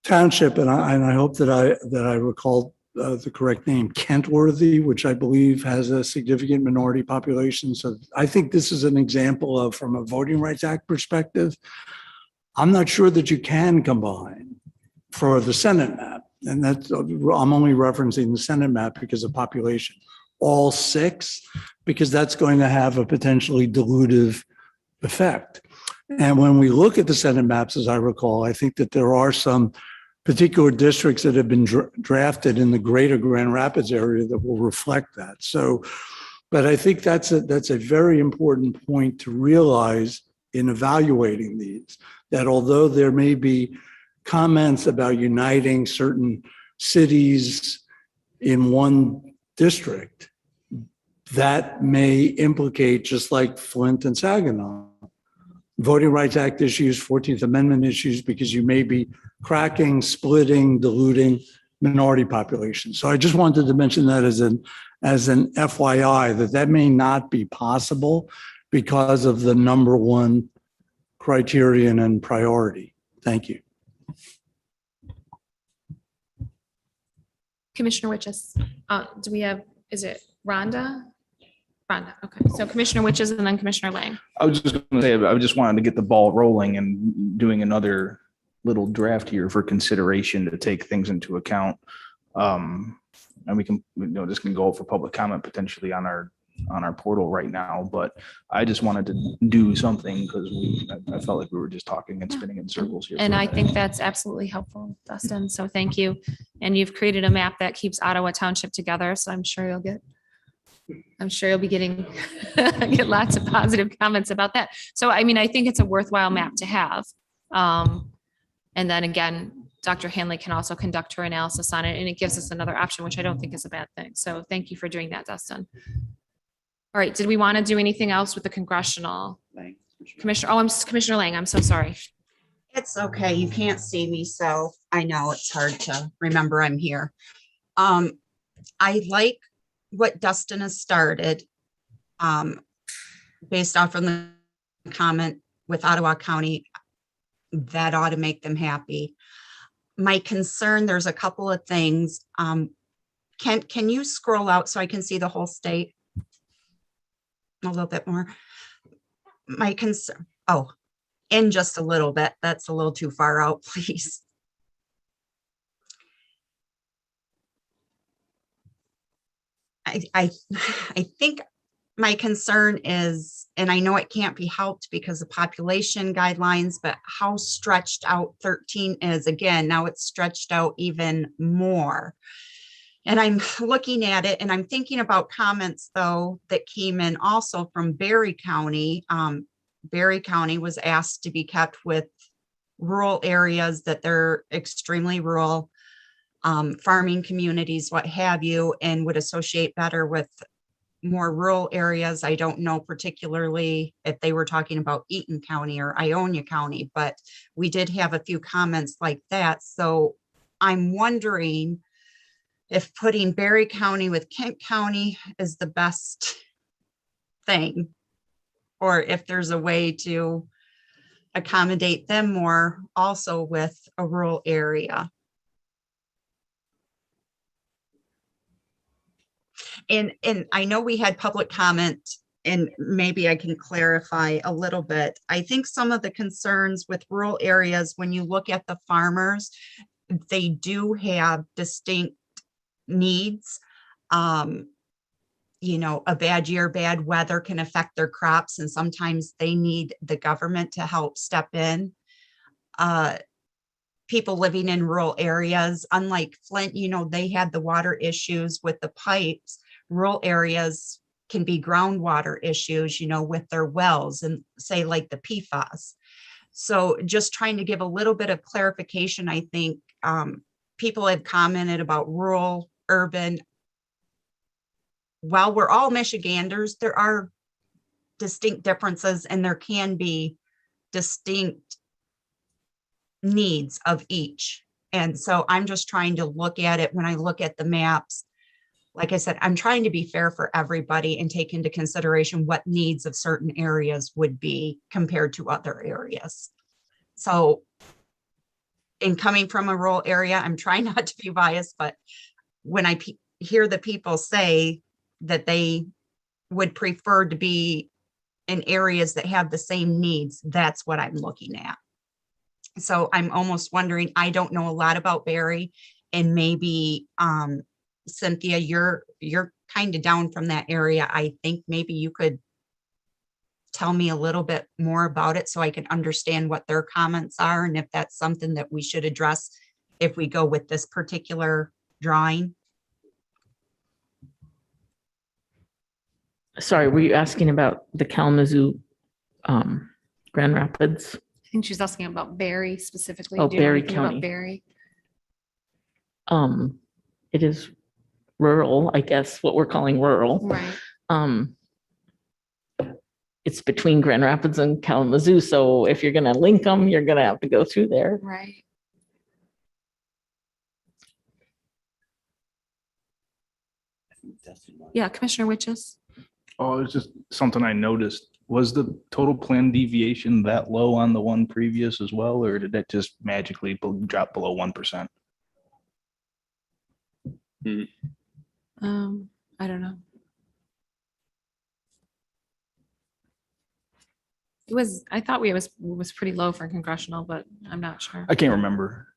township, and I hope that I recall the correct name, Kentworthy, which I believe has a significant minority population. So I think this is an example of, from a Voting Rights Act perspective, I'm not sure that you can combine for the Senate map. And that's, I'm only referencing the Senate map because of population. All 6, because that's going to have a potentially dilutive effect. And when we look at the Senate maps, as I recall, I think that there are some particular districts that have been drafted in the greater Grand Rapids area that will reflect that. So But I think that's a very important point to realize in evaluating these, that although there may be comments about uniting certain cities in one district, that may implicate, just like Flint and Saginaw, Voting Rights Act issues, 14th Amendment issues, because you may be cracking, splitting, diluting minority populations. So I just wanted to mention that as an FYI, that may not be possible because of the number one criterion and priority. Thank you. Commissioner Witches, do we have, is it Rhonda? Rhonda, okay. So Commissioner Witches and then Commissioner Lang. I was just going to say, I just wanted to get the ball rolling and doing another little draft here for consideration to take things into account. And we can, this can go for public comment potentially on our portal right now, but I just wanted to do something because I felt like we were just talking and spinning in circles here. And I think that's absolutely helpful, Dustin. So thank you. And you've created a map that keeps Ottawa Township together. So I'm sure you'll be getting get lots of positive comments about that. So, I mean, I think it's a worthwhile map to have. And then again, Dr. Hanley can also conduct her analysis on it, and it gives us another option, which I don't think is a bad thing. So thank you for doing that, Dustin. All right, did we want to do anything else with the congressional? Commissioner, I'm Commissioner Lang, I'm so sorry. It's okay. You can't see me, so I know it's hard to remember I'm here. I like what Dustin has started based off from the comment with Ottawa County. That ought to make them happy. My concern, there's a couple of things. Can you scroll out so I can see the whole state a little bit more? My concern, in just a little bit. That's a little too far out, please. I think my concern is, and I know it can't be helped because of population guidelines, but how stretched out 13 is. Again, now it's stretched out even more. And I'm looking at it and I'm thinking about comments though that came in also from Berry County. Berry County was asked to be kept with rural areas, that they're extremely rural, farming communities, what have you, and would associate better with more rural areas. I don't know particularly if they were talking about Eaton County or Ionia County, but we did have a few comments like that. So I'm wondering if putting Berry County with Kent County is the best thing, or if there's a way to accommodate them more also with a rural area. And I know we had public comment, and maybe I can clarify a little bit. I think some of the concerns with rural areas, when you look at the farmers, they do have distinct needs. A bad year, bad weather can affect their crops, and sometimes they need the government to help step in. People living in rural areas, unlike Flint, they had the water issues with the pipes. Rural areas can be groundwater issues, with their wells and say like the PFAS. So just trying to give a little bit of clarification, I think people have commented about rural, urban. While we're all Michiganders, there are distinct differences and there can be distinct needs of each. And so I'm just trying to look at it when I look at the maps. Like I said, I'm trying to be fair for everybody and take into consideration what needs of certain areas would be compared to other areas. So in coming from a rural area, I'm trying not to be biased, but when I hear the people say that they would prefer to be in areas that have the same needs, that's what I'm looking at. So I'm almost wondering, I don't know a lot about Berry, and maybe Cynthia, you're kind of down from that area. I think maybe you could tell me a little bit more about it so I can understand what their comments are and if that's something that we should address if we go with this particular drawing. Sorry, were you asking about the Kalamazoo, Grand Rapids? I think she's asking about Barry specifically. Oh, Do you know Barry anything about County. Barry? It is rural, I guess, what we're calling rural. Right. It's between Grand Rapids and Kalamazoo, so if you're gonna link them, you're gonna have to go through there. Right. Yeah, Commissioner Witches. Oh, it's just something I noticed. Was the total plan deviation that low on the one previous as well, or did that just magically drop below 1%? I don't know. It was, I thought was pretty low for congressional, but I'm not sure. I can't remember.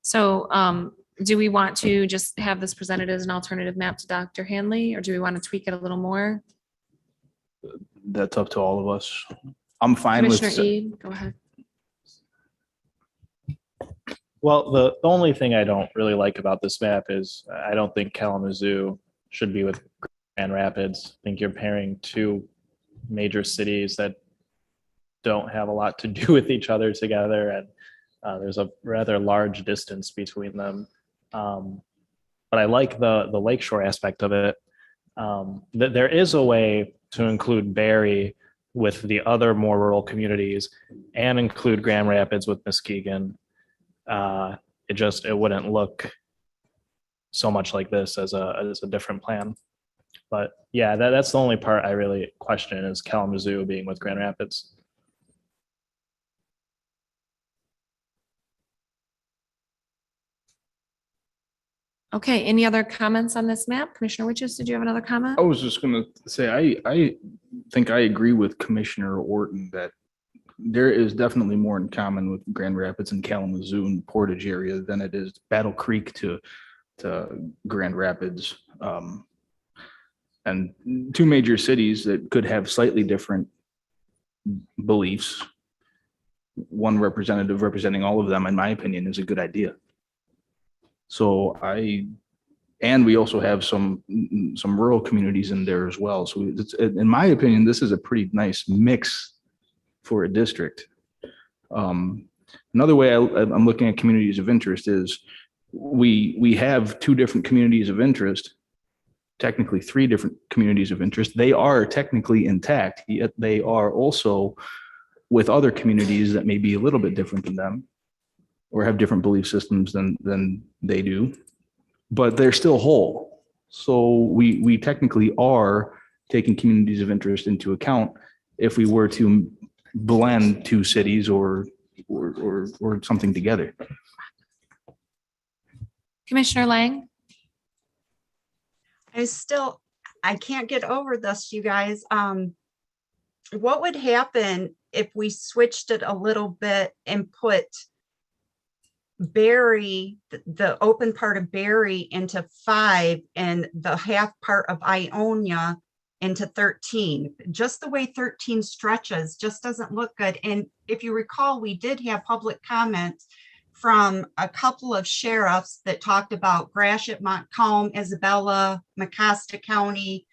So, do we want to just have this presented as an alternative map to Dr. Hanley, or do we want to tweak it a little more? That's up to all of us. I'm fine with. Commissioner Ede, go ahead. Well, the only thing I don't really like about this map is I don't think Kalamazoo should be with Grand Rapids. I think you're pairing two major cities that don't have a lot to do with each other together, and there's a rather large distance between them. But I like the lakeshore aspect of it. There is a way to include Barry with the other more rural communities and include Grand Rapids with Muskegon. It wouldn't look so much like this as a different plan. But yeah, that's the only part I really question is Kalamazoo being with Grand Rapids. Okay, any other comments on this map? Commissioner Witches, did you have another comment? I was just gonna say, I think I agree with Commissioner Orton that there is definitely more in common with Grand Rapids and Kalamazoo and Portage area than it is Battle Creek to Grand Rapids. And two major cities that could have slightly different beliefs. One representative representing all of them, in my opinion, is a good idea. So and we also have some rural communities in there as well. So it's, in my opinion, this is a pretty nice mix for a district. Another way I'm looking at communities of interest is we have two different communities of interest, technically three different communities of interest. They are technically intact, yet they are also with other communities that may be a little bit different than them or have different belief systems than they do, but they're still whole. So we technically are taking communities of interest into account if we were to blend two cities or something together. Commissioner Lang? I can't get over this, you guys. What would happen if we switched it a little bit and put Barry, the open part of Barry into 5 and the half part of Ionia into 13? Just the way 13 stretches just doesn't look good. And if you recall, we did have public comment from a couple of sheriffs that talked about Gratiot, Montcalm, Isabella, Mecosta County,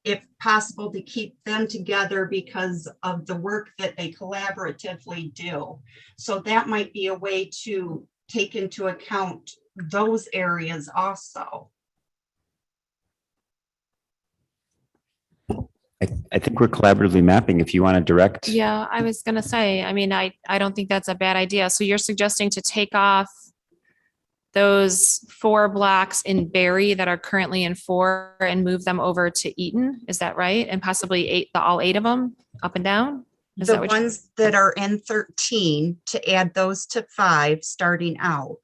if possible to keep them together because of the work that they collaboratively do. So that might be a way to take into account those areas also. I think we're collaboratively mapping. If you want to direct. Yeah, I was gonna say, I mean, I don't think that's a bad idea. So you're suggesting to take off those 4 blocks in Barry that are currently in 4 and move them over to Eaton? Is that right? And possibly all 8 of them up and down? Is The that what ones that are in 13 to add those to 5 starting out.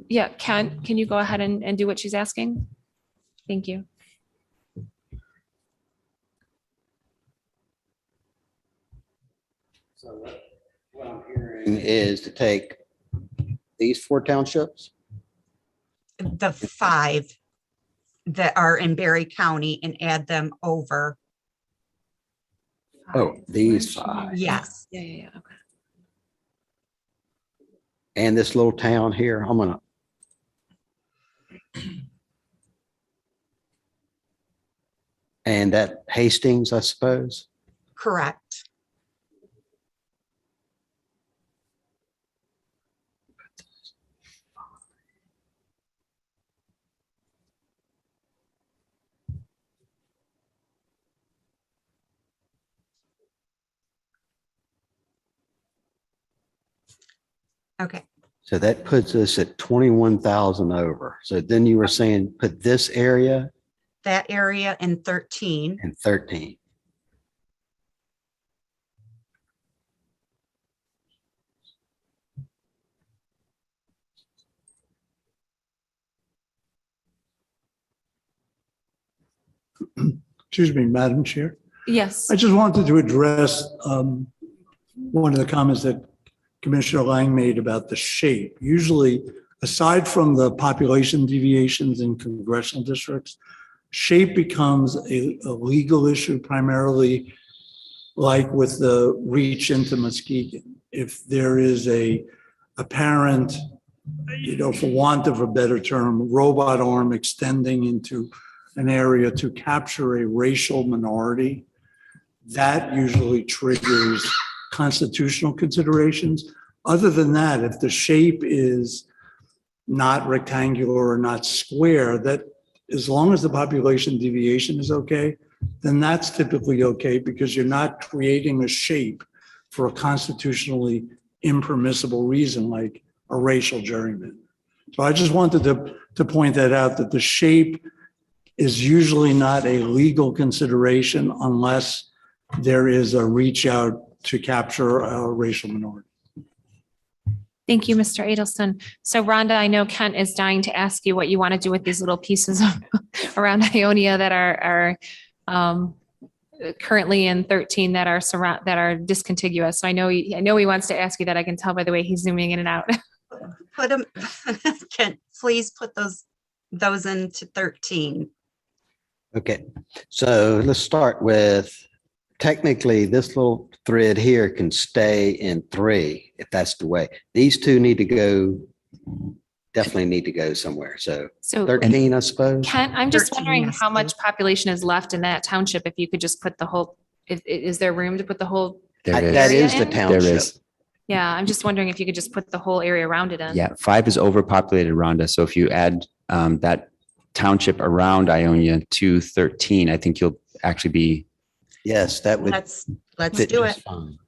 Yeah, can you go ahead and do what she's asking? Thank you. So what I'm hearing is to take these 4 townships. The 5 that are in Barry County and add them over. Oh, these 5. Yes. Yeah. Okay. And this little town here, I'm gonna And that Hastings, I suppose? Correct. Okay. So that puts us at 21,000 over. So then you were saying put this area That area in 13. in 13. Excuse me, Madam Chair. Yes. I just wanted to address one of the comments that Commissioner Lang made about the shape. Usually, aside from the population deviations in congressional districts, shape becomes a legal issue primarily like with the reach into Muskegon. If there is a apparent, for want of a better term, robot arm extending into an area to capture a racial minority, that usually triggers constitutional considerations. Other than that, if the shape is not rectangular or not square, that as long as the population deviation is okay, then that's typically okay because you're not creating a shape for a constitutionally impermissible reason like a racial gerrymander. So I just wanted to point that out, that the shape is usually not a legal consideration unless there is a reach out to capture a racial minority. Thank you, Mr. Adelson. So Rhonda, I know Kent is dying to ask you what you want to do with these little pieces around Ionia that are currently in 13 that are discontiguous. So I know he wants to ask you that. I can tell by the way he's zooming in and out. Put them, please put those into 13. Okay, so let's start with, technically this little thread here can stay in 3 if that's the way. These two need to go, definitely need to go somewhere. So So 13, I suppose. Kent, I'm just 13, wondering yes, how much population is left in that township. If you could just put the whole, is there room to put the whole? There is. That is the in? township. There is. Yeah, I'm just wondering if you could just put the whole area around it in. Yeah, 5 is overpopulated, Rhonda. So if you add that township around Ionia to 13, I think you'll actually be. Yes, that would. Let's fit do just it. fine.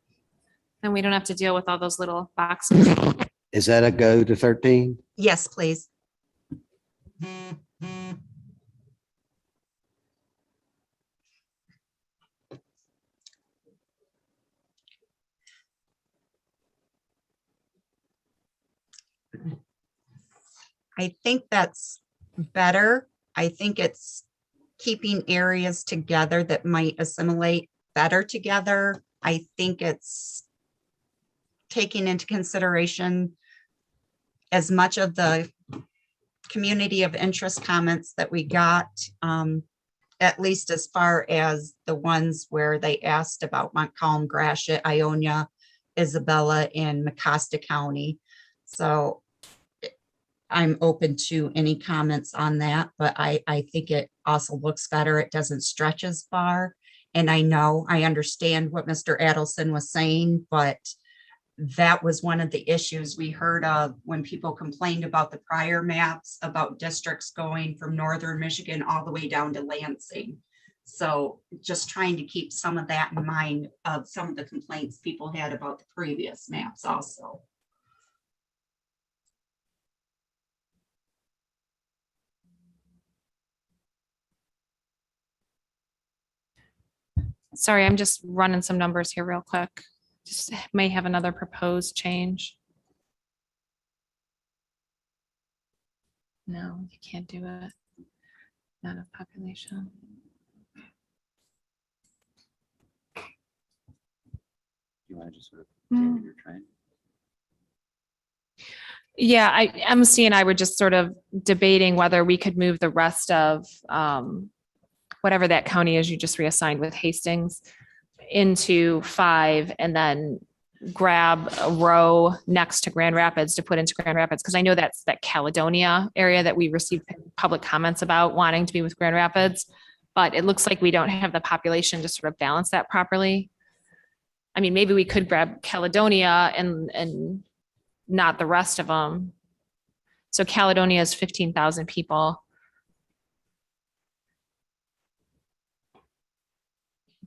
And we don't have to deal with all those little boxes. Is that a go to 13? Yes, please. I think that's better. I think it's keeping areas together that might assimilate better together. I think it's taking into consideration as much of the community of interest comments that we got, at least as far as the ones where they asked about Montcalm, Gratiot, Ionia, Isabella, and Mecosta County. So I'm open to any comments on that, but I think it also looks better. It doesn't stretch as far. And I understand what Mr. Adelson was saying, but that was one of the issues we heard of when people complained about the prior maps, about districts going from northern Michigan all the way down to Lansing. So just trying to keep some of that in mind of some of the complaints people had about the previous maps also. Sorry, I'm just running some numbers here real quick. Just may have another proposed change. No, you can't do it. Not of population. You want to just sort of continue your train? Yeah, MC and I were just sort of debating whether we could move the rest of whatever that county is you just reassigned with Hastings into 5 and then grab a row next to Grand Rapids to put into Grand Rapids, because I know that's that Caledonia area that we received public comments about wanting to be with Grand Rapids. But it looks like we don't have the population to sort of balance that properly. I mean, maybe we could grab Caledonia and not the rest of them. So Caledonia is 15,000 people.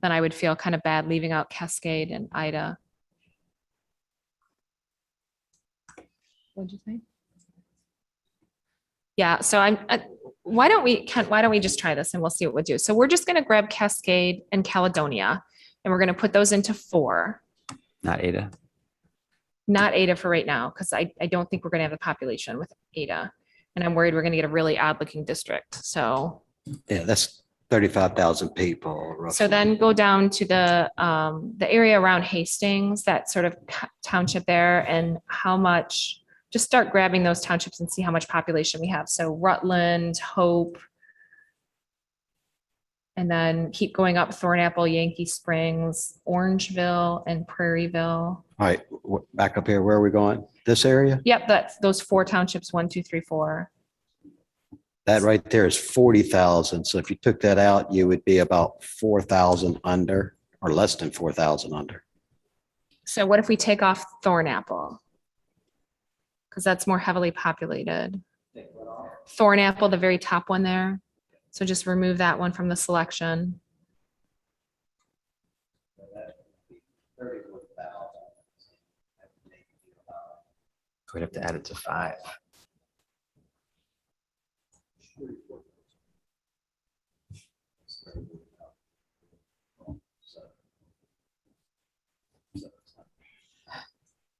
Then I would feel kind of bad leaving out Cascade and Ida. What'd you say? Yeah, so why don't we just try this and we'll see what we do. So we're just going to grab Cascade and Caledonia and we're going to put those into 4. Not Ada. Not Ada for right now, because I don't think we're going to have the population with Ada. And I'm worried we're going to get a really odd looking district. So Yeah, that's 35,000 people. Roughly. so then go down to the area around Hastings, that sort of township there, and how much, just start grabbing those townships and see how much population we have. So Rutland, Hope, and then keep going up Thornapple, Yankee Springs, Orangeville, and Prairieville. All right, back up here. Where are we going? This area? Yep, that's those 4 townships, 1, 2, 3, 4. That right there is 40,000. So if you took that out, you would be about 4,000 under or less than 4,000 under. So what if we take off Thornapple? Because that's more heavily populated. Thornapple, the very top one there. So just remove that one from the selection. We'd have to add it to 5.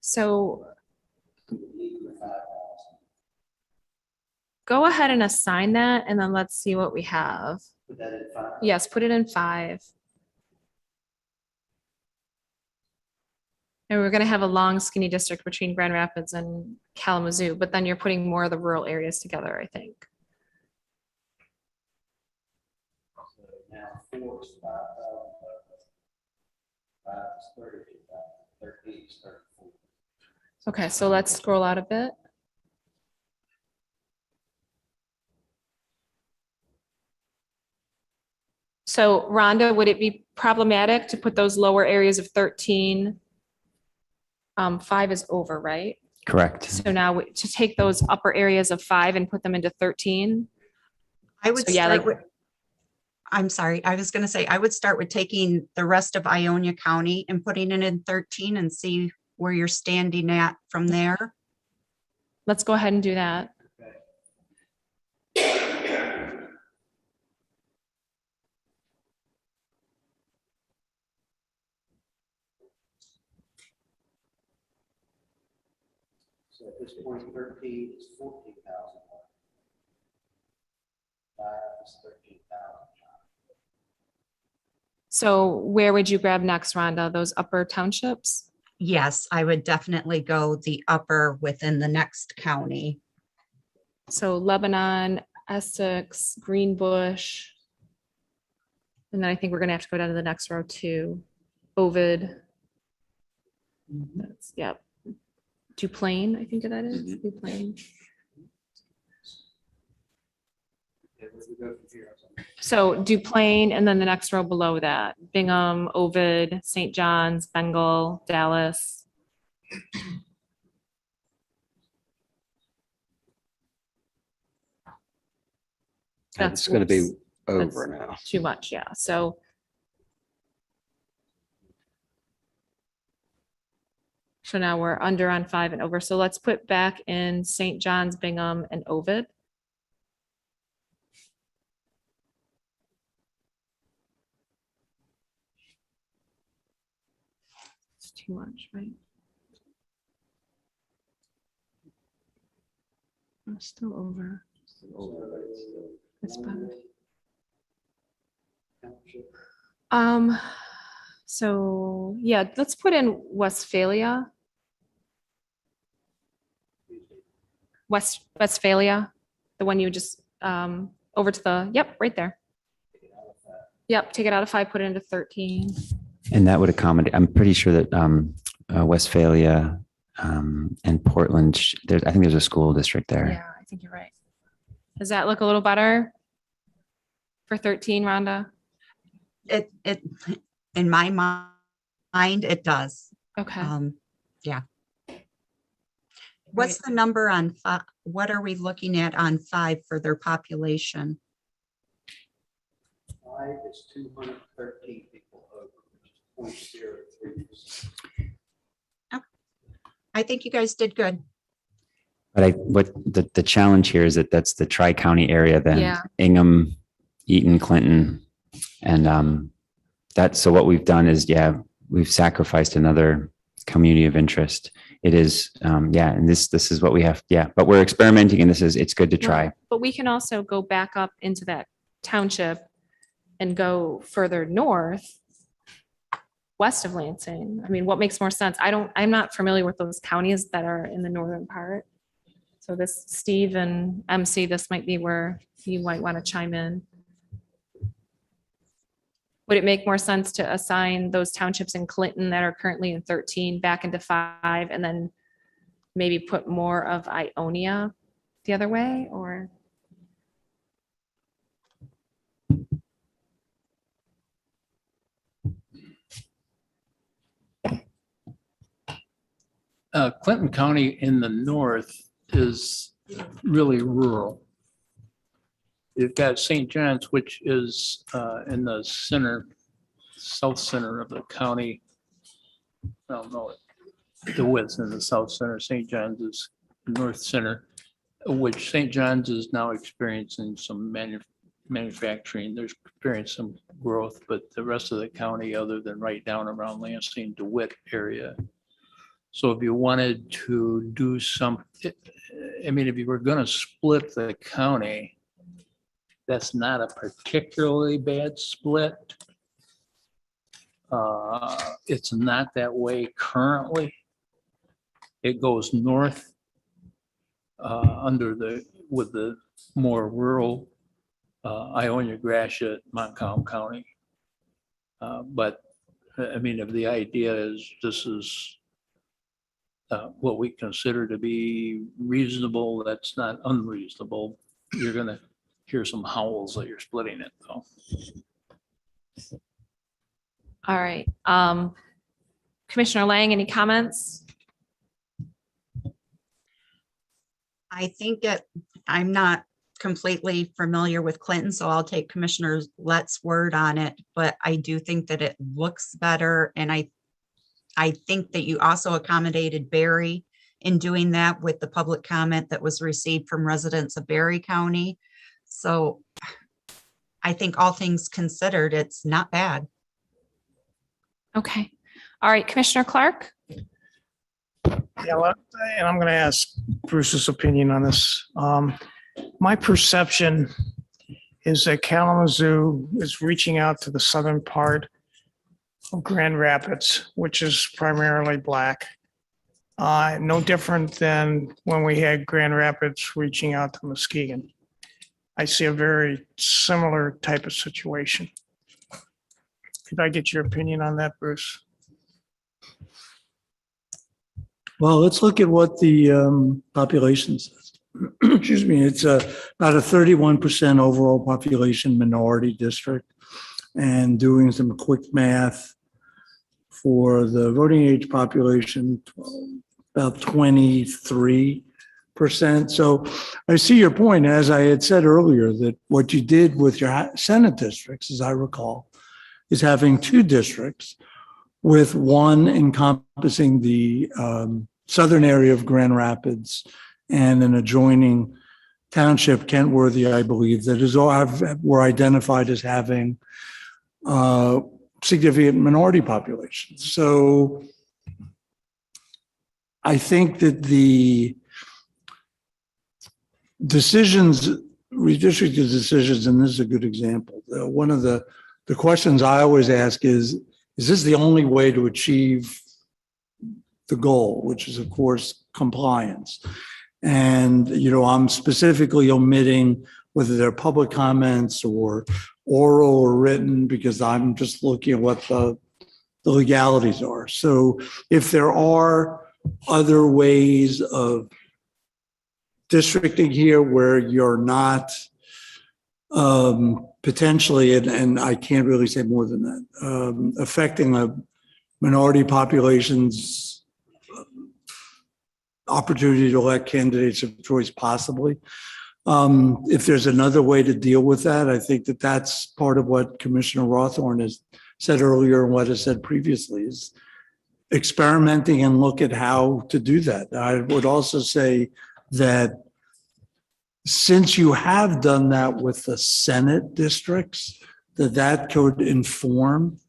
So go ahead and assign that and then let's see what we have. Yes, put it in 5. And we're going to have a long skinny district between Grand Rapids and Kalamazoo, but then you're putting more of the rural areas together, I think. Okay, so let's scroll out a bit. So Rhonda, would it be problematic to put those lower areas of 13? 5 is over, right? Correct. So now to take those upper areas of 5 and put them into 13? I would So, yeah, start like- with, I'm sorry, I was going to say, I would start with taking the rest of Ionia County and putting it in 13 and see where you're standing at from there. Let's go ahead and do that. So at this point, 13 is 14,000. 5 is 13,000. So where would you grab next, Rhonda? Those upper townships? Yes, I would definitely go the upper within the next county. So Lebanon, Essex, Greenbush. And then I think we're going to have to go down to the next row too. Ovid. That's, yep. Duplain, I think that is. Duplain. So Duplain, and then the next row below that, Bingham, Ovid, St. John's, Bengal, Dallas. It's going to be That's over now. too much, yeah. So now we're under on 5 and over. So let's put back in St. John's, Bingham, and Ovid. It's too much, right? I'm still over. It's bad. So yeah, let's put in Westphalia. Westphalia, the one you just, over to the, yep, right there. Yep, take it out of 5, put it into 13. And that would accommodate, I'm pretty sure that Westphalia, and Portland. I think there's a school district there. Yeah, I think you're right. Does that look a little better for 13, Rhonda? It, in my mind, it does. Okay. Yeah. What's the number on five? What are we looking at on 5 for their population? 5 is 213 people over, 0.03%. I think you guys did good. But what the challenge here is that that's the tri-county area, then Yeah. Ingham, Eaton, Clinton, and so what we've done is, we've sacrificed another community of interest. It is, and this is what we have. Yeah, but we're experimenting, and it's good to try. But we can also go back up into that township and go further north, west of Lansing. I mean, what makes more sense? I'm not familiar with those counties that are in the northern part. So this, Steve and MC, this might be where you might want to chime in. Would it make more sense to assign those townships in Clinton that are currently in 13 back into 5, and then maybe put more of Ionia the other way, or? Clinton County in the north is really rural. You've got St. John's, which is in the center, south center of the county. I don't know it. DeWitt's in the south center. St. John's is north center, which St. John's is now experiencing some manufacturing. There's experienced some growth, but the rest of the county, other than right down around Lansing, DeWitt area. So if you wanted to do some, I mean, if you were going to split the county, that's not a particularly bad split. It's not that way currently. It goes north with the more rural Ionia, Gratiot, Montcalm County. But I mean, if the idea is this is what we consider to be reasonable, that's not unreasonable. You're going to hear some howls that you're splitting it, though. All right. Commissioner Lang, any comments? I think I'm not completely familiar with Clinton, so I'll take Commissioner Lett's word on it, but I do think that it looks better. And I think that you also accommodated Barry in doing that with the public comment that was received from residents of Barry County. So I think all things considered, it's not bad. Okay. All right, Commissioner Clark. Yeah, and I'm going to ask Bruce's opinion on this. My perception is that Kalamazoo is reaching out to the southern part of Grand Rapids, which is primarily Black. No different than when we had Grand Rapids reaching out to Muskegon. I see a very similar type of situation. Could I get your opinion on that, Bruce? Well, let's look at what the population says. Excuse me, it's about a 31% overall population minority district. And doing some quick math for the voting age population, about 23%. So I see your point, as I had said earlier, that what you did with your Senate districts, as I recall, is having 2 districts with one encompassing the southern area of Grand Rapids and an adjoining township, Kentworthy, I believe, that is all were identified as having significant minority populations. So I think that the decisions, redistricting decisions, and this is a good example. One of the questions I always ask is this the only way to achieve the goal, which is, of course, compliance? And, I'm specifically omitting whether they're public comments or oral or written, because I'm just looking at what the the legalities are. So if there are other ways of districting here where you're not potentially, and I can't really say more than that, affecting a minority population's opportunity to elect candidates of choice, possibly. If there's another way to deal with that, I think that that's part of what Commissioner Rawthorn has said earlier and what has said previously, is experimenting and look at how to do that. I would also say that since you have done that with the Senate districts, that could inform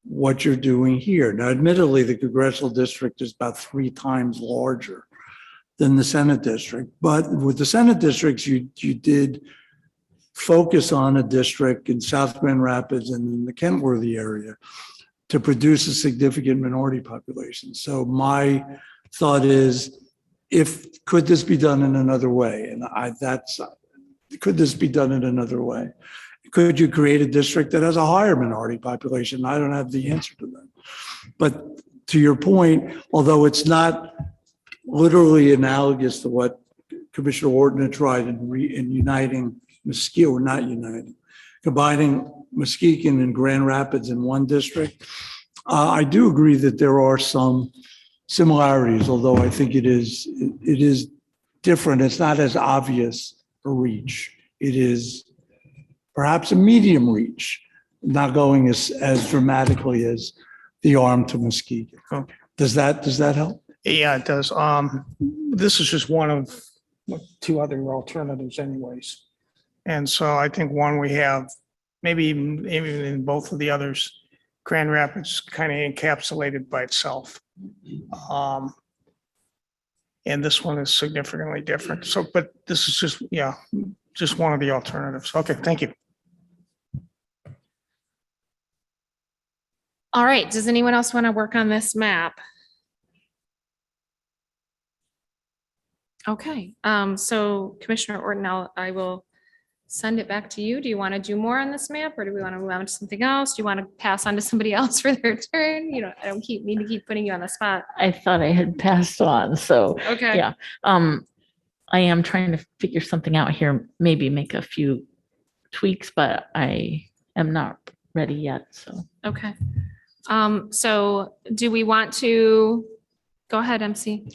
what you're doing here. Now, admittedly, the congressional district is about 3 times larger than the Senate district. But with the Senate districts, you did focus on a district in South Grand Rapids and in the Kentworthy area to produce a significant minority population. So my thought is, could this be done in another way? And could this be done in another way? Could you create a district that has a higher minority population? I don't have the answer to that. But to your point, although it's not literally analogous to what Commissioner Orton had tried in uniting Muskegon, or not uniting, combining Muskegon and Grand Rapids in one district, I do agree that there are some similarities, although I think it is different. It's not as obvious a reach. It is perhaps a medium reach, not going as dramatically as the arm to Muskegon. Okay. Does that help? Yeah, it does. This is just one of 2 other alternatives anyways. And so I think one we have, maybe even in both of the others, Grand Rapids kind of encapsulated by itself. And this one is significantly different. So, but this is just one of the alternatives. Okay, thank you. All right, does anyone else want to work on this map? Okay, so Commissioner Orton, I will send it back to you. Do you want to do more on this map, or do we want to move on to something else? Do you want to pass on to somebody else for their turn? You know, I don't mean to keep putting you on the spot. I thought I had passed on, so. Okay. Yeah. I am trying to figure something out here, maybe make a few tweaks, but I am not ready yet, so. Okay. So do we want to, go ahead, MC.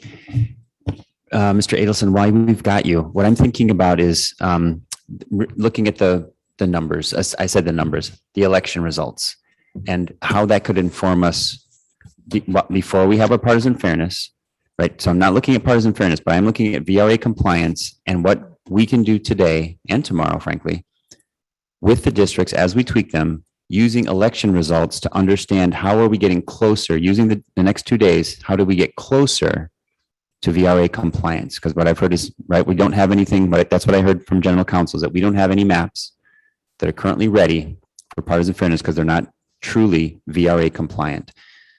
Mr. Adelson, while we've got you, what I'm thinking about is looking at the numbers. As I said, the numbers, the election results, and how that could inform us before we have a partisan fairness, right? So I'm not looking at partisan fairness, but I'm looking at VRA compliance and what we can do today and tomorrow, frankly, with the districts as we tweak them, using election results to understand how are we getting closer, using the next 2 days, how do we get closer to VRA compliance? Because what I've heard is, right, we don't have anything, but that's what I heard from general counsel, is that we don't have any maps that are currently ready for partisan fairness because they're not truly VRA compliant.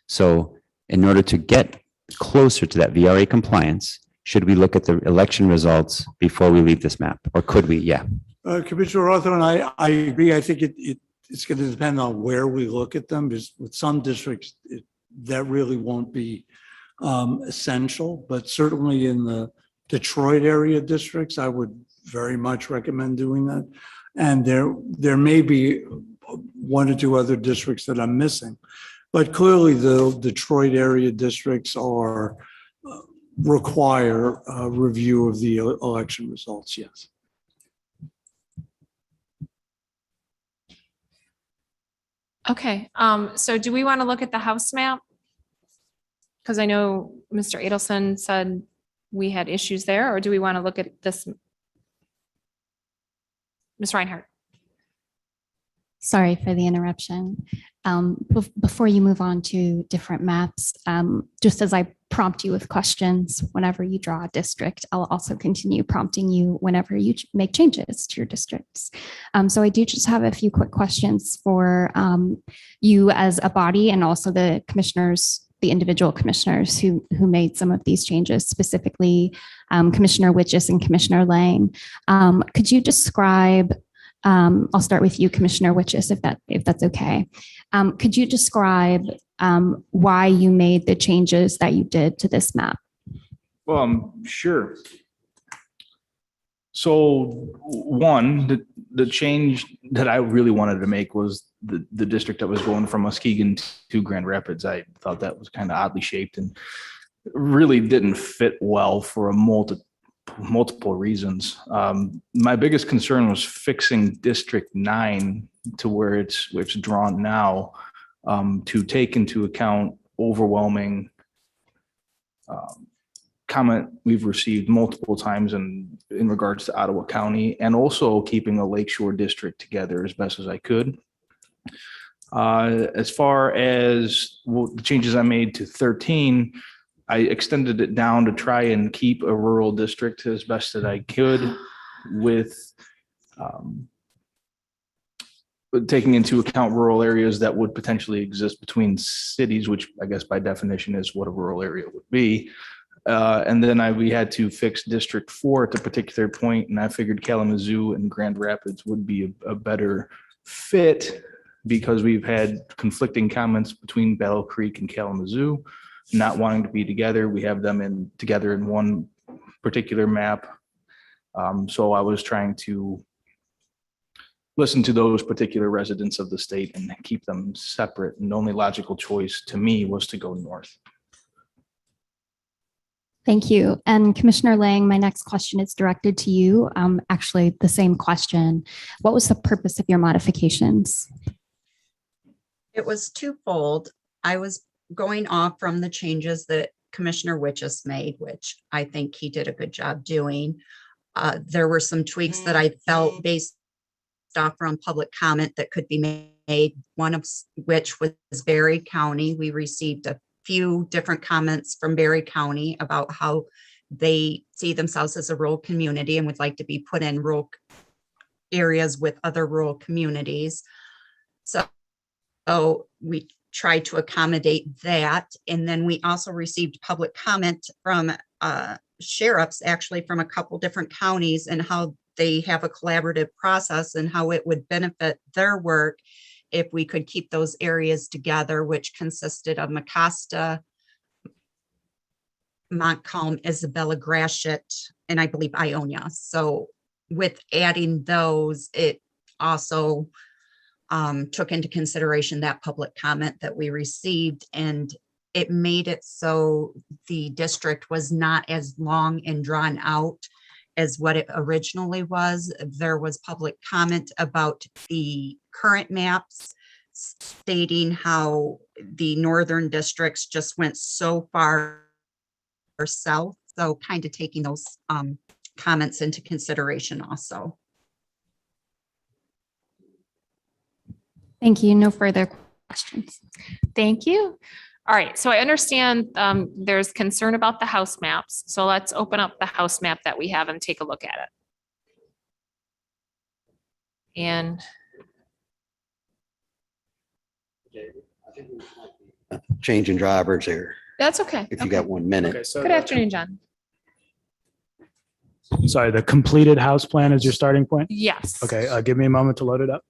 So in order to get closer to that VRA compliance, should we look at the election results before we leave this map, or could we? Yeah. Commissioner Rotherham, I agree. I think it's going to depend on where we look at them, because with some districts, that really won't be essential, but certainly in the Detroit area districts, I would very much recommend doing that. And there may be 1 or 2 other districts that I'm missing, but clearly the Detroit area districts require a review of the election results. Yes. Okay, so do we want to look at the House map? Because I know Mr. Adelson said we had issues there, or do we want to look at this? Ms. Reinhardt. Sorry for the interruption. Before you move on to different maps, just as I prompt you with questions whenever you draw a district, I'll also continue prompting you whenever you make changes to your districts. So I do just have a few quick questions for you as a body, and also the commissioners, the individual commissioners who made some of these changes, specifically Commissioner Witches and Commissioner Lang. Could you describe I'll start with you, Commissioner Witches, if that's okay. Could you describe why you made the changes that you did to this map? Sure. So one, the change that I really wanted to make was the district that was going from Muskegon to Grand Rapids. I thought that was kind of oddly shaped and really didn't fit well for a multiple reasons. My biggest concern was fixing District 9 to where it's drawn now, to take into account overwhelming comment we've received multiple times in regards to Ottawa County, and also keeping a lakeshore district together as best as I could. As far as the changes I made to 13, I extended it down to try and keep a rural district as best that I could, with taking into account rural areas that would potentially exist between cities, which I guess by definition is what a rural area would be. And then we had to fix District 4 at a particular point, and I figured Kalamazoo and Grand Rapids would be a better fit because we've had conflicting comments between Battle Creek and Kalamazoo, not wanting to be together. We have them together in one particular map. So I was trying to listen to those particular residents of the state and keep them separate. And the only logical choice to me was to go north. Thank you. And Commissioner Lang, my next question is directed to you. Actually, the same question. What was the purpose of your modifications? It was twofold. I was going off from the changes that Commissioner Witches made, which I think he did a good job doing. There were some tweaks that I felt based off from public comment that could be made, one of which was Berry County. We received a few different comments from Berry County about how they see themselves as a rural community and would like to be put in rural areas with other rural communities. So we tried to accommodate that. And then we also received public comment from sheriffs, actually from a couple different counties, and how they have a collaborative process and how it would benefit their work if we could keep those areas together, which consisted of Mecosta, Montcalm, Isabella, Gratiot, and I believe Ionia. So with adding those, it also took into consideration that public comment that we received, and it made it so the district was not as long and drawn out as what it originally was. There was public comment about the current maps stating how the northern districts just went so far south. So kind of taking those comments into consideration also. Thank you. No further questions. Thank you. All right, so I understand there's concern about the house maps. So let's open up the house map that we have and take a look at it. And Changing drivers here, that's okay. if you got 1 minute. Okay, so Good afternoon, John. sorry, the completed house plan is your starting point? Yes. Okay, give me a moment to load it up.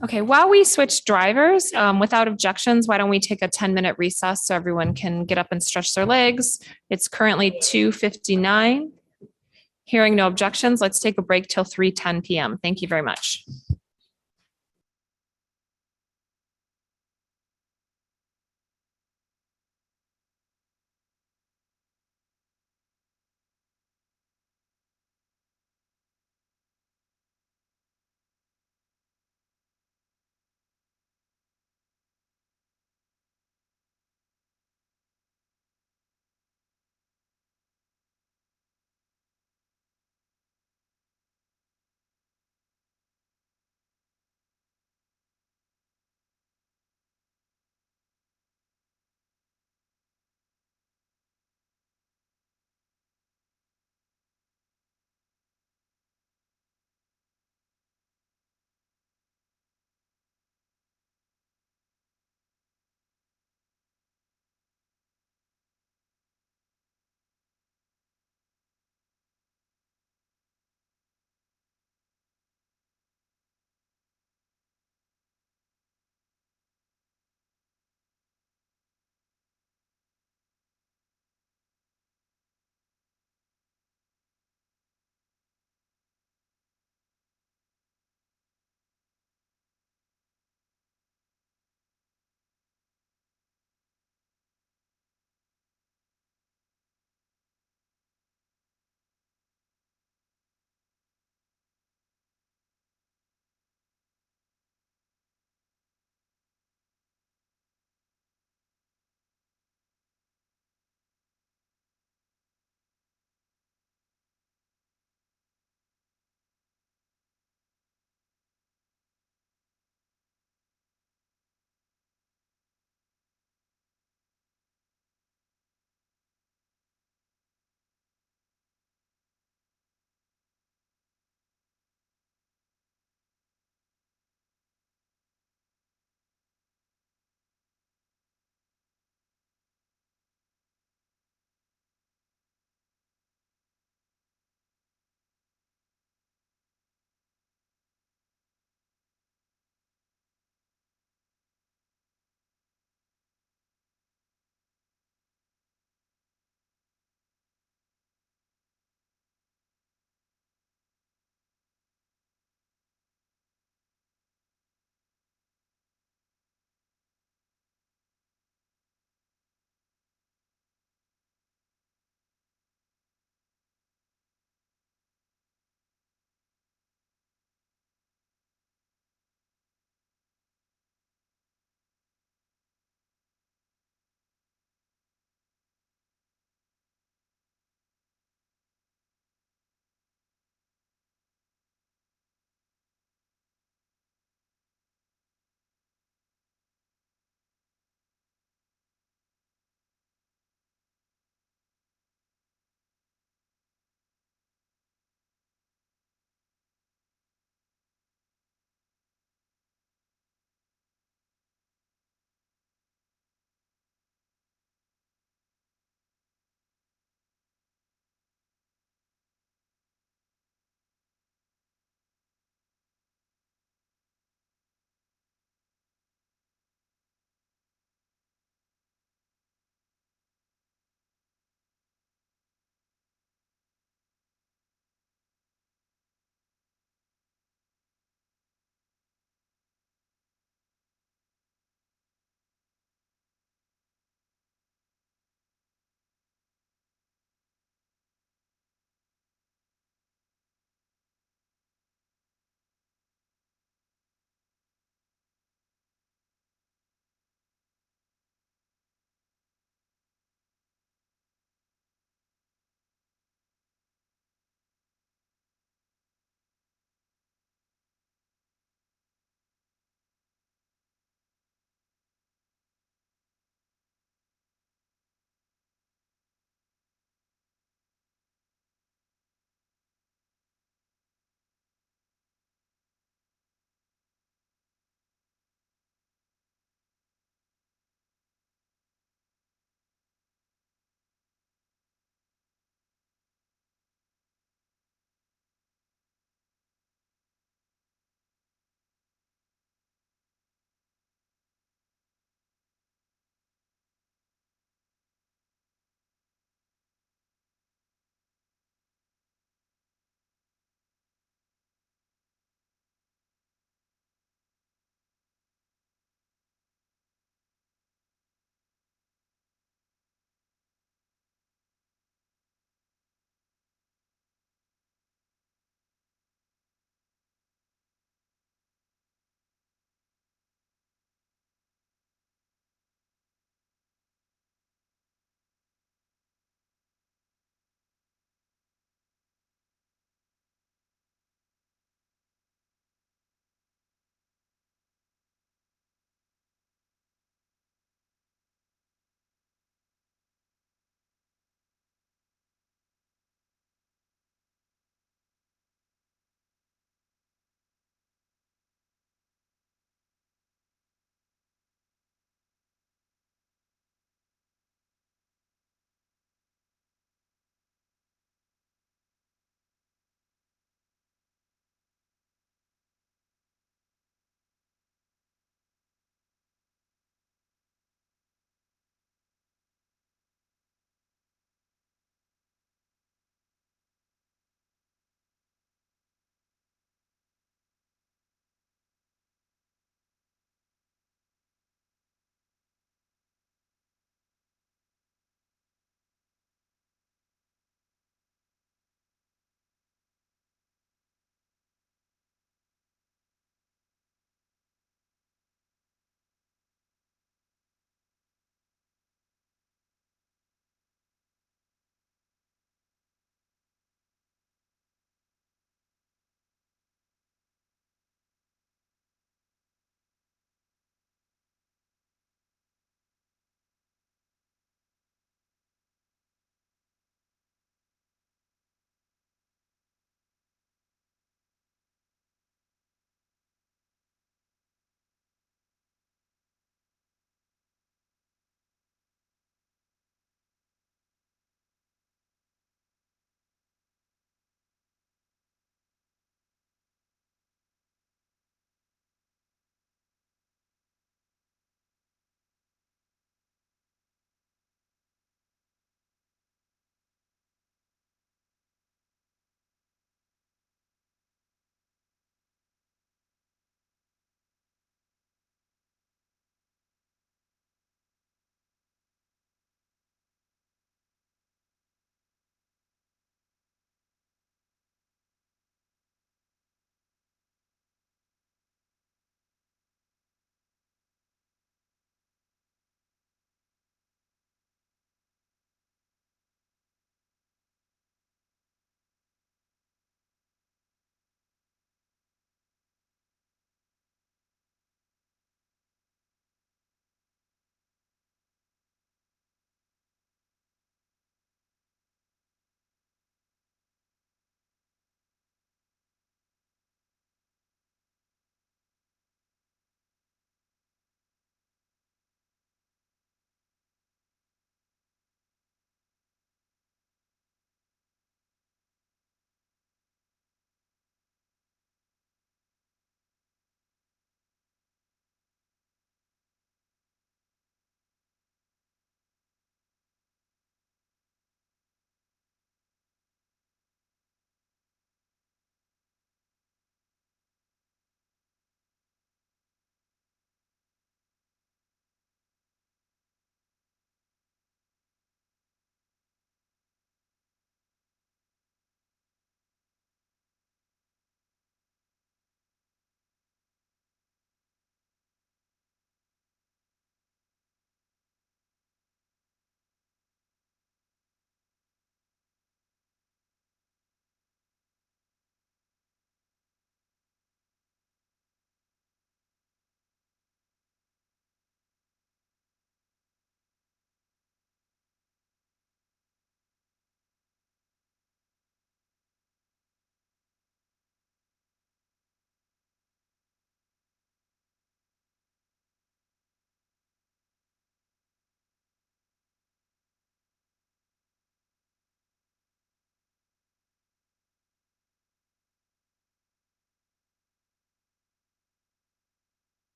Okay, while we switch drivers, without objections, why don't we take a 10-minute recess so everyone can get up and stretch their legs? It's currently 2:59. Hearing no objections, let's take a break till 3:10 p.m. Thank you very much.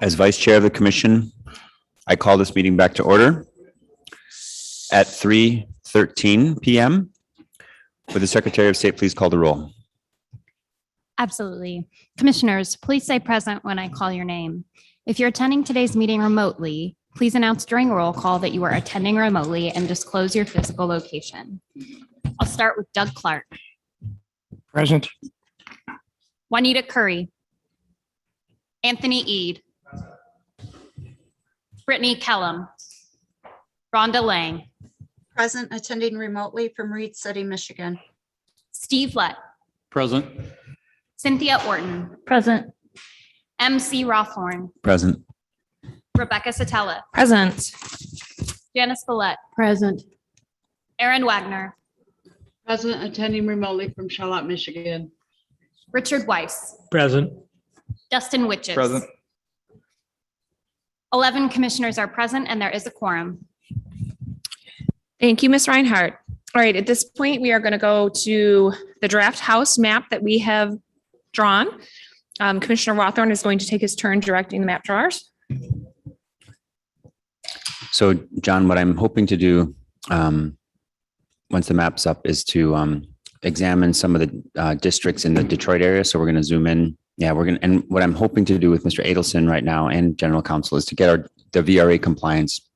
As Vice Chair of the Commission, I call this meeting back to order at 3:13 PM. Would the Secretary of State please call the roll? Absolutely. Commissioners, please say present when I call your name. If you're attending today's meeting remotely, please announce during roll call that you are attending remotely and disclose your physical location. I'll start with Doug Clark, Present. Juanita Curry, Anthony Eid, Brittany Kellum, Rhonda Lang, Present, attending remotely from Reed City, Michigan. Steve Lett, Present. Cynthia Orton, Present. MC Rothorn, Present. Rebecca Satella, Present. Janice Follett, Present. Aaron Wagner, Present, attending remotely from Charlotte, Michigan. Richard Weiss, Present. Dustin Witches. Present. 11 commissioners are present and there is a quorum. Thank you, Ms. Reinhardt. All right, at this point, we are going to go to the draft house map that we have drawn. Commissioner Rothorn is going to take his turn directing the map drawers. So, John, what I'm hoping to do once the map's up is to examine some of the districts in the Detroit area. So we're going to zoom in. Yeah, and what I'm hoping to do with Mr. Adelson right now and General Counsel is to get the VRA compliance,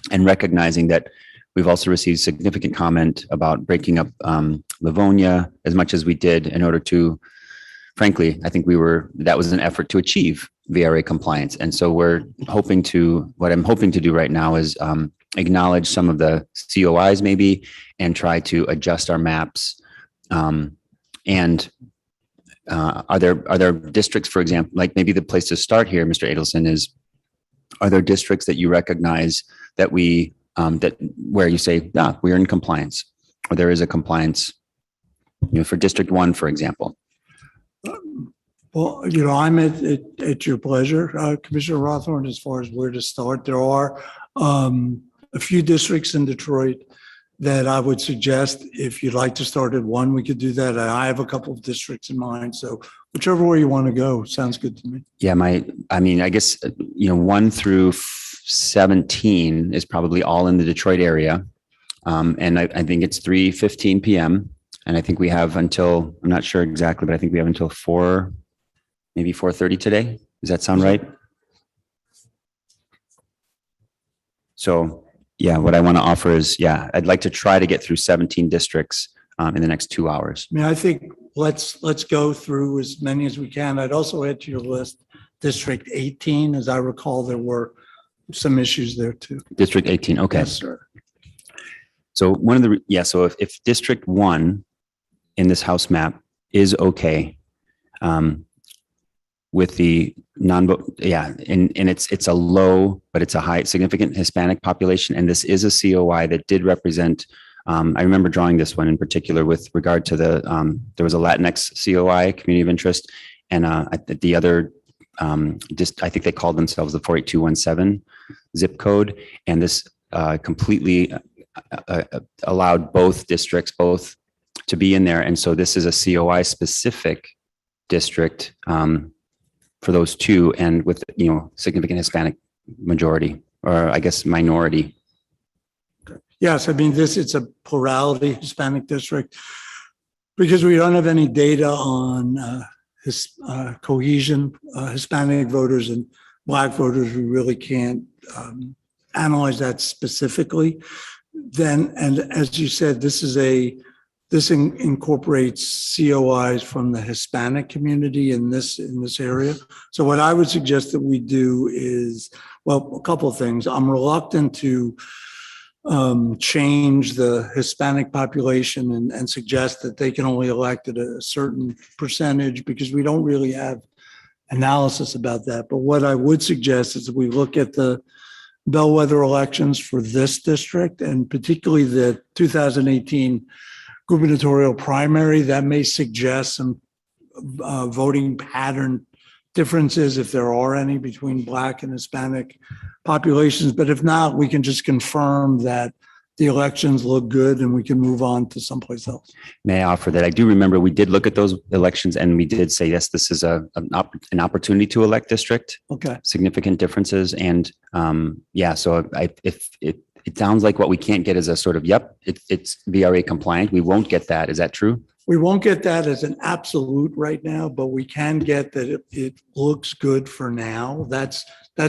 and recognizing that we've also received significant comment about breaking up Livonia as much as we did in order to, frankly, I think that was an effort to achieve VRA compliance. And so what I'm hoping to do right now is acknowledge some of the COIs maybe, and try to adjust our maps. Are there districts, for example, like maybe the place to start here, Mr. Adelson, is, are there districts that you recognize that where you say, we're in compliance, or there is a compliance, for District 1, for example? Well, I'm at your pleasure, Commissioner Rothorn, as far as where to start. There are a few districts in Detroit that I would suggest, if you'd like to start at 1, we could do that. I have a couple of districts in mind, so whichever way you want to go sounds good to me. Yeah, I guess, 1 through 17 is probably all in the Detroit area. And I think it's 3:15 PM. And I think we have until, I'm not sure exactly, but I think we have until 4:30 today. Does that sound right? So, yeah, what I want to offer is, I'd like to try to get through 17 districts in the next 2 hours. I think let's go through as many as we can. I'd also add to your list District 18. As I recall, there were some issues there too. District 18, okay. Yes, sir. So so if District 1 in this house map is okay, with the and it's a low, but it's a high, significant Hispanic population. And this is a COI that did represent, I remember drawing this one in particular with regard to there was a Latinx COI, community of interest, and the other, I think they called themselves the 48217 zip code. And this completely allowed both districts, to be in there. And so this is a COI specific district for those two, and with, significant Hispanic majority, or I guess minority. Yes, it's a plurality Hispanic district, because we don't have any data on cohesion, Hispanic voters and Black voters. We really can't analyze that specifically. And as you said, this incorporates COIs from the Hispanic community in this area. So what I would suggest that we do is, a couple of things. I'm reluctant to change the Hispanic population and suggest that they can only elect at a certain percentage, because we don't really have analysis about that. But what I would suggest is that we look at the bellwether elections for this district, and particularly the 2018 gubernatorial primary. That may suggest some voting pattern differences, if there are any, between Black and Hispanic populations. But if not, we can just confirm that the elections look good and we can move on to someplace else. May I offer that? I do remember we did look at those elections and we did say, yes, this is an opportunity to elect district, Okay. significant differences. And yeah, so if it sounds like what we can't get is a sort of, yep, it's VRA compliant. We won't get that. Is that true? We won't get that as an absolute right now, but we can get that it looks good for now. That's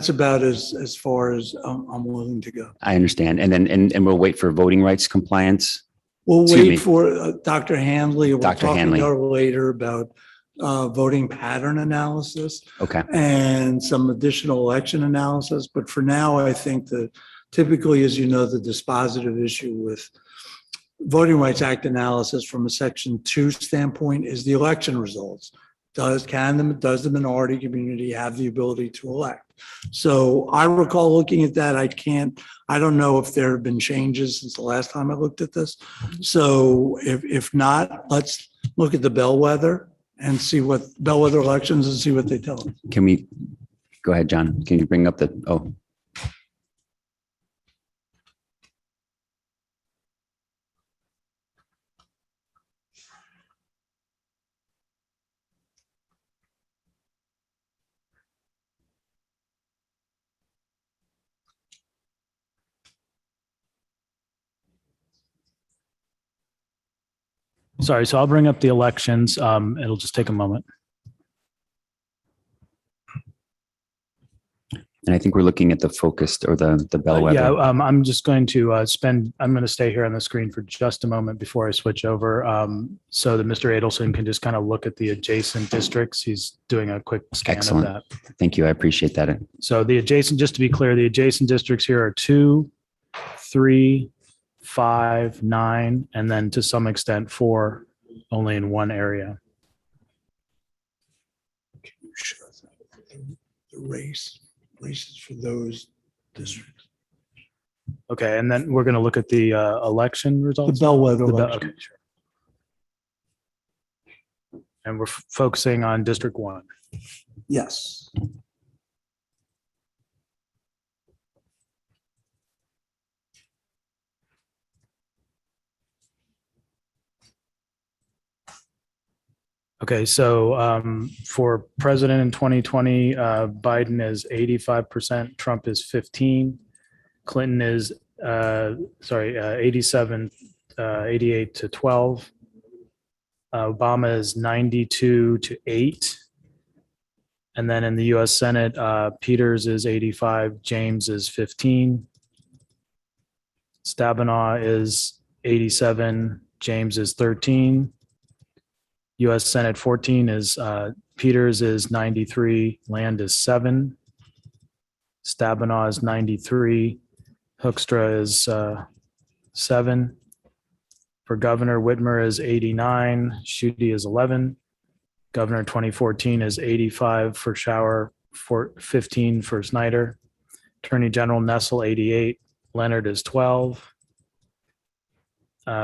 about as far as I'm willing to go. I understand. And then, and we'll wait for voting rights compliance. We'll Excuse me. wait for Dr. Hanley. We'll Dr. talk Hanley. later about voting pattern analysis Okay. and some additional election analysis. But for now, I think that typically, as you know, the dispositive issue with Voting Rights Act analysis from a Section 2 standpoint is the election results. Does the minority community have the ability to elect? So I recall looking at that. I don't know if there have been changes since the last time I looked at this. So if not, let's look at the bellwether and see what bellwether elections and see what they tell us. Can we, go ahead, John. Can you bring up Sorry, so I'll bring up the elections. It'll just take a moment. And I think we're looking at the focused or the bellwether. Yeah, I'm just going to I'm going to stay here on the screen for just a moment before I switch over. So that Mr. Adelson can just kind of look at the adjacent districts. He's doing a quick scan Excellent. of that. Thank you. I appreciate that. So the adjacent, just to be clear, the adjacent districts here are 2, 3, 5, 9, and then to some extent 4, only in one area. Can you show the races for those districts? Okay, and then we're going to look at the election results. The bellwether The election. okay, sure. And we're focusing on District 1. Yes. Okay, so for president in 2020, Biden is 85%, Trump is 15, Clinton is 87, 88 to 12. Obama is 92 to 8. And then in the US Senate, Peters is 85, James is 15. Stabenow is 87, James is 13. US Senate 14 is Peters is 93, Land is 7. Stabenow is 93, Hoekstra is 7. For governor, Whitmer is 89, Schuette is 11. Governor 2014 is 85 for Shower, 15 for Snyder. Attorney General Nessel 88, Leonard is 12.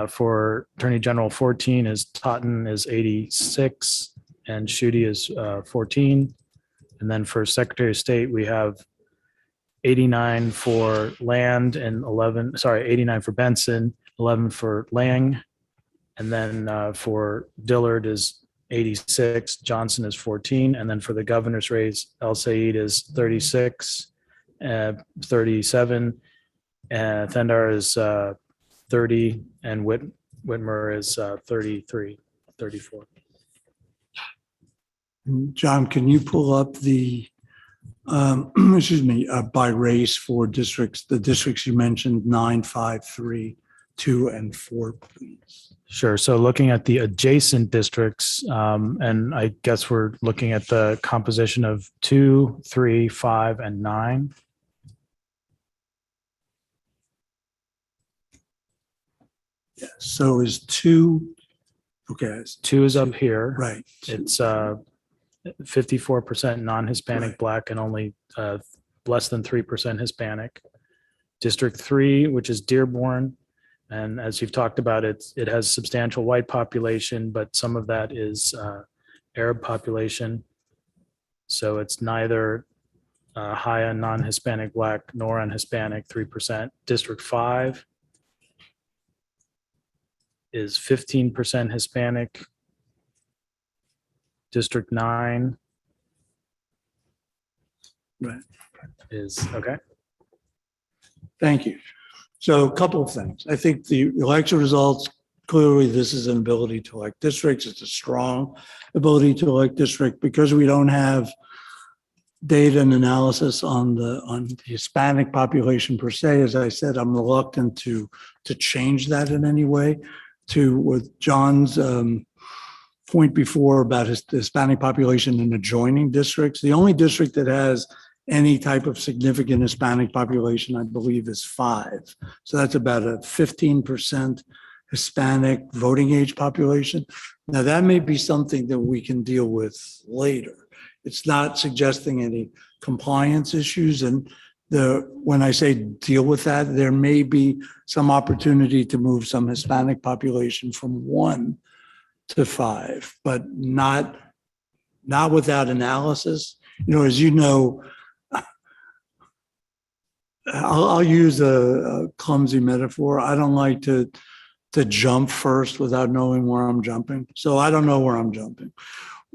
For Attorney General 14 is Totten is 86 and Schuette is 14. And then for Secretary of State, we have 89 for Land and 89 for Benson, 11 for Lang. And then for Dillard is 86, Johnson is 14. And then for the governor's race, El Sayed is 36, 37, and Thendar is 30, and Whitmer is 33, 34. John, can you pull up the, by race for districts, the districts you mentioned, 9, 5, 3, 2, and 4, please? Sure. So looking at the adjacent districts, and I guess we're looking at the composition of 2, 3, 5, and 9. Yeah, so is 2, okay. 2 is up here. Right. It's 54% non-Hispanic, Right. Black, and only less than 3% Hispanic. District 3, which is Dearborn, and as you've talked about, it has substantial white population, but some of that is Arab population. So it's neither high on non-Hispanic, Black, nor on Hispanic, 3%. District 5 is 15% Hispanic. District 9 Right. is, okay. Thank you. So a couple of things. I think the election results, clearly this is an ability to elect districts. It's a strong ability to elect district because we don't have data and analysis on the Hispanic population per se. As I said, I'm reluctant to change that in any way. With John's point before about the Hispanic population in adjoining districts, the only district that has any type of significant Hispanic population, I believe, is 5. So that's about a 15% Hispanic voting age population. Now, that may be something that we can deal with later. It's not suggesting any compliance issues. And when I say deal with that, there may be some opportunity to move some Hispanic population from 1 to 5, but not without analysis. As you know, I'll use a clumsy metaphor. I don't like to jump first without knowing where I'm jumping. So I don't know where I'm jumping.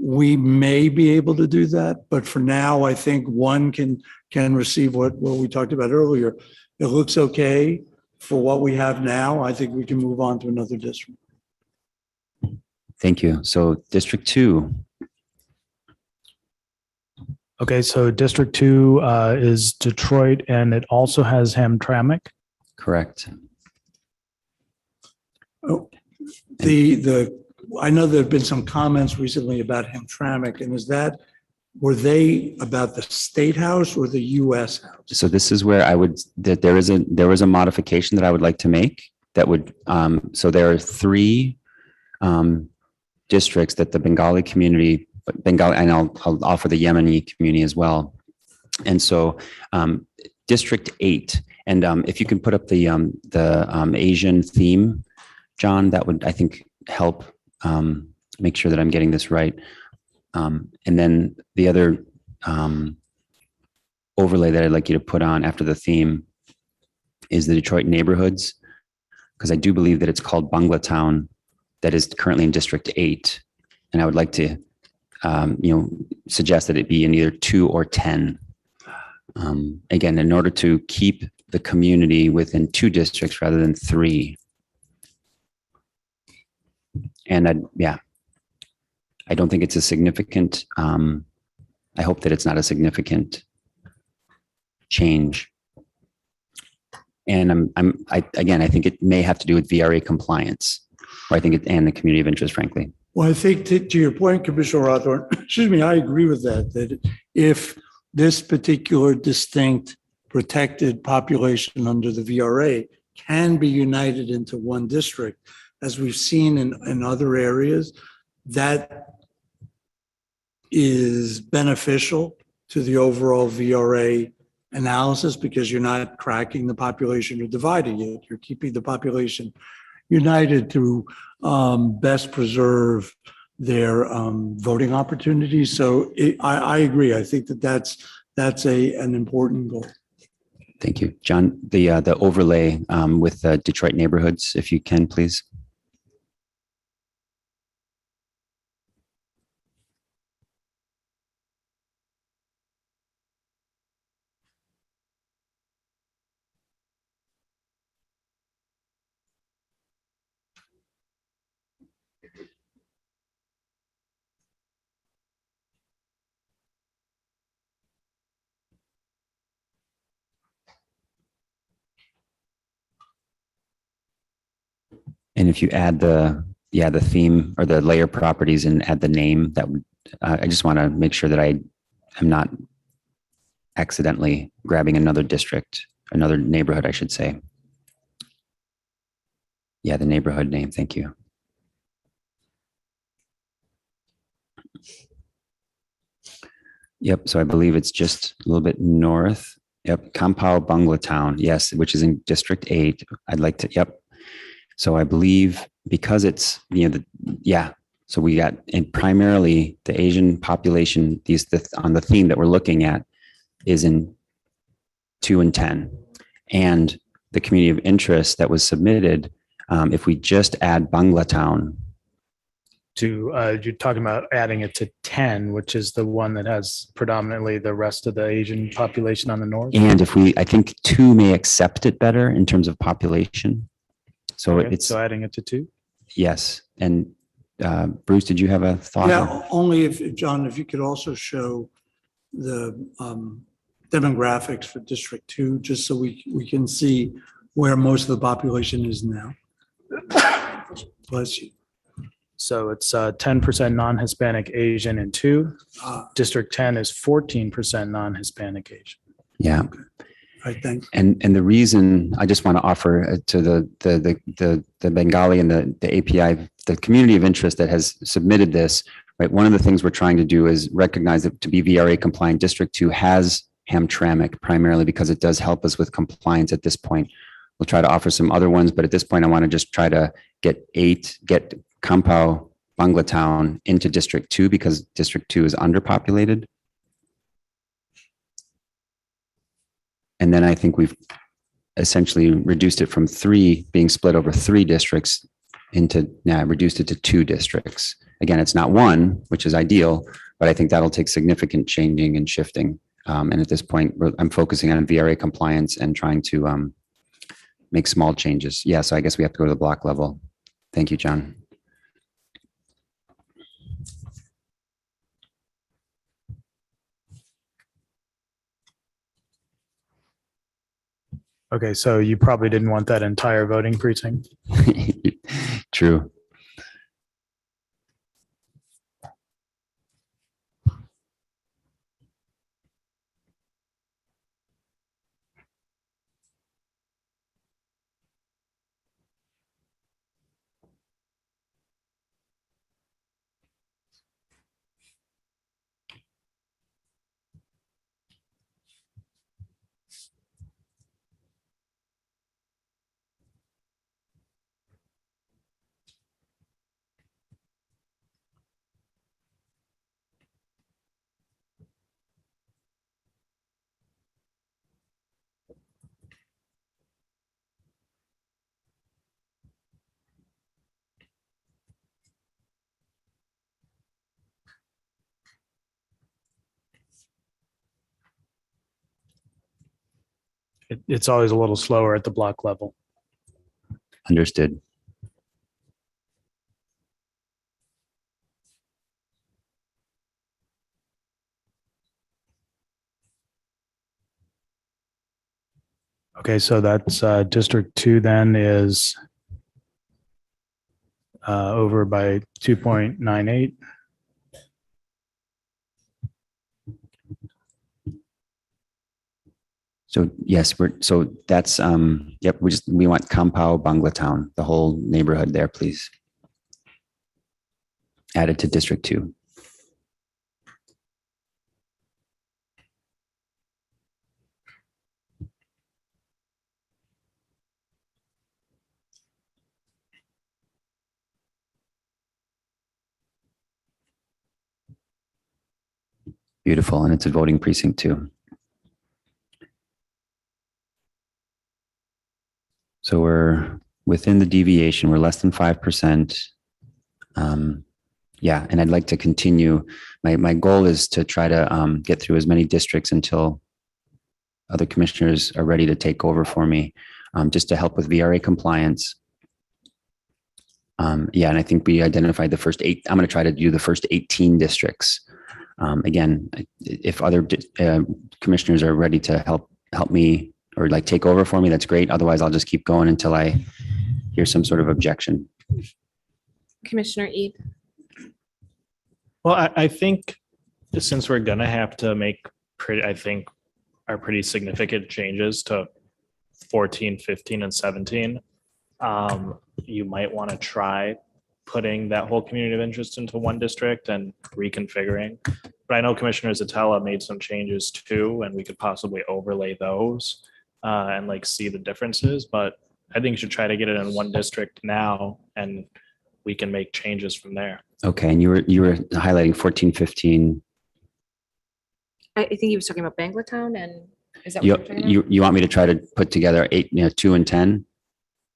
We may be able to do that, but for now, I think 1 can receive what we talked about earlier. It looks okay for what we have now. I think we can move on to another district. Thank you. So District 2. Okay, so District 2 is Detroit, and it also has Hamtramck. Correct. Oh, I know there have been some comments recently about Hamtramck, and were they about the State House or the U.S. House? So this is where there was a modification that I would like to make that would, so there are 3 districts that the Bengali community, and I'll offer the Yemeni community as well. And so District 8, and if you can put up the Asian theme, John, that would, I think, help make sure that I'm getting this right. And then the other overlay that I'd like you to put on after the theme is the Detroit neighborhoods, because I do believe that it's called Banglatown that is currently in District 8. And I would like to suggest that it be in either 2 or 10. Again, in order to keep the community within 2 districts rather than 3. And I don't think it's a significant, I hope that it's not a significant change. And I think it may have to do with VRA compliance, or I think and the community of interest, frankly. Well, I think to your point, Commissioner Rothorn, I agree with that if this particular distinct protected population under the VRA can be united into 1 district, as we've seen in other areas, that is beneficial to the overall VRA analysis because you're not cracking the population, you're dividing it, you're keeping the population united to best preserve their voting opportunities. So I agree. I think that's an important goal. Thank you, John. The overlay with Detroit neighborhoods, if you can, please. And if you add the theme or the layer properties and add the name, that would, I just want to make sure that I am not accidentally grabbing another district, another neighborhood, I should say. Yeah, the neighborhood name. Thank you. Yep. So I believe it's just a little bit north. Yep. Kampao Banglatown. Yes. Which is in District 8. I'd like to, yep. So I believe because it's, so we got, and primarily the Asian population, on the theme that we're looking at is in 2 and 10. And the community of interest that was submitted If we just add Banglatown, you're talking about adding it to 10, which is the one that has predominantly the rest of the Asian population on the north. and if we, I think 2 may accept it better in terms of population. So Okay, it's, so adding it to 2. yes. And Bruce, did you have a thought? Yeah, only if, John, if you could also show the demographics for District 2, just so we can see where most of the population is now. Bless you. So it's 10% non-Hispanic Asian in 2. District 10 is 14% non-Hispanic Asian. Yeah. I think. And the reason I just want to offer to the Bengali and the API, the community of interest that has submitted this, right? One of the things we're trying to do is recognize that to be VRA compliant, District 2 has Hamtramck primarily because it does help us with compliance at this point. We'll try to offer some other ones, but at this point, I want to just try to get Kampau, Banglatown into District 2 because District 2 is underpopulated. And then I think we've essentially reduced it from 3 being split over 3 districts into, now reduced it to 2 districts. Again, it's not 1, which is ideal, but I think that'll take significant changing and shifting. And at this point, I'm focusing on VRA compliance and trying to make small changes. Yeah, so I guess we have to go to the block level. Thank you, John. Okay, so you probably didn't want that entire voting precinct. True. It's always a little slower at the block level. Understood. Okay, so that's District 2 then is over by 2.98. So yes, so that's, yep, we want Kampau, Banglatown, the whole neighborhood there, please. Added to District 2. Beautiful, and it's a voting precinct too. So we're within the deviation, we're less than 5%. Yeah, and I'd like to continue. My goal is to try to get through as many districts until other commissioners are ready to take over for me, just to help with VRA compliance. Yeah, and I think we identified the first 8. I'm going to try to do the first 18 districts. Again, if other commissioners are ready to help me or like take over for me, that's great. Otherwise, I'll just keep going until I hear some sort of objection. Commissioner Ede. Well, I think since we're gonna have to make pretty significant changes to 14, 15, and 17, you might want to try putting that whole community of interest into one district and reconfiguring. But I know Commissioner Zatella made some changes too, and we could possibly overlay those and like see the differences. But I think you should try to get it in one district now, and we can make changes from there. Okay, and you were highlighting 14, 15. I think he was talking about Banglatown, and is that what you're talking about? You want me to try to put together 8, 2 and 10?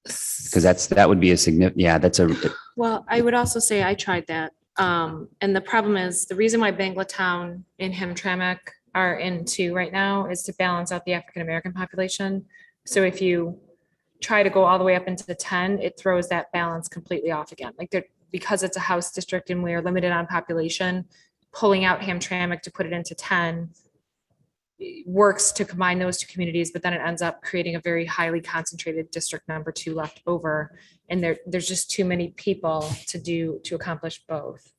Because that would be a significant, yeah, that's a, Well, I would also say I tried that. And the problem is, the reason why Banglatown and Hamtramck are in two right now is to balance out the African-American population. So if you try to go all the way up into the 10, it throws that balance completely off again. Like they're, because it's a House district and we are limited on population, pulling out Hamtramck to put it into 10 works to combine those two communities, but then it ends up creating a very highly concentrated district number 2 left over. And there's just too many people to accomplish both.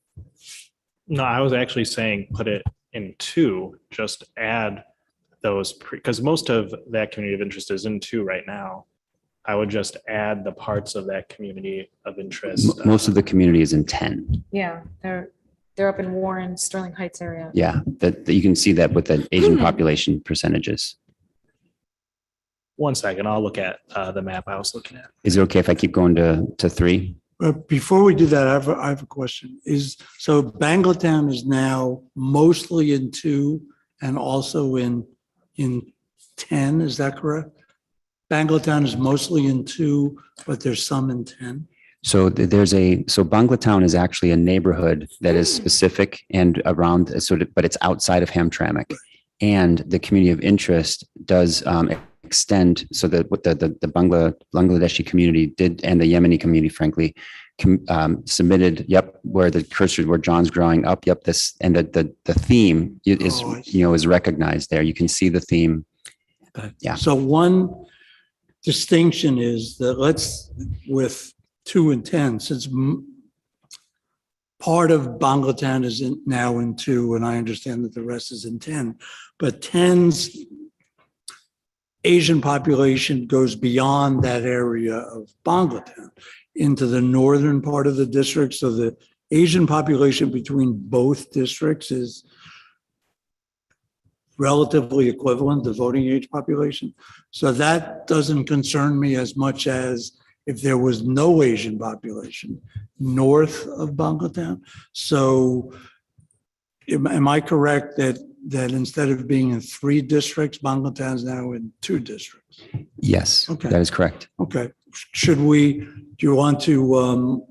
No, I was actually saying put it in 2, just add those, because most of that community of interest is in 2 right now. I would just add the parts of that community of interest. most of the community is in 10. Yeah, they're up in Warren, Sterling Heights area. Yeah, that you can see that with the Asian population percentages. 1 second, I'll look at the map I was looking at. Is it okay if I keep going to 3? Before we do that, I have a question. So Banglatown is now mostly in 2 and also in 10, is that correct? Banglatown is mostly in 2, but there's some in 10. So so Banglatown is actually a neighborhood that is specific and around, but it's outside of Hamtramck. And the community of interest does extend, so that what the Bangladeshi community did, and the Yemeni community, frankly, submitted, where the cursor, where John's drawing up, this, and the theme is, is recognized there. You can see the theme. Yeah. So one distinction is that with 2 and 10, since part of Banglatown is now in 2, and I understand that the rest is in 10, but 10's Asian population goes beyond that area of Banglatown into the northern part of the district. So the Asian population between both districts is relatively equivalent to voting age population. So that doesn't concern me as much as if there was no Asian population north of Banglatown. So am I correct that instead of being in 3 districts, Banglatown is now in 2 districts? Yes, okay, that is correct. Okay. Do you want to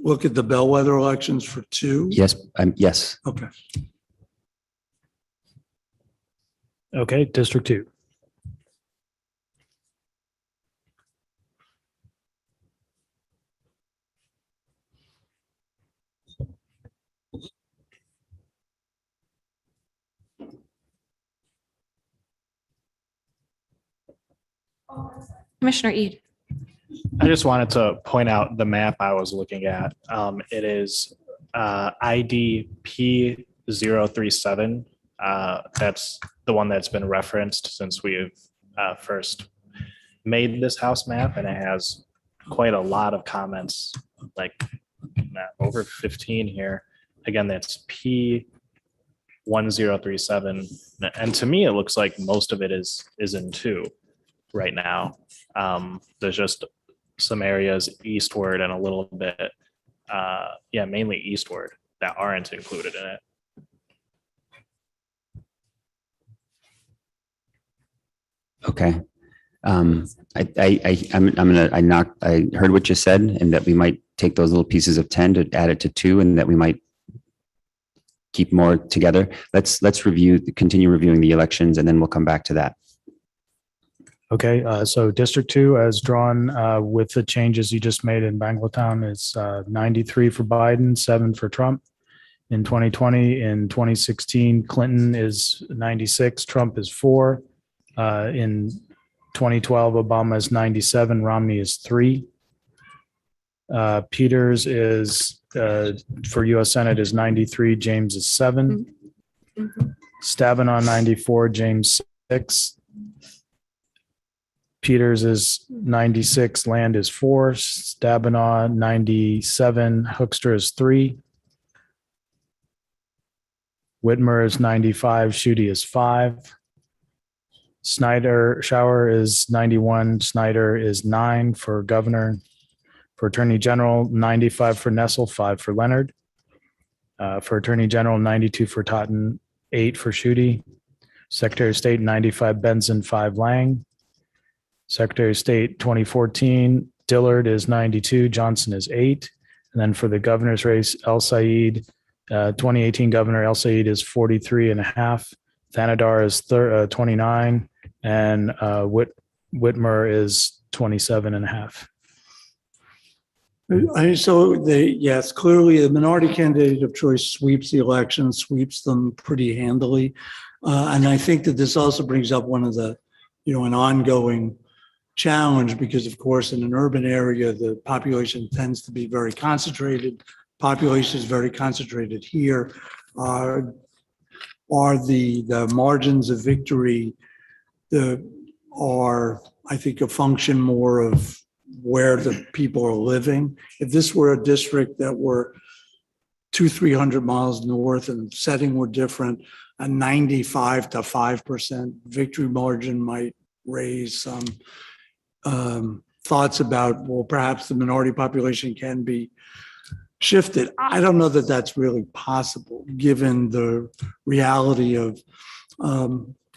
look at the bellwether elections for 2? Yes, yes. Okay. Okay, District 2. Commissioner Ede. I just wanted to point out the map I was looking at. It is ID P037. That's the one that's been referenced since we have first made this house map, and it has quite a lot of comments, like over 15 here. Again, that's P1037. And to me, it looks like most of it is in 2 right now. There's just some areas eastward and a little bit, mainly eastward, that aren't included in it. Okay. I heard what you said, and that we might take those little pieces of 10 to add it to 2, and that we might keep more together. Let's continue reviewing the elections, and then we'll come back to that. Okay, so District 2, as drawn with the changes you just made in Banglatown, is 93 for Biden, 7 for Trump. In 2020, in 2016, Clinton is 96, Trump is 4. In 2012, Obama is 97, Romney is 3. Peters is, for US Senate, is 93, James is 7. Stabenow 94, James 6. Peters is 96, Land is 4. Stabenow 97, Hoekstra is 3. Whitmer is 95, Schuette is 5. Shower is 91, Snyder is 9 for governor. For Attorney General, 95 for Nessel, 5 for Leonard. For Attorney General, 92 for Totten, 8 for Schuette. Secretary of State, 95 Benson, 5 Lang. Secretary of State 2014, Dillard is 92, Johnson is 8. And then for the governor's race, El Said, 2018 Governor El Said is 43 and a half. Thanadar is 29, and Whitmer is 27 and a half. Yes, clearly the minority candidate of choice sweeps the election, sweeps them pretty handily. And I think that this also brings up one of the, an ongoing challenge, because of course, in an urban area, the population tends to be very concentrated. Population is very concentrated here. Are the margins of victory are, I think, a function more of where the people are living. If this were a district that were 300 miles north and the setting were different, a 95 to 5% victory margin might raise some thoughts about, well, perhaps the minority population can be shifted. I don't know that that's really possible, given the reality of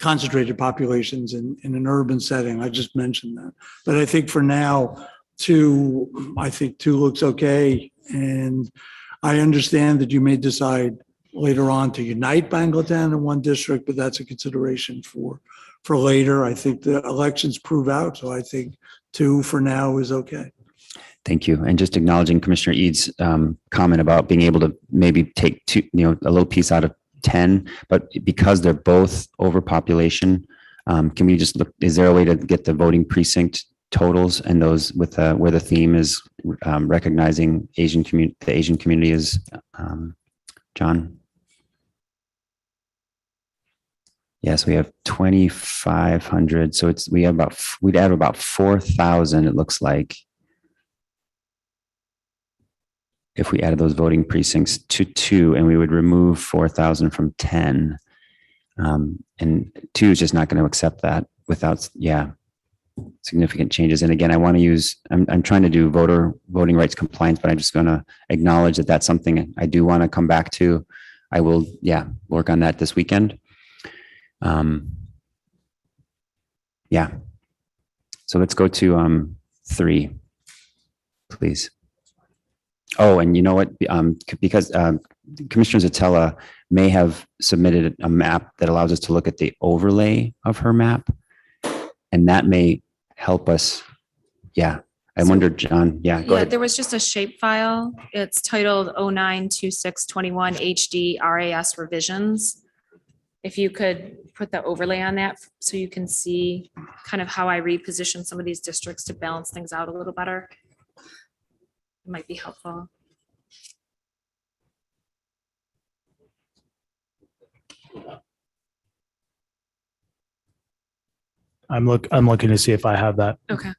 concentrated populations in an urban setting. I just mentioned that. But I think for now, two looks okay. And I understand that you may decide later on to unite Bangladesh in one district, but that's a consideration for later. I think the elections prove out. So I think 2 for now is okay. Thank you. And just acknowledging Commissioner Eads' comment about being able to maybe take two, a little piece out of 10, but because they're both overpopulation, can we just look, is there a way to get the voting precinct totals and those with where the theme is recognizing the Asian community is, John? Yes, we have 2,500. So we'd have about 4,000, it looks like, if we added those voting precincts to 2, and we would remove 4,000 from 10. And 2 is just not going to accept that without, significant changes. And again, I want to use, I'm trying to do voting rights compliance, but I'm just going to acknowledge that that's something I do want to come back to. I will, work on that this weekend. So let's go to 3, please. Oh, and you know what? Because Commissioner Zatella may have submitted a map that allows us to look at the overlay of her map, and that may help us. I wonder, John. Go ahead. There was just a shape file. It's titled 092621 HD RAS revisions. If you could put the overlay on that so you can see kind of how I reposition some of these districts to balance things out a little better. Might be helpful. I'm looking to see if I have that. Okay.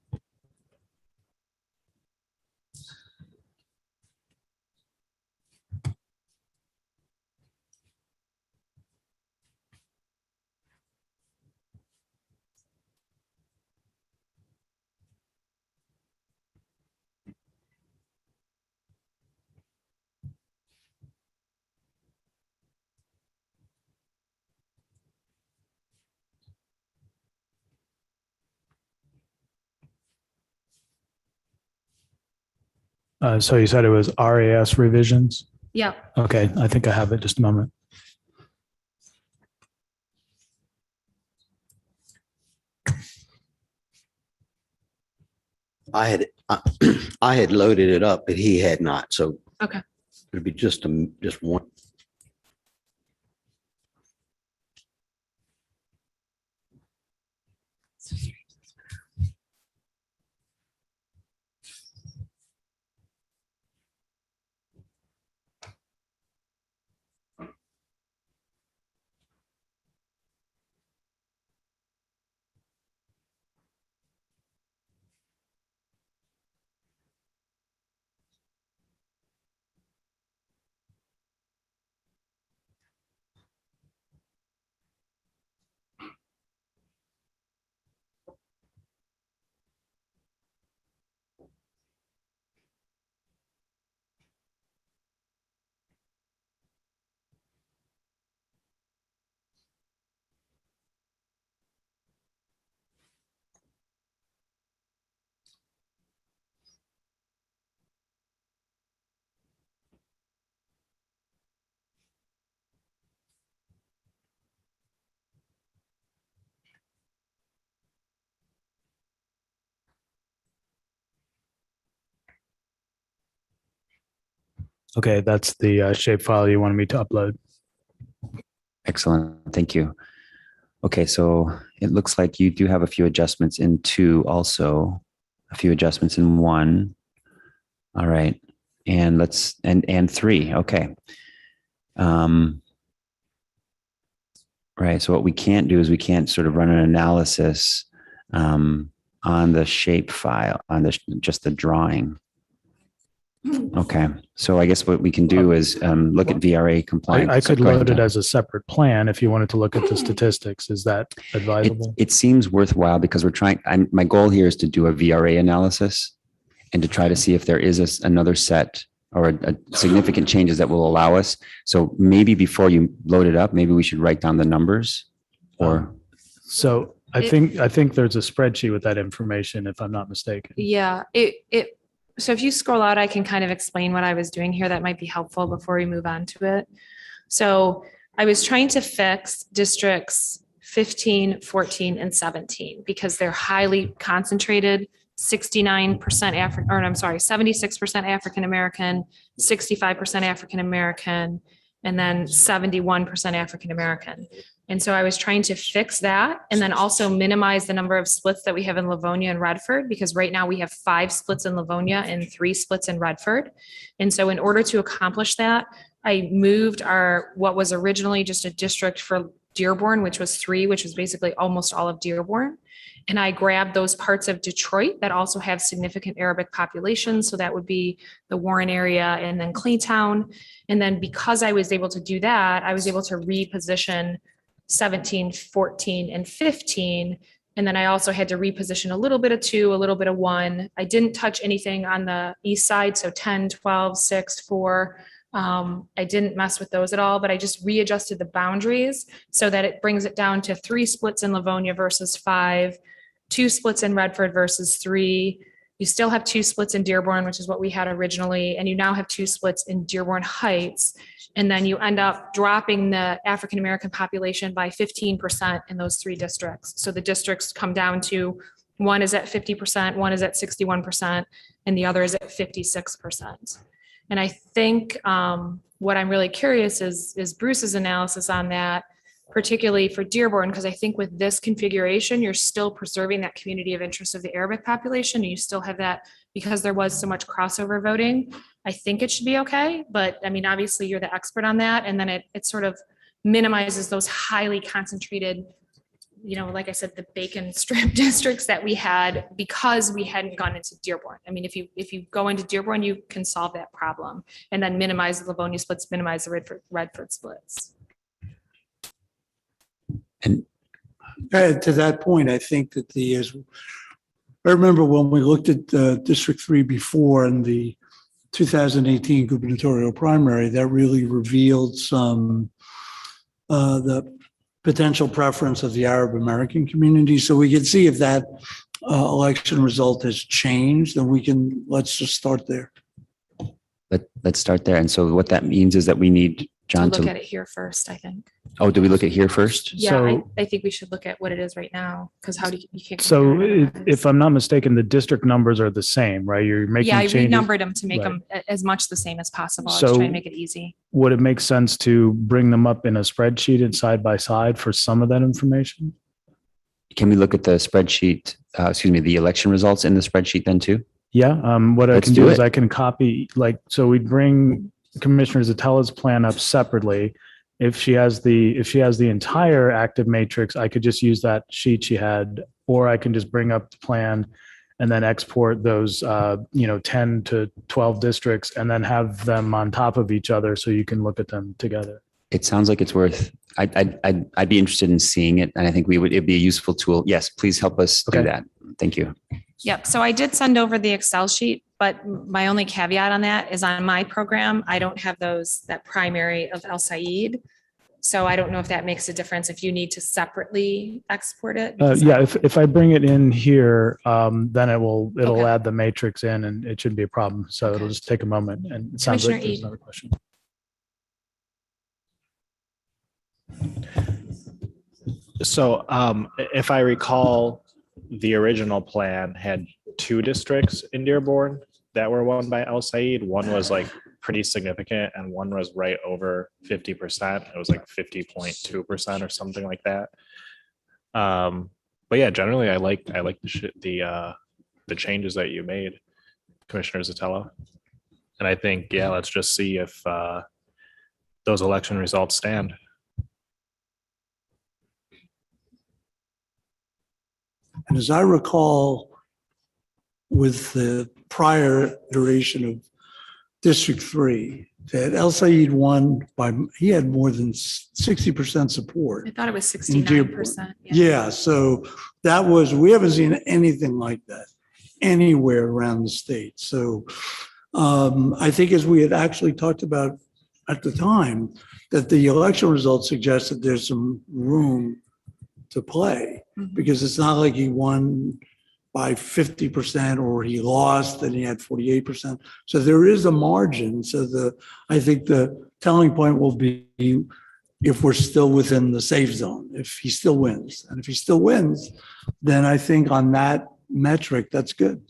So you said it was RAS revisions? Yeah. Okay, I think I have it. Just a moment. I had loaded it up, but he had not. So Okay. it'd be just one. Okay, that's the shapefile you wanted me to upload. Excellent. Thank you. Okay, so it looks like you do have a few adjustments in 2 also, a few adjustments in 1. All right. And and 3. Okay. Right. So what we can't do is we can't sort of run an analysis on the shape file, on just the drawing. Okay. So I guess what we can do is look at VRA compliance. I could Go ahead, load it Tom. as a separate plan if you wanted to look at the statistics. Is that advisable? It seems worthwhile because my goal here is to do a VRA analysis and to try to see if there is another set or a significant changes that will allow us. So maybe before you load it up, maybe we should write down the numbers or. So I think there's a spreadsheet with that information, if I'm not mistaken. Yeah, so if you scroll out, I can kind of explain what I was doing here. That might be helpful before we move on to it. So I was trying to fix districts 15, 14, and 17 because they're highly concentrated, 69% African, or I'm sorry, 76% African-American, 65% African-American, and then 71% African-American. And so I was trying to fix that and then also minimize the number of splits that we have in Livonia and Redford, because right now we have 5 splits in Livonia and 3 splits in Redford. And so in order to accomplish that, I moved what was originally just a district for Dearborn, which was 3, which was basically almost all of Dearborn. And I grabbed those parts of Detroit that also have significant Arabic populations. So that would be the Warren area and then Claytown. And then because I was able to do that, I was able to reposition 17, 14, and 15. And then I also had to reposition a little bit of 2, a little bit of 1. I didn't touch anything on the east side. So 10, 12, 6, 4. I didn't mess with those at all, but I just readjusted the boundaries so that it brings it down to 3 splits in Livonia versus 5, 2 splits in Redford versus 3. You still have 2 splits in Dearborn, which is what we had originally. And you now have 2 splits in Dearborn Heights. And then you end up dropping the African-American population by 15% in those 3 districts. So the districts come down to one is at 50%, one is at 61%, and the other is at 56%. And I think what I'm really curious is Bruce's analysis on that, particularly for Dearborn, because I think with this configuration, you're still preserving that community of interest of the Arabic population. And you still have that because there was so much crossover voting. I think it should be okay. But I mean, obviously you're the expert on that. And then it sort of minimizes those highly concentrated, like I said, the bacon strip districts that we had because we hadn't gone into Dearborn. I mean, if you go into Dearborn, you can solve that problem and then minimize the Livonia splits, minimize the Redford splits. And to that point, I think that I remember when we looked at District 3 before in the 2018 gubernatorial primary, that really revealed the potential preference of the Arab American community. So we can see if that election result has changed, then let's just start there. Let's start there. And so what that means is that we need John to look at it here first, I think. Oh, do we look at here first? Yeah, I think we should look at what it is right now, because how do you can't. So if I'm not mistaken, the district numbers are the same, right? You're making I changes. renumbered them to make them as much the same as possible. I was trying to make it easy. Would it make sense to bring them up in a spreadsheet and side by side for some of that information? Can we look at the spreadsheet, the election results in the spreadsheet then too? Yeah, what I Let's can do do is it. I can copy, so we'd bring Commissioner Zatela's plan up separately. If she has the entire active matrix, I could just use that sheet she had, or I can just bring up the plan and then export those 10 to 12 districts and then have them on top of each other so you can look at them together. It sounds like it's worth, I'd be interested in seeing it. And I think it'd be a useful tool. Yes, please help us do that. Thank you. Yep. So I did send over the Excel sheet, but my only caveat on that is on my program, I don't have that primary of El Said. So I don't know if that makes a difference if you need to separately export it. If I bring it in here, then it'll Okay. add the matrix in and it shouldn't be a problem. So it'll just take a moment. And it sounds like Commissioner there's Eid. another question. So if I recall, the original plan had 2 districts in Dearborn that were won by El Said. One was like pretty significant and one was right over 50%. It was like 50.2% or something like that. But yeah, generally I like the changes that you made, Commissioner Zatello. And I think, yeah, let's just see if those election results stand. And as I recall, with the prior iteration of District 3, that El Said won by, he had more than 60% support. I thought it was in Dearborn. 69%. Yeah, so that was, we haven't seen anything like that anywhere around the state. So I think as we had actually talked about at the time, that the election results suggested there's some room to play, because it's not like he won by 50% or he lost and he had 48%. So there is a margin. So I think the telling point will be if we're still within the safe zone, if he still wins. And if he still wins, then I think on that metric, that's good.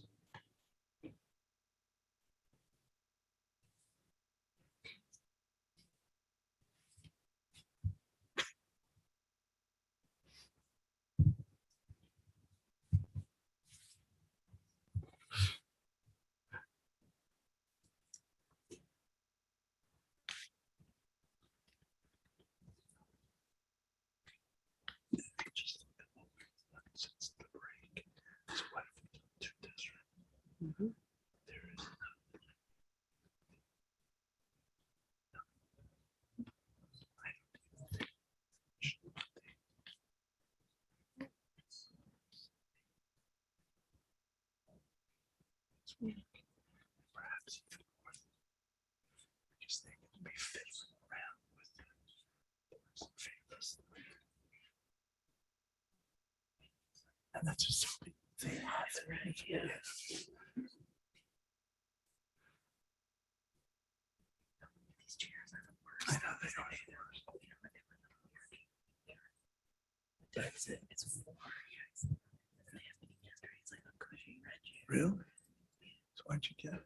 And that's just something they have. Yeah. I know they don't. Really? So why'd you get it?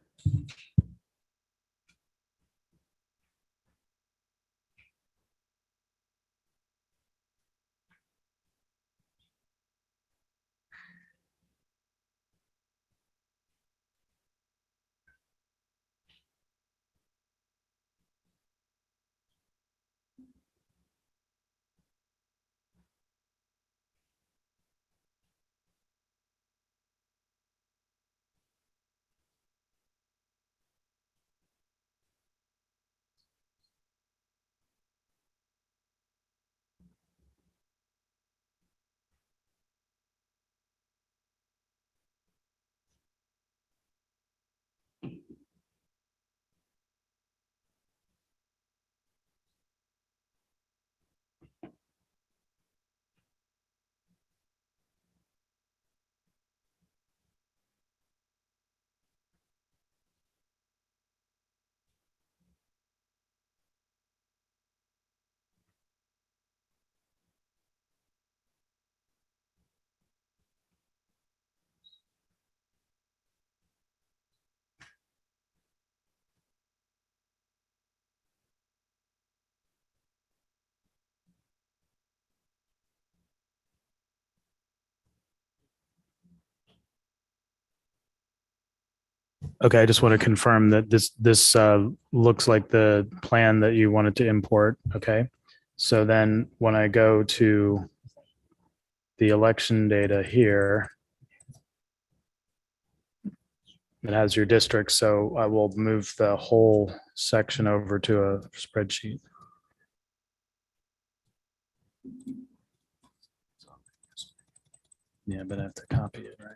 Okay, I just want to confirm that this looks like the plan that you wanted to import. Okay. So then when I go to the election data here, it has your district. So I will move the whole section over to a spreadsheet. Yeah, but I have to copy it, right?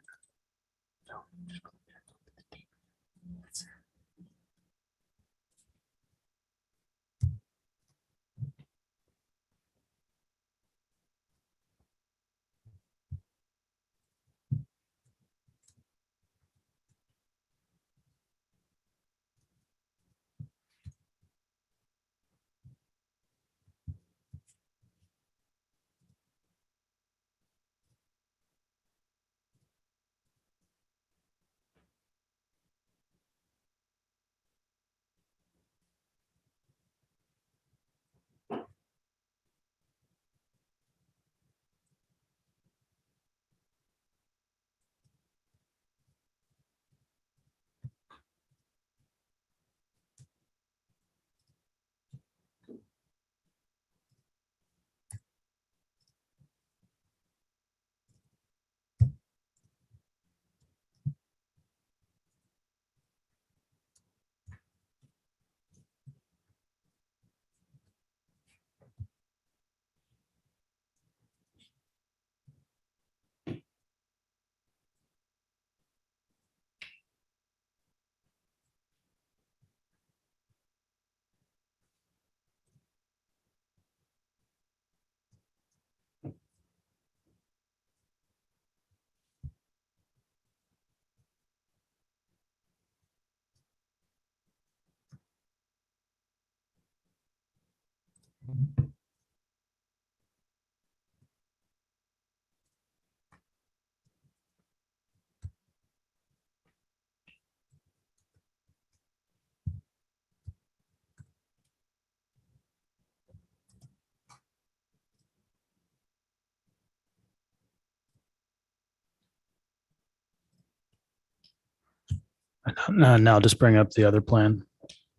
Now just bring up the other plan.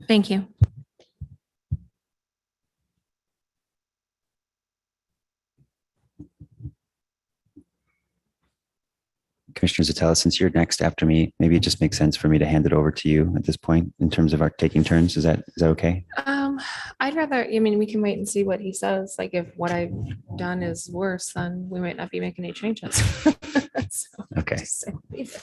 Thank you. Commissioner Zatala, since you're next after me, maybe it just makes sense for me to hand it over to you at this point in terms of our taking turns. Is that okay? I'd rather, I mean, we can wait and see what he says. Like if what I've done is worse, then we might not be making any changes. So, Okay. just say leave it.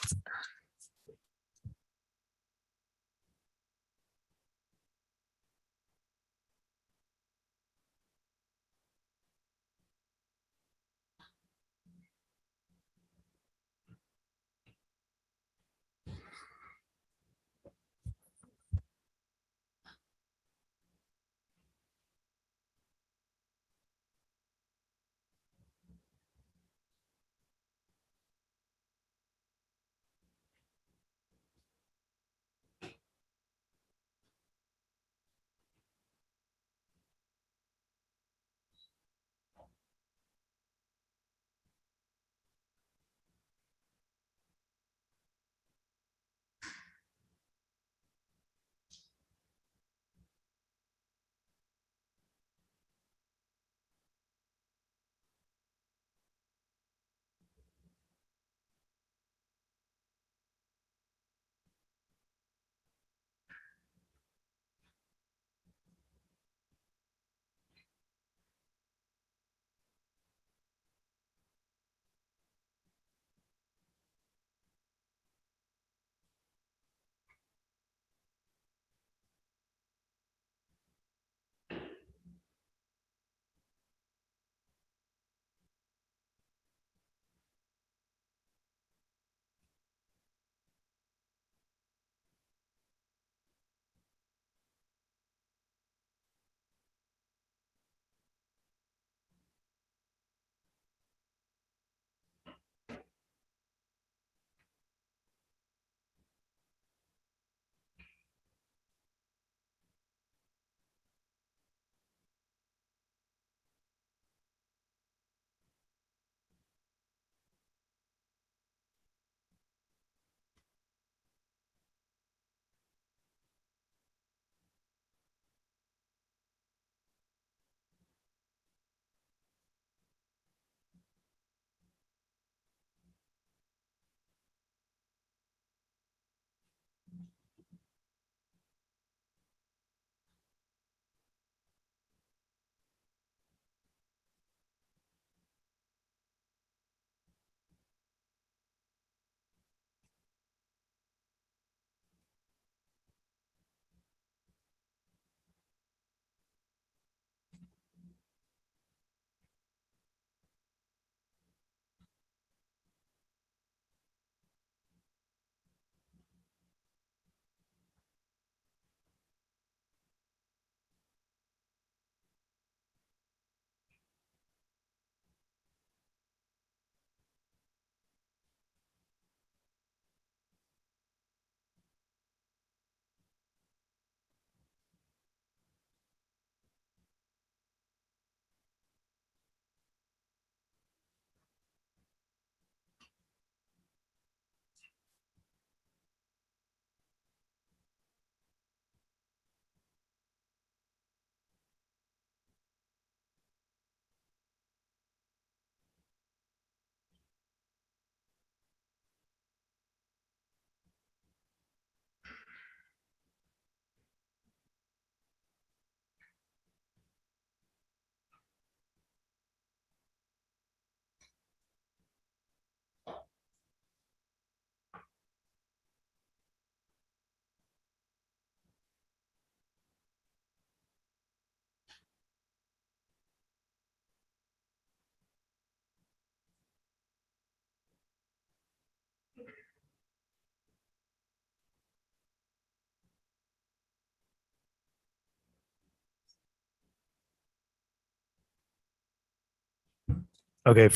Okay,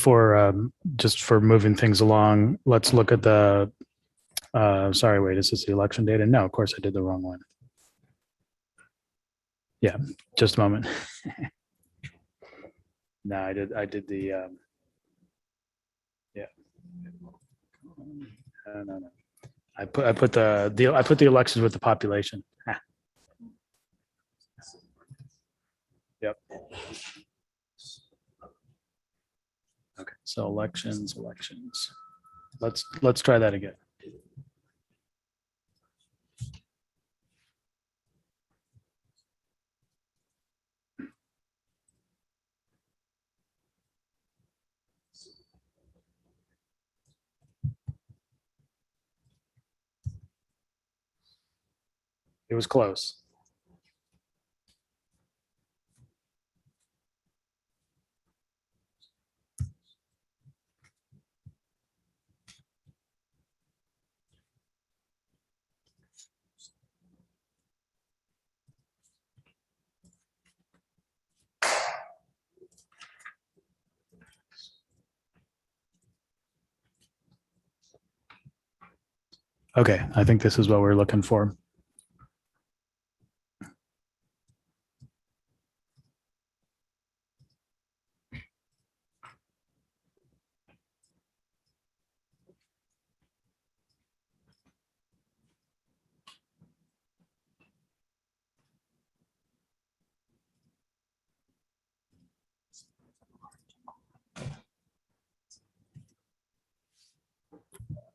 just for moving things along, let's look at sorry, wait, is this the election data? No, of course I did the wrong one. Yeah, just a moment. No, I did the, yeah. No. I put the elections with the population. Ah. Yep. Okay, so elections. Let's try that again. It was close. Okay, I think this is what we're looking for.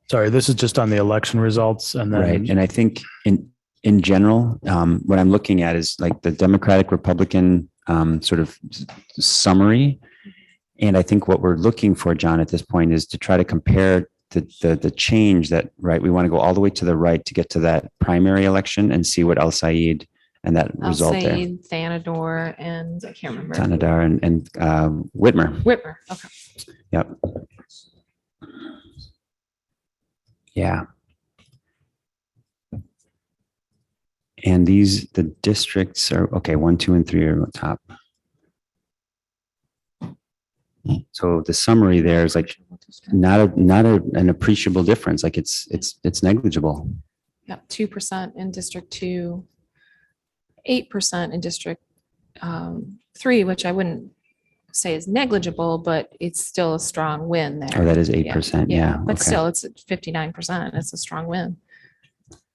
Sorry, this is just on the election results and then. Right. And I think in general, what I'm looking at is like the Democratic Republican sort of summary. And I think what we're looking for, John, at this point is to try to compare the change that, right, we want to go all the way to the right to get to that primary election and see what El Said and that result there. Said, Thanador, and I can't remember. Tanadar and Whitmer. Whitmer, okay. Yep. Yeah. And the districts are, okay, 1, 2, and 3 are on top. So the summary there is like an appreciable difference. Like it's negligible. Yep, 2% in District 2, 8% in District 3, which I wouldn't say is negligible, but it's still a strong win there. Oh, that is 8%. Yeah. But okay. still, it's 59%. It's a strong win.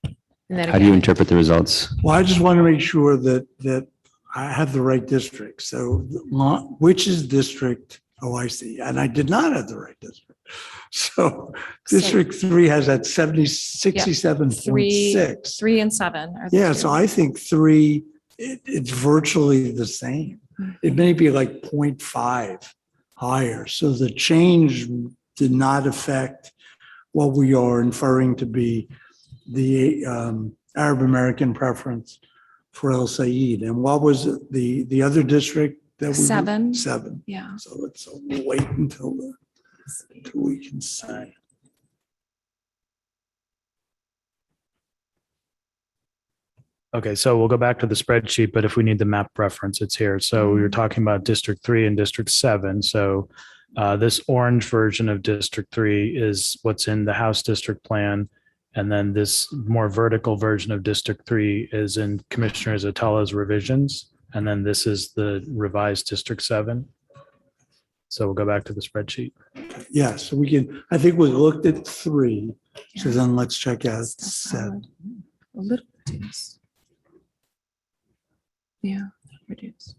And then How do you again, interpret the results? Well, I just want to make sure that I have the right district. So which is district? Oh, I see. And I did not have the right district. So District 3 has that 67.6. 3 and 7. Are the Yeah, two. so I think 3, it's virtually the same. It may be like 0.5 higher. So the change did not affect what we are inferring to be the Arab American preference for El Said. And what was it, the other district that we 7. 7. Yeah. So we'll wait until we can see. Okay, so we'll go back to the spreadsheet, but if we need the map reference, it's here. So we were talking about District 3 and District 7. So this orange version of District 3 is what's in the House District Plan. And then this more vertical version of District 3 is in Commissioner Zatala's revisions. And then this is the revised District 7. So we'll go back to the spreadsheet. Yeah, so we can, I think we looked at 3. So then let's check out 7. A little reduced. Yeah, reduced.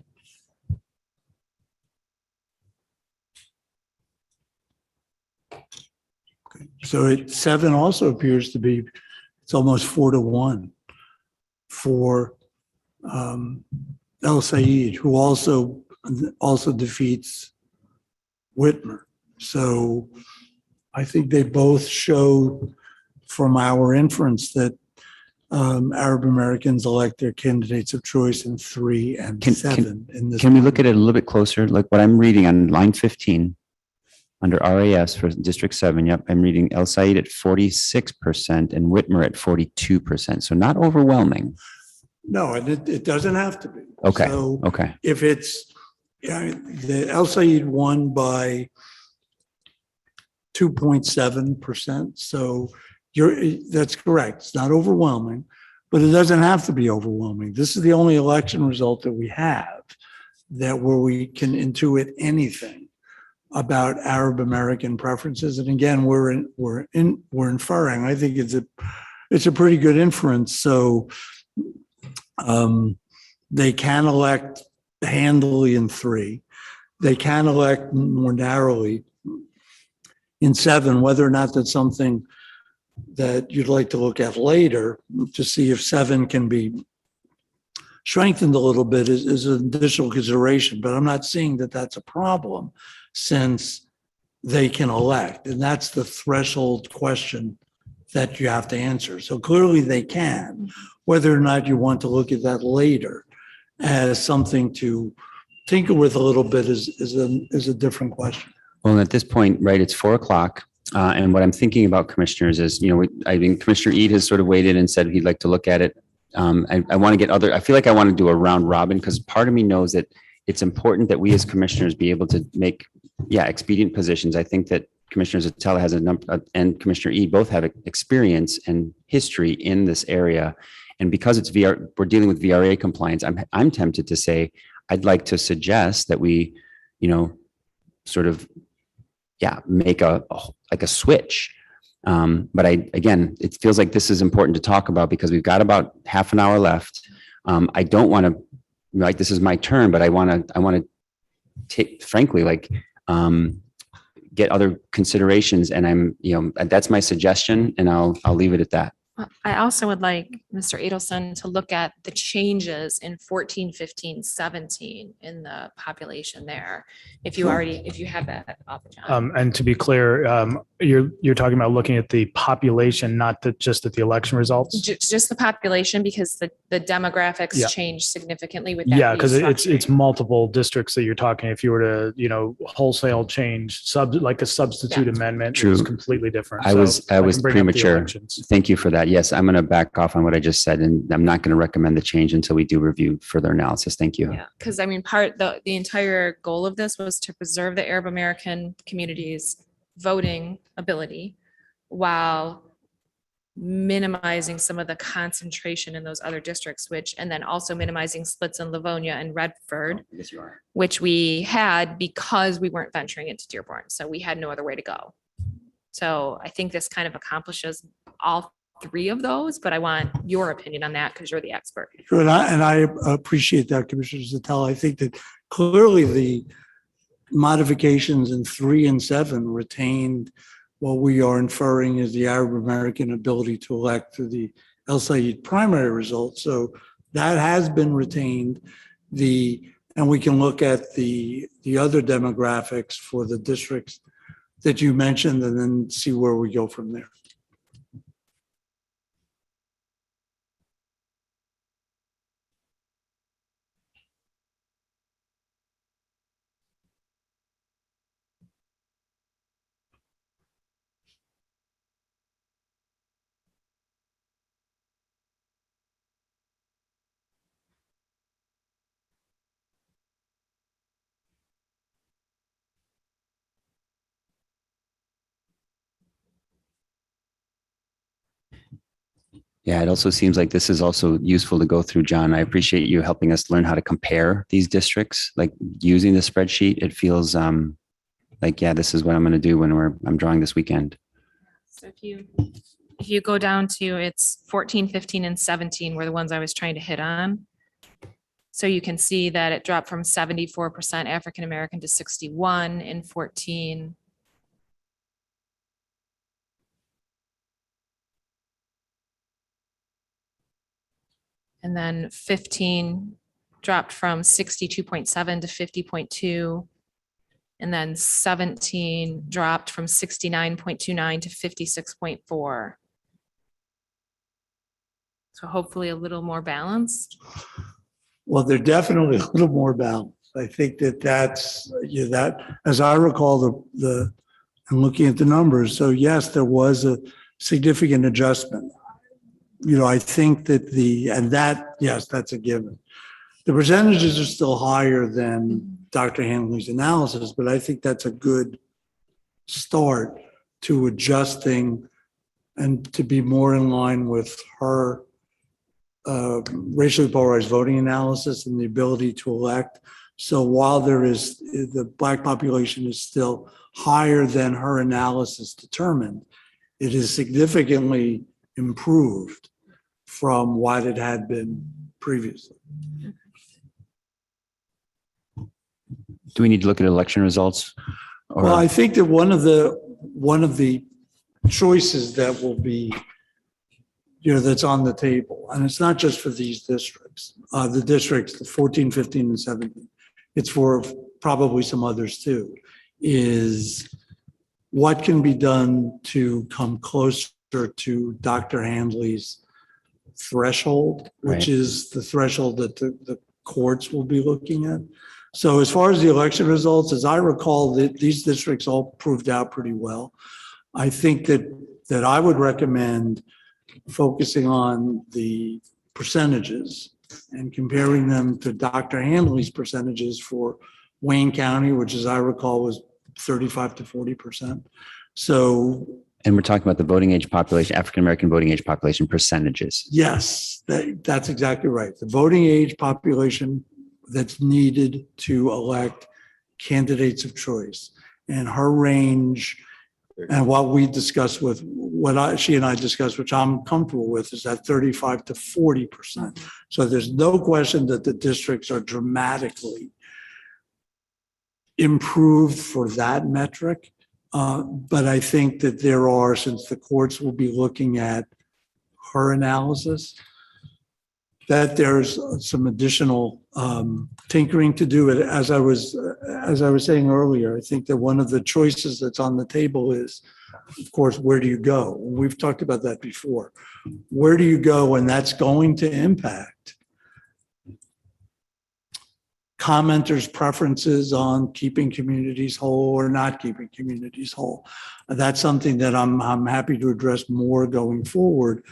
So 7 also appears to be, it's almost 4-1 for El Said, who also defeats Whitmer. So I think they both show from our inference that Arab Americans elect their candidates of choice in 3 and 7 in this. Can we look at it a little bit closer? Like what I'm reading on line 15 under RAS for District 7. Yep. I'm reading El Said at 46% and Whitmer at 42%. So not overwhelming. No, and it doesn't have to be. Okay. So Okay. if it's, the El Said won by 2.7%. So that's correct. It's not overwhelming, but it doesn't have to be overwhelming. This is the only election result that we have where we can intuit anything about Arab American preferences. And again, we're inferring. I think it's a pretty good inference. So they can elect handily in 3. They can elect more narrowly in 7. Whether or not that's something that you'd like to look at later to see if 7 can be strengthened a little bit is an additional consideration. But I'm not seeing that that's a problem since they can elect. And that's the threshold question that you have to answer. So clearly they can. Whether or not you want to look at that later as something to tinker with a little bit is a different question. Well, at this point, right, it's 4:00. And what I'm thinking about, commissioners, is, I think Commissioner Eid has sort of weighed in and said he'd like to look at it. I want to get I feel like I want to do a round robin because part of me knows that it's important that we as commissioners be able to make, expedient positions. I think that Commissioner Zatella has and Commissioner Eid both have experience and history in this area. And because we're dealing with VRA compliance, I'm tempted to say, I'd like to suggest that we, sort of, make a switch. But again, it feels like this is important to talk about because we've got about half an hour left. I don't want to, this is my turn, but I want to take, frankly, get other considerations. And that's my suggestion, and I'll leave it at that. I also would like Mr. Adelson to look at the changes in 14, 15, 17 in the population there. If you have that up, John. And to be clear, you're talking about looking at the population, not just at the election results? Just the population, because the demographics change significantly with that. Yeah, because it's multiple districts that you're talking. If you were to, wholesale change, like a substitute amendment, True. it's completely different. I was can bring up the premature. elections. Thank you for that. Yes, I'm going to back off on what I just said, and I'm not going to recommend the change until we do review further analysis. Thank you. Yeah, because the entire goal of this was to preserve the Arab American community's voting ability while minimizing some of the concentration in those other districts, and then also minimizing splits in Livonia and Redford, Yes, you are. which we had because we weren't venturing into Dearborn. So we had no other way to go. So I think this kind of accomplishes all 3 of those, but I want your opinion on that because you're the expert. Sure, and I appreciate that, Commissioner Zattel. I think that clearly the modifications in 3 and 7 retained what we are inferring is the Arab American ability to elect through the El Sayed primary result. So that has been retained. And we can look at the other demographics for the districts that you mentioned and then see where we go from there. Yeah, it also seems like this is also useful to go through, John. I appreciate you helping us learn how to compare these districts, like using the spreadsheet. It feels this is what I'm going to do when I'm drawing this weekend. So if you go down to it's 14, 15, and 17 were the ones I was trying to hit on. So you can see that it dropped from 74% African American to 61 in 14. And then 15 dropped from 62.7 to 50.2. And then 17 dropped from 69.29 to 56.4. So hopefully a little more balanced. Well, they're definitely a little more balanced. I think that's that, as I recall, I'm looking at the numbers. So yes, there was a significant adjustment. I think that yes, that's a given. The percentages are still higher than Dr. Handley's analysis, but I think that's a good start to adjusting and to be more in line with her racially polarized voting analysis and the ability to elect. So while the Black population is still higher than her analysis determined, it is significantly improved from what it had been previously. Do we need to look at election results? Or- Well, I think that one of the choices that will be, that's on the table, and it's not just for these districts, the 14, 15, and 17, it's for probably some others too, is what can be done to come closer to Dr. Handley's threshold, which Right. is the threshold that the courts will be looking at. So as far as the election results, as I recall, these districts all proved out pretty well. I think that I would recommend focusing on the percentages and comparing them to Dr. Handley's percentages for Wayne County, which as I recall was 35 to 40%. So And we're talking about the voting age population, African-American voting age population percentages. yes, that's exactly right. The voting age population that's needed to elect candidates of choice. And her range and what we discussed with, she and I discussed, which I'm comfortable with, is that 35 to 40%. So there's no question that the districts are dramatically improved for that metric. But I think that there are, since the courts will be looking at her analysis, that there's some additional tinkering to do. As I was saying earlier, I think that one of the choices that's on the table is, of course, where do you go? We've talked about that before. Where do you go? And that's going to impact commenters' preferences on keeping communities whole or not keeping communities whole. That's something that I'm happy to address more going forward.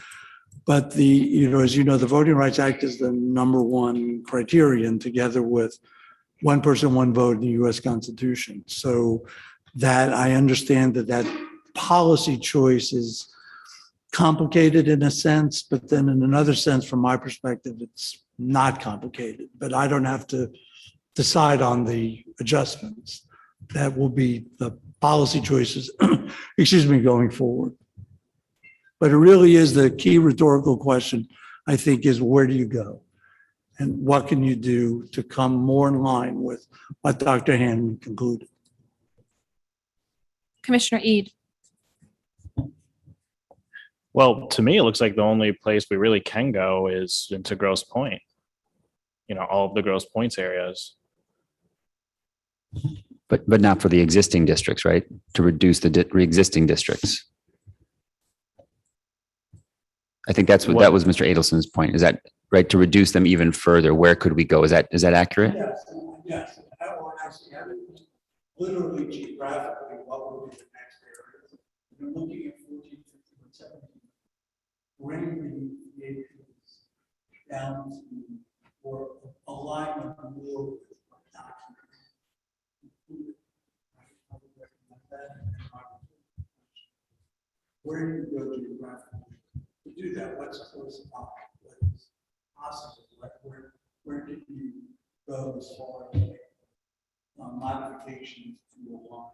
But as you know, the Voting Rights Act is the number one criterion, together with one person, one vote in the U.S. Constitution. So that I understand that policy choice is complicated in a sense, but then in another sense, from my perspective, it's not complicated. But I don't have to decide on the adjustments. That will be the policy choices, going forward. But it really is the key rhetorical question, I think, is where do you go? And what can you do to come more in line with what Dr. Hanley concluded? Commissioner Eid. Well, to me, it looks like the only place we really can go is into Grosse Pointe. All of the Grosse Pointes areas. But not for the existing districts, right? To reduce the existing districts. I think that was Mr. Adelson's point. Is that right? To reduce them even further, where could we go? Is that accurate? Yes. I want to actually have it literally geographically what would be the next area. You're looking at 14, 15, and 17. Bring the APs down to or alignment more with documents. Where do you go geographically? To do that, what's close enough? What is possible? Where can you go as far as modifications to align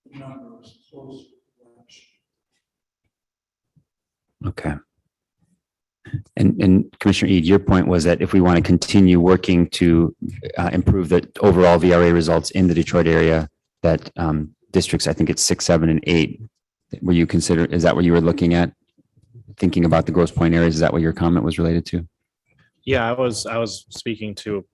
the numbers closer to election? Okay. And Commissioner Eid, your point was that if we want to continue working to improve the overall VRA results in the Detroit area, that districts, I think it's 6, 7, and 8, is that what you were looking at? Thinking about the Grosse Pointe areas, is that what your comment was related to? Yeah, I was speaking to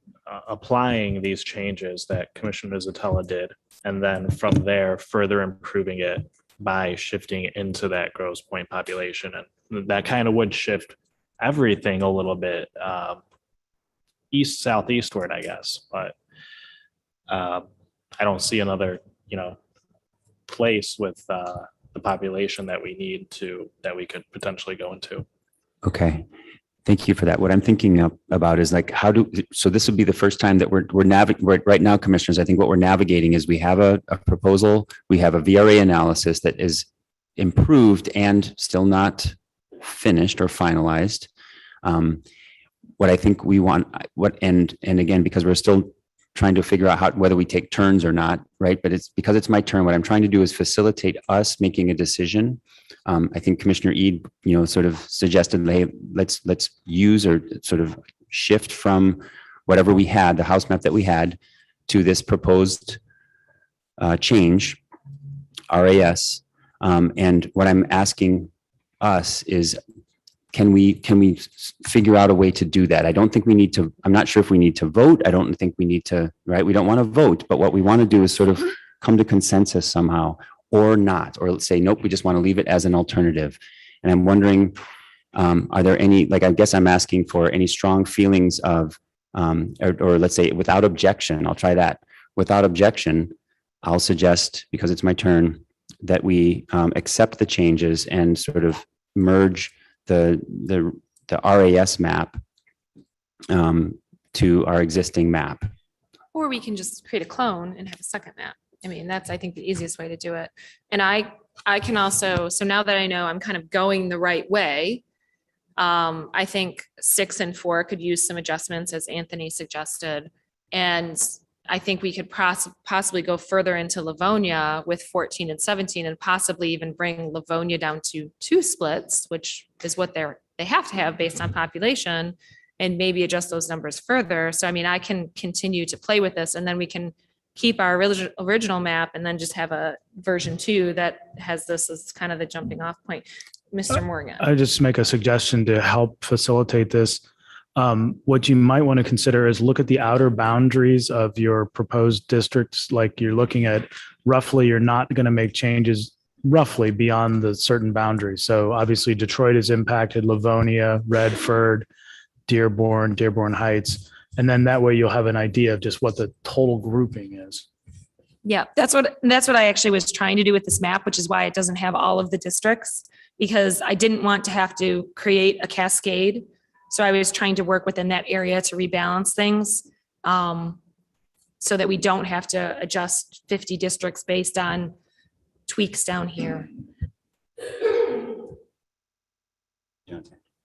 applying these changes that Commissioner Zatella did, and then from there, further improving it by shifting into that Grosse Pointe population. And that kind of would shift everything a little bit east, southeastward, I guess. But I don't see another, place with the population that we need that we could potentially go into. Okay. Thank you for that. What I'm thinking about is so this would be the first time that we're right now, commissioners, I think what we're navigating is we have a proposal, we have a VRA analysis that is improved and still not finished or finalized. What I think we want, and again, because we're still trying to figure out whether we take turns or not, right? But it's because it's my turn. What I'm trying to do is facilitate us making a decision. I think Commissioner Eid, sort of suggested, hey, let's use or sort of shift from whatever we had, the house map that we had, to this proposed change, RAS. And what I'm asking us is, can we figure out a way to do that? I don't think we need to, I'm not sure if we need to vote. I don't think we need to, right? We don't want to vote, but what we want to do is sort of come to consensus somehow, or not, or let's say, nope, we just want to leave it as an alternative. And I'm wondering, are there any, like, I guess I'm asking for any strong feelings of, or let's say without objection, I'll try that. Without objection, I'll suggest, because it's my turn, that we accept the changes and sort of merge the RAS map to our existing map. Or we can just create a clone and have a second map. I mean, that's, I think, the easiest way to do it. And I can also, so now that I know I'm kind of going the right way, I think 6 and 4 could use some adjustments, as Anthony suggested. And I think we could possibly go further into Livonia with 14 and 17, and possibly even bring Livonia down to 2 splits, which is what they have to have based on population, and maybe adjust those numbers further. So, I mean, I can continue to play with this, and then we can keep our original map and then just have a version 2 that has this as kind of the jumping off point. Mr. Morgan. I just make a suggestion to help facilitate this. What you might want to consider is look at the outer boundaries of your proposed districts. Like, you're looking at roughly, you're not going to make changes roughly beyond the certain boundaries. So obviously Detroit is impacted, Livonia, Redford, Dearborn Heights. And then that way you'll have an idea of just what the total grouping is. Yeah, that's what I actually was trying to do with this map, which is why it doesn't have all of the districts, because I didn't want to have to create a cascade. So I was trying to work within that area to rebalance things, so that we don't have to adjust 50 districts based on tweaks down here.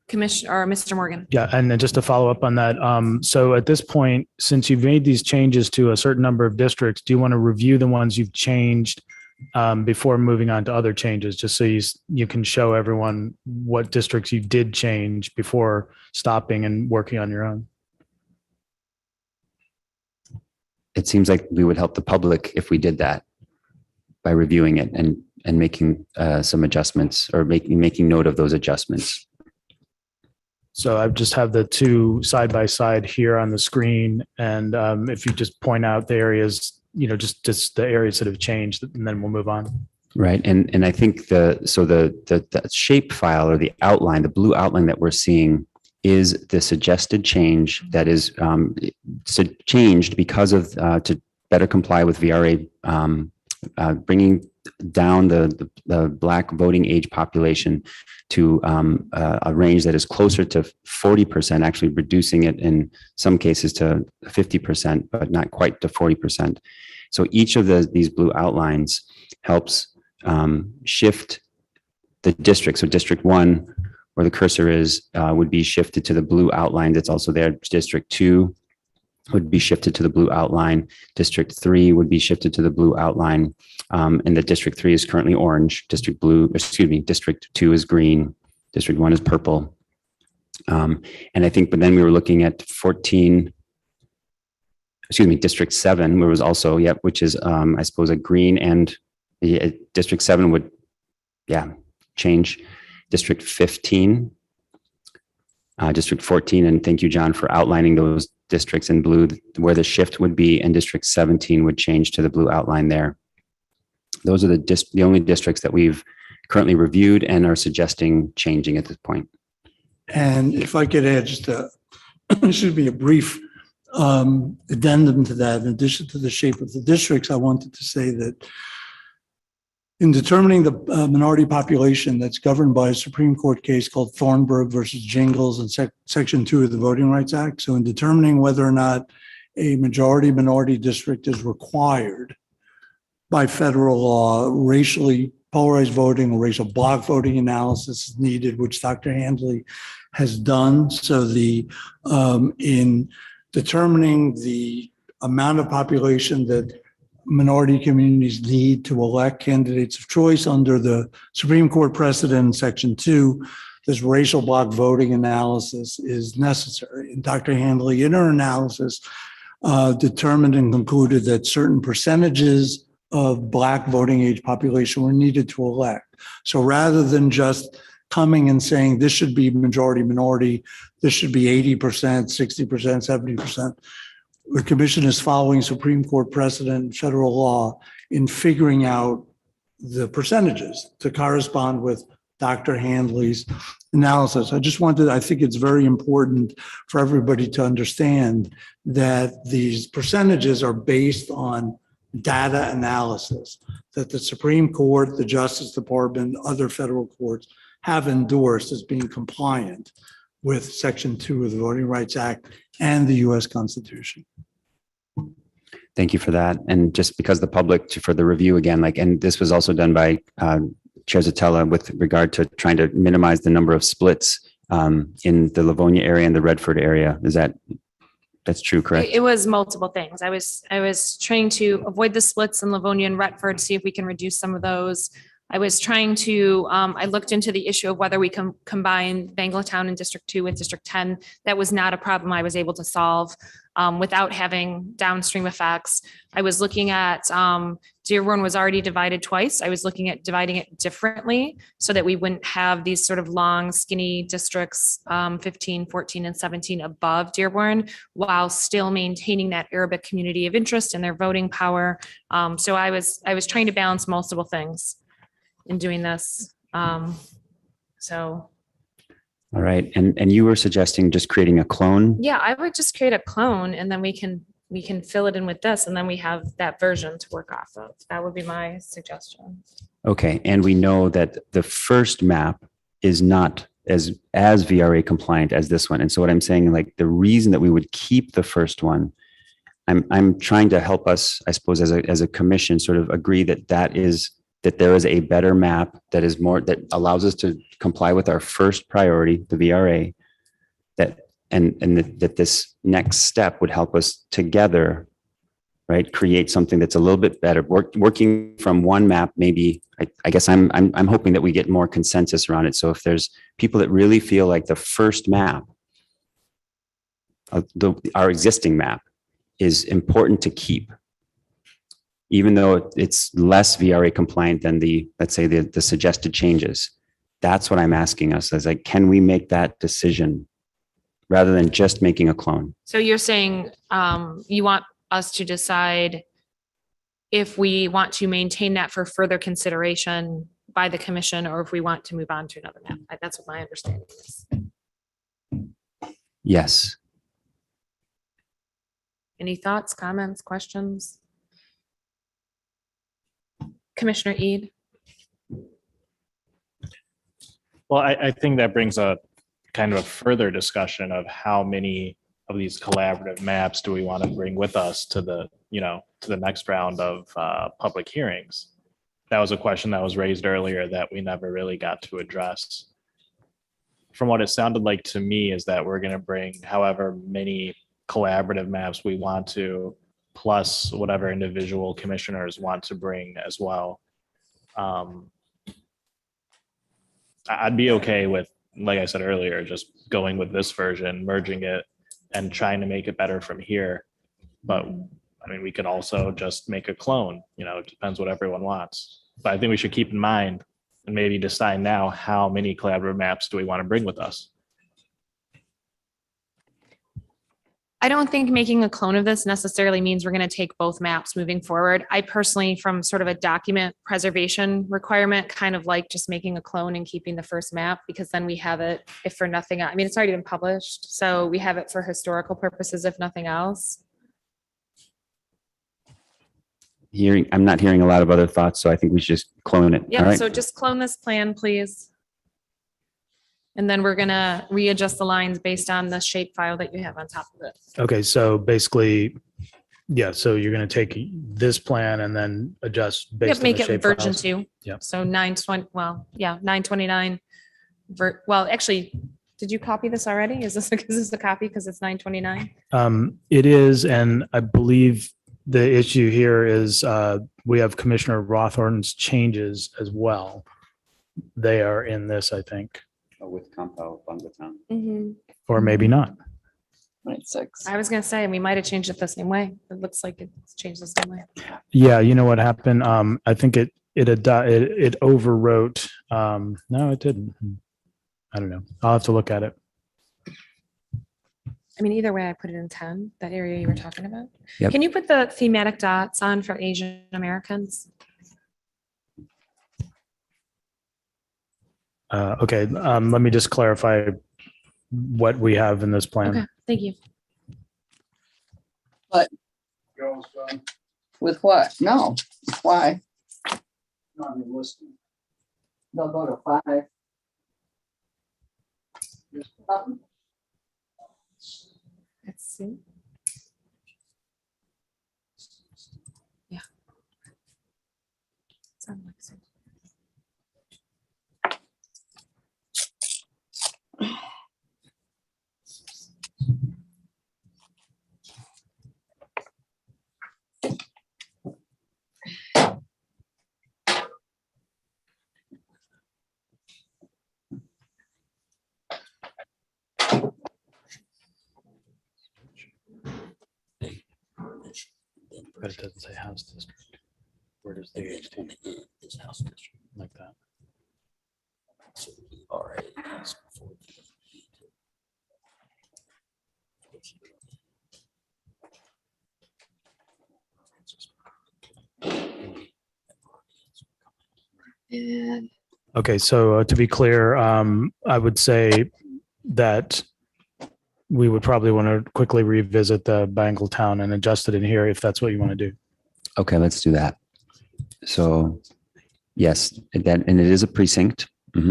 Commissioner, or Mr. Morgan. Yeah, and then just to follow up on that, so at this point, since you've made these changes to a certain number of districts, do you want to review the ones you've changed before moving on to other changes, just so you can show everyone what districts you did change before stopping and working on your own? It seems like we would help the public if we did that by reviewing it and making some adjustments, or making note of those adjustments. So I just have the 2 side by side here on the screen. And if you just point out the areas, just the areas that have changed, and then we'll move on. Right. And I think the shape file, or the outline, the blue outline that we're seeing, is the suggested change that is changed because of to better comply with VRA, bringing down the Black voting age population to a range that is closer to 40%, actually reducing it in some cases to 50%, but not quite to 40%. So each of these blue outlines helps shift the district. So District 1, where the cursor is, would be shifted to the blue outline that's also there. District 2 would be shifted to the blue outline. District 3 would be shifted to the blue outline. And the District 3 is currently orange. District 2 is green. District 1 is purple. And I think, but then we were looking at District 7, where was also, which is, I suppose, a green, and District 7 would, change. District 15, District 14, and thank you, John, for outlining those districts in blue, where the shift would be, and District 17 would change to the blue outline there. Those are the only districts that we've currently reviewed and are suggesting changing at this point. And if I could add just a brief addendum to that, in addition to the shape of the districts, I wanted to say that in determining the minority population that's governed by a Supreme Court case called Thornburg versus Jingles in Section 2 of the Voting Rights Act. So in determining whether or not a majority minority district is required by federal law, racially polarized voting or racial block voting analysis is needed, which Dr. Handley has done. So in determining the amount of population that minority communities need to elect candidates of choice under the Supreme Court precedent in Section 2, this racial block voting analysis is necessary. And Dr. Handley, in her analysis, determined and concluded that certain percentages of Black voting age population were needed to elect. So rather than just coming and saying this should be majority minority, this should be 80%, 60%, 70%, the commission is following Supreme Court precedent and federal law in figuring out the percentages to correspond with Dr. Handley's analysis. I think it's very important for everybody to understand that these percentages are based on data analysis that the Supreme Court, the Justice Department, other federal courts have endorsed as being compliant with Section 2 of the Voting Rights Act and the U.S. Constitution. Thank you for that. And just because the public, for the review again, and this was also done by Chair Zatella with regard to trying to minimize the number of splits in the Livonia area and the Redford area. That's true, correct? It was multiple things. I was trying to avoid the splits in Livonia and Retford, see if we can reduce some of those. I was trying to, I looked into the issue of whether we can combine Bangletown and District 2 with District 10. That was not a problem I was able to solve without having downstream effects. I was looking at, Dearborn was already divided twice. I was looking at dividing it differently so that we wouldn't have these sort of long skinny districts, 15, 14, and 17 above Dearborn, while still maintaining that Arabic community of interest and their voting power. So I was trying to balance multiple things in doing this. So. All right. And you were suggesting just creating a clone? Yeah, I would just create a clone and then we can fill it in with this and then we have that version to work off of. That would be my suggestion. Okay. And we know that the first map is not as VRA compliant as this one. And so what I'm saying, the reason that we would keep the first one, I'm trying to help us, I suppose, as a commission sort of agree that there is a better map that allows us to comply with our first priority, the VRA, that this next step would help us together, right? Create something that's a little bit better. Working from one map, maybe, I guess I'm hoping that we get more consensus around it. So if there's people that really feel like the first map, our existing map, is important to keep, even though it's less VRA compliant than let's say the suggested changes. That's what I'm asking us is can we make that decision rather than just making a clone? So you're saying you want us to decide if we want to maintain that for further consideration by the commission or if we want to move on to another map. That's what my understanding is. Yes. Any thoughts, comments, questions? Commissioner Eid? Well, I think that brings a kind of a further discussion of how many of these collaborative maps do we want to bring with us to the next round of public hearings. That was a question that was raised earlier that we never really got to address. From what it sounded like to me is that we're going to bring however many collaborative maps we want to, plus whatever individual commissioners want to bring as well. I'd be okay with, like I said earlier, just going with this version, merging it and trying to make it better from here. But I mean, we could also just make a clone, it depends what everyone wants. But I think we should keep in mind and maybe decide now how many collaborative maps do we want to bring with us? I don't think making a clone of this necessarily means we're going to take both maps moving forward. I personally, from sort of a document preservation requirement, kind of like just making a clone and keeping the first map, because then we have it, if for nothing else. I mean, it's already been published, so we have it for historical purposes, if nothing else. I'm not hearing a lot of other thoughts, so I think we should just clone it. All Yeah, right. so just clone this plan, please. And then we're gonna readjust the lines based on the shape file that you have on top of it. Okay, so basically Yeah, so you're going to take this plan and then adjust Yep, based on make the it shape version files? 2. Yep. So 920, well, yeah, 929. Well, actually, did you copy this already? Is this a copy because it's 929? It is, and I believe the issue here is we have Commissioner Rothorn's changes as well. They are in this, I think, With compound on the town. or maybe not. 26. I was gonna say, we might have changed it the same way. It looks like it's changed the same way. Yeah, you know what happened? I think it overwrote. No, it didn't. I don't know. I'll have to look at it. I mean, either way, I put it in 10, that area you were talking about. Yep. Can you put the thematic dots on for Asian Americans? Okay, let me just clarify what we have in this plan. Okay, thank you. But with what? No, why? They'll go to 5. Let's see. Yeah. Sound like so. But it doesn't say house district. Where does the HT? Is house district like that? All right. Okay, so to be clear, I would say that we would probably want to quickly revisit the Bangletown and adjust it in here if that's what you want to do. Okay, let's do that. So yes, and it is a precinct.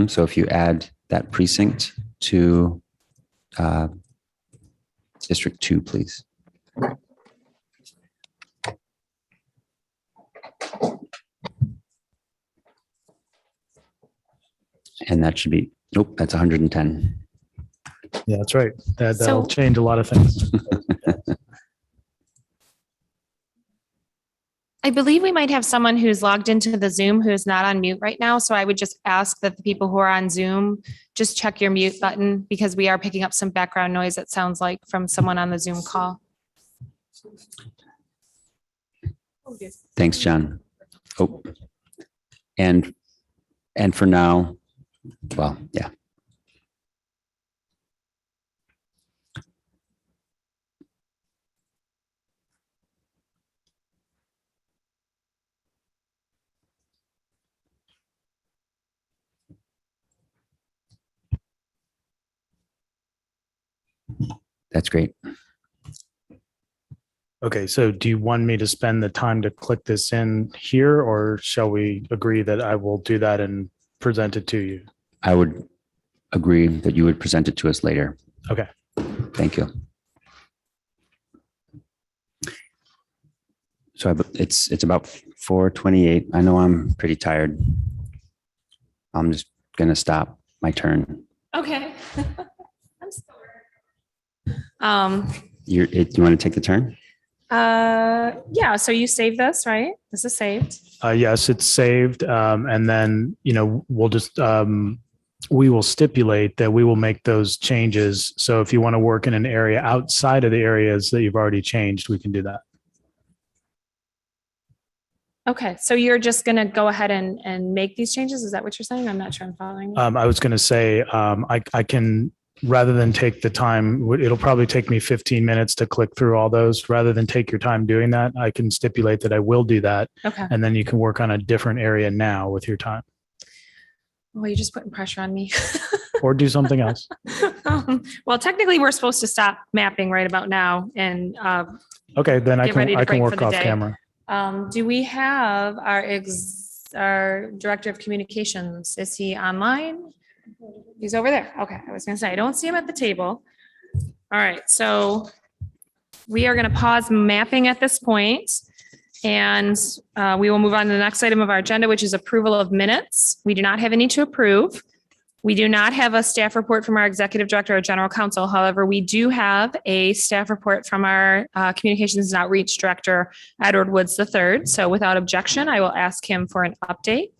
So if you add that precinct to District 2, please. And that should be, nope, that's 110. Yeah, that's right. That'll So- change a lot of things. I believe we might have someone who's logged into the Zoom who's not on mute right now. So I would just ask that the people who are on Zoom, just check your mute button because we are picking up some background noise, it sounds like, from someone on the Zoom call. Thanks, John. Oh, and for now, well, yeah. That's great. Okay, so do you want me to spend the time to click this in here, or shall we agree that I will do that and present it to you? I would agree that you would present it to us later. Okay. Thank you. So it's about 4:28. I know I'm pretty tired. I'm just gonna stop my turn. Okay. I'm sorry. You want to take the turn? Yeah, so you saved this, right? This is saved. Yes, it's saved. And then, we'll just, we will stipulate that we will make those changes. So if you want to work in an area outside of the areas that you've already changed, we can do that. Okay, so you're just gonna go ahead and make these changes? Is that what you're saying? I'm not sure I'm following. I was going to say, I can, rather than take the time, it'll probably take me 15 minutes to click through all those. Rather than take your time doing that, I can stipulate that I will do that. Okay. And then you can work on a different area now with your time. Well, you're just putting pressure on me. Or do something else. Well, technically, we're supposed to stop mapping right about now and Okay, then I get ready to can break for work the off day. camera. Do we have our Director of Communications? Is he online? He's over there. Okay, I was gonna say, I don't see him at the table. All right, so We are going to pause mapping at this point, and we will move on to the next item of our agenda, which is approval of minutes. We do not have any to approve. We do not have a staff report from our executive director or general counsel. However, we do have a staff report from our communications and outreach director, Edward Woods III. So without objection, I will ask him for an update.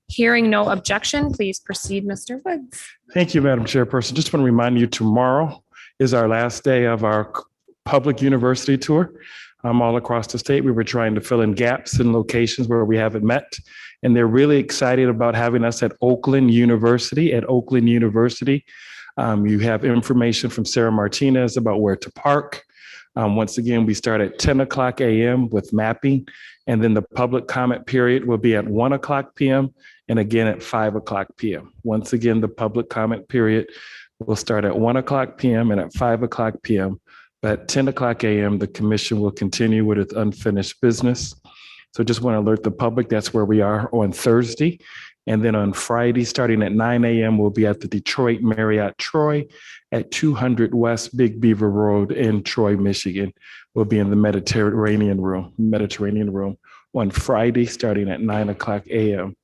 Hearing no objection, please proceed, Mr. Woods. Thank you, Madam Chairperson. Just want to remind you, tomorrow is our last day of our public university tour. All across the state, we were trying to fill in gaps in locations where we haven't met. And they're really excited about having us at Oakland University. At Oakland University, you have information from Sarah Martinez about where to park. Once again, we start at 10 o'clock a.m. with mapping. And then the public comment period will be at 1 o'clock p.m. and again at 5 o'clock p.m. Once again, the public comment period will start at 1 o'clock p.m. and at 5 o'clock p.m. But at 10 o'clock a.m., the commission will continue with its unfinished business. So just want to alert the public, that's where we are on Thursday. And then on Friday, starting at 9 a.m., we'll be at the Detroit Marriott Troy at 200 West Big Beaver Road in Troy, Michigan. We'll be in the Mediterranean room on Friday, starting at 9 o'clock a.m.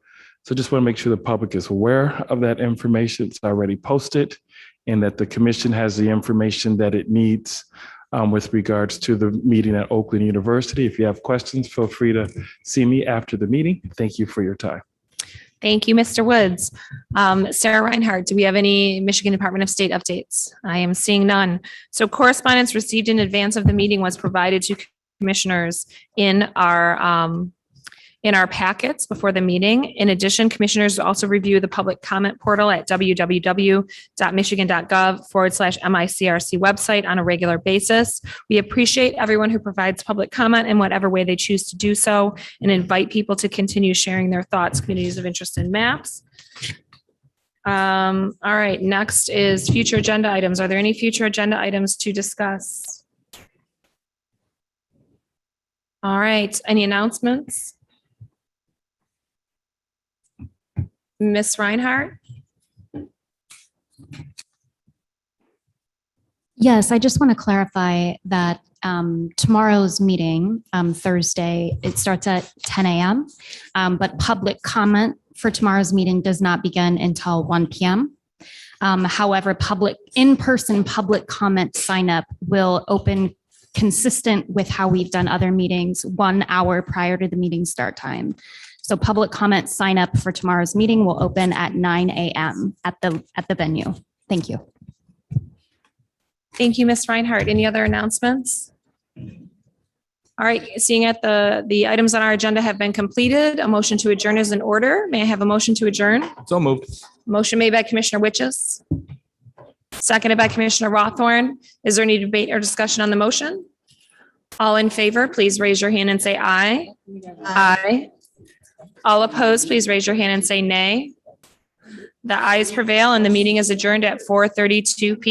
So just want to make sure the public is aware of that information. It's already posted, and that the commission has the information that it needs with regards to the meeting at Oakland University. If you have questions, feel free to see me after the meeting. Thank you for your time. Thank you, Mr. Woods. Sarah Reinhardt, do we have any Michigan Department of State updates? I am seeing none. So correspondence received in advance of the meeting was provided to commissioners in our packets before the meeting. In addition, commissioners also review the public comment portal at www.michigan.gov/MICRC website on a regular basis. We appreciate everyone who provides public comment in whatever way they choose to do so, and invite people to continue sharing their thoughts, communities of interest, and maps. All right, next is future agenda items. Are there any future agenda items to discuss? All right, any announcements? Ms. Reinhardt? Yes, I just want to clarify that tomorrow's meeting, Thursday, it starts at 10 a.m. But public comment for tomorrow's meeting does not begin until 1 p.m. However, in-person public comment sign up will open consistent with how we've done other meetings 1 hour prior to the meeting start time. So public comment sign up for tomorrow's meeting will open at 9 a.m. at the venue. Thank you. Thank you, Ms. Reinhardt. Any other announcements? All right, seeing that the items on our agenda have been completed, a motion to adjourn is in order. May I have a motion to adjourn? So moved. Motion made by Commissioner Witches, seconded by Commissioner Rothorn. Is there any debate or discussion on the motion? All in favor, please raise your hand and say aye. Aye. All opposed, please raise your hand and say nay. The ayes prevail and the meeting is adjourned at 4:32 p.m.